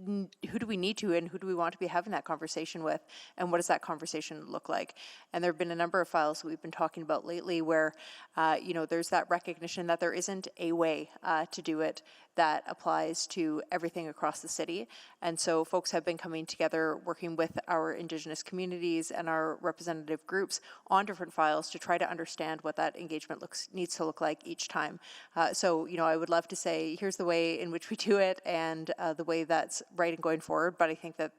do we need to and who do we want to be having that conversation with, and what does that conversation look like? And there have been a number of files that we've been talking about lately where, there's that recognition that there isn't a way to do it that applies to everything across the city. And so folks have been coming together, working with our Indigenous communities and our representative groups on different files to try to understand what that engagement needs to look like each time. So I would love to say, here's the way in which we do it and the way that's right and going forward. But I think that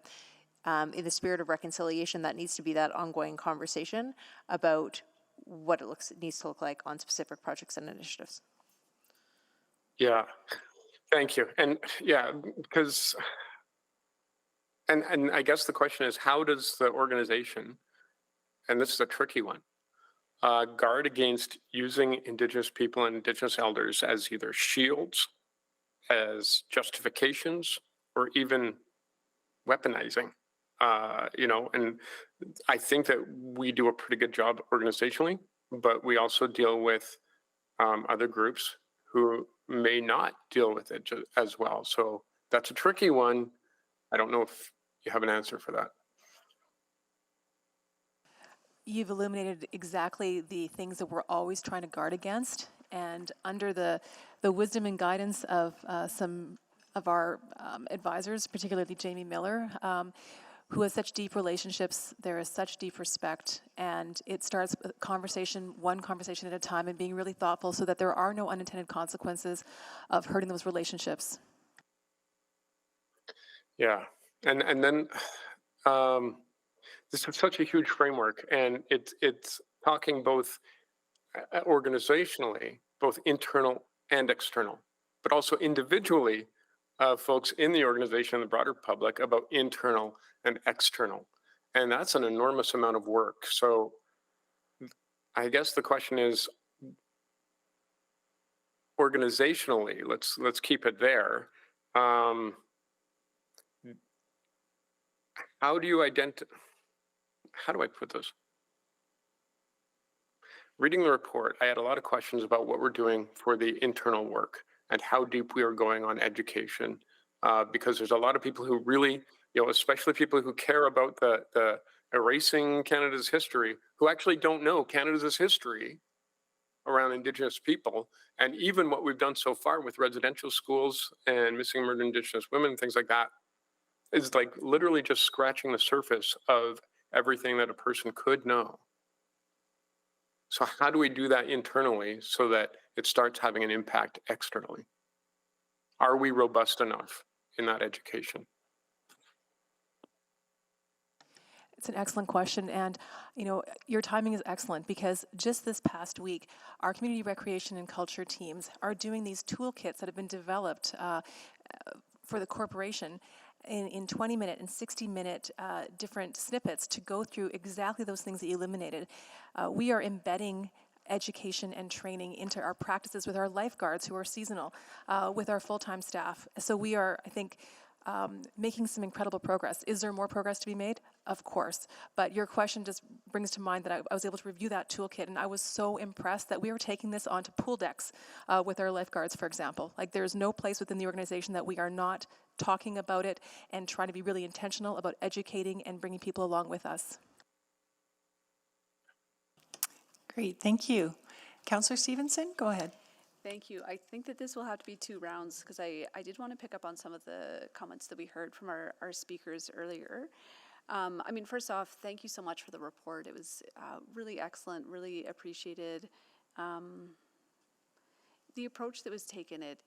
in the spirit of reconciliation, that needs to be that ongoing conversation about what it needs to look like on specific projects and initiatives. Yeah, thank you. And yeah, because, and I guess the question is, how does the organization, and this is a tricky one, guard against using Indigenous people and Indigenous elders as either shields, as justifications, or even weaponizing? And I think that we do a pretty good job organizationally, but we also deal with other groups who may not deal with it as well. So that's a tricky one. I don't know if you have an answer for that. You've illuminated exactly the things that we're always trying to guard against, and under the wisdom and guidance of some of our advisors, particularly Jamie Miller, who has such deep relationships, there is such deep respect, and it starts with one conversation at a time, and being really thoughtful so that there are no unintended consequences of hurting those relationships. Yeah, and then this is such a huge framework, and it's talking both organizationally, both internal and external, but also individually, folks in the organization and the broader public about internal and external. And that's an enormous amount of work. So I guess the question is, organizationally, let's keep it there. How do you how do I put this? Reading the report, I had a lot of questions about what we're doing for the internal work and how deep we are going on education, because there's a lot of people who really, especially people who care about the erasing Canada's history, who actually don't know Canada's history around Indigenous people. And even what we've done so far with residential schools and missing and murdered Indigenous women, things like that, is like literally just scratching the surface of everything that a person could know. So how do we do that internally so that it starts having an impact externally? Are we robust enough in that education? It's an excellent question, and your timing is excellent, because just this past week, our community recreation and culture teams are doing these toolkits that have been developed for the corporation in 20-minute and 60-minute different snippets to go through exactly those things that you eliminated. We are embedding education and training into our practices with our lifeguards who are seasonal, with our full-time staff. So we are, I think, making some incredible progress. Is there more progress to be made? Of course. But your question just brings to mind that I was able to review that toolkit, and I was so impressed that we are taking this onto pool decks with our lifeguards, for example. Like, there's no place within the organization that we are not talking about it and trying to be really intentional about educating and bringing people along with us. Great, thank you. Councillor Stevenson, go ahead. Thank you. I think that this will have to be 2 rounds, because I did want to pick up on some of the comments that we heard from our speakers earlier. First off, thank you so much for the report. It was really excellent, really appreciated. The approach that was taken, it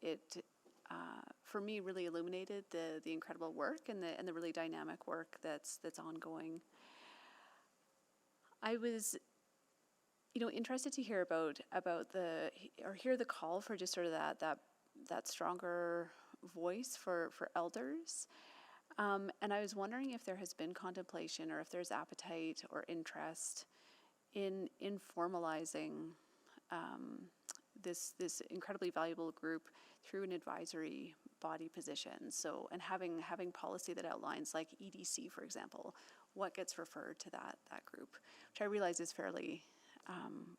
for me, really illuminated the incredible work and the really dynamic work that's ongoing. I was interested to hear about hear the call for just sort of that stronger voice for elders. And I was wondering if there has been contemplation or if there's appetite or interest in formalizing this incredibly valuable group through an advisory body position. So, and having policy that outlines, like EDC, for example, what gets referred to that group, which I realize is fairly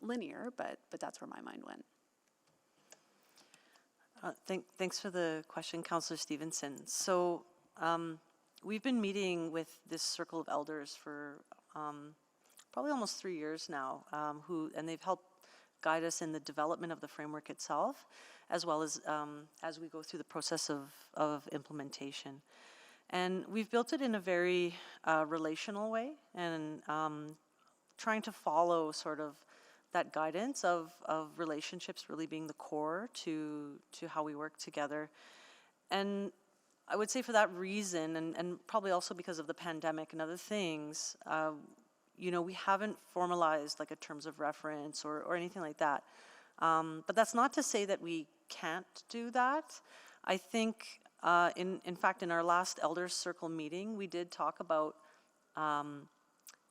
linear, but that's where my mind went. Thanks for the question, Councillor Stevenson. So we've been meeting with this circle of elders for probably almost 3 years now, and they've helped guide us in the development of the framework itself, as well as we go through the process of implementation. And we've built it in a very relational way, and trying to follow sort of that guidance of relationships really being the core to how we work together. And I would say for that reason, and probably also because of the pandemic and other things, you know, we haven't formalized like a terms of reference or anything like that. But that's not to say that we can't do that. I think, in fact, in our last Elders Circle meeting, we did talk about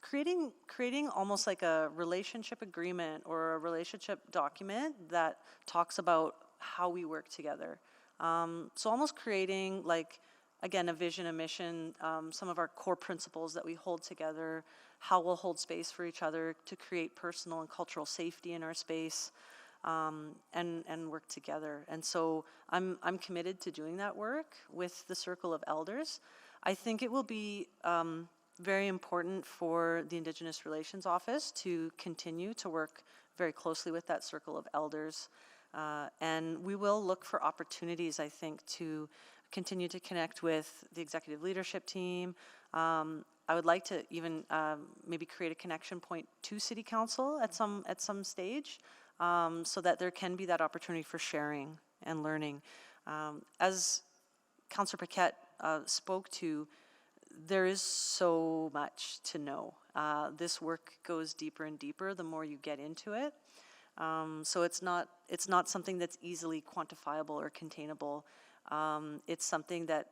creating almost like a relationship agreement or a relationship document that talks about how we work together. So almost creating, like, again, a vision, a mission, some of our core principles that we hold together, how we'll hold space for each other to create personal and cultural safety in our space, and work together. And so I'm committed to doing that work with the Circle of Elders. I think it will be very important for the Indigenous Relations Office to continue to work very closely with that Circle of Elders. And we will look for opportunities, I think, to continue to connect with the executive leadership team. I would like to even maybe create a connection point to City Council at some stage, so that there can be that opportunity for sharing and learning. As Councillor Paquette spoke to, there is so much to know. This work goes deeper and deeper the more you get into it. So it's not something that's easily quantifiable or containable. It's something that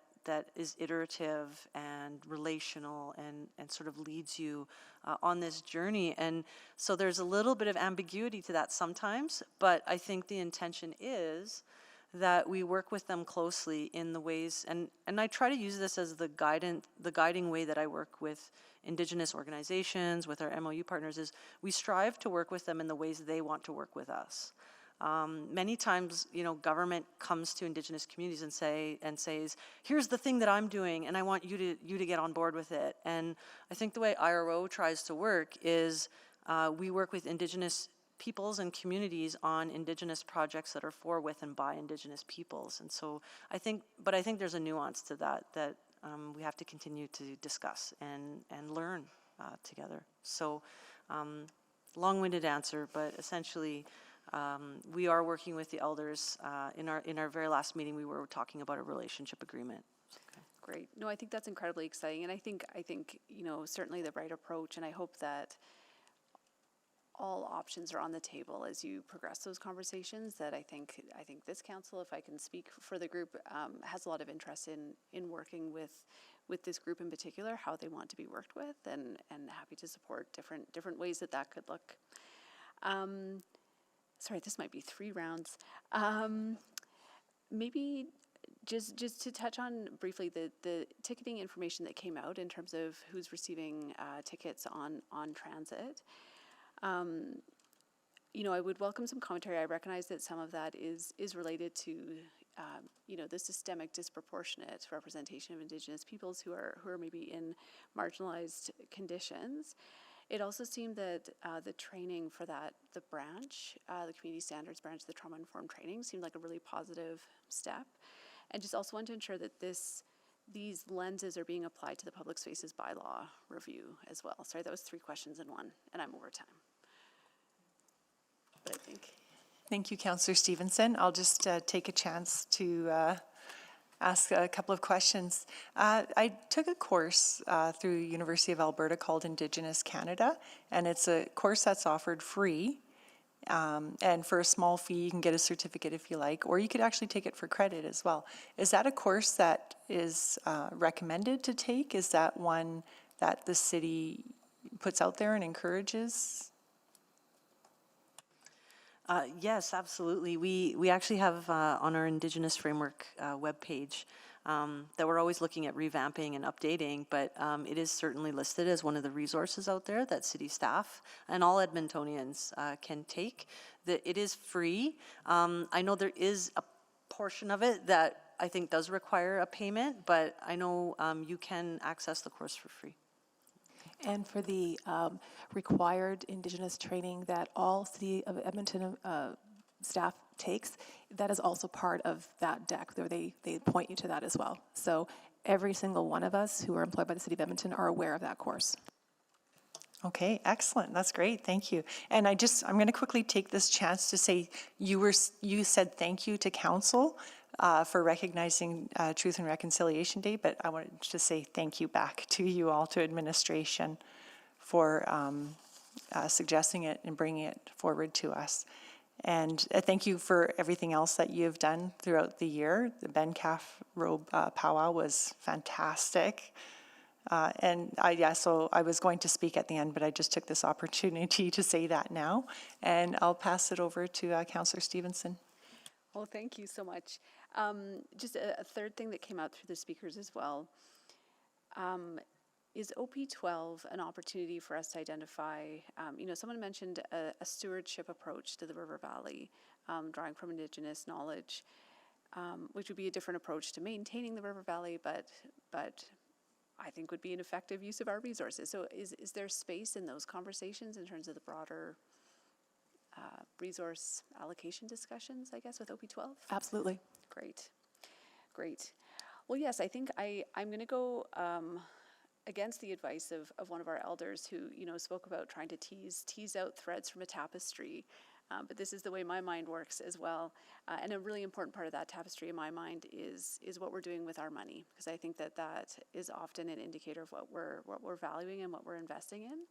is iterative and relational and sort of leads you on this journey. And so there's a little bit of ambiguity to that sometimes, but I think the intention is that we work with them closely in the ways, and I try to use this as the guiding way that I work with Indigenous organizations, with our MOU partners, is we strive to work with them in the ways they want to work with us. Many times, you know, government comes to Indigenous communities and says, here's the thing that I'm doing, and I want you to get on board with it. And I think the way IRO tries to work is we work with Indigenous peoples and communities on Indigenous projects that are for, with, and by Indigenous peoples. And so I think there's a nuance to that we have to continue to discuss and learn together. So long-winded answer, but essentially we are working with the elders. In our very last meeting, we were talking about a relationship agreement. Okay. Great. No, I think that's incredibly exciting, and I think you know, certainly the right approach, and I hope that all options are on the table as you progress those conversations. That I think this council, if I can speak for the group, has a lot of interest in working with this group in particular, how they want to be worked with, and happy to support different ways that could look. Sorry, this might be 3 rounds. Maybe just to touch on briefly the ticketing information that came out in terms of who's receiving tickets on transit. You know, I would welcome some commentary. I recognize that some of that is related to you know, the systemic disproportionate representation of Indigenous peoples who are maybe in marginalized conditions. It also seemed that the training for the branch, the community standards branch, the trauma-informed training, seemed like a really positive step. And just also want to ensure that these lenses are being applied to the public spaces bylaw review as well. Sorry, that was 3 questions in one, and I'm over time. But I think. Thank you, Councillor Stevenson. I'll just take a chance to ask a couple of questions. I took a course through University of Alberta called Indigenous Canada, and it's a course that's offered free. And for a small fee, you can get a certificate if you like, or you could actually take it for credit as well. Is that a course that is recommended to take? Is that one that the city puts out there and encourages? Yes, absolutely. We actually have on our Indigenous Framework webpage that we're always looking at revamping and updating, but it is certainly listed as one of the resources out there that city staff and all Edmontonians can take. It is free. I know there is a portion of it that I think does require a payment, but I know you can access the course for free. And for the required Indigenous training that all City of Edmonton staff takes, that is also part of that deck. They point you to that as well. So every single one of us who are employed by the City of Edmonton are aware of that course. Okay, excellent. That's great. Thank you. And I'm going to quickly take this chance to say you said thank you to council for recognizing Truth and Reconciliation Day, but I wanted to say thank you back to you all, to administration, for suggesting it and bringing it forward to us. And thank you for everything else that you have done throughout the year. The Ben Calf Robe powwow was fantastic. So I was going to speak at the end, but I just took this opportunity to say that now. And I'll pass it over to Councillor Stevenson. Well, thank you so much. Just a third thing that came out through the speakers as well. Is OP12 an opportunity for us to identify, someone mentioned a stewardship approach to the River Valley, drawing from Indigenous knowledge, which would be a different approach to maintaining the River Valley, but I think would be an effective use of our resources. So is there space in those conversations in terms of the broader resource allocation discussions, I guess, with OP12? Absolutely. Great. Well, yes, I think I'm going to go against the advice of one of our elders who, spoke about trying to tease out threads from a tapestry. But this is the way my mind works as well. And a really important part of that tapestry in my mind is what we're doing with our money, because I think that is often an indicator of what we're valuing and what we're investing in.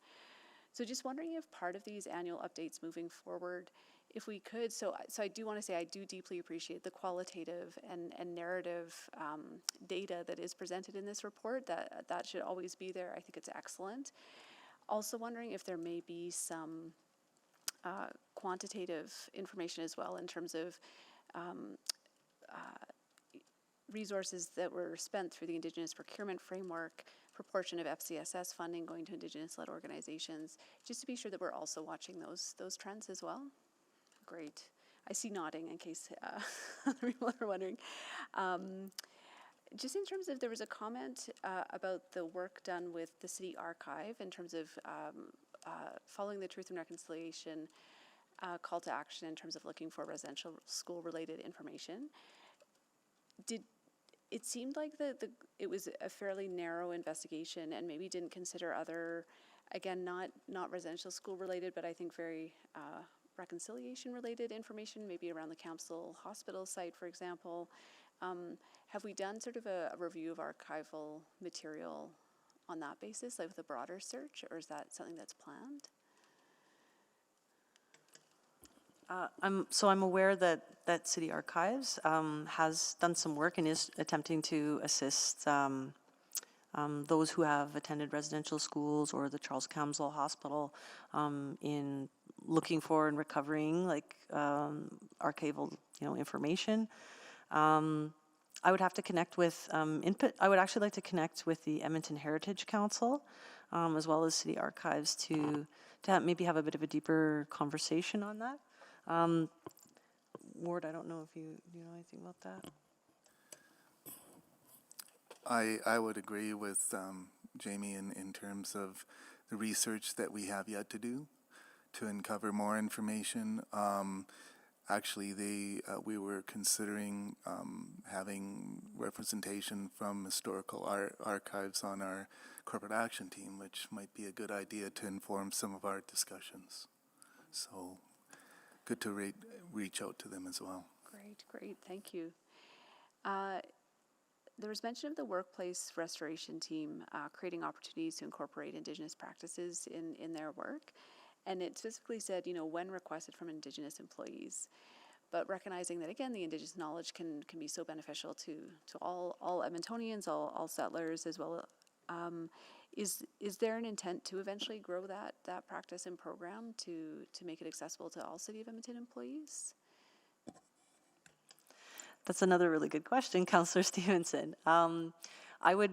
So just wondering if part of these annual updates moving forward, if we could, so I do want to say I do deeply appreciate the qualitative and narrative data that is presented in this report. That should always be there. I think it's excellent. Also wondering if there may be some quantitative information as well in terms of resources that were spent through the Indigenous Procurement Framework, proportion of FCSS funding going to Indigenous-led organizations, just to be sure that we're also watching those trends as well. Great. I see nodding in case other people are wondering. Just in terms of, there was a comment about the work done with the City Archive in terms of following the Truth and Reconciliation call to action in terms of looking for residential school-related information. It seemed like it was a fairly narrow investigation and maybe didn't consider other, again, not residential school-related, but I think very reconciliation-related information, maybe around the council hospital site, for example. Have we done sort of a review of archival material on that basis, like with a broader search, or is that something that's planned? I'm aware that City Archives has done some work and is attempting to assist those who have attended residential schools or the Charles Camsell Hospital in looking for and recovering archival information. I would have to connect with input. I would actually like to connect with the Edmonton Heritage Council as well as City Archives to maybe have a bit of a deeper conversation on that. Ward, I don't know if you know anything about that. I would agree with Jamie in terms of the research that we have yet to do to uncover more information. Actually, we were considering having representation from historical archives on our corporate action team, which might be a good idea to inform some of our discussions. So good to reach out to them as well. Great, thank you. There was mention of the workplace restoration team creating opportunities to incorporate Indigenous practices in their work. And it specifically said, when requested from Indigenous employees. But recognizing that, again, the Indigenous knowledge can be so beneficial to all Edmontonians, all settlers as well. Is there an intent to eventually grow that practice and program to make it accessible to all City of Edmonton employees? That's another really good question, Councillor Stevenson. I would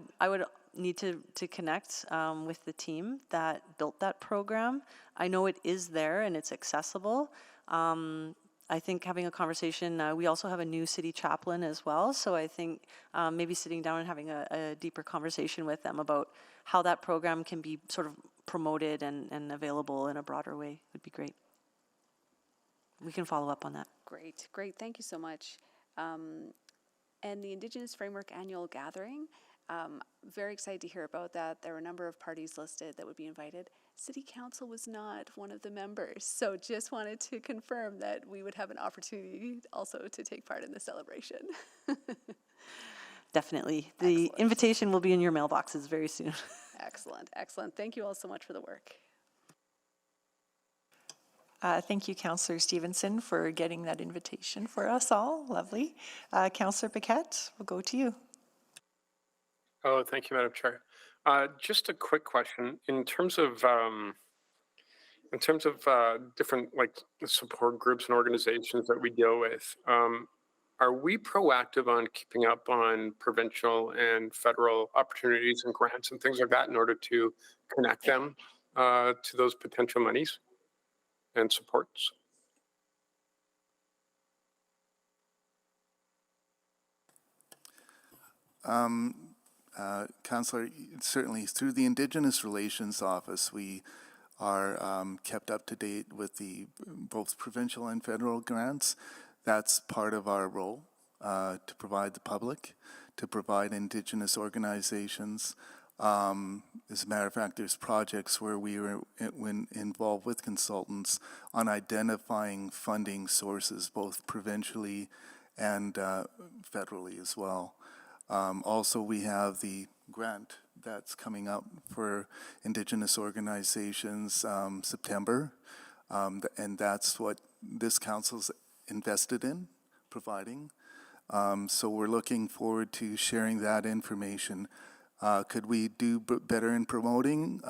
need to connect with the team that built that program. I know it is there and it's accessible. I think having a conversation, we also have a new city chaplain as well, so I think maybe sitting down and having a deeper conversation with them about how that program can be sort of promoted and available in a broader way would be great. We can follow up on that. Great. Thank you so much. And the Indigenous Framework Annual Gathering, very excited to hear about that. There were a number of parties listed that would be invited. City Council was not one of the members, so just wanted to confirm that we would have an opportunity also to take part in the celebration. Definitely. The invitation will be in your mailboxes very soon. Excellent. Thank you all so much for the work. Thank you, Councillor Stevenson, for getting that invitation for us all. Lovely. Councillor Paquette, we'll go to you. Oh, thank you, Madam Chair. Just a quick question. In terms of different support groups and organizations that we deal with, are we proactive on keeping up on provincial and federal opportunities and grants and things like that in order to connect them to those potential monies and supports? Councillor, certainly through the Indigenous Relations Office, we are kept up to date with the both provincial and federal grants. That's part of our role, to provide the public, to provide Indigenous organizations. As a matter of fact, there's projects where we were involved with consultants on identifying funding sources, both provincially and federally as well. Also, we have the grant that's coming up for Indigenous organizations September, and that's what this council's invested in providing. So we're looking forward to sharing that information. Could we do better in promoting?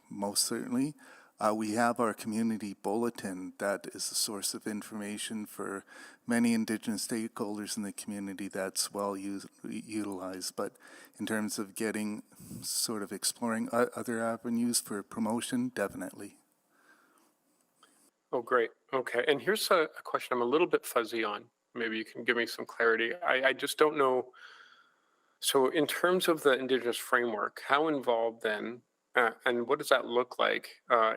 Most certainly. We have our community bulletin that is a source of information for many Indigenous stakeholders in the community that's well utilized. But in terms of getting, sort of exploring other avenues for promotion, definitely. Oh, great. Okay. And here's a question I'm a little bit fuzzy on. Maybe you can give me some clarity. I just don't know. So in terms of the Indigenous framework, how involved then, and what does that look like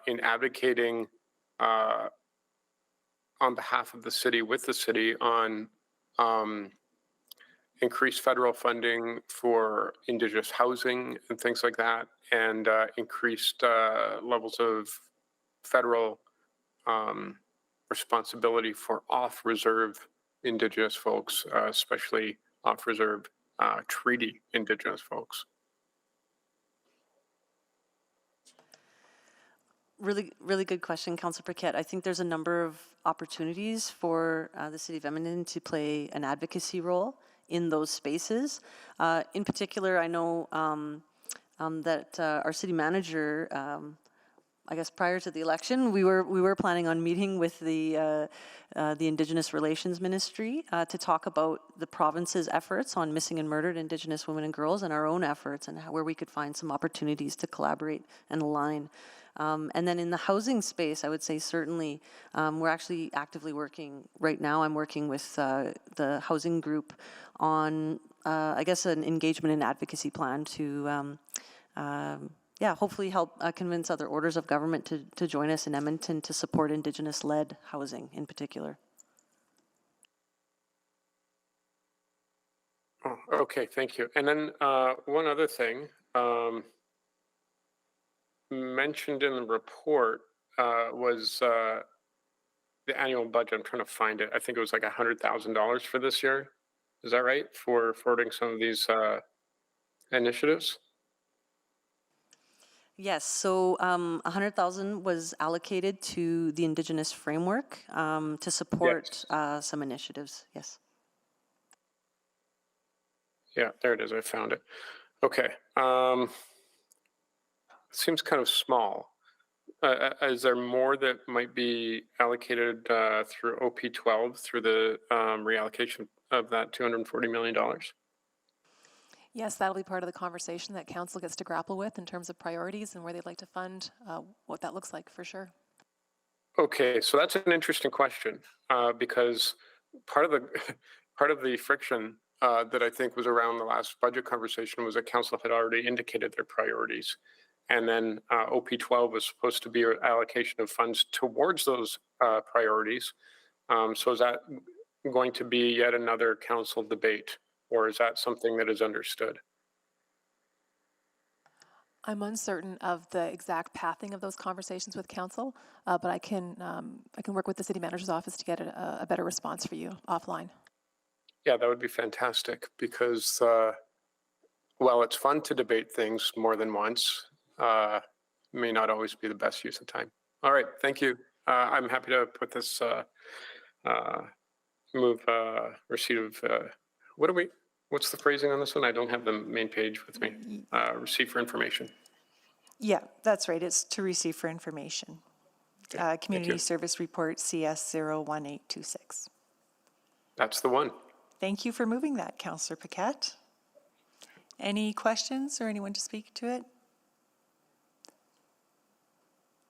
in advocating on behalf of the city, with the city, on increased federal funding for Indigenous housing and things like that, and increased levels of federal responsibility for off-reserve Indigenous folks, especially off-reserve treaty Indigenous folks? Really good question, Councillor Paquette. I think there's a number of opportunities for the City of Edmonton to play an advocacy role in those spaces. In particular, I know that our city manager, I guess prior to the election, we were planning on meeting with the Indigenous Relations Ministry to talk about the province's efforts on missing and murdered Indigenous women and girls, and our own efforts, and where we could find some opportunities to collaborate and align. And then in the housing space, I would say certainly we're actually actively working right now. I'm working with the housing group on, I guess, an engagement and advocacy plan to, hopefully help convince other orders of government to join us in Edmonton to support Indigenous-led housing in particular. Oh, okay, thank you. And then one other thing. Mentioned in the report was the annual budget. I'm trying to find it. I think it was like $100,000 for this year. Is that right? For forwarding some of these initiatives? Yes, so 100,000 was allocated to the Indigenous framework to support some initiatives, yes. Yeah, there it is. I found it. Okay. Seems kind of small. Is there more that might be allocated through OP12 through the reallocation of that $240 million? Yes, that'll be part of the conversation that council gets to grapple with in terms of priorities and where they'd like to fund what that looks like, for sure. Okay, so that's an interesting question because part of the part of the friction that I think was around the last budget conversation was that council had already indicated their priorities, and then OP12 was supposed to be an allocation of funds towards those priorities. So is that going to be yet another council debate, or is that something that is understood? I'm uncertain of the exact pathing of those conversations with council, but I can work with the city manager's office to get a better response for you offline. Yeah, that would be fantastic because, well, it's fun to debate things more than once. May not always be the best use of time. All right, thank you. I'm happy to put this receipt of what's the phrasing on this one? I don't have the main page with me. Receipt for information. Yeah, that's right. It's to receive for information. Community you. Service Report CS 01826. That's the one. Thank you for moving that, Councillor Paquette. Any questions or anyone to speak to it?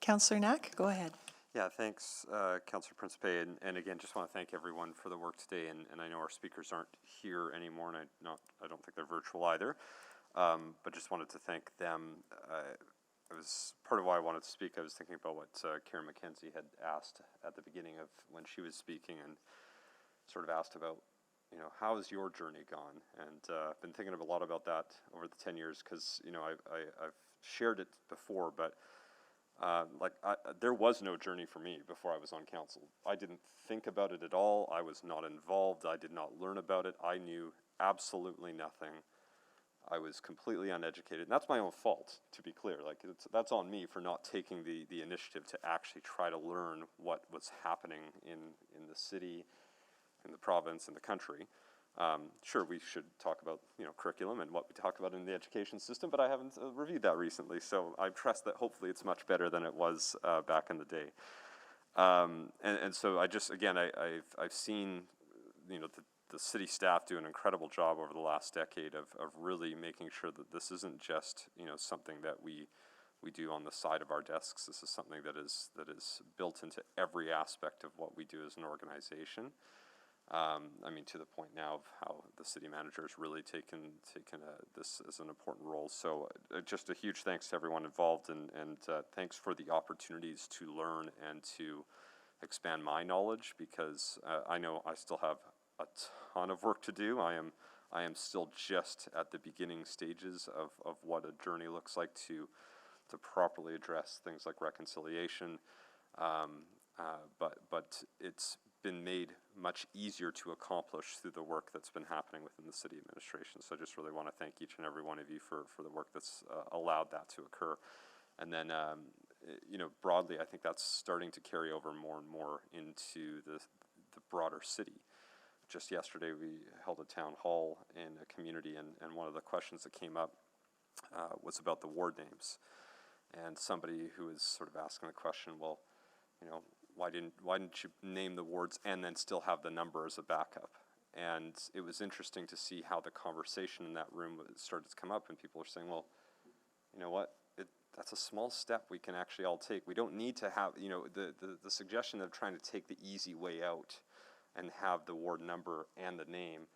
Councillor Knack, go ahead. Yeah, thanks, Councillor Principe, and again, just want to thank everyone for the work today. And I know our speakers aren't here anymore, and I don't think they're virtual either. But just wanted to thank them. It was part of why I wanted to speak. I was thinking about what Karen McKenzie had asked at the beginning of when she was speaking, and sort of asked about, you know, how has your journey gone? And I've been thinking a lot about that over the 10 years because, you know, I've shared it before, but there was no journey for me before I was on council. I didn't think about it at all. I was not involved. I did not learn about it. I knew absolutely nothing. I was completely uneducated, and that's my own fault, to be clear. Like, that's on me for not taking the initiative to actually try to learn what was happening in the city, in the province, in the country. Sure, we should talk about, you know, curriculum and what we talk about in the education system, but I haven't reviewed that recently, so I trust that hopefully it's much better than it was back in the day. And so I just, again, I've seen, you know, the city staff do an incredible job over the last decade of really making sure that this isn't just, you know, something that we do on the side of our desks. This is something that is built into every aspect of what we do as an organization. I mean, to the point now of how the city manager has really taken this as an important role. So just a huge thanks to everyone involved, and thanks for the opportunities to learn and to expand my knowledge, because I know I still have a ton of work to do. I am still just at the beginning stages of what a journey looks like to properly address things like reconciliation. But it's been made much easier to accomplish through the work that's been happening within the city administration. So I just really want to thank each and every one of you for the work that's allowed that to occur. And then, you know, broadly, I think that's starting to carry over more and more into the broader city. Just yesterday, we held a town hall in a community, and one of the questions that came up was about the ward names. And somebody who was sort of asking the question, well, you know, why didn't you name the wards and then still have the number as a backup? And it was interesting to see how the conversation in that room started to come up, and people were saying, well, you know what, that's a small step we can actually all take. We don't need to have, you know, the suggestion of trying to take the easy way out and have the ward number and the name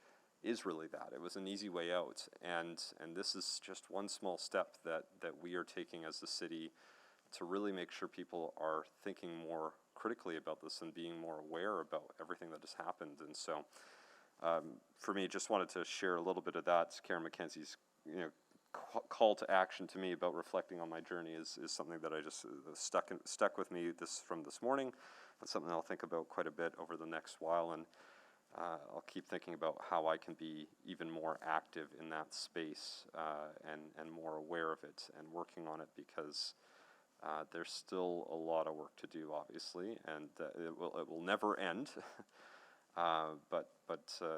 is really that. It was an easy way out, and this is just one small step that we are taking as the city to really make sure people are thinking more critically about this and being more aware about everything that has happened. And so for me, just wanted to share a little bit of that. Karen McKenzie's, you know, call to action to me about reflecting on my journey is something that I just stuck with me from this morning. That's something I'll think about quite a bit over the next while. And I'll keep thinking about how I can be even more active in that space and more aware of it and working on it, because there's still a lot of work to do, obviously, and it will never end. But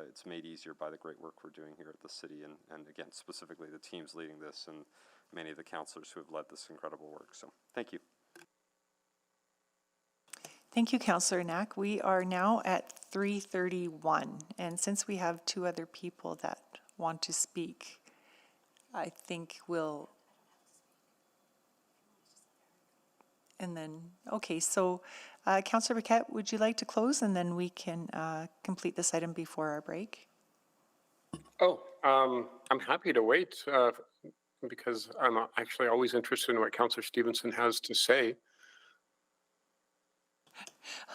it's made easier by the great work we're doing here at the city, and again, specifically the teams leading this and many of the councillors who have led this incredible work. So thank you. Thank you, Councillor Knack. We are now at 3:31, and since we have two other people that want to speak, I think we'll, and then, okay, so Councillor Paquette, would you like to close, and then we can complete this item before our break? Oh, I'm happy to wait because I'm actually always interested in what Councillor Stevenson has to say.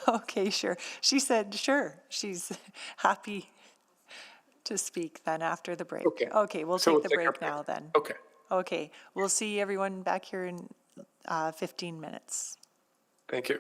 Okay, sure. She said, sure, she's happy to speak then after the break. Okay, we'll So take we'll the take our break now then. Okay. Okay, we'll see everyone back here in 15 minutes. Thank you.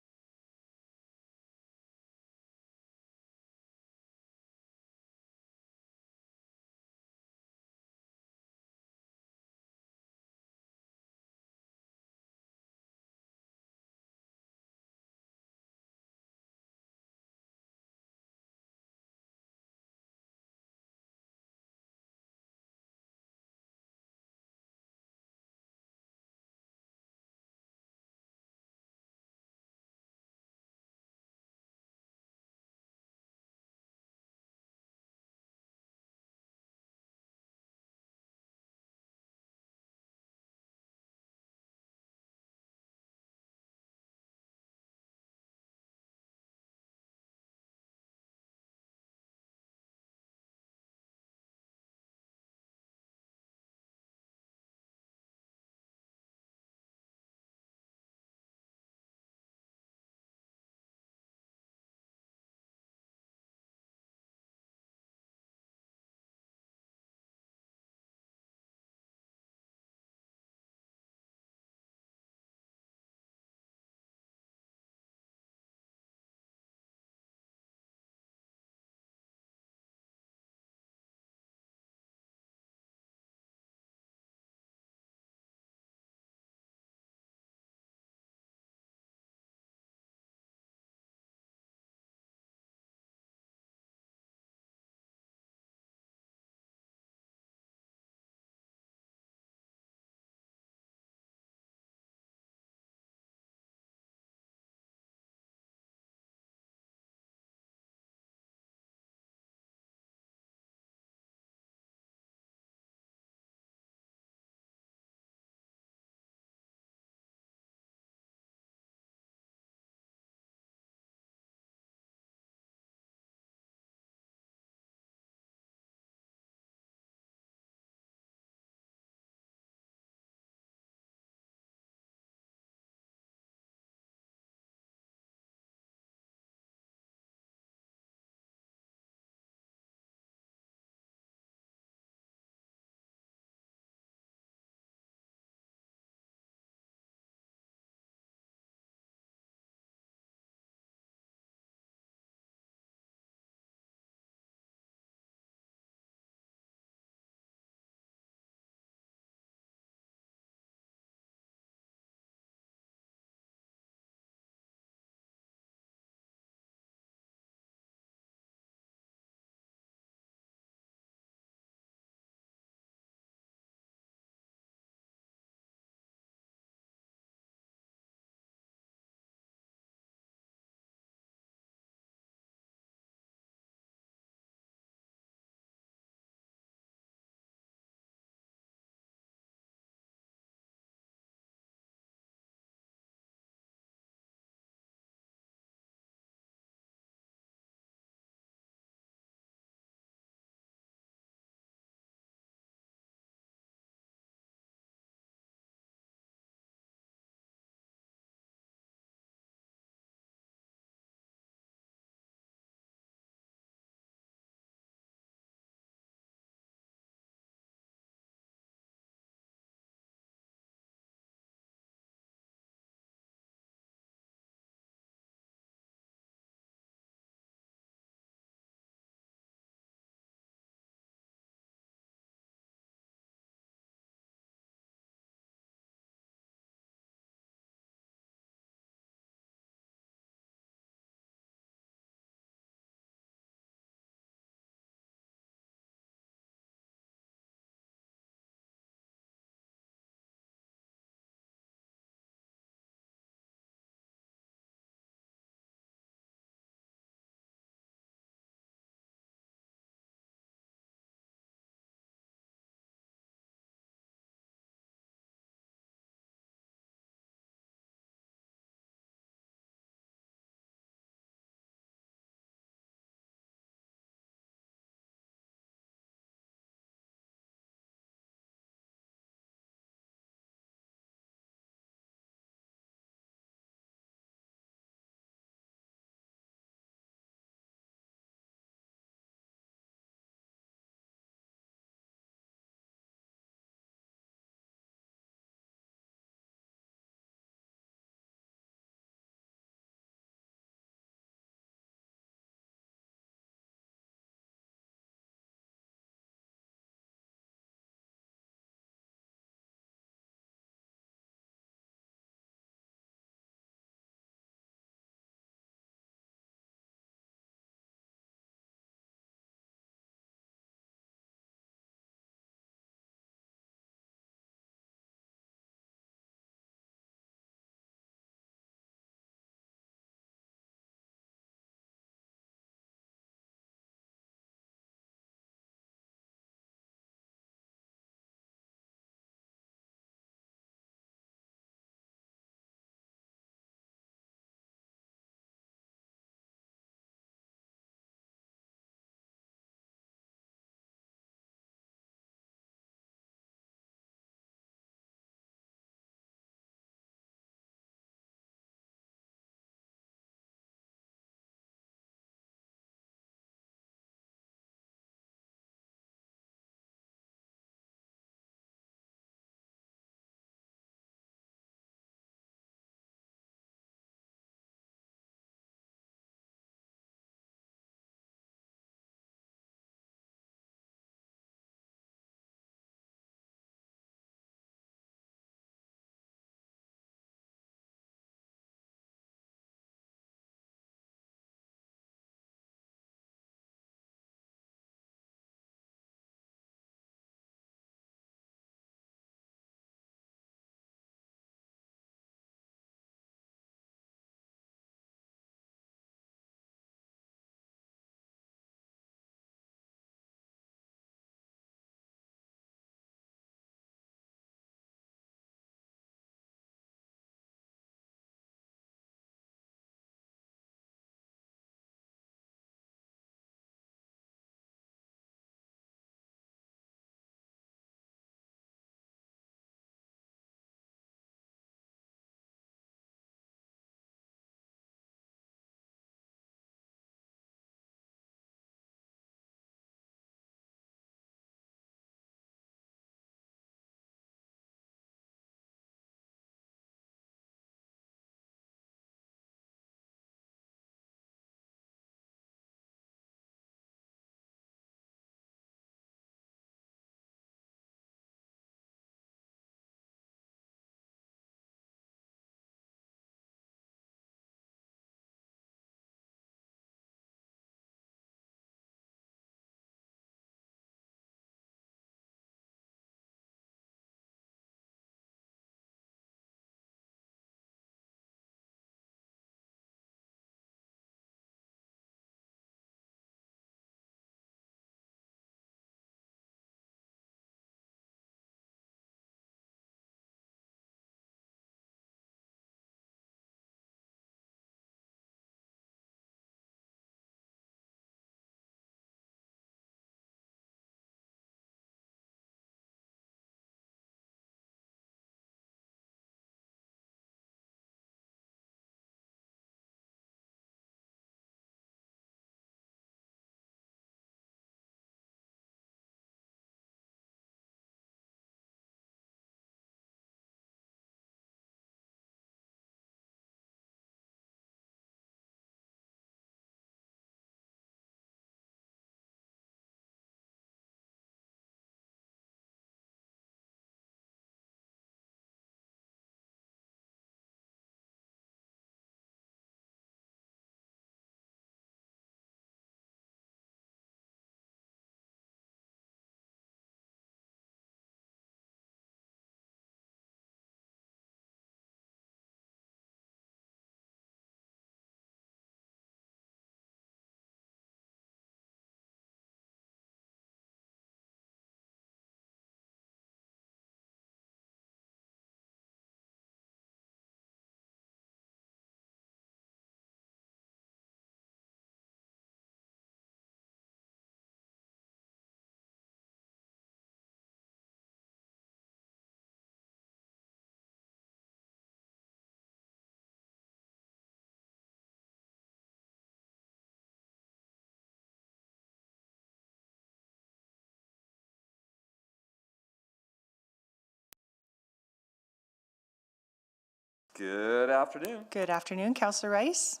Good afternoon. Good afternoon, Councillor Rice.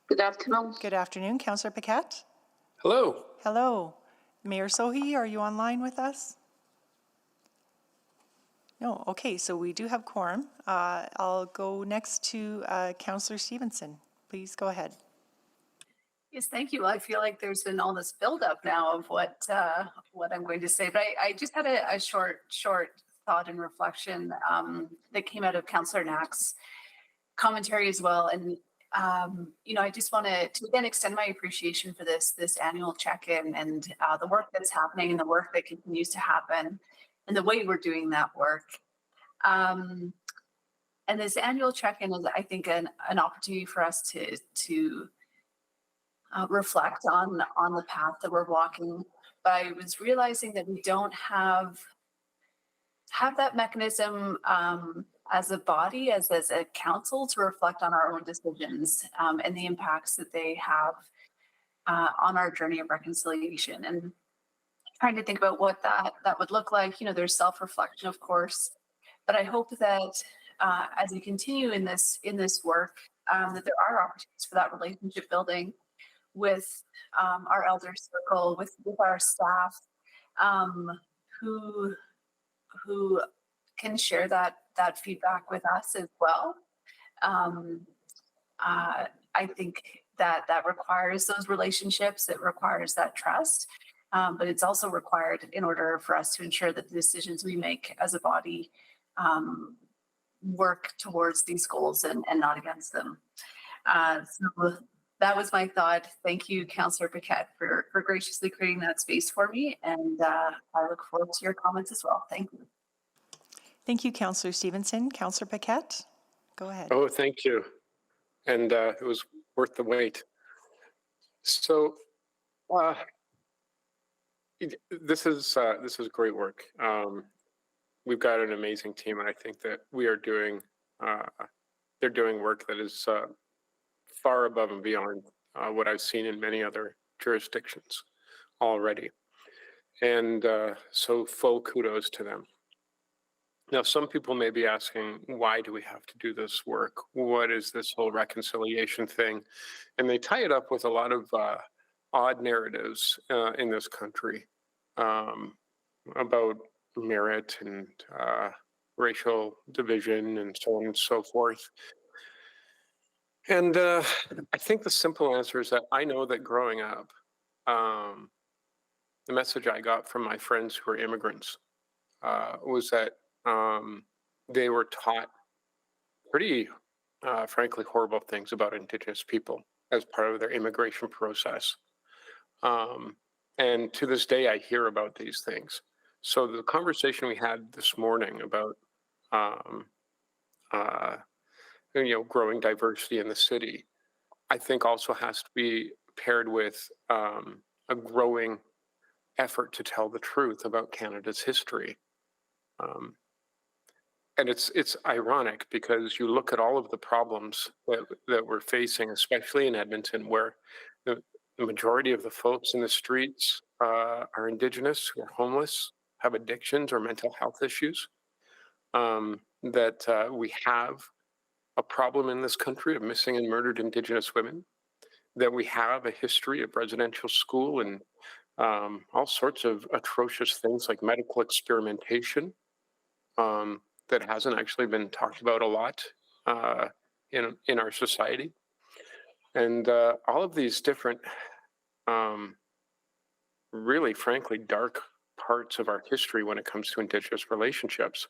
Good afternoon. Good afternoon, Councillor Paquette. Hello. Hello. Mayor Sohi, are you online with us? No, okay, so we do have quorum. I'll go next to Councillor Stevenson. Please go ahead. Yes, thank you. I feel like there's been all this buildup now of what I'm going to say, but I just had a short thought and reflection that came out of Councillor Knack's commentary as well. And I just want to again extend my appreciation for this annual check-in and the work that's happening and the work that continues to happen and the way we're doing that work. And this annual check-in is, I think, an opportunity for us to reflect on the path that we're walking. But I was realizing that we don't have that mechanism as a body, as a council, to reflect on our own decisions and the impacts that they have on our journey of reconciliation. And trying to think about what that would look like. There's self-reflection, of course, but I hope that as we continue in this work, that there are opportunities for that relationship building with our elder circle, with our staff, who can share that feedback with us as well. I think that requires those relationships. It requires that trust, but it's also required in order for us to ensure that the decisions we make as a body work towards these goals and not against them. So that was my thought. Thank you, Councillor Paquette, for graciously creating that space for me. And I look forward to your comments as well. Thank you. Thank you, Councillor Stevenson. Councillor Paquette, go ahead. Oh, thank you. And it was worth the wait. So this is great work. We've got an amazing team, and I think that we are doing, they're doing work that is far above and beyond what I've seen in many other jurisdictions already. And so full kudos to them. Now, some people may be asking, why do we have to do this work? What is this whole reconciliation thing? And they tie it up with a lot of odd narratives in this country about merit and racial division and so on and so forth. And I think the simple answer is that I know that growing up, the message I got from my friends who are immigrants was that they were taught pretty, frankly, horrible things about Indigenous people as part of their immigration process. And to this day, I hear about these things. So the conversation we had this morning about growing diversity in the city, I think also has to be paired with a growing effort to tell the truth about Canada's history. And it's ironic because you look at all of the problems that we're facing, especially in Edmonton, where the majority of the folks in the streets are Indigenous, who are homeless, have addictions or mental health issues, that we have a problem in this country of missing and murdered Indigenous women, that we have a history of residential school and all sorts of atrocious things like medical experimentation that hasn't actually been talked about a lot in our society. And all of these different, really frankly, dark parts of our history when it comes to Indigenous relationships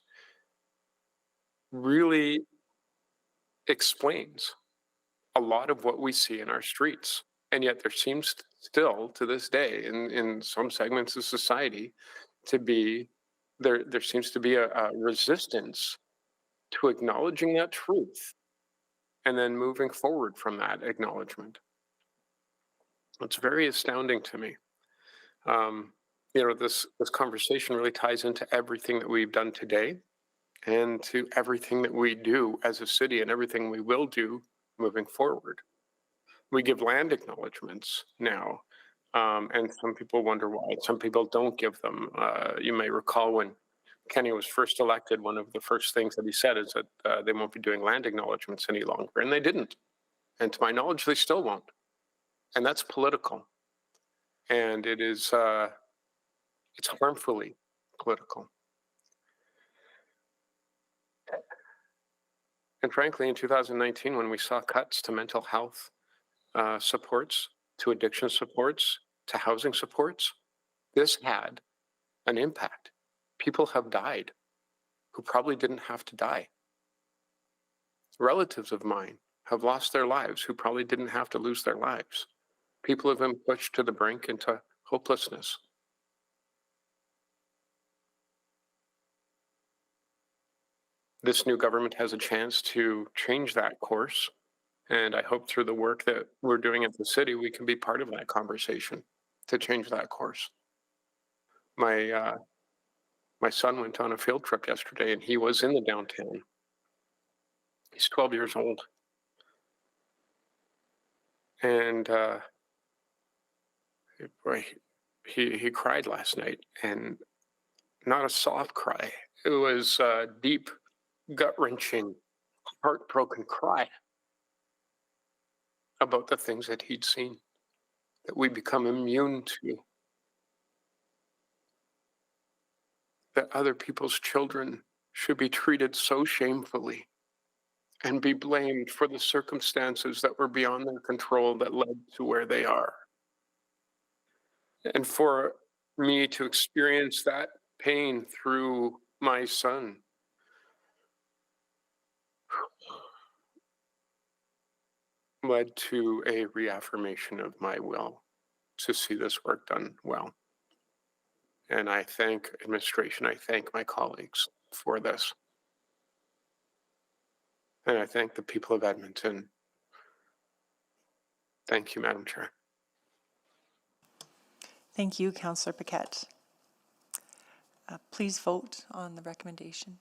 really explains a lot of what we see in our streets. And yet there seems still to this day in some segments of society to be, there seems to be a resistance to acknowledging that truth and then moving forward from that acknowledgement. It's very astounding to me. This conversation really ties into everything that we've done today and to everything that we do as a city and everything we will do moving forward. We give land acknowledgements now, and some people wonder why. Some people don't give them. You may recall when Kenny was first elected, one of the first things that he said is that they won't be doing land acknowledgements any longer, and they didn't. And to my knowledge, they still won't. And that's political. And it is, it's harmfully political. And frankly, in 2019, when we saw cuts to mental health supports, to addiction supports, to housing supports, this had an impact. People have died who probably didn't have to die. Relatives of mine have lost their lives who probably didn't have to lose their lives. People have been pushed to the brink into hopelessness. This new government has a chance to change that course. And I hope through the work that we're doing at the city, we can be part of that conversation to change that course. My son went on a field trip yesterday and he was in the downtown. He's 12 years old. And he cried last night, and not a soft cry. It was a deep, gut-wrenching, heartbroken cry about the things that he'd seen, that we become immune to, that other people's children should be treated so shamefully and be blamed for the circumstances that were beyond their control that led to where they are. And for me to experience that pain through my son led to a reaffirmation of my will to see this work done well. And I thank administration, I thank my colleagues for this. And I thank the people of Edmonton. Thank you, Madam Chair. Thank you, Councillor Paquette. Please vote on the recommendation.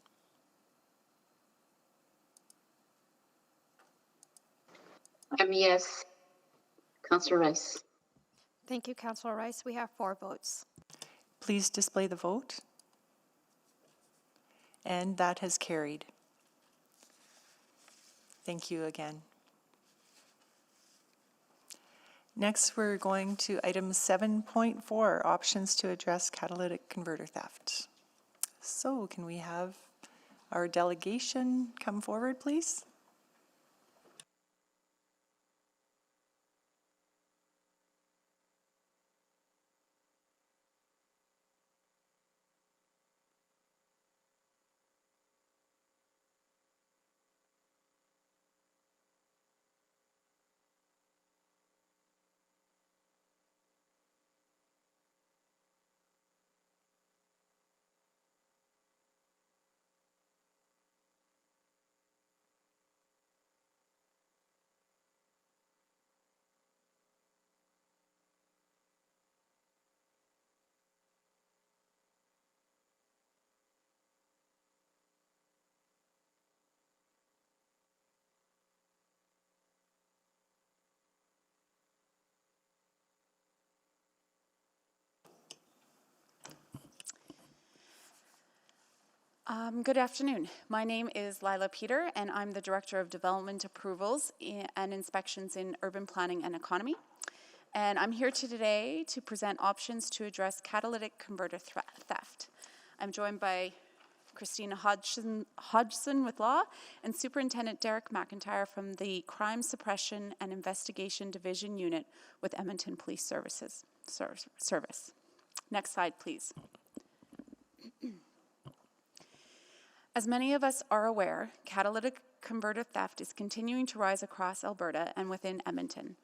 I'm yes. Councillor Rice. Thank you, Councillor Rice. We have 4 votes. Please display the vote. And that has carried. Thank you again. Next, we're going to item 7.4, options to address catalytic converter theft. So can we have our delegation come forward, please? Good afternoon. My name is Lila Peter, and I'm the Director of Development Approvals and Inspections in Urban Planning and Economy. And I'm here today to present options to address catalytic converter theft. I'm joined by Christina Hodgson with Law and Superintendent Derek McIntyre from the Crime Suppression and Investigation Division Unit with Edmonton Police Service. Next slide, please. As many of us are aware, catalytic converter theft is continuing to rise across Alberta and within Edmonton.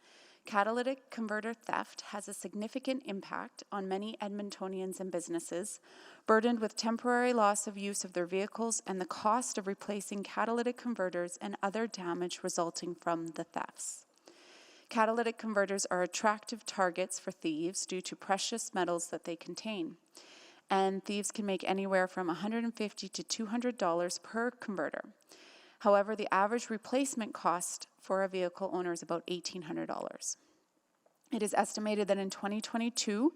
Catalytic converter theft has a significant impact on many Edmontonians and businesses, burdened with temporary loss of use of their vehicles and the cost of replacing catalytic converters and other damage resulting from the thefts. Catalytic converters are attractive targets for thieves due to precious metals that they contain. And thieves can make anywhere from $150 to $200 per converter. However, the average replacement cost for a vehicle owner is about $1,800. It is estimated that in 2022,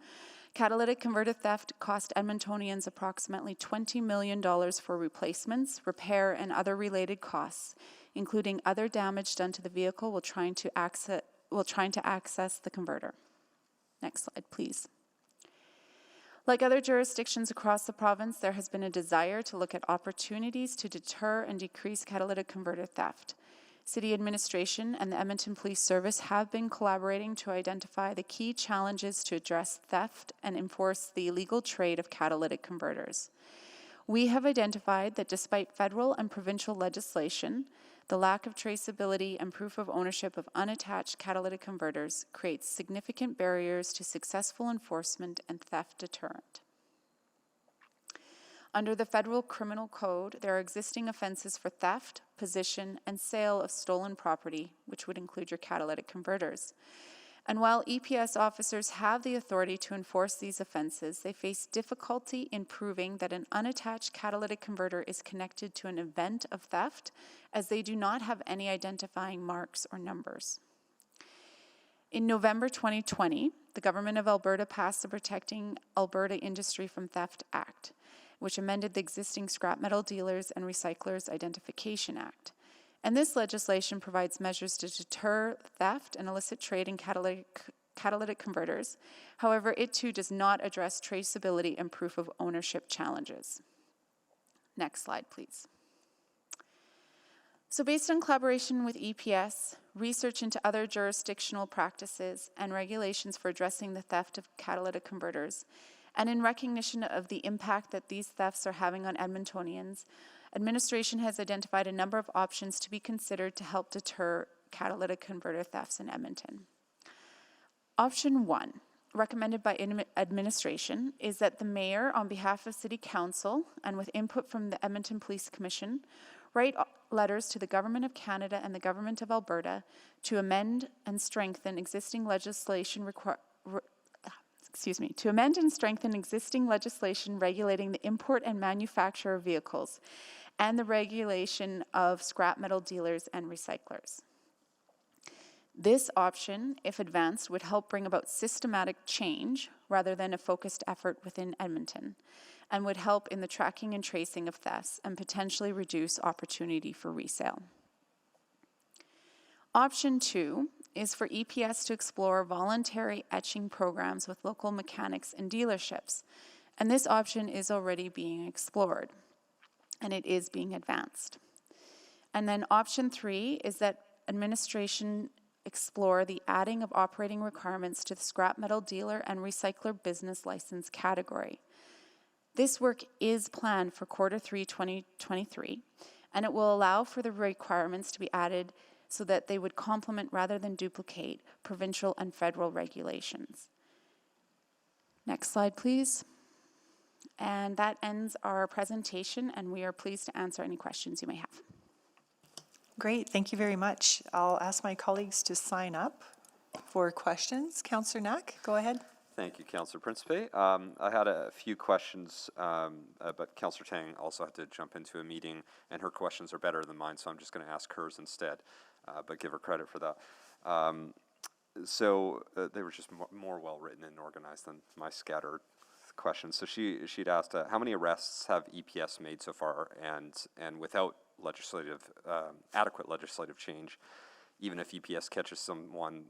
Catalytic converter theft cost Edmontonians approximately $20 million for replacements, repair, and other related costs, including other damage done to the vehicle while trying to access the converter. Next slide, please. Like other jurisdictions across the province, there has been a desire to look at opportunities to deter and decrease catalytic converter theft. City administration and the Edmonton Police Service have been collaborating to identify the key challenges to address theft and enforce the illegal trade of catalytic converters. We have identified that despite federal and provincial legislation, the lack of traceability and proof of ownership of unattached catalytic converters creates significant barriers to successful enforcement and theft deterrent. Under the Federal Criminal Code, there are existing offenses for theft, possession, and sale of stolen property, which would include your catalytic converters. And while EPS officers have the authority to enforce these offenses, they face difficulty in proving that an unattached catalytic converter is connected to an event of theft, as they do not have any identifying marks or numbers. In November 2020, the Government of Alberta passed the Protecting Alberta Industry from Theft Act, which amended the existing Scrap Metal Dealers and Recyclers Identification Act. And this legislation provides measures to deter theft and illicit trade in catalytic converters. However, it too does not address traceability and proof of ownership challenges. Next slide, please. So based on collaboration with EPS, research into other jurisdictional practices and regulations for addressing the theft of catalytic converters, and in recognition of the impact that these thefts are having on Edmontonians, administration has identified a number of options to be considered to help deter catalytic converter thefts in Edmonton. Option 1, recommended by administration, is that the mayor, on behalf of City Council and with input from the Edmonton Police Commission, write letters to the Government of Canada and the Government of Alberta to amend and strengthen existing legislation regulating the import and manufacture of vehicles and the regulation of scrap metal dealers and recyclers. This option, if advanced, would help bring about systematic change rather than a focused effort within Edmonton, and would help in the tracking and tracing of thefts and potentially reduce opportunity for resale. Option 2 is for EPS to explore voluntary etching programs with local mechanics and dealerships. And this option is already being explored, and it is being advanced. And then option 3 is that administration explore the adding of operating requirements to the scrap metal dealer and recycler business license category. This work is planned for Q3 2023, and it will allow for the requirements to be added so that they would complement rather than duplicate provincial and federal regulations. Next slide, please. And that ends our presentation, and we are pleased to answer any questions you may have. Great, thank you very much. I'll ask my colleagues to sign up for questions. Councillor Knack, go ahead. Thank you, Councillor Principe. I had a few questions, but Councillor Tang also had to jump into a meeting, and her questions are better than mine, so I'm just going to ask hers instead, but give her credit for that. They were just more well-written and organized than my scattered questions. So she'd asked, how many arrests have EPS made so far, and without adequate legislative change, even if EPS catches someone,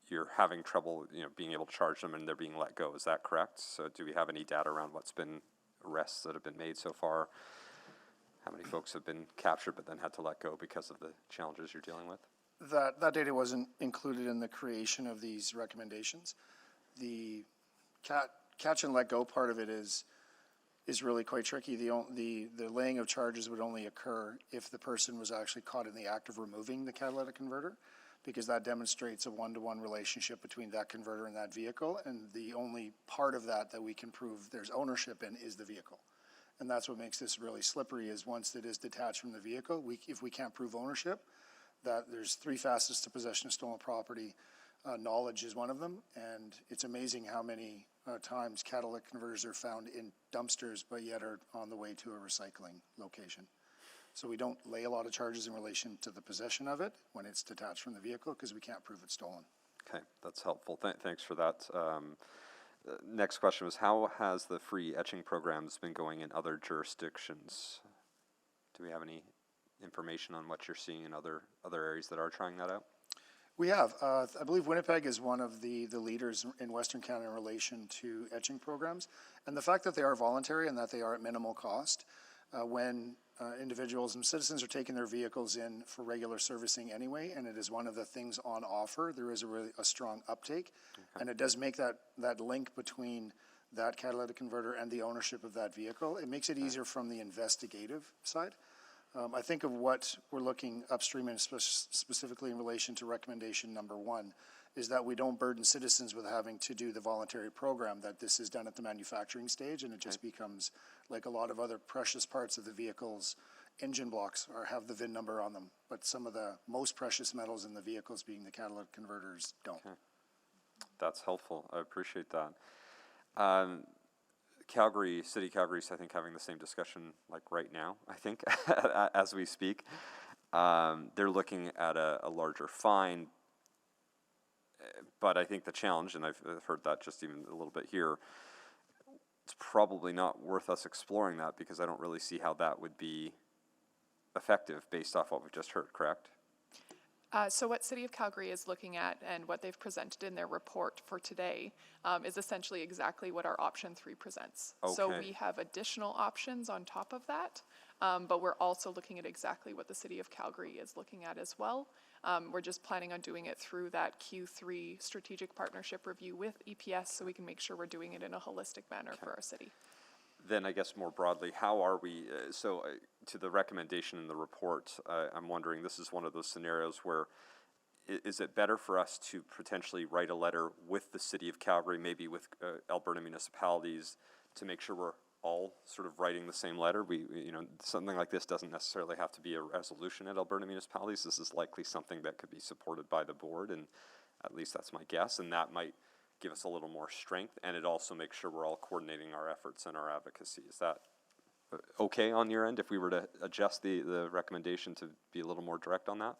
you're having trouble, being able to charge them and they're being let go. Is that correct? So do we have any data around what's been arrests that have been made so far? How many folks have been captured but then had to let go because of the challenges you're dealing with? That data wasn't included in the creation of these recommendations. The catch and let go part of it is really quite tricky. The laying of charges would only occur if the person was actually caught in the act of removing the catalytic converter, because that demonstrates a one-to-one relationship between that converter and that vehicle, and the only part of that we can prove there's ownership in is the vehicle. And that's what makes this really slippery, is once it is detached from the vehicle, if we can't prove ownership, that there's 3 facets to possession of stolen property. Knowledge is one of them, and it's amazing how many times catalytic converters are found in dumpsters but yet are on the way to a recycling location. So we don't lay a lot of charges in relation to the possession of it when it's detached from the vehicle, because we can't prove it's stolen. Okay, that's helpful. Thanks for that. Next question was, how has the free etching programs been going in other jurisdictions? Do we have any information on what you're seeing in other areas that are trying that out? We have. I believe Winnipeg is one of the leaders in Western Canada in relation to etching programs. And the fact that they are voluntary and that they are at minimal cost, when individuals and citizens are taking their vehicles in for regular servicing anyway, and it is one of the things on offer, there is a strong uptake. And it does make that link between that catalytic converter and the ownership of that vehicle. It makes it easier from the investigative side. I think of what we're looking upstream and specifically in relation to recommendation number 1 is that we don't burden citizens with having to do the voluntary program, that this is done at the manufacturing stage and it just becomes like a lot of other precious parts of the vehicle's engine blocks have the VIN number on them. But some of the most precious metals in the vehicles, being the catalytic converters, don't. Okay. That's helpful. I appreciate that. Calgary, City Calgary's, I think, having the same discussion like right now, I think, as we speak. They're looking at a larger fine, but I think the challenge, and I've heard that just even a little bit here, it's probably not worth us exploring that because I don't really see how that would be effective based off what we've just heard, correct? So what City of Calgary is looking at and what they've presented in their report for today is essentially exactly what our option 3 presents. So Okay. we have additional options on top of that, but we're also looking at exactly what the City of Calgary is looking at as well. We're just planning on doing it through that Q3 strategic partnership review with EPS so we can make sure we're doing it in a holistic manner for our city. Then I guess more broadly, how are we, to the recommendation in the report, I'm wondering, this is one of those scenarios where is it better for us to potentially write a letter with the City of Calgary, maybe with Alberta municipalities, to make sure we're all sort of writing the same letter? Something like this doesn't necessarily have to be a resolution at Alberta municipalities. This is likely something that could be supported by the board, and at least that's my guess, and that might give us a little more strength, and it also makes sure we're all coordinating our efforts and our advocacy. Is that okay on your end if we were to adjust the recommendation to be a little more direct on that?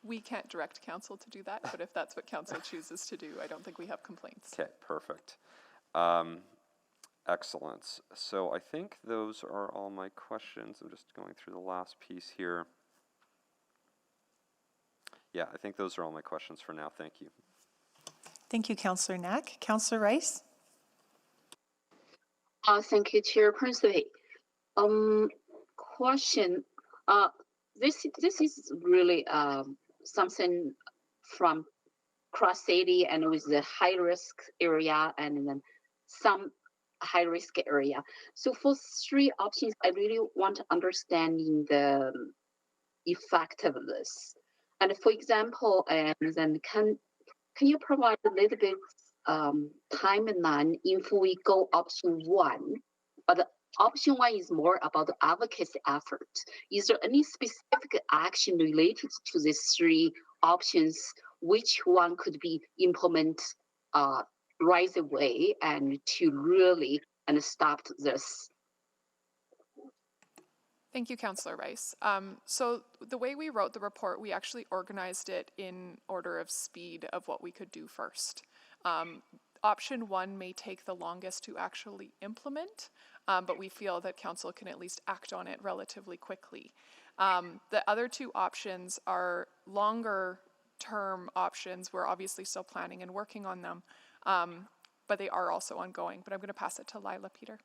We can't direct council to do that, but if that's what council chooses to do, I don't think we have complaints. Okay, perfect. Excellent. So I think those are all my questions. I'm just going through the last piece here. Yeah, I think those are all my questions for now. Thank you. Thank you, Councillor Knack. Councillor Rice? Thank you, Chairperson. Question. This is really something from cross city and with the high risk area and then some high risk area. So for 3 options, I really want to understand the effect of this. And for example, and then can you provide a little bit timeline if we go option 1, but option 1 is more about the advocacy effort. Is there any specific action related to these 3 options? Which one could be implemented right away and to really stop this? Thank you, Councillor Rice. So the way we wrote the report, we actually organized it in order of speed of what we could do first. Option 1 may take the longest to actually implement, but we feel that council can at least act on it relatively quickly. The other 2 options are longer term options. We're obviously still planning and working on them, but they are also ongoing. But I'm going to pass it to Lila Peter.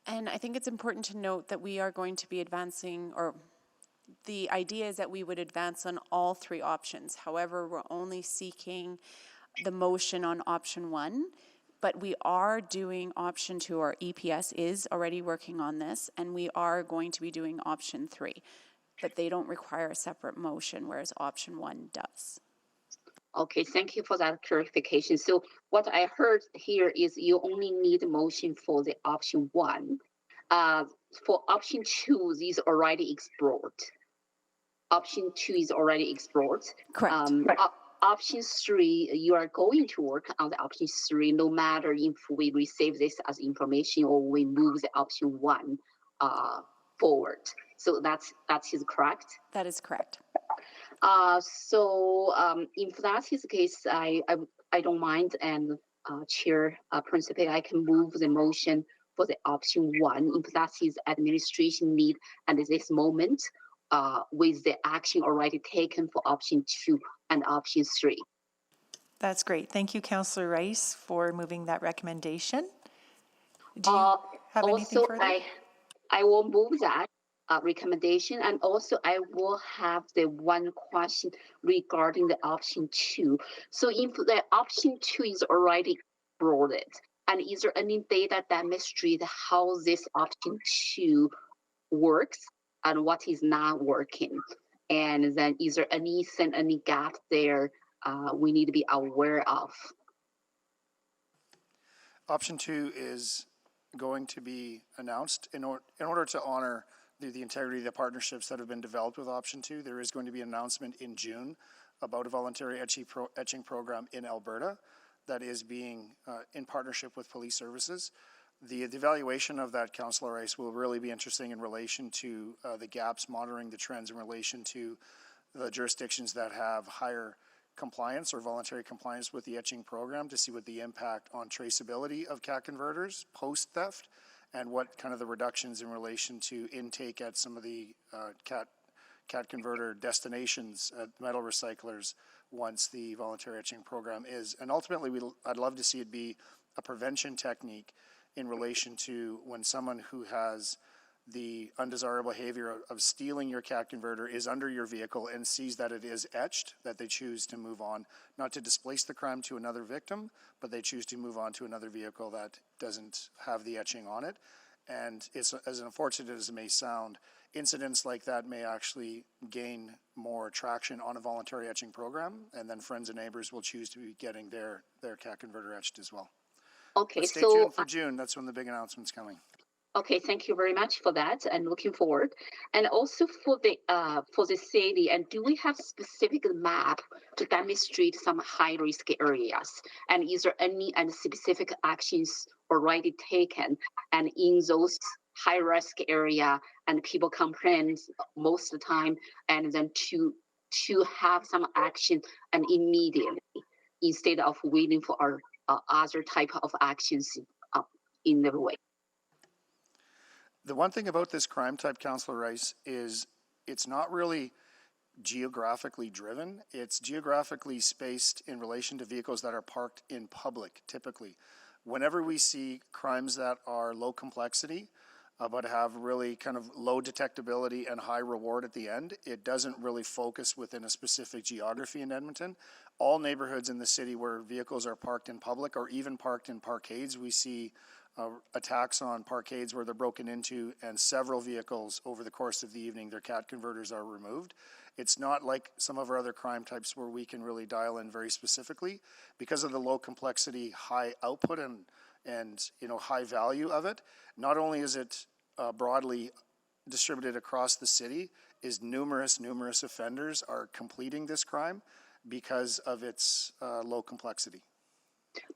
And I think it's important to note that we are going to be advancing, or the idea is that we would advance on all 3 options. However, we're only seeking the motion on option 1, but we are doing option 2, or EPS is already working on this, and we are going to be doing option 3. But they don't require a separate motion, whereas option 1 does. Okay, thank you for that clarification. So what I heard here is you only need a motion for the option 1. For option 2 is already explored. Option 2 is already explored. Correct. Option 3, you are going to work on the option 3, no matter if we receive this as information or we move the option 1 forward. So that is correct? That is correct. So if that is the case, I don't mind, and Chair Principal, I can move the motion for the option 1, emphasizes administration need at this moment, with the action already taken for option 2 and option 3. That's great. Thank you, Councillor Rice, for moving that recommendation. Do you have anything Also, further? I will move that recommendation, and also I will have the one question regarding the option 2. So if the option 2 is already explored, and is there any data demonstrate how this option 2 works and what is not working? And then is there any gap there we need to be aware of? Option 2 is going to be announced in order to honor the integrity of the partnerships that have been developed with option 2. There is going to be an announcement in June about a voluntary etching program in Alberta that is being in partnership with police services. The evaluation of that, Councillor Rice, will really be interesting in relation to the gaps, monitoring the trends in relation to the jurisdictions that have higher compliance or voluntary compliance with the etching program, to see what the impact on traceability of CAT converters post-theft, and what kind of the reductions in relation to intake at some of the CAT converter destinations at metal recyclers once the voluntary etching program is. And ultimately, I'd love to see it be a prevention technique in relation to when someone who has the undesirable behavior of stealing your CAT converter is under your vehicle and sees that it is etched, that they choose to move on, not to displace the crime to another victim, but they choose to move on to another vehicle that doesn't have the etching on it. And it's, as unfortunate as it may sound, incidents like that may actually gain more traction on a voluntary etching program, and then friends and neighbors will choose to be getting their CAT converter etched as well. Okay, but stay so tuned for June. That's when the big announcement's coming. okay, thank you very much for that, and looking forward. And also for the city, and do we have specific map to demonstrate some high risk areas? And is there any specific actions already taken? And in those high risk area, and people complain most of the time, and then to have some action and immediately instead of waiting for our other type of actions in the way. The one thing about this crime type, Councillor Rice, is it's not really geographically driven. It's geographically spaced in relation to vehicles that are parked in public, typically. Whenever we see crimes that are low complexity, but have really kind of low detectability and high reward at the end, it doesn't really focus within a specific geography in Edmonton. All neighborhoods in the city where vehicles are parked in public or even parked in parkades, we see attacks on parkades where they're broken into and several vehicles over the course of the evening, their CAT converters are removed. It's not like some of our other crime types where we can really dial in very specifically. Because of the low complexity, high output and you know, high value of it, not only is it broadly distributed across the city, is numerous offenders are completing this crime because of its low complexity.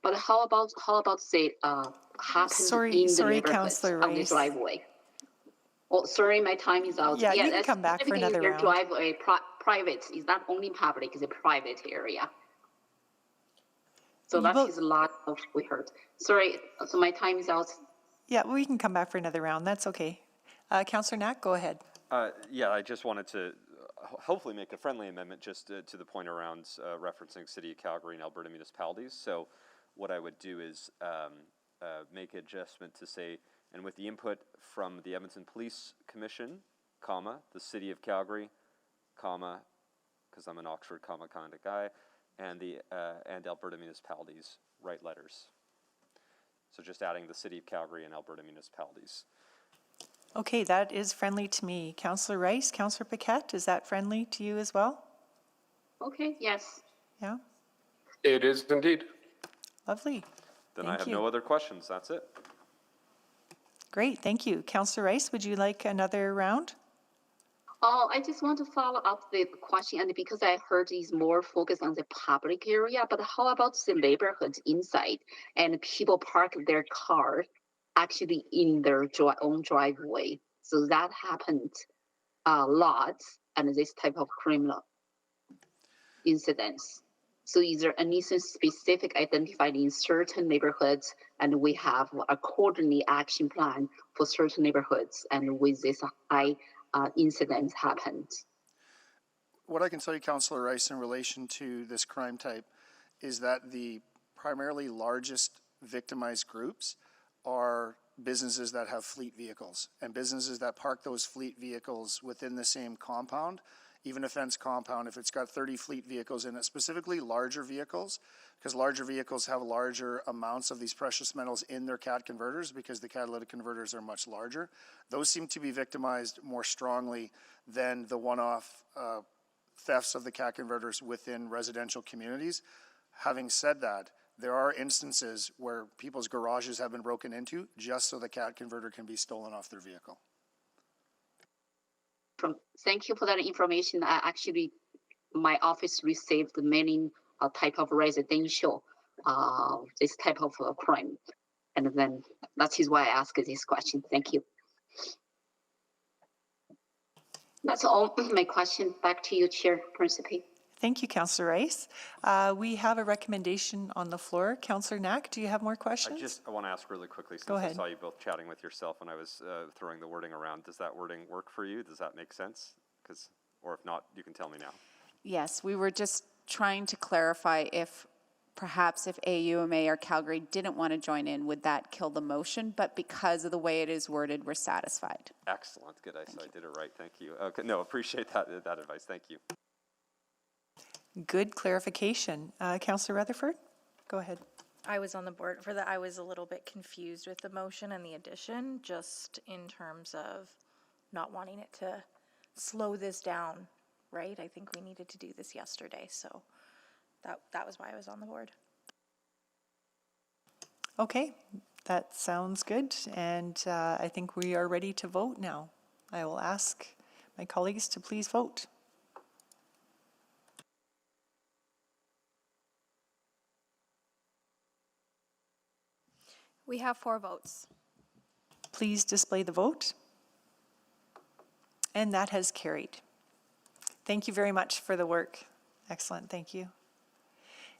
But how about say happen in the neighborhoods on the driveway? Oh, sorry, my time is out. Yeah, you can come back for another round. Driveway, private is not only public; it's a private area. So that is a lot of we heard. Sorry, so my time is out. Yeah, we can come back for another round. That's okay. Councillor Knack, go ahead. Yeah, I just wanted to hopefully make a friendly amendment just to the point around referencing City of Calgary and Alberta municipalities. So what I would do is make an adjustment to say, and with the input from the Edmonton Police Commission, comma, the City of Calgary, comma, because I'm an Oxford, comma, kind of guy, and the and Alberta municipalities write letters. So just adding the City of Calgary and Alberta municipalities. Okay, that is friendly to me. Councillor Rice, Councillor Paquette, is that friendly to you as well? Okay, yes. Yeah? It is indeed. Lovely. Then I have no other questions. That's it. Great, thank you. Councillor Rice, would you like another round? Oh, I just want to follow up the question, and because I heard is more focused on the public area, but how about the neighborhoods inside and people park their car actually in their own driveway? So that happened a lot, and this type of criminal incidents. So is there anything specific identified in certain neighborhoods, and we have accordingly action plan for certain neighborhoods, and with this high incident happened? What I can tell you, Councillor Rice, in relation to this crime type is that the primarily largest victimized groups are businesses that have fleet vehicles and businesses that park those fleet vehicles within the same compound, even a fenced compound, if it's got 30 fleet vehicles in it, specifically larger vehicles, because larger vehicles have larger amounts of these precious metals in their CAT converters because the catalytic converters are much larger. Those seem to be victimized more strongly than the one-off thefts of the CAT converters within residential communities. Having said that, there are instances where people's garages have been broken into just so the CAT converter can be stolen off their vehicle. Thank you for that information. Actually, my office received many type of residential this type of crime, and then that is why I asked this question. Thank you. That's all my question. Back to you, Chair Principe. Thank you, Councillor Rice. We have a recommendation on the floor. Councillor Knack, do you have more questions? I want to ask really quickly, since Go I ahead. saw you both chatting with yourself when I was throwing the wording around. Does that wording work for you? Does that make sense? Or if not, you can tell me now. Yes, we were just trying to clarify if perhaps if AUMA or Calgary didn't want to join in, would that kill the motion? But because of the way it is worded, we're satisfied. Excellent. Good. I did it right. Thank you. Okay. No, appreciate that advice. Thank you. Good clarification. Councillor Rutherford, go ahead. I was on the board for that. I was a little bit confused with the motion and the addition, just in terms of not wanting it to slow this down, right? I think we needed to do this yesterday, so that was why I was on the board. Okay, that sounds good. And I think we are ready to vote now. I will ask my colleagues to please vote. We have 4 votes. Please display the vote. And that has carried. Thank you very much for the work. Excellent, thank you.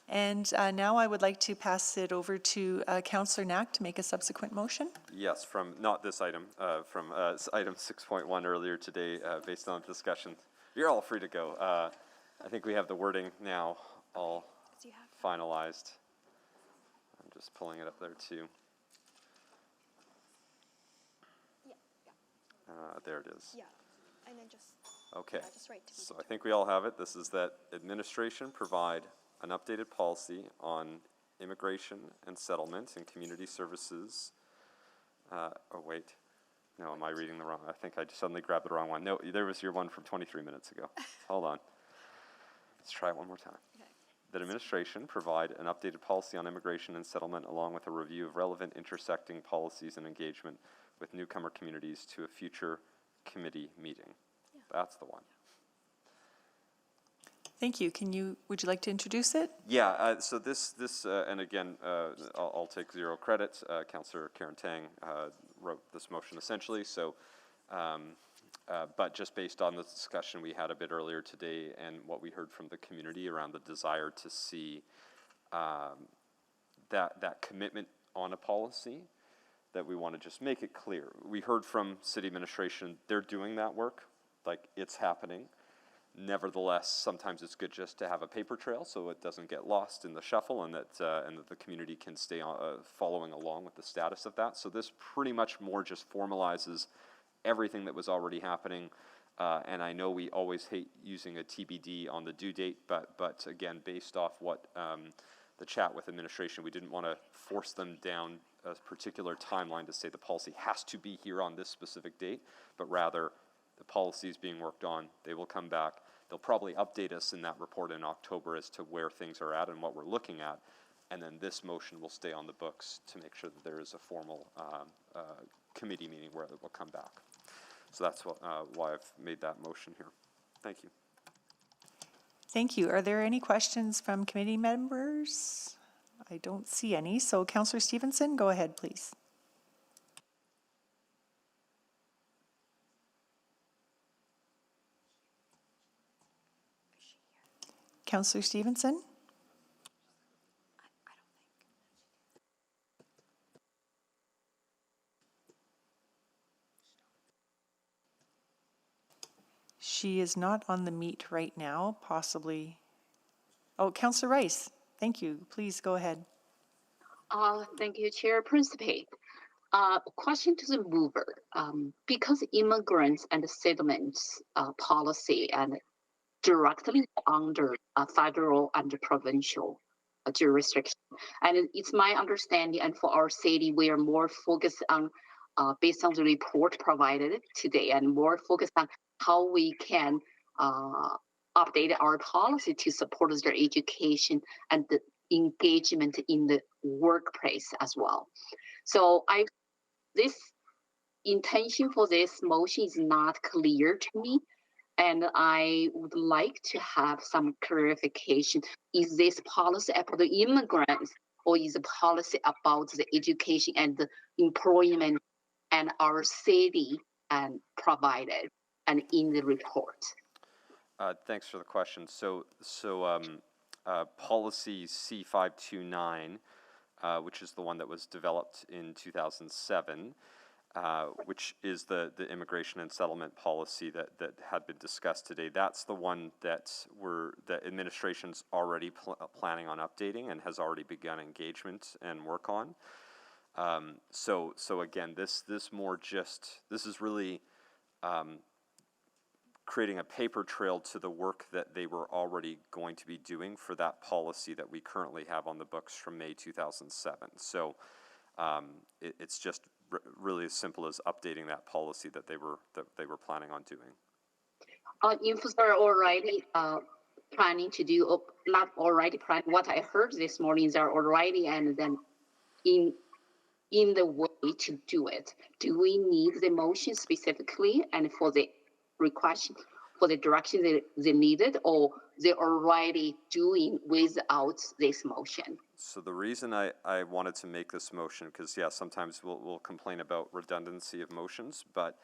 And now I would like to pass it over to Councillor Knack to make a subsequent motion. Yes, from not this item, from item 6.1 earlier today, based on discussion. You're all free to go. I think we have the wording now all finalized. I'm just pulling it up there too. There it is. Yeah, and then just, Okay, just right to so I think we all have it. This is that administration provide an updated policy on immigration and settlement and community services. Oh, wait. No, am I reading the wrong? I think I just suddenly grabbed the wrong one. No, there was your one from 23 minutes ago. Hold on. Let's try it one more time. Okay. That administration provide an updated policy on immigration and settlement along with a review of relevant intersecting policies and engagement with newcomer communities to a future committee meeting. Yeah. That's the one. Thank you. Would you like to introduce it? Yeah, so this and again, I'll take zero credit. Councillor Karen Tang wrote this motion essentially, so, but just based on the discussion we had a bit earlier today and what we heard from the community around the desire to see that commitment on a policy, that we want to just make it clear. We heard from city administration, they're doing that work, like it's happening. Nevertheless, sometimes it's good just to have a paper trail so it doesn't get lost in the shuffle and that the community can stay following along with the status of that. So this pretty much more just formalizes everything that was already happening. And I know we always hate using a TBD on the due date, but again, based off what the chat with administration, we didn't want to force them down a particular timeline to say the policy has to be here on this specific date, but rather the policy is being worked on. They will come back. They'll probably update us in that report in October as to where things are at and what we're looking at. And then this motion will stay on the books to make sure that there is a formal committee meeting where it will come back. So that's why I've made that motion here. Thank you. Thank you. Are there any questions from committee members? I don't see any. So Councillor Stevenson, go ahead, please. Councillor Stevenson? she is not on the meet right now, possibly. Oh, Councillor Rice, thank you. Please go ahead. Thank you, Chair Principe. Question to the mover. Because immigrants and settlements policy and directly under federal and provincial jurisdiction. And it's my understanding, and for our city, we are more focused on, based on the report provided today, and more focused on how we can update our policy to support their education and the engagement in the workplace as well. So this intention for this motion is not clear to me, and I would like to have some clarification. Is this policy about the immigrants, or is it policy about the education and the employment and our city and provided and in the report? Thanks for the question. So policy C529, which is the one that was developed in 2007, which is the immigration and settlement policy that had been discussed today. That's the one that the administration's already planning on updating and has already begun engagement and work on. So again, this is really creating a paper trail to the work that they were already going to be doing for that policy that we currently have on the books from May 2007. So it's just really as simple as updating that policy that they were planning on doing. If they're already planning to do, not already planning, what I heard this morning is they're already and then in the way to do it. Do we need the motion specifically and for the request, for the direction they needed, or they're already doing without this motion? So the reason I wanted to make this motion, because yeah, sometimes we'll complain about redundancy of motions, but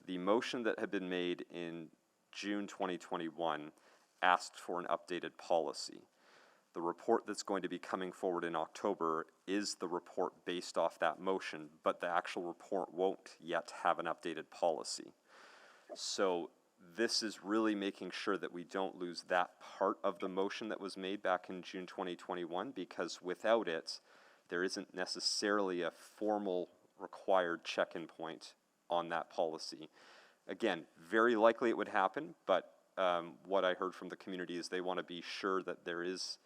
the motion that had been made in June 2021 asked for an updated policy. The report that's going to be coming forward in October is the report based off that motion, but the actual report won't yet have an updated policy. So this is really making sure that we don't lose that part of the motion that was made back in June 2021, because without it, there isn't necessarily a formal required check-in point on that policy. Again, very likely it would happen, but what I heard from the community is they want to be sure that there is,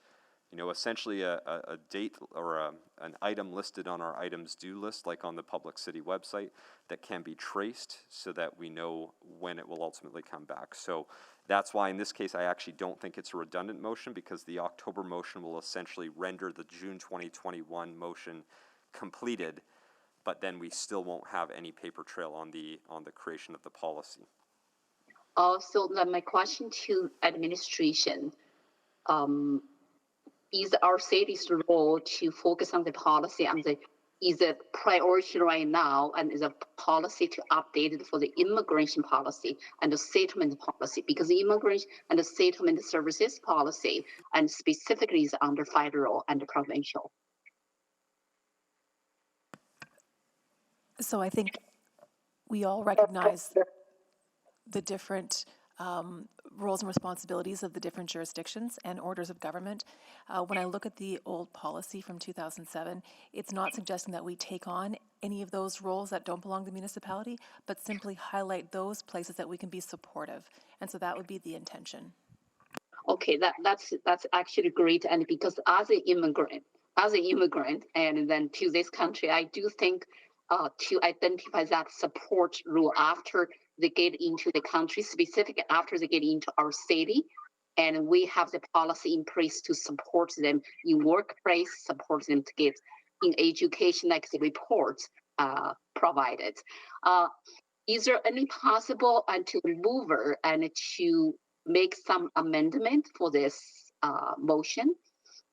essentially a date or an item listed on our items due list, like on the Public City website, that can be traced so that we know when it will ultimately come back. So that's why in this case, I actually don't think it's a redundant motion, because the October motion will essentially render the June 2021 motion completed, but then we still won't have any paper trail on the creation of the policy. So then my question to administration, is our city's role to focus on the policy and is a priority right now, and is a policy to update it for the immigration policy and the settlement policy, because the immigration and the settlement services policy and specifically is under federal and provincial? So I think we all recognize the different roles and responsibilities of the different jurisdictions and orders of government. When I look at the old policy from 2007, it's not suggesting that we take on any of those roles that don't belong to the municipality, but simply highlight those places that we can be supportive. And so that would be the intention. Okay, that's actually great. And because as an immigrant, and then to this country, I do think to identify that support role after they get into the country, specifically after they get into our city, and we have the policy in place to support them in workplace, support them to get in education, like the report provided. Is there any possible and to mover and to make some amendment for this motion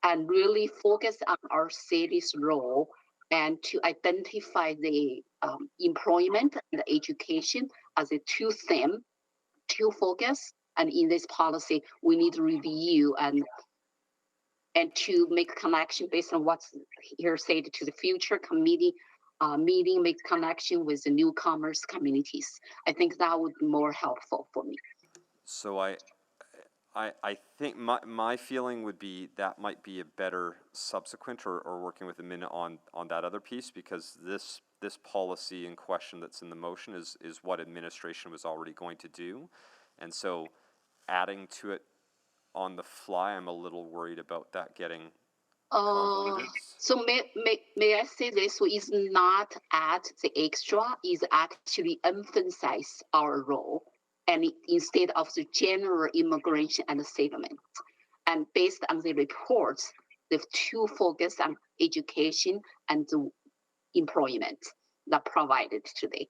and really focus on our city's role and to identify the employment and the education as a two theme, two focus, and in this policy we need to review and to make connection based on what's here said to the future committee meeting, make connection with the newcomers communities. I think that would be more helpful for me. So I think my feeling would be that might be a better subsequent or working with admin on that other piece, because this policy in question that's in the motion is what administration was already going to do. And so adding to it on the fly, I'm a little worried about that getting convoluted. So may I say this is not add the extra, is actually emphasize our role, and instead of the general immigration and settlement. And based on the reports, the two focus on education and the employment that provided today.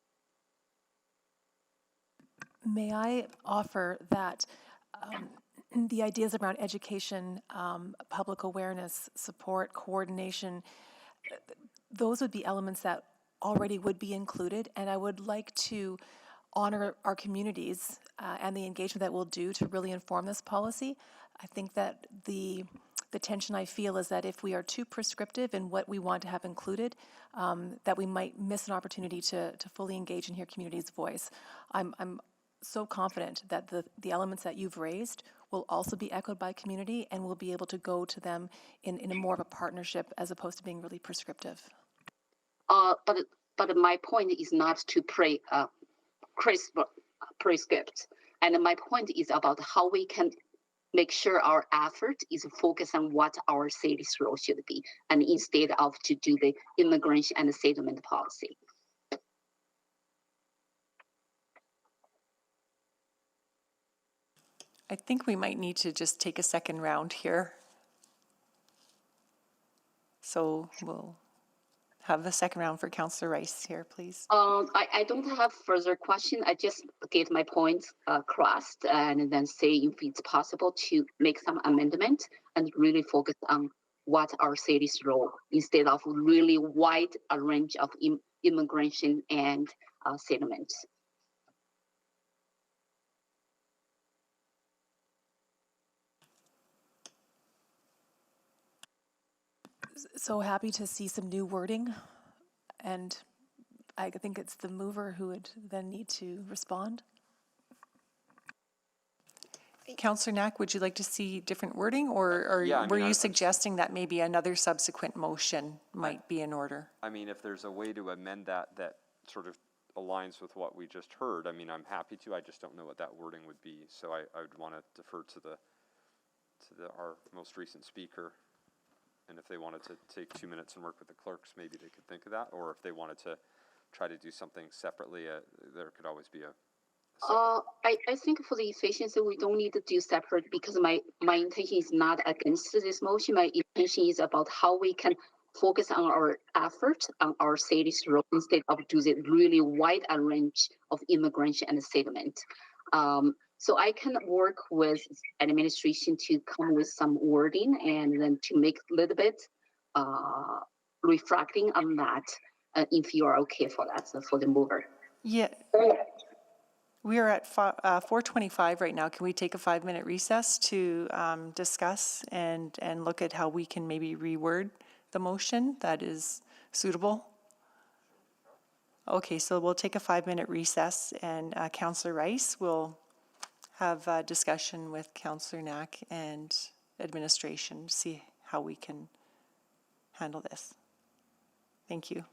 May I offer that the ideas around education, public awareness, support, coordination, those would be elements that already would be included, and I would like to honor our communities and the engagement that we'll do to really inform this policy. I think that the tension I feel is that if we are too prescriptive in what we want to have included, that we might miss an opportunity to fully engage and hear community's voice. I'm so confident that the elements that you've raised will also be echoed by community, and we'll be able to go to them in a more of a partnership as opposed to being really prescriptive. But my point is not to prescript, and my point is about how we can make sure our effort is focused on what our city's role should be, and instead of to do the immigration and settlement policy. I think we might need to just take a second round here. So we'll have a second round for Councillor Rice here, please. I don't have further question. I just get my points crossed, and then say if it's possible to make some amendment and really focus on what our city's role, instead of really wide a range of immigration and settlements. So happy to see some new wording, and I think it's the mover who would then need to respond. Councillor Knack, would you like to see different wording, or Yeah, I mean, were you I'm suggesting that maybe another subsequent motion might be in order? I mean, if there's a way to amend that sort of aligns with what we just heard, I mean, I'm happy to. I just don't know what that wording would be. So I would want to defer to our most recent speaker. And if they wanted to take 2 minutes and work with the clerks, maybe they could think of that. Or if they wanted to try to do something separately, there could always be a I think for the efficiency, we don't need to do separate, because my intention is not against this motion. My intention is about how we can focus on our effort on our city's role instead of doing really wide range of immigration and settlement. So I can work with administration to come with some wording and then to make a little bit reflecting on that, if you are okay for that, so for the mover. Yeah. We are at 4:25 right now. Can we take a 5-minute recess to discuss and look at how we can maybe reword the motion that is suitable? Okay, so we'll take a 5-minute recess, and Councillor Rice will have a discussion with Councillor Knack and administration to see how we can handle this. Thank you.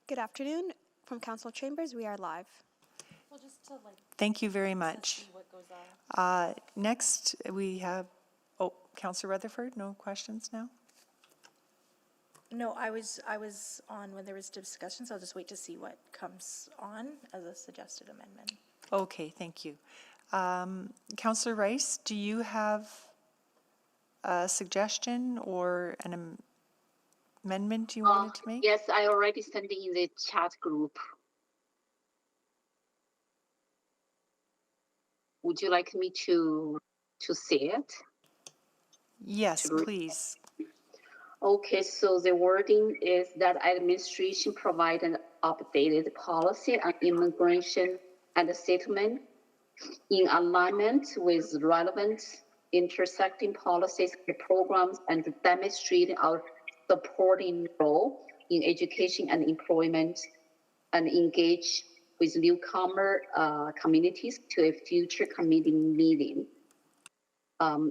Good afternoon. From Council Chambers, we are live. Thank you very much. Next, we have, Councillor Rutherford, no questions now? No, I was on when there was discussion, so I'll just wait to see what comes on as a suggested amendment. Okay, thank you. Councillor Rice, do you have a suggestion or an amendment you wanted to make? Yes, I already sent it in the chat group. Would you like me to say it? Yes, please. Okay, so the wording is that administration provide an updated policy on immigration and settlement in alignment with relevant intersecting policies and programs and demonstrate our supporting role in education and employment and engage with newcomer communities to a future committee meeting.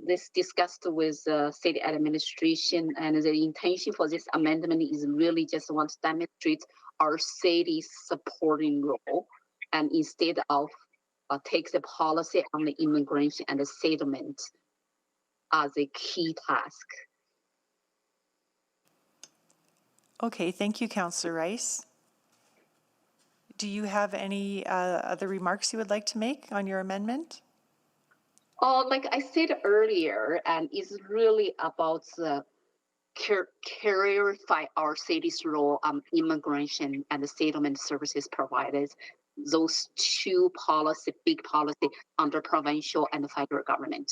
This discussed with city administration, and the intention for this amendment is really just want to demonstrate our city's supporting role, and instead of take the policy on the immigration and the settlement as a key task. Okay, thank you, Councillor Rice. Do you have any other remarks you would like to make on your amendment? Like I said earlier, and it's really about clarify our city's role on immigration and the settlement services provided. Those two big policy under provincial and the federal government.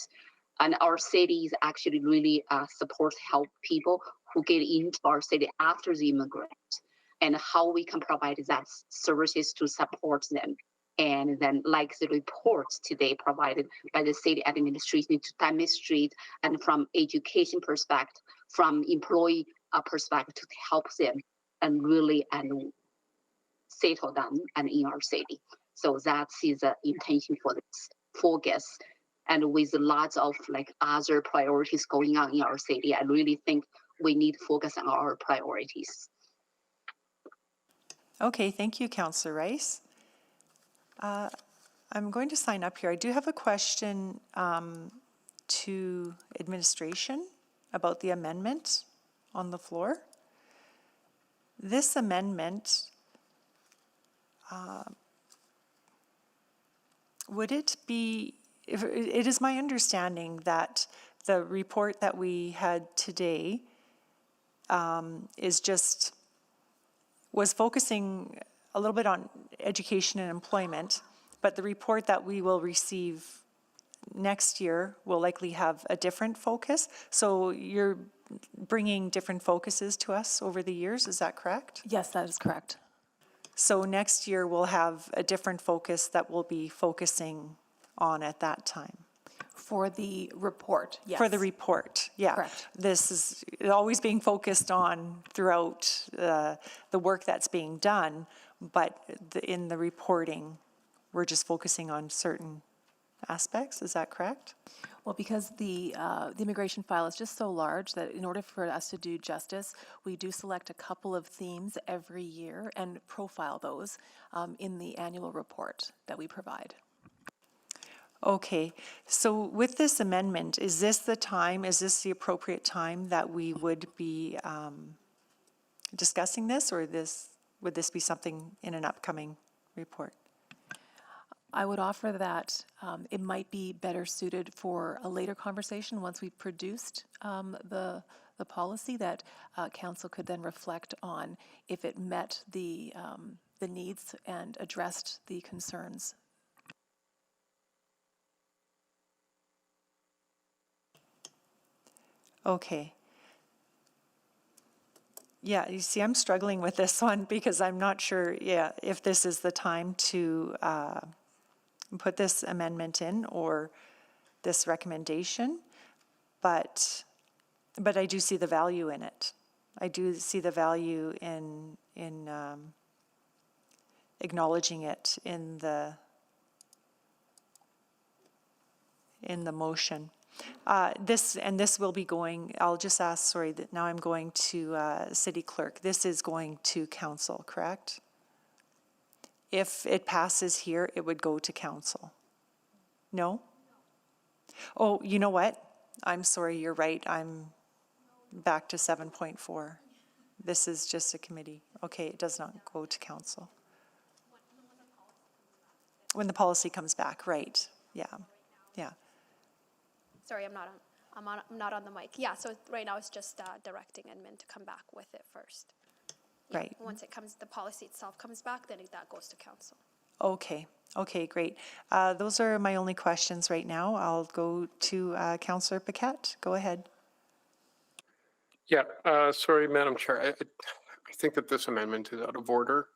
And our city is actually really supports help people who get into our city after the immigrant, and how we can provide that services to support them. And then like the reports today provided by the city administration to demonstrate, and from education perspective, from employee perspective to help them and really settle down and in our city. So that is the intention for this focus. And with lots of like other priorities going on in our city, I really think we need to focus on our priorities. Okay, thank you, Councillor Rice. I'm going to sign up here. I do have a question to administration about the amendment on the floor. This amendment, would it be, it is my understanding that the report that we had today was focusing a little bit on education and employment, but the report that we will receive next year will likely have a different focus. So you're bringing different focuses to us over the years, is that correct? Yes, that is correct. So next year we'll have a different focus that we'll be focusing on at that time. For the report, yes. For the report, yeah. Correct. This is always being focused on throughout the work that's being done, but in the reporting, we're just focusing on certain aspects, is that correct? Well, because the immigration file is just so large that in order for us to do justice, we do select a couple of themes every year and profile those in the annual report that we provide. Okay, so with this amendment, is this the appropriate time that we would be discussing this, or would this be something in an upcoming report? I would offer that it might be better suited for a later conversation once we've produced the policy, that council could then reflect on if it met the needs and addressed the concerns. Okay. Yeah, you see, I'm struggling with this one because I'm not sure, if this is the time to put this amendment in or this recommendation, but I do see the value in it. I do see the value in acknowledging it in the motion. This will be going, I'll just ask, sorry, that now I'm going to city clerk. This is going to council, correct? If it passes here, it would go to council. No? Oh, you know what? I'm sorry, you're right. I'm back to 7.4. This is just a committee. Okay, it does not go to council. When the policy comes back, right. Yeah, yeah. Sorry, I'm not on the mic. Yeah, so right now it's just directing admin to come back with it first. Yeah, Right. Once the policy itself comes back, then that goes to council. Okay, okay, great. Those are my only questions right now. I'll go to Councillor Paquette. Go ahead. Yeah, sorry, Madam Chair. I think that this amendment is out of order.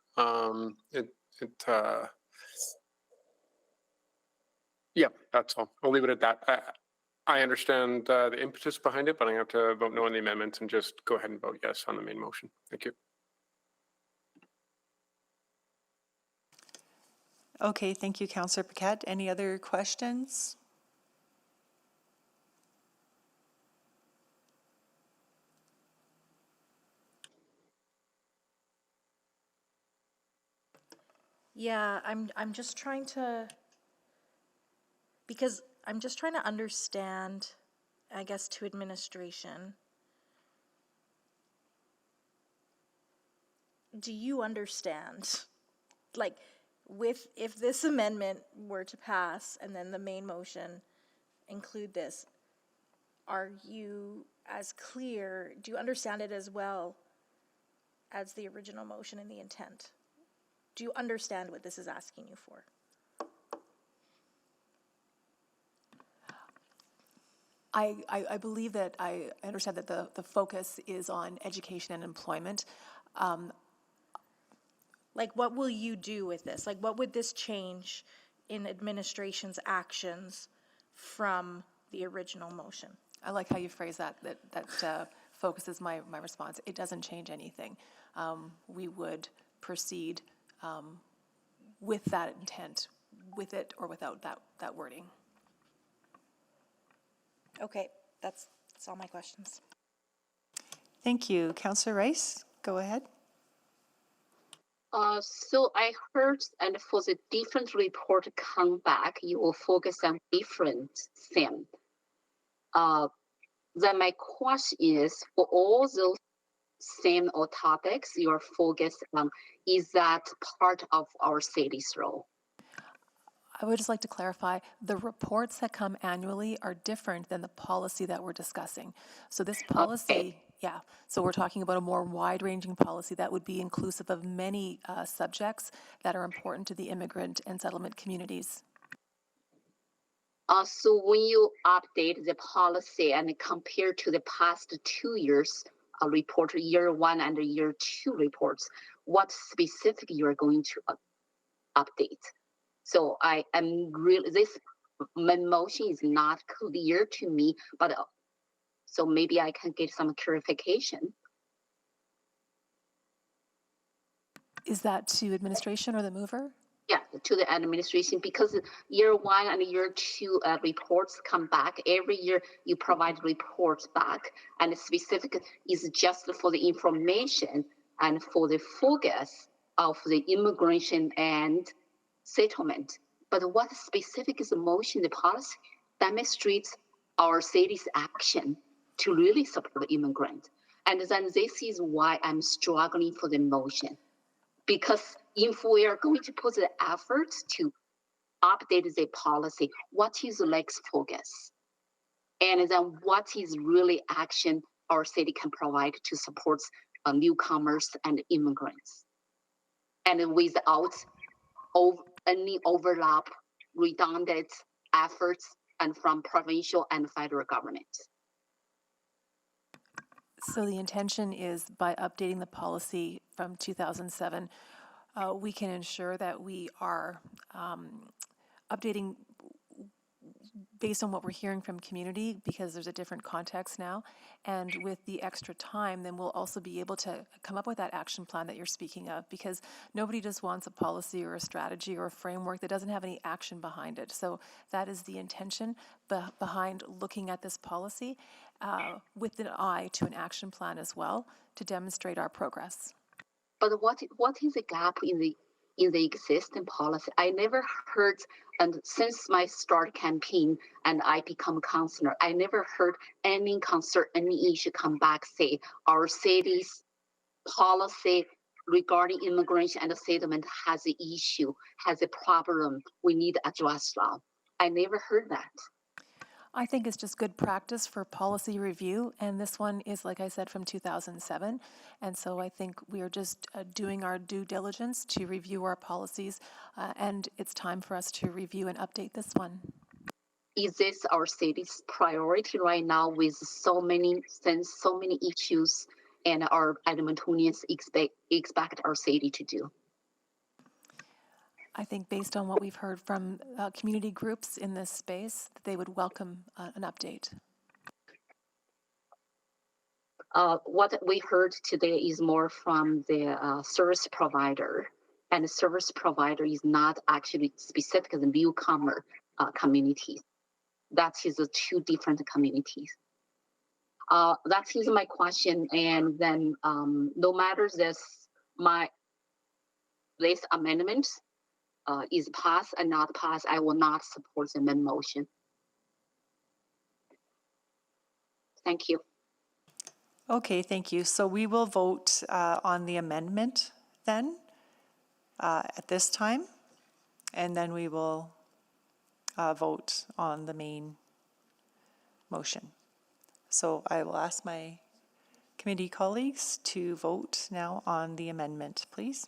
Yeah, that's all. I'll leave it at that. I understand the impetus behind it, but I have to vote no on the amendments and just go ahead and vote yes on the main motion. Thank you. Okay, thank you, Councillor Paquette. Any other questions? Yeah, I'm just trying to, because I'm just trying to understand, I guess, to administration. Do you understand, like, if this amendment were to pass and then the main motion include this, are you as clear, do you understand it as well as the original motion and the intent? Do you understand what this is asking you for? I believe that I understand that the focus is on education and employment. Like, what will you do with this? Like, what would this change in administration's actions from the original motion? I like how you phrase that focuses my response. It doesn't change anything. We would proceed with that intent, with it or without that wording. Okay, that's all my questions. Thank you. Councillor Rice, go ahead. So I heard, and for the different report come back, you will focus on different theme. Then my question is, for all those theme or topics you are focused on, is that part of our city's role? I would just like to clarify, the reports that come annually are different than the policy that we're discussing. So this policy, yeah, so we're talking about a more wide-ranging policy that would be inclusive of many subjects that are important to the immigrant and settlement communities. So when you update the policy and compare to the past 2 years report, year 1 and year 2 reports, what specific you are going to update? So I am really, this motion is not clear to me, but so maybe I can get some clarification. Is that to administration or the mover? Yeah, to the administration, because year 1 and year 2 reports come back. Every year you provide reports back, and the specific is just for the information and for the focus of the immigration and settlement. But what specific is the motion, the policy demonstrates our city's action to really support the immigrant. And then this is why I'm struggling for the motion. Because if we are going to put the effort to update the policy, what is the next focus? And then what is really action our city can provide to support newcomers and immigrants? And without any overlap, redundant efforts and from provincial and federal government. So the intention is by updating the policy from 2007, we can ensure that we are updating based on what we're hearing from community, because there's a different context now, and with the extra time, then we'll also be able to come up with that action plan that you're speaking of, because nobody just wants a policy or a strategy or a framework that doesn't have any action behind it. So that is the intention behind looking at this policy with an eye to an action plan as well to demonstrate our progress. But what is the gap in the existing policy? I never heard, and since my start campaign and I become councillor, I never heard any concern, any issue come back say our city's policy regarding immigration and settlement has an issue, has a problem. We need to address now. I never heard that. I think it's just good practice for policy review, and this one is, like I said, from 2007, and so I think we are just doing our due diligence to review our policies, and it's time for us to review and update this one. Is this our city's priority right now with so many issues and our Edmontonians expect our city to do? I think based on what we've heard from community groups in this space, they would welcome an update. What we heard today is more from the service provider, and the service provider is not actually specific to the newcomer community. That is the two different communities. That is my question, and then no matter this amendment is passed and not passed, I will not support the amendment motion. Thank you. Okay, thank you. So we will vote on the amendment then at this time, and then we will vote on the main motion. So I will ask my committee colleagues to vote now on the amendment, please.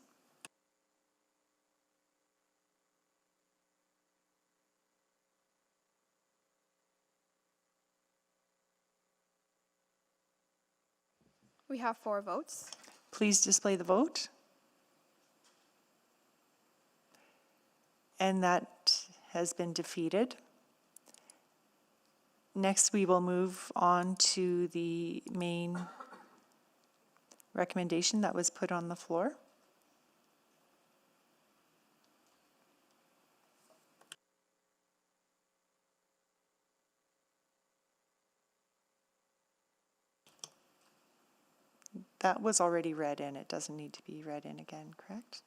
We have 4 votes. Please display the vote. And that has been defeated. Next, we will move on to the main recommendation that was put on the floor. That was already read in. It doesn't need to be read in again, correct?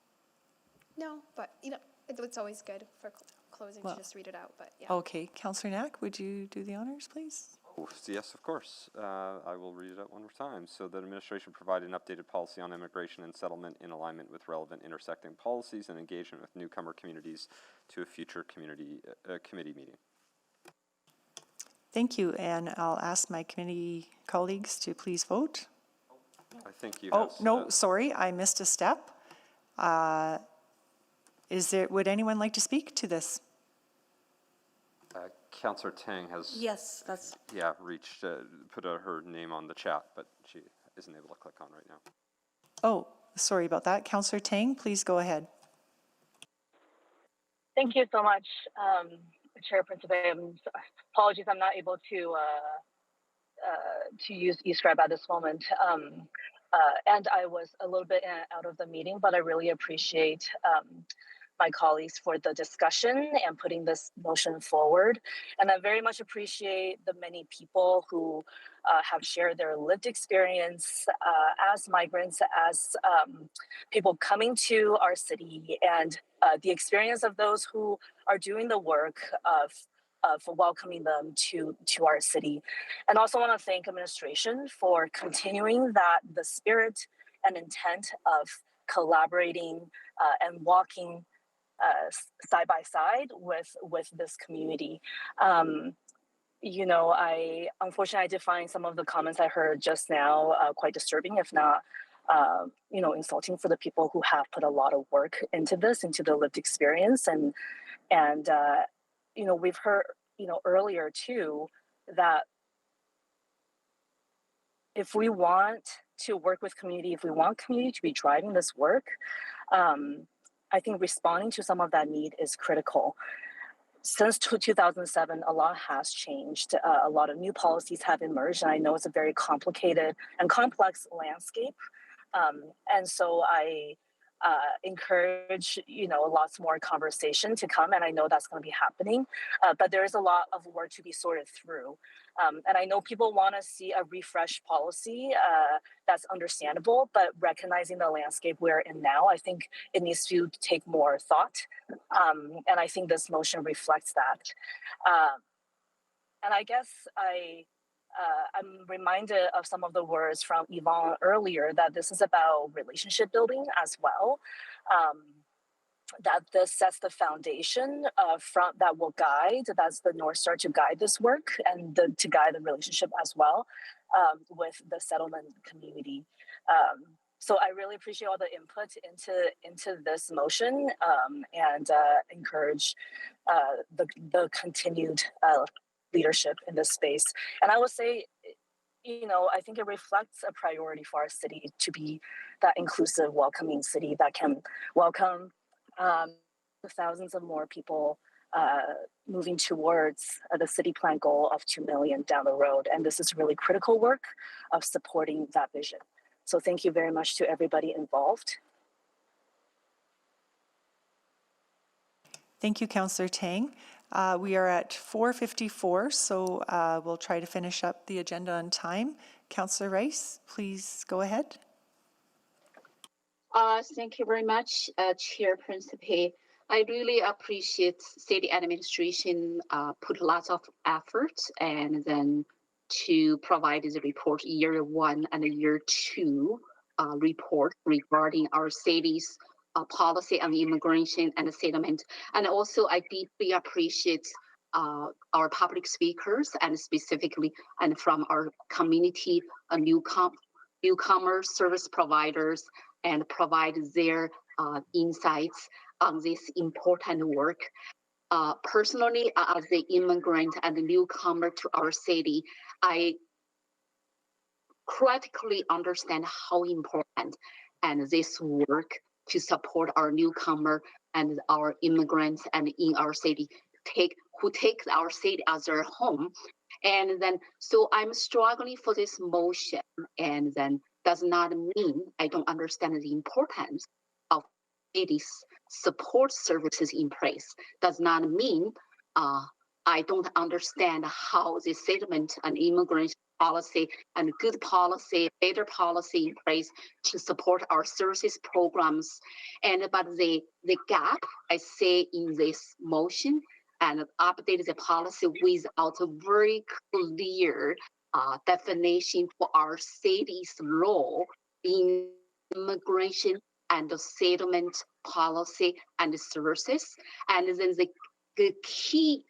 No, but it's always good for closing to just read it out, but yeah. Okay, Councillor Knack, would you do the honors, please? Oh, yes, of course. I will read it out one more time. So that administration provide an updated policy on immigration and settlement in alignment with relevant intersecting policies and engagement with newcomer communities to a future committee meeting. Thank you, and I'll ask my committee colleagues to please vote. I think you Oh, have, no, sorry, I missed a step. Would anyone like to speak to this? Councillor Tang has Yes, that's. reached put her name on the chat, but she isn't able to click on right now. Oh, sorry about that. Councillor Tang, please go ahead. Thank you so much, Chair Principe. Apologies, I'm not able to use eScribe at this moment. And I was a little bit out of the meeting, but I really appreciate my colleagues for the discussion and putting this motion forward. And I very much appreciate the many people who have shared their lived experience as migrants, as people coming to our city, and the experience of those who are doing the work of welcoming them to our city. And also want to thank administration for continuing the spirit and intent of collaborating and walking side by side with this community. Unfortunately, I did find some of the comments I heard just now quite disturbing, if not, insulting for the people who have put a lot of work into this, into the lived experience. And we've heard, earlier too, that if we want to work with community, if we want community to be driving this work, I think responding to some of that need is critical. since 2007, a lot has changed. A lot of new policies have emerged, and I know it's a very complicated and complex landscape. And so I encourage, lots more conversation to come, and I know that's going to be happening. But there is a lot of work to be sorted through. And I know people want to see a refreshed policy. That's understandable, but recognizing the landscape we're in now, I think it needs to take more thought. And I think this motion reflects that. And I guess I'm reminded of some of the words from Yvonne earlier, that this is about relationship building as well. That this sets the foundation that will guide, that's the North Star to guide this work and to guide the relationship as well with the settlement community. So I really appreciate all the input into this motion and encourage the continued leadership in this space. And I would say, I think it reflects a priority for our city to be that inclusive, welcoming city that can welcome thousands of more people moving towards the city plan goal of 2 million down the road. And this is really critical work of supporting that vision. So thank you very much to everybody involved. Thank you, Councillor Tang. We are at 4:54, so we'll try to finish up the agenda on time. Councillor Rice, please go ahead. Thank you very much, Chair Principe. I really appreciate city administration put lots of effort and then to provide the report year 1 and year 2 report regarding our city's policy on immigration and settlement. And also I deeply appreciate our public speakers and specifically and from our community newcomer service providers and provide their insights on this important work. Personally, as an immigrant and a newcomer to our city, I critically understand how important and this work to support our newcomer and our immigrants and in our city who take our city as their home. And then, so I'm struggling for this motion, and then does not mean I don't understand the importance of city's support services in place. Does not mean I don't understand how the settlement and immigration policy and good policy, better policy in place to support our services programs. But the gap I see in this motion and update the policy without a very clear definition for our city's role in immigration and the settlement policy and the services. And then the key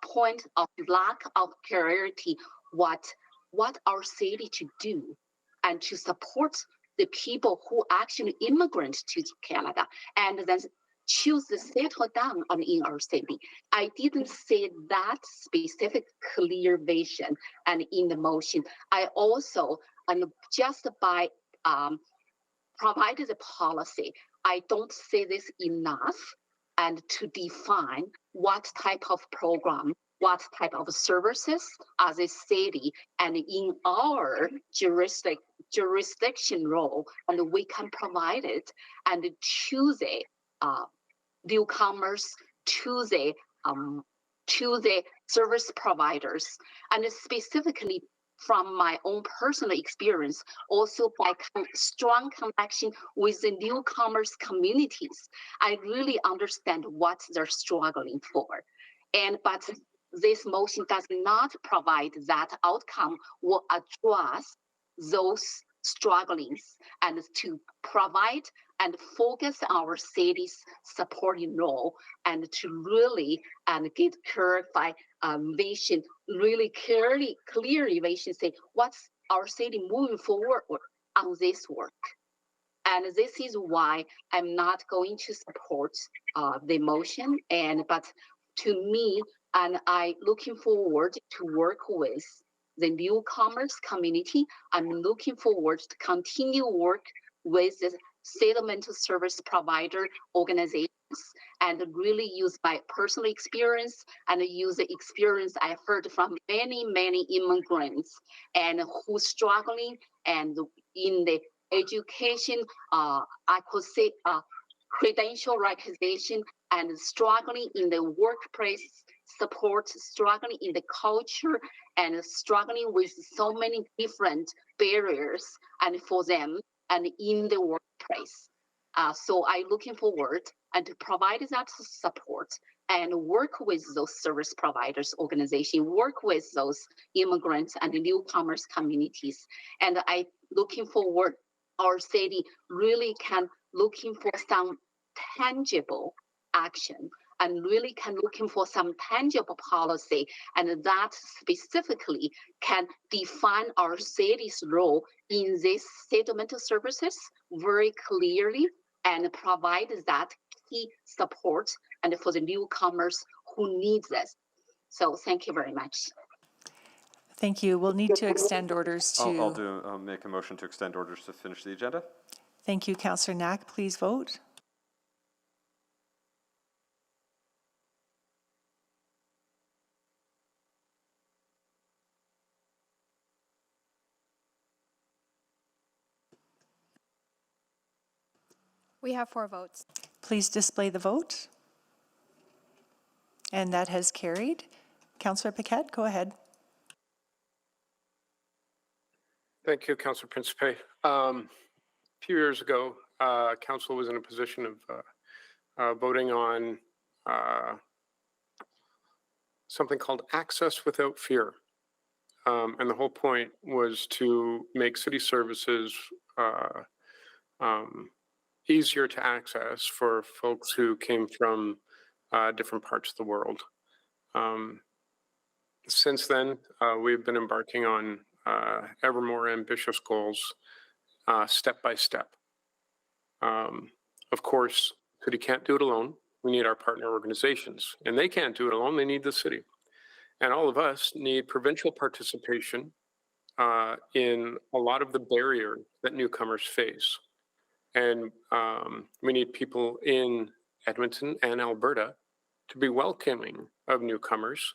point of lack of clarity, what our city to do and to support the people who actually immigrant to Canada and then choose to settle down in our city. I didn't see that specific clear vision and in the motion. I also, and just by provided the policy, I don't see this enough and to define what type of program, what type of services as a city and in our jurisdiction role, and we can provide it and choose newcomers to the service providers, and specifically from my own personal experience, also by strong connection with the newcomers communities, I really understand what they're struggling for. But this motion does not provide that outcome or address those strugglings and to provide and focus our city's supporting role and to really get clarified vision, really clearly vision, say what's our city moving forward on this work. And this is why I'm not going to support the motion. But to me, and I looking forward to work with the newcomers community. I'm looking forward to continue work with the settlement service provider organizations and really use my personal experience and use the experience I heard from many immigrants and who struggling and in the education, I could say credential recognition and struggling in the workplace support, struggling in the culture, and struggling with so many different barriers and for them and in the workplace. So I'm looking forward and to provide that support and work with those service providers organization, work with those immigrants and newcomers communities. And I looking forward our city really can looking for some tangible action and really can looking for some tangible policy and that specifically can define our city's role in these settlement services very clearly and provide that key support and for the newcomers who need this. So thank you very much. Thank you. We'll need to extend orders to... I'll make a motion to extend orders to finish the agenda. Thank you, Councillor Knack. Please vote. We have 4 votes. Please display the vote. And that has carried. Councillor Paquette, go ahead. Thank you, Councillor Principe. A few years ago, Council was in a position of voting on something called Access Without Fear. And the whole point was to make city services easier to access for folks who came from different parts of the world. Since then, we've been embarking on ever more ambitious goals, step by step. Of course, city can't do it alone. We need our partner organizations, and they can't do it alone. They need the city. And all of us need provincial participation in a lot of the barriers that newcomers face. And we need people in Edmonton and Alberta to be welcoming of newcomers.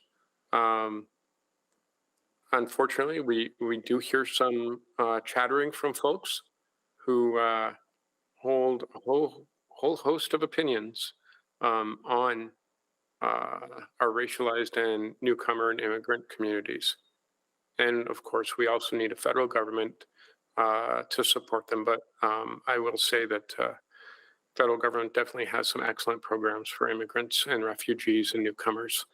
Unfortunately, we do hear some chattering from folks who hold a whole host of opinions on our racialized and newcomer and immigrant communities. And of course, we also need a federal government to support them. But I will say that federal government definitely has some excellent programs for immigrants and refugees and newcomers.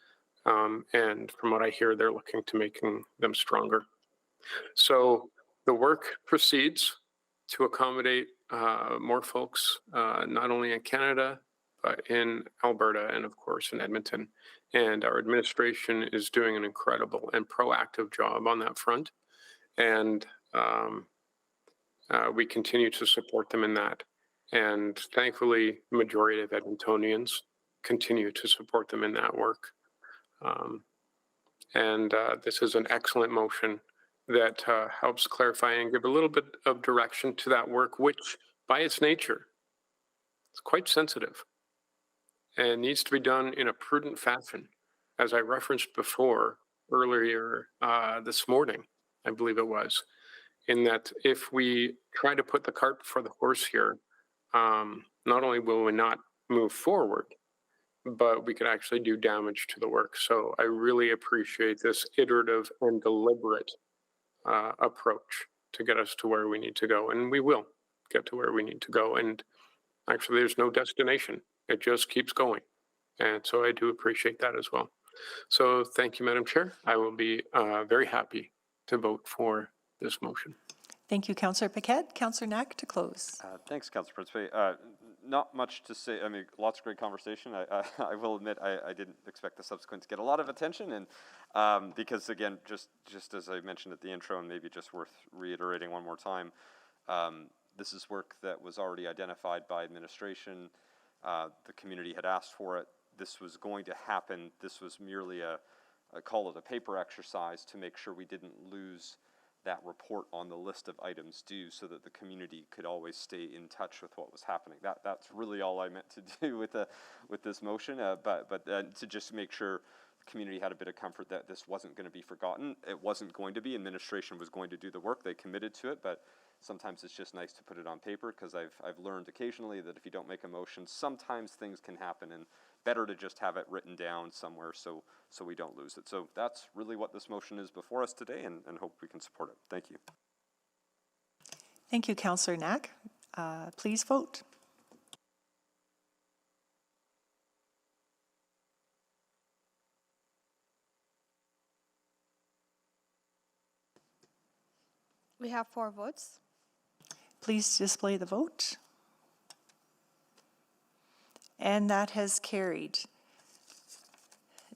And from what I hear, they're looking to making them stronger. So the work proceeds to accommodate more folks, not only in Canada, but in Alberta and of course in Edmonton. And our administration is doing an incredible and proactive job on that front. And we continue to support them in that. And thankfully, the majority of Edmontonians continue to support them in that work. This is an excellent motion that helps clarify and give a little bit of direction to that work, which by its nature is quite sensitive and needs to be done in a prudent fashion. As I referenced before earlier this morning, I believe it was, in that if we try to put the cart before the horse here, not only will we not move forward, but we could actually do damage to the work. So I really appreciate this iterative and deliberate approach to get us to where we need to go. And we will get to where we need to go. And actually, there's no destination. It just keeps going. And so I do appreciate that as well. So thank you, Madam Chair. I will be very happy to vote for this motion. Thank you, Councillor Paquette. Councillor Knack to close. Thanks, Councillor Principe. Not much to say. I mean, lots of great conversation. I will admit I didn't expect the subsequent to get a lot of attention, and because again, just as I mentioned at the intro, and maybe just worth reiterating one more time, this is work that was already identified by administration. The community had asked for it. This was going to happen. This was merely I call it a paper exercise to make sure we didn't lose that report on the list of items due so that the community could always stay in touch with what was happening. That's really all I meant to do with this motion, but to just make sure the community had a bit of comfort that this wasn't going to be forgotten. It wasn't going to be. Administration was going to do the work. They committed to it, but sometimes it's just nice to put it on paper, because I've learned occasionally that if you don't make a motion, sometimes things can happen, and better to just have it written down somewhere so we don't lose it. So that's really what this motion is before us today, and hope we can support it. Thank you. Thank you, Councillor Knack. Please vote. We have 4 votes. Please display the vote. And that has carried.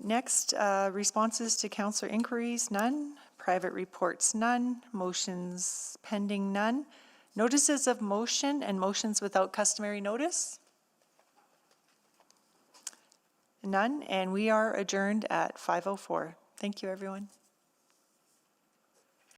Next, responses to councillor inquiries, none. Private reports, none. Motions pending, none. Notices of motion and motions without customary notice? None, and we are adjourned at 5:04. Thank you, everyone.